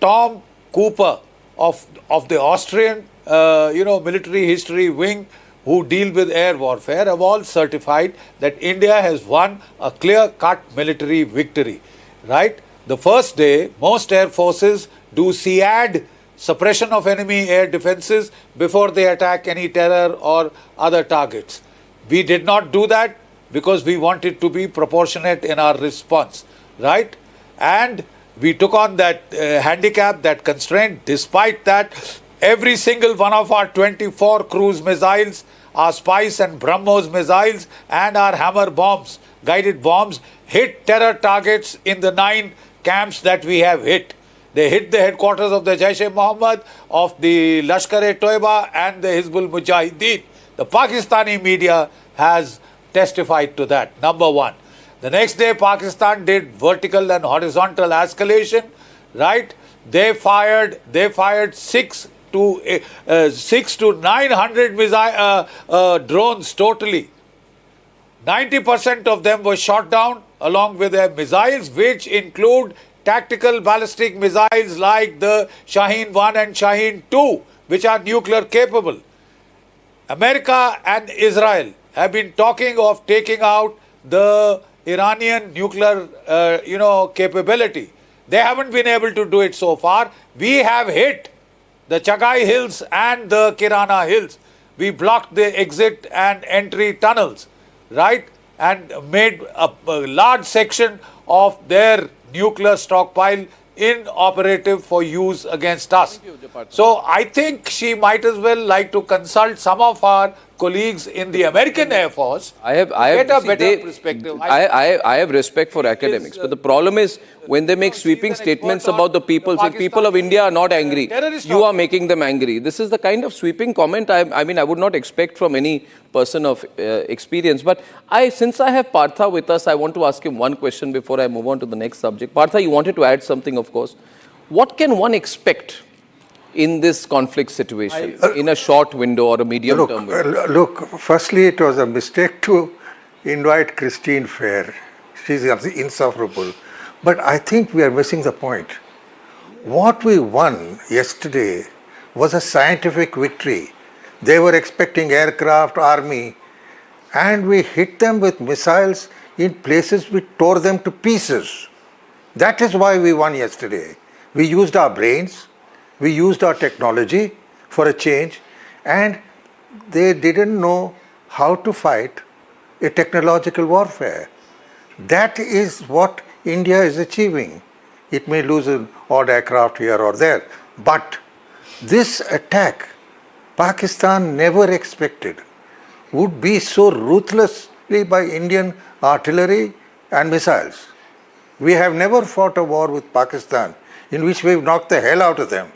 Tom Cooper of the Austrian, military history wing, who deal with air warfare, have all certified that India has won a clear-cut military victory, right? The first day, most air forces do SEAD, suppression of enemy air defenses, before they attack any terror or other targets. We did not do that because we wanted to be proportionate in our response, right? And we took on that handicap, that constraint. Despite that, every single one of our 24 cruise missiles, our Spice and BrahMos missiles and our Hammer bombs, guided bombs, hit terror targets in the 9 camps that we have hit. They hit the headquarters of the Jaish-e-Mohammed, of the Lashkar-e-Taiba and the Hizbul Mujahideen. The Pakistani media has testified to that, number one. The next day, Pakistan did vertical and horizontal escalation, right? They fired 6 to 900 drones totally. 90% of them were shot down along with their missiles, which include tactical ballistic missiles like the Shaheen 1 and Shaheen 2, which are nuclear capable. America and Israel have been talking of taking out the Iranian nuclear, capability. They haven't been able to do it so far. We have hit the Chagai Hills and the Kirana Hills. We blocked the exit and entry tunnels, right? And made a large section of their nuclear stockpile inoperative for use against us. So I think she might as well like to consult some of our colleagues in the American Air Force. I have perspective. I have respect for academics, but the problem is when they make sweeping statements about the people, saying people of India are not angry, you are making them angry. This is the kind of sweeping comment I would not expect from any person of experience. But since I have Partha with us, I want to ask him one question before I move on to the next subject. Partha, you wanted to add something, of course. What can one expect in this conflict situation, in a short window or a medium-term window? Look, firstly, it was a mistake to invite Christine Fair. She's insufferable. But I think we are missing the point. What we won yesterday was a scientific victory. They were expecting aircraft, army, and we hit them with missiles in places we tore them to pieces. That is why we won yesterday. We used our brains. We used our technology for a change, and they didn't know how to fight a technological warfare. That is what India is achieving. It may lose an odd aircraft here or there. But this attack, Pakistan never expected would be so ruthlessly by Indian artillery and missiles. We have never fought a war with Pakistan in which we've knocked the hell out of them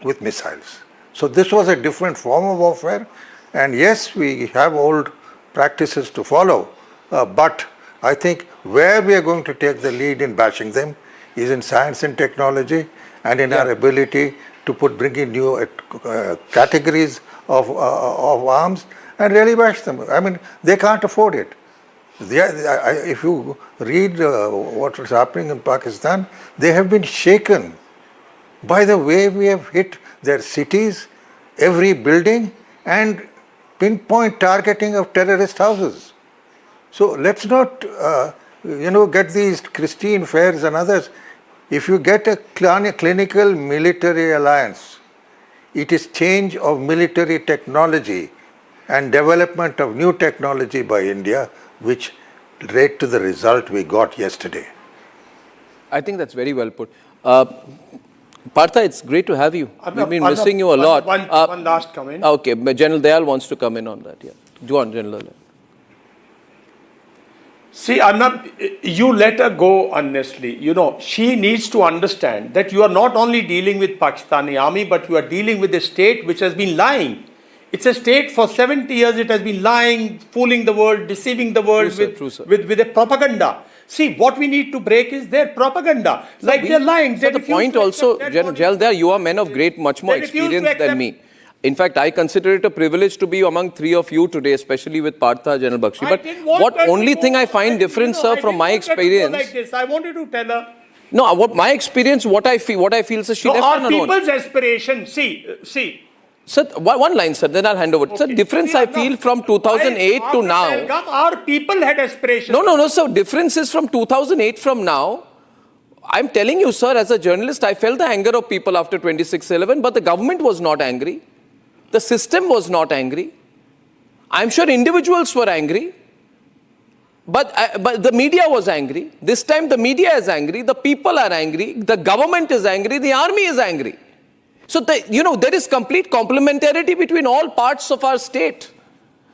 with missiles. So this was a different form of warfare, and yes, we have old practices to follow, but I think where we are going to take the lead in bashing them is in science and technology and in our ability to bring in new categories of arms and really bash them. I mean, they can't afford it. If you read what is happening in Pakistan, they have been shaken by the way we have hit their cities, every building, and pinpoint targeting of terrorist houses. So let's not, get these Christine Fairs and others. If you get a clinical military alliance, it is change of military technology and development of new technology by India, which led to the result we got yesterday. I think that's very well put. Partha, it's great to have you. We've been missing you a lot. One last comment. Okay, General Dayal wants to come in on that. Yeah, go on, General Dayal. See, you let her go honestly. She needs to understand that you are not only dealing with Pakistani army, but you are dealing with a state which has been lying. It's a state for 70 years, it has been lying, fooling the world, deceiving the world with a propaganda. See, what we need to break is their propaganda. They're lying. So the point also, General Dayal, you are men of much more experience than me. In fact, I consider it a privilege to be among three of you today, especially with Partha, General Bakshi. But what only thing I find different, sir, from my experience... Like this. I wanted to tell her... No, my experience, what I feel, sir, she left our people's aspiration, see... Sir, one line, sir, then I'll hand over. Okay. Sir, difference I feel from 2008 to now... Our people had aspirations. No, sir, difference is from 2008 from now. I'm telling you, sir, as a journalist, I felt the anger of people after 26/11, but the government was not angry. The system was not angry. I'm sure individuals were angry. But the media was angry. This time the media is angry. The people are angry. The government is angry. The army is angry. So, there is complete complementarity between all parts of our state.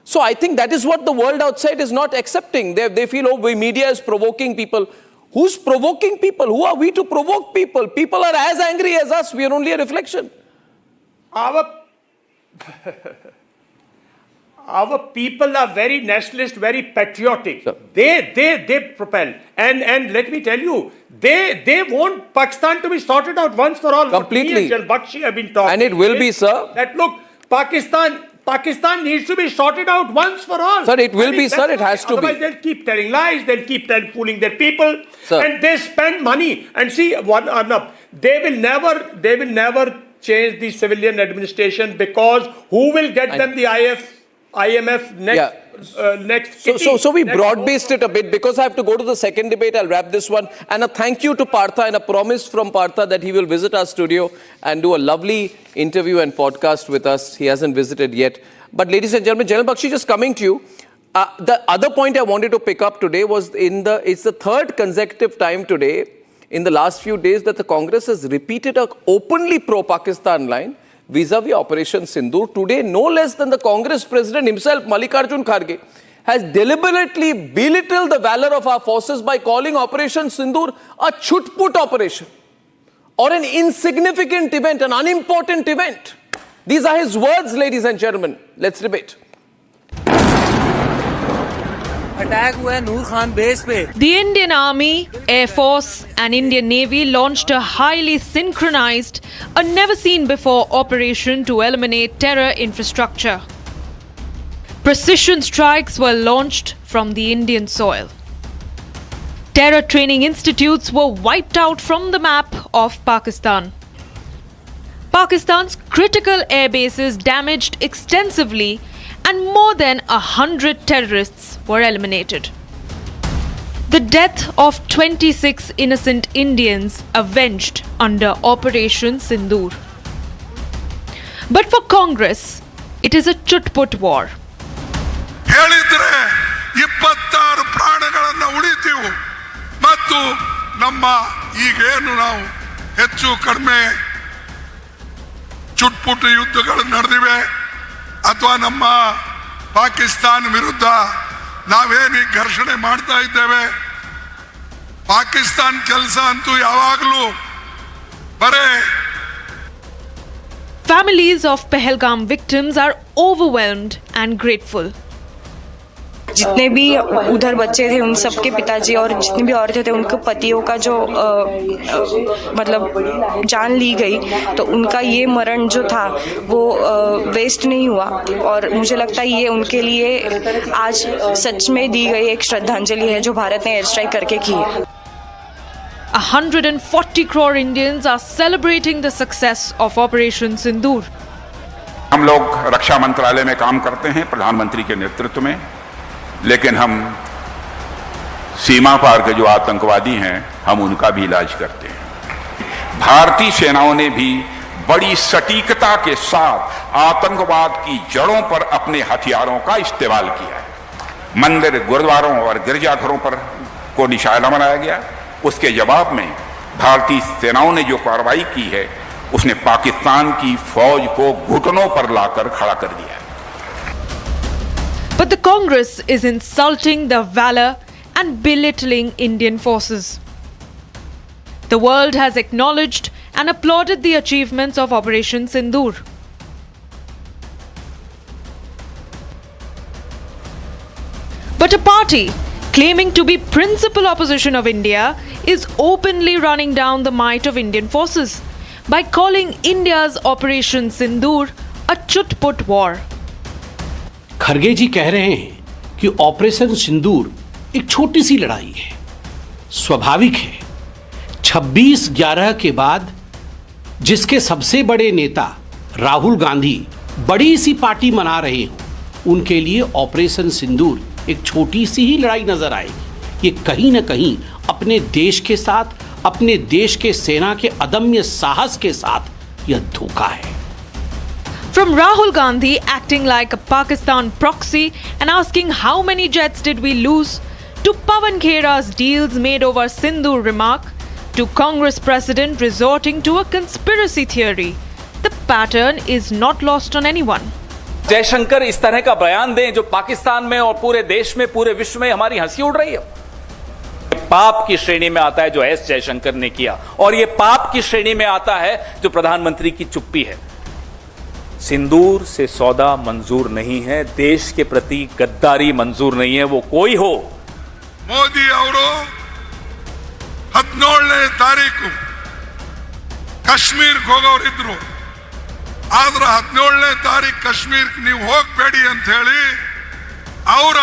So, I think that is what the world outside is not accepting. They feel, media is provoking people. Who's provoking people? Who are we to provoke people? People are as angry as us. We are only a reflection. Our people are very nationalist, very patriotic. Sir. They propel. And let me tell you, they want Pakistan to be sorted out once for all. Completely. Bakshi have been talking. And it will be, sir. That look, Pakistan needs to be sorted out once for all. Sir, it will be, sir. It has to be. Otherwise, they'll keep telling lies. They'll keep fooling their people. Sir. And they spend money. And see, they will never change the civilian administration, because who will get them the IMF next? So we broad-based it a bit. Because I have to go to the second debate, I'll wrap this one. And a thank you to Partha and a promise from Partha that he will visit our studio and do a lovely interview and podcast with us. He hasn't visited yet. But ladies and gentlemen, General Bakshi, just coming to you. The other point I wanted to pick up today was it's the third consecutive time today in the last few days that the Congress has repeated an openly pro-Pakistan line vis-a-vis Operation Sindoor. Today, no less than the Congress president himself, Mallikarjun Kharge, has deliberately belittled the valor of our forces by calling Operation Sindoor a chut-put operation or an insignificant event, an unimportant event. These are his words, ladies and gentlemen. Let's debate. The Indian Army, Air Force and Indian Navy launched a highly synchronized, a never-seen-before operation to eliminate terror infrastructure. Precision strikes were launched from the Indian soil. Terror training institutes were wiped out from the map of Pakistan. Pakistan's critical air bases damaged extensively, and more than 100 terrorists were eliminated. The death of 26 innocent Indians avenged under Operation Sindoor. But for Congress, it is a chut-put war. ನಮ್ಮ ಈಗೇನು ನಾವು ಹೆಚ್ಚು ಕಡಿಮೆ ಚುಟ್ಪುಟ್ಟು ಯುದ್ಧಗಳು ನಡೆದಿವೆ ಅಥವಾ ನಮ್ಮ ಪಾಕಿಸ್ತಾನ ವಿರುದ್ಧ ನಾವೇನು ಘರ್ಷಣೆ ಮಾಡ್ತಾ ಇದ್ದೇವೆ, ಪಾಕಿಸ್ತಾನ ಕೆಲಸ ಅಂತೂ ಯಾವಾಗಲೂ ಬರೇ. Families of Pahalgam victims are overwhelmed and grateful. जितने भी उधर बच्चे थे उन सबके पिताजी और जितनी भी औरतें थे उनके पतियों का जो मतलब जान ली गई, तो उनका ये मरण जो था वो वेस्ट नहीं हुआ। और मुझे लगता है ये उनके लिए आज सच में दी गई एक श्रद्धांजलि है जो भारत ने एयर स्ट्राइक करके की है। 140 crore Indians are celebrating the success of Operation Sindoor. हम लोग रक्षा मंत्रालय में काम करते हैं प्रधानमंत्री के नेतृत्व में, लेकिन हम सीमा पार के जो आतंकवादी हैं हम उनका भी इलाज करते हैं। भारतीय सेनाओं ने भी बड़ी सटीकता के साथ आतंकवाद की जड़ों पर अपने हथियारों का इस्तेमाल किया है। मंदिर, गुरुद्वारों और गिरजाघरों पर को निशाना बनाया गया। उसके जवाब में भारतीय सेनाओं ने जो कार्रवाई की है उसने पाकिस्तान की फौज को घुटनों पर लाकर खड़ा कर दिया है। But the Congress is insulting the valor and belittling Indian forces. The world has acknowledged and applauded the achievements of Operation Sindoor. But a party claiming to be principal opposition of India is openly running down the might of Indian forces by calling India's Operation Sindoor a chut-put war. Kharge जी कह रहे हैं कि operation सिंदूर एक छोटी सी लड़ाई है, स्वाभाविक है। 26/11 के बाद जिसके सबसे बड़े नेता राहुल गांधी बड़ी सी पार्टी मना रहे हों, उनके लिए ऑपरेशन सिंदूर एक छोटी सी ही लड़ाई नजर आएगी। ये कहीं ना कहीं अपने देश के साथ, अपने देश के सेना के अदम्य साहस के साथ यह धोखा है। From Rahul Gandhi acting like a Pakistan proxy and asking how many jets did we lose, to Pawan Khera's deals made over Sindoor remark, to Congress president resorting to a conspiracy theory, the pattern is not lost on anyone. Jaishankar इस तरह का बयान दें जो पाकिस्तान में और पूरे देश में, पूरे विश्व में हमारी हंसी उड़ रही है। पाप की श्रेणी में आता है जो एस जयशंकर ने किया, और यह पाप की श्रेणी में आता है जो प्रधानमंत्री की चुप्पी है। सिंदूर से सौदा मंजूर नहीं है, देश के प्रति गद्दारी मंजूर नहीं है, वो कोई हो। ಮೋದಿ ಅವರು 17ನೇ ತಾರೀಕು ಕಾಶ್ಮೀರಕ್ಕೆ ಹೋಗೋರಿದ್ರು, ಆದ್ರೆ 17ನೇ ತಾರೀಕು ಕಾಶ್ಮೀರಕ್ಕೆ ನೀವು ಹೋಗಬೇಡಿ ಅಂತ ಹೇಳಿ ಅವರ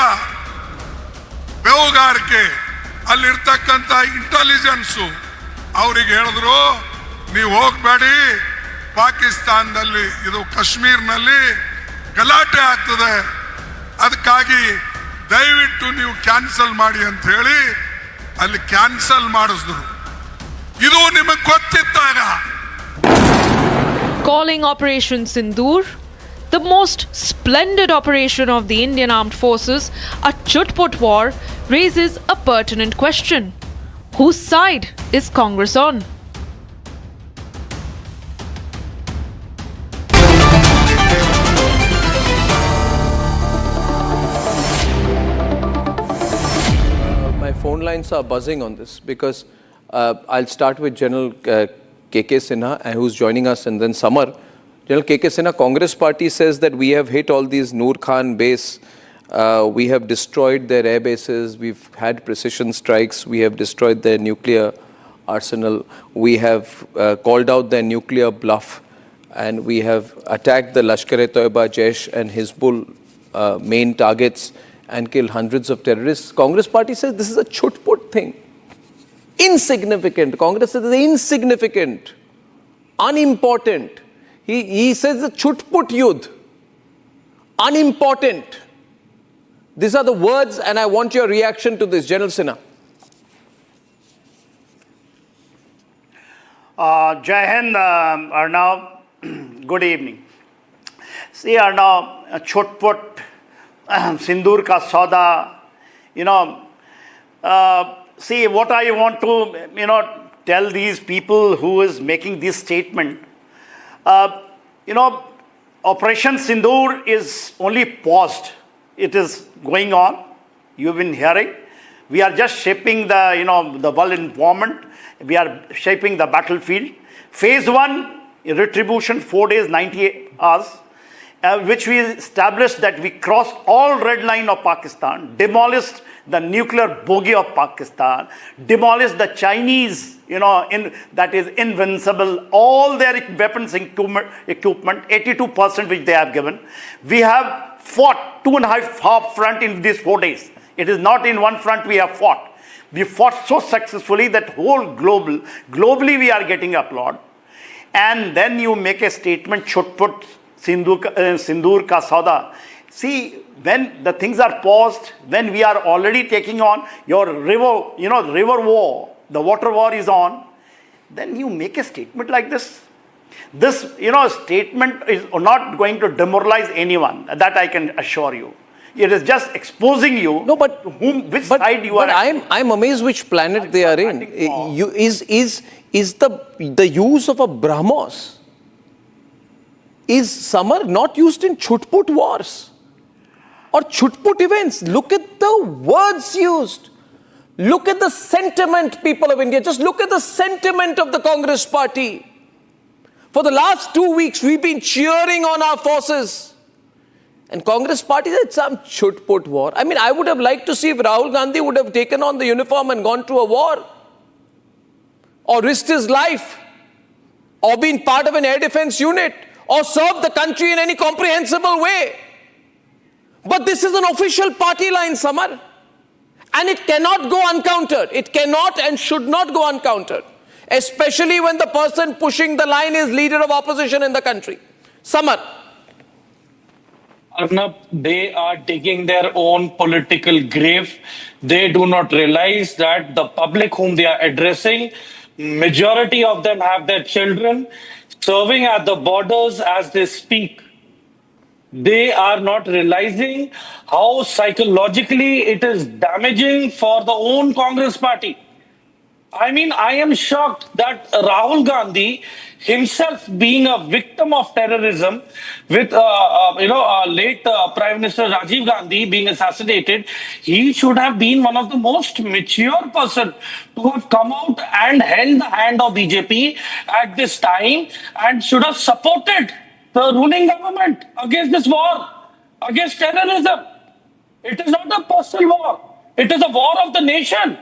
ಬೆವುಗಾರಿಕೆ ಅಲ್ಲಿರ್ತಕ್ಕಂಥ ಇಂಟೆಲಿಜೆನ್ಸು ಅವರಿಗೆ ಹೇಳಿದ್ರು, ನೀವು ಹೋಗಬೇಡಿ, ಪಾಕಿಸ್ತಾನದಲ್ಲಿ ಇದು ಕಾಶ್ಮೀರ್ನಲ್ಲಿ ಗಲಾಟೆ ಆಗ್ತದೆ, ಅದಕ್ಕಾಗಿ ದಯವಿಟ್ಟು ನೀವು ಕ್ಯಾನ್ಸಲ್ ಮಾಡಿ ಅಂತ ಹೇಳಿ ಅಲ್ಲಿ ಕ್ಯಾನ್ಸಲ್ ಮಾಡಿಸಿದ್ರು. ಇದು ನಿಮಗೆ ಗೊತ್ತಿದ್ದಾಗ. Calling Operation Sindoor, the most splendid operation of the Indian Armed Forces, a chut-put war, raises a pertinent question. Whose side is Congress on? My phone lines are buzzing on this because I'll start with General KK Sinha, who's joining us, and then Samar. General KK Sinha, Congress party says that we have hit all these Noor Khan base, we have destroyed their air bases, we've had precision strikes, we have destroyed their nuclear arsenal, we have called out their nuclear bluff, and we have attacked the Lashkar-e-Taiba, Jaish and Hizbul main targets and killed hundreds of terrorists. Congress party says this is a chut-put thing. Insignificant. Congress says it's insignificant, unimportant. He says the chut-put yudh, unimportant. These are the words, and I want your reaction to this, General Sinha. Jai Hind, Arnav. Good evening. See, Arnav, chut-put, Sindoor ka sauda, see, what I want to, tell these people who is making this statement, Operation Sindoor is only paused. It is going on. You've been hearing. We are just shaping the world environment. We are shaping the battlefield. Phase 1, retribution, 4 days, 98 hours, which we established that we crossed all red line of Pakistan, demolished the nuclear bogey of Pakistan, demolished the Chinese, that is invincible, all their weapons equipment, 82% which they have given. We have fought 2.5 front in these 4 days. It is not in one front we have fought. We fought so successfully that globally we are getting applaud. And then you make a statement, chutput, Sindoor ka sauda. See, when the things are paused, when we are already taking on your river war, the water war is on, then you make a statement like this. This, statement is not going to demoralize anyone. That I can assure you. It is just exposing you. No, but which side you are. But I'm amazed which planet they are in. Is the use of a BrahMos, is Samar not used in chutput wars or chutput events? Look at the words used. Look at the sentiment, people of India. Just look at the sentiment of the Congress party. For the last 2 weeks, we've been cheering on our forces. And Congress party said some chutput war. I mean, I would have liked to see if Rahul Gandhi would have taken on the uniform and gone to a war, or risked his life, or been part of an air defense unit, or served the country in any comprehensible way. But this is an official party line, Samar. And it cannot go uncountered. It cannot and should not go uncountered. Especially when the person pushing the line is leader of opposition in the country. Samar. Arnab, they are digging their own political grave. They do not realize that the public whom they are addressing, majority of them have their children serving at the borders as they speak. They are not realizing how psychologically it is damaging for the own Congress party. I mean, I am shocked that Rahul Gandhi, himself being a victim of terrorism, with late Prime Minister Rajiv Gandhi being assassinated, he should have been one of the most mature person to have come out and held the hand of BJP at this time and should have supported the ruling government against this war, against terrorism. It is not a personal war. It is a war of the nation.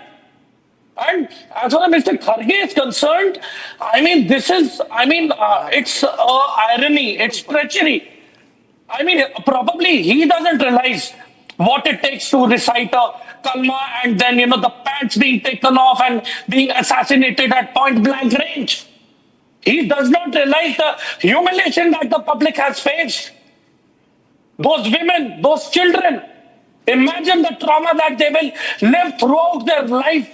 And as far as Mr. Kharge is concerned, it's irony, it's treachery. I mean, probably he doesn't realize what it takes to recite a kalma and then, the pants being taken off and being assassinated at point blank range. He does not realize the humiliation that the public has faced. Those women, those children, imagine the trauma that they will live throughout their life.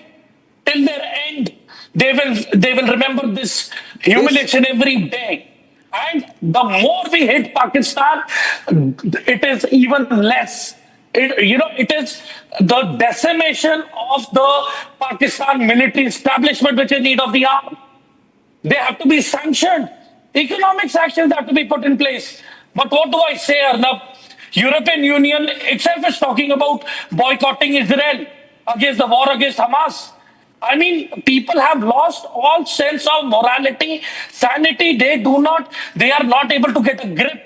Till their end, they will remember this humiliation every day. And the more we hit Pakistan, it is even less. It is the decimation of the Pakistan military establishment which is in need of the arm. They have to be sanctioned. Economic sanctions have to be put in place. But what do I say, Arnab? European Union itself is talking about boycotting Israel against the war against Hamas. I mean, people have lost all sense of morality, sanity. They are not able to get a grip.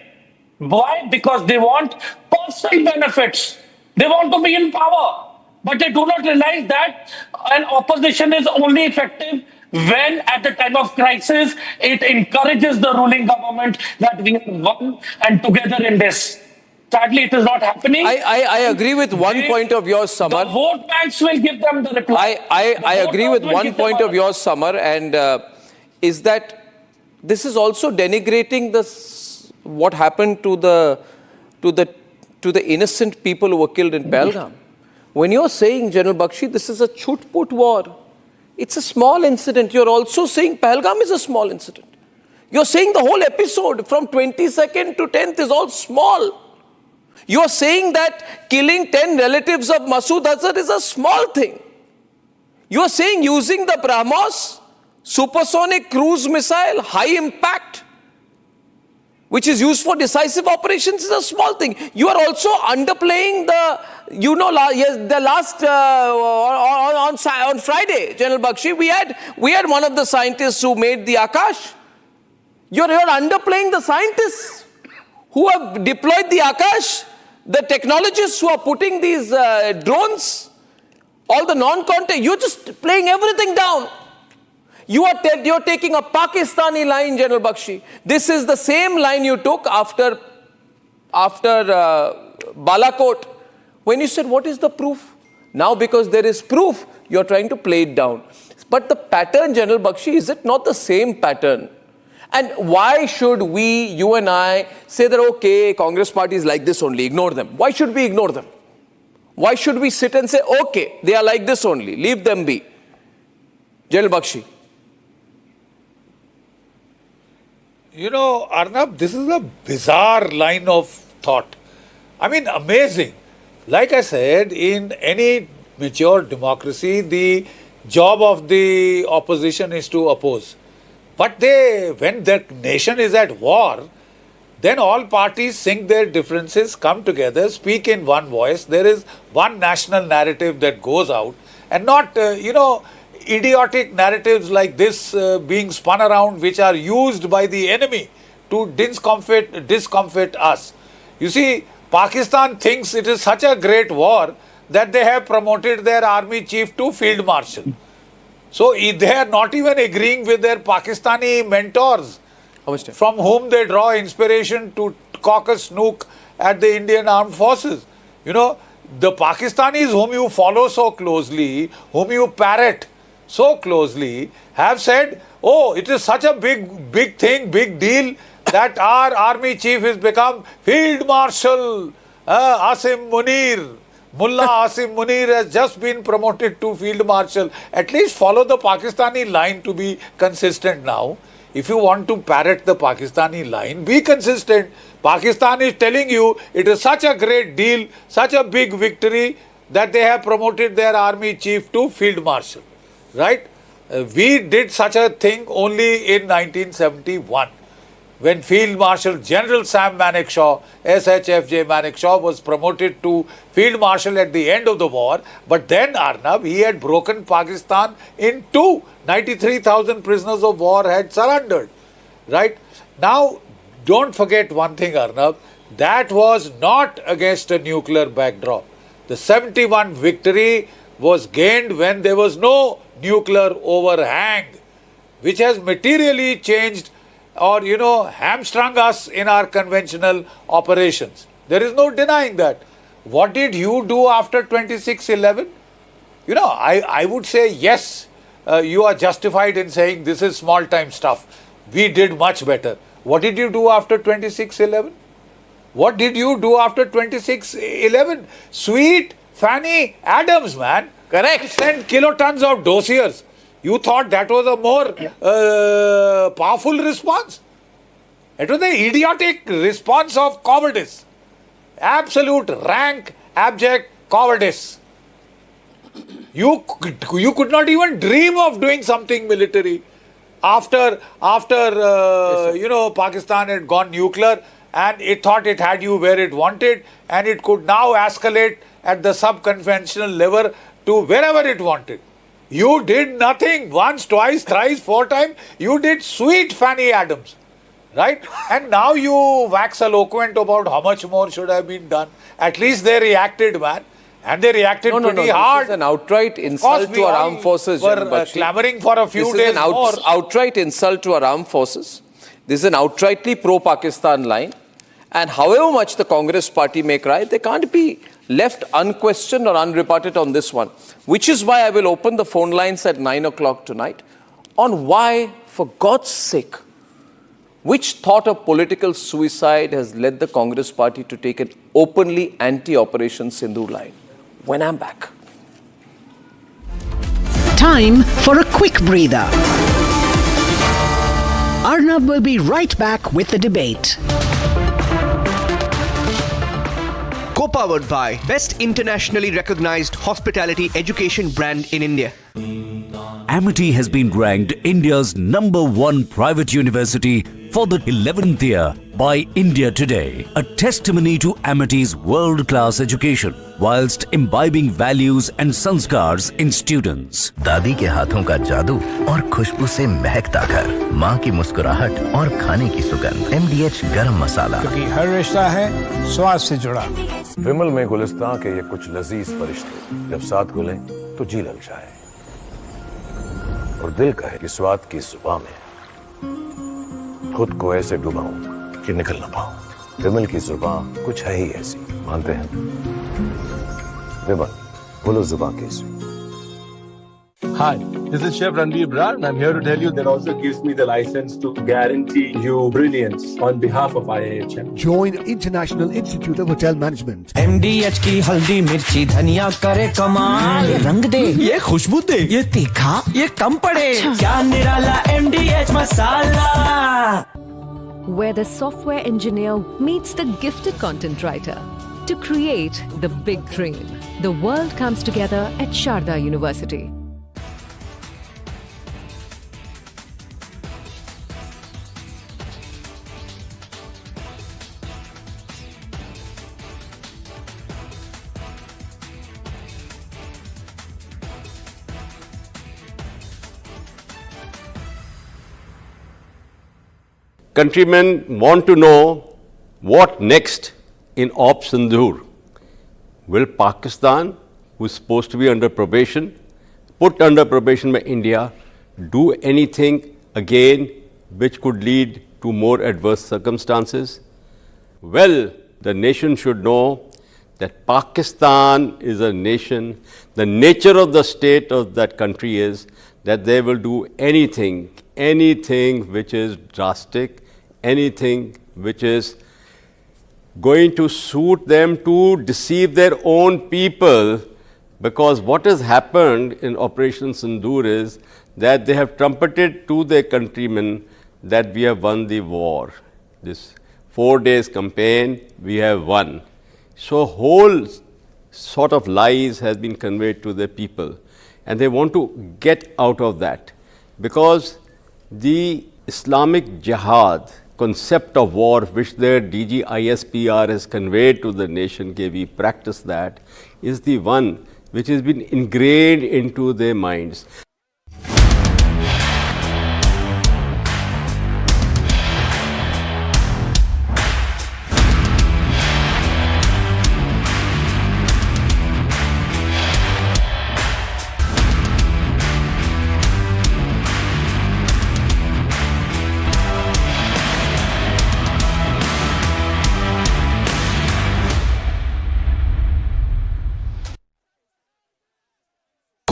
Why? Because they want personal benefits. They want to be in power. But they do not realize that an opposition is only effective when at the time of crisis, it encourages the ruling government that we are one and together in this. Sadly, it is not happening. I agree with one point of yours, Samar. The vote banks will give them the reply. I agree with one point of yours, Samar, and is that this is also denigrating what happened to the innocent people who were killed in Pahalgam. When you're saying, General Bakshi, this is a chut-put war, it's a small incident. You're also saying Pahalgam is a small incident. You're saying the whole episode from 22nd to 10th is all small. You're saying that killing 10 relatives of Masood Azhar is a small thing. You're saying using the BrahMos supersonic cruise missile, high impact, which is used for decisive operations, is a small thing. You are also underplaying the, the last, on Friday, General Bakshi, we had one of the scientists who made the Akash. You're underplaying the scientists who have deployed the Akash, the technologists who are putting these drones, all the non-contact, you're just playing everything down. You're taking a Pakistani line, General Bakshi. This is the same line you took after Balakot, when you said, what is the proof? Now, because there is proof, you're trying to play it down. But the pattern, General Bakshi, is it not the same pattern? And why should we, you and I, say that, okay, Congress party is like this only, ignore them? Why should we ignore them? Why should we sit and say, okay, they are like this only, leave them be? General Bakshi. Arnab, this is a bizarre line of thought. I mean, amazing. Like I said, in any mature democracy, the job of the opposition is to oppose. But when the nation is at war, then all parties sink their differences, come together, speak in one voice. There is one national narrative that goes out, and not, idiotic narratives like this being spun around, which are used by the enemy to discomfort us. You see, Pakistan thinks it is such a great war that they have promoted their army chief to field marshal. So they are not even agreeing with their Pakistani mentors, from whom they draw inspiration to cock a snook at the Indian armed forces. The Pakistanis whom you follow so closely, whom you parrot so closely, have said, oh, it is such a big thing, big deal, that our army chief has become Field Marshal Asim Munir. Mullah Asim Munir has just been promoted to Field Marshal. At least follow the Pakistani line to be consistent now. If you want to parrot the Pakistani line, be consistent. Pakistan is telling you it is such a great deal, such a big victory, that they have promoted their army chief to Field Marshal. Right? We did such a thing only in 1971. When Field Marshal General Sam Manekshaw, SHFJ Manekshaw, was promoted to Field Marshal at the end of the war. But then, Arnab, he had broken Pakistan in two. 93,000 prisoners of war had surrendered. Right? Now, don't forget one thing, Arnab. That was not against a nuclear backdrop. The 71 victory was gained when there was no nuclear overhang, which has materially changed or, hamstrung us in our conventional operations. There is no denying that. What did you do after 26/11? I would say yes, you are justified in saying this is small time stuff. We did much better. What did you do after 26/11? What did you do after 26/11? Sweet Fanny Adams, man. Correct. Sent kilotons of dossiers. You thought that was a more powerful response? It was the idiotic response of cowardice. Absolute rank, abject cowardice. You could not even dream of doing something military after Pakistan had gone nuclear, and it thought it had you where it wanted, and it could now escalate at the sub-conventional level to wherever it wanted. You did nothing. Once, twice, thrice, 4 times. You did sweet Fanny Adams. Right? And now you wax eloquent about how much more should have been done. At least they reacted, man. And they reacted pretty hard. This is an outright insult to our armed forces. We're clamoring for a few days more. This is an outright insult to our armed forces. This is an outrightly pro-Pakistan line. And however much the Congress party may cry, they can't be left unquestioned or unrebutted on this one. Which is why I will open the phone lines at 9 o'clock tonight on why, for God's sake, which thought of political suicide has led the Congress party to take an openly anti-Operation Sindoor line. When I'm back. Time for a quick breather. Arnab will be right back with the debate. Co-powered by best internationally recognized hospitality education brand in India. Amity has been ranked India's #1 private university for the 11th year by India Today, a testimony to Amity's world-class education whilst imbibing values and sanskars in students. दादी के हाथों का जादू और खुशबू से महकता घर, माँ की मुस्कुराहट और खाने की सुगंध, MDH गरम मसाला, क्योंकि हर रिश्ता है स्वाद से जुड़ा। विमल में गुलिस्तां के ये कुछ लजीज फरिश्ते जब साथ घुलें तो जी लग जाए और दिल कहे कि स्वाद की जुबान में खुद को ऐसे डुबाऊं कि निकल ना पाऊं। विमल की जुबान कुछ है ही ऐसी, मानते हैं? विमल, बोलो जुबान कैसी? Hi, this is Chef Ranveer Brar and I'm here to tell you that also gives me the license to guarantee you brilliance on behalf of IIHM. Join International Institute of Hotel Management. MDH की हल्दी मिर्ची धनिया करे कमाल, ये रंग दे, ये खुशबू दे, ये तीखा, ये कम पड़े, क्या निराला MDH masala. Where the software engineer meets the gifted content writer to create the big dream. The world comes together at Sharda University. Countrymen want to know what next in Operation Sindoor. Will Pakistan, who is supposed to be under probation, put under probation by India, do anything again which could lead to more adverse circumstances? Well, the nation should know that Pakistan is a nation. The nature of the state of that country is that they will do anything which is drastic, anything which is going to suit them to deceive their own people, because what has happened in Operation Sindoor is that they have trumpeted to their countrymen that we have won the war. This 4 days campaign, we have won. So whole sort of lies has been conveyed to the people, and they want to get out of that, because the Islamic Jihad concept of war which their DG ISPR has conveyed to the nation, we practice that, is the one which has been ingrained into their minds.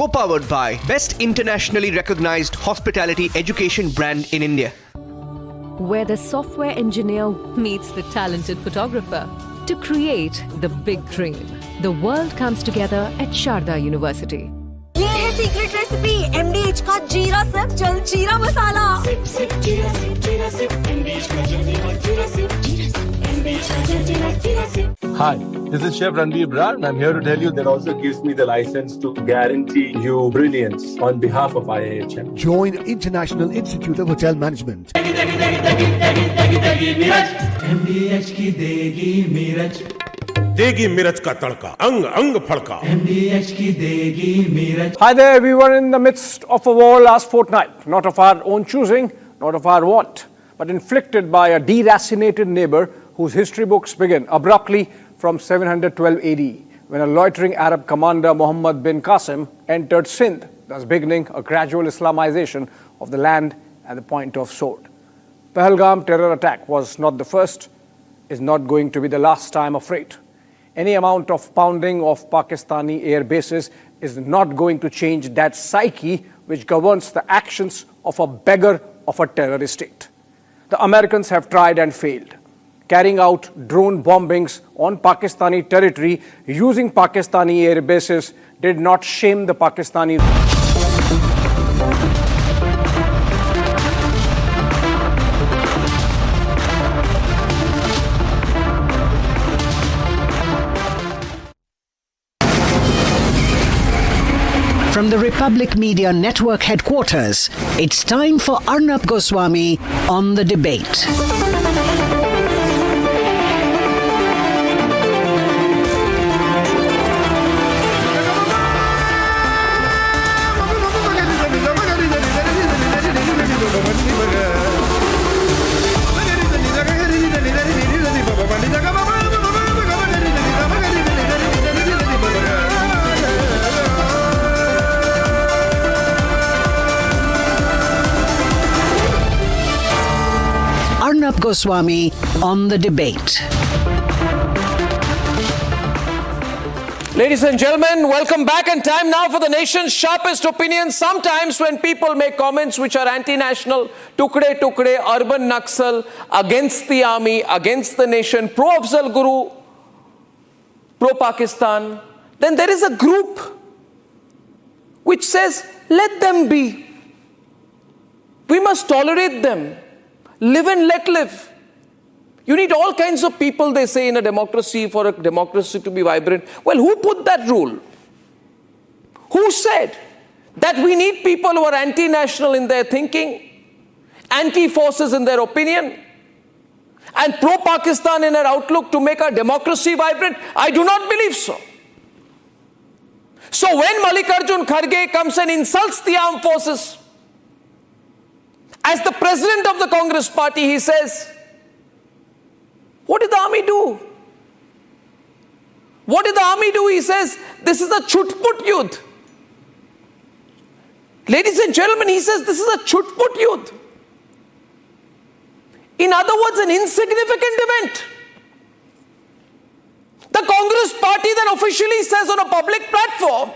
Co-powered by best internationally recognized hospitality education brand in India. Where the software engineer meets the talented photographer to create the big dream. The world comes together at Sharda University. ये है secret recipe MDH का जीरा सिर्फ जलजीरा मसाला। Hi, this is Chef Ranveer Brar and I'm here to tell you that also gives me the license to guarantee you brilliance on behalf of IIHM. Join International Institute of Hotel Management. MDH की देगी मिर्च, देगी मिर्च का तड़का, अंग अंग फड़का। MDH की देगी मिर्च। Hi there, we were in the midst of a war last fortnight, not of our own choosing, not of our want, but inflicted by a deracinated neighbor whose history books begin abruptly from 712 AD, when a loitering Arab commander, Muhammad bin Qasim, entered Sindh, thus beginning a gradual Islamization of the land at the point of sword. Pahalgam terror attack was not the first, is not going to be the last, I am afraid. Any amount of pounding of Pakistani air bases is not going to change that psyche which governs the actions of a beggar of a terrorist state. The Americans have tried and failed. Carrying out drone bombings on Pakistani territory using Pakistani air bases did not shame the Pakistani. From the Republic Media Network headquarters, it's time for Arnab Goswami on the debate. Arnab Goswami on the debate. Ladies and gentlemen, welcome back, and time now for the nation's sharpest opinion. Sometimes when people make comments which are anti-national, tukde, urban Naxal, against the army, against the nation, pro-Afzal Guru, pro-Pakistan, then there is a group which says, let them be. We must tolerate them. Live and let live. You need all kinds of people, they say, in a democracy for a democracy to be vibrant. Well, who put that rule? Who said that we need people who are anti-national in their thinking, anti-forces in their opinion, and pro-Pakistan in their outlook to make our democracy vibrant? I do not believe so. So when Mallikarjun Kharge comes and insults the armed forces, as the president of the Congress party, he says, what did the army do? What did the army do? He says, this is a chutput yudh. Ladies and gentlemen, he says, this is a chutput yudh. In other words, an insignificant event. The Congress party then officially says on a public platform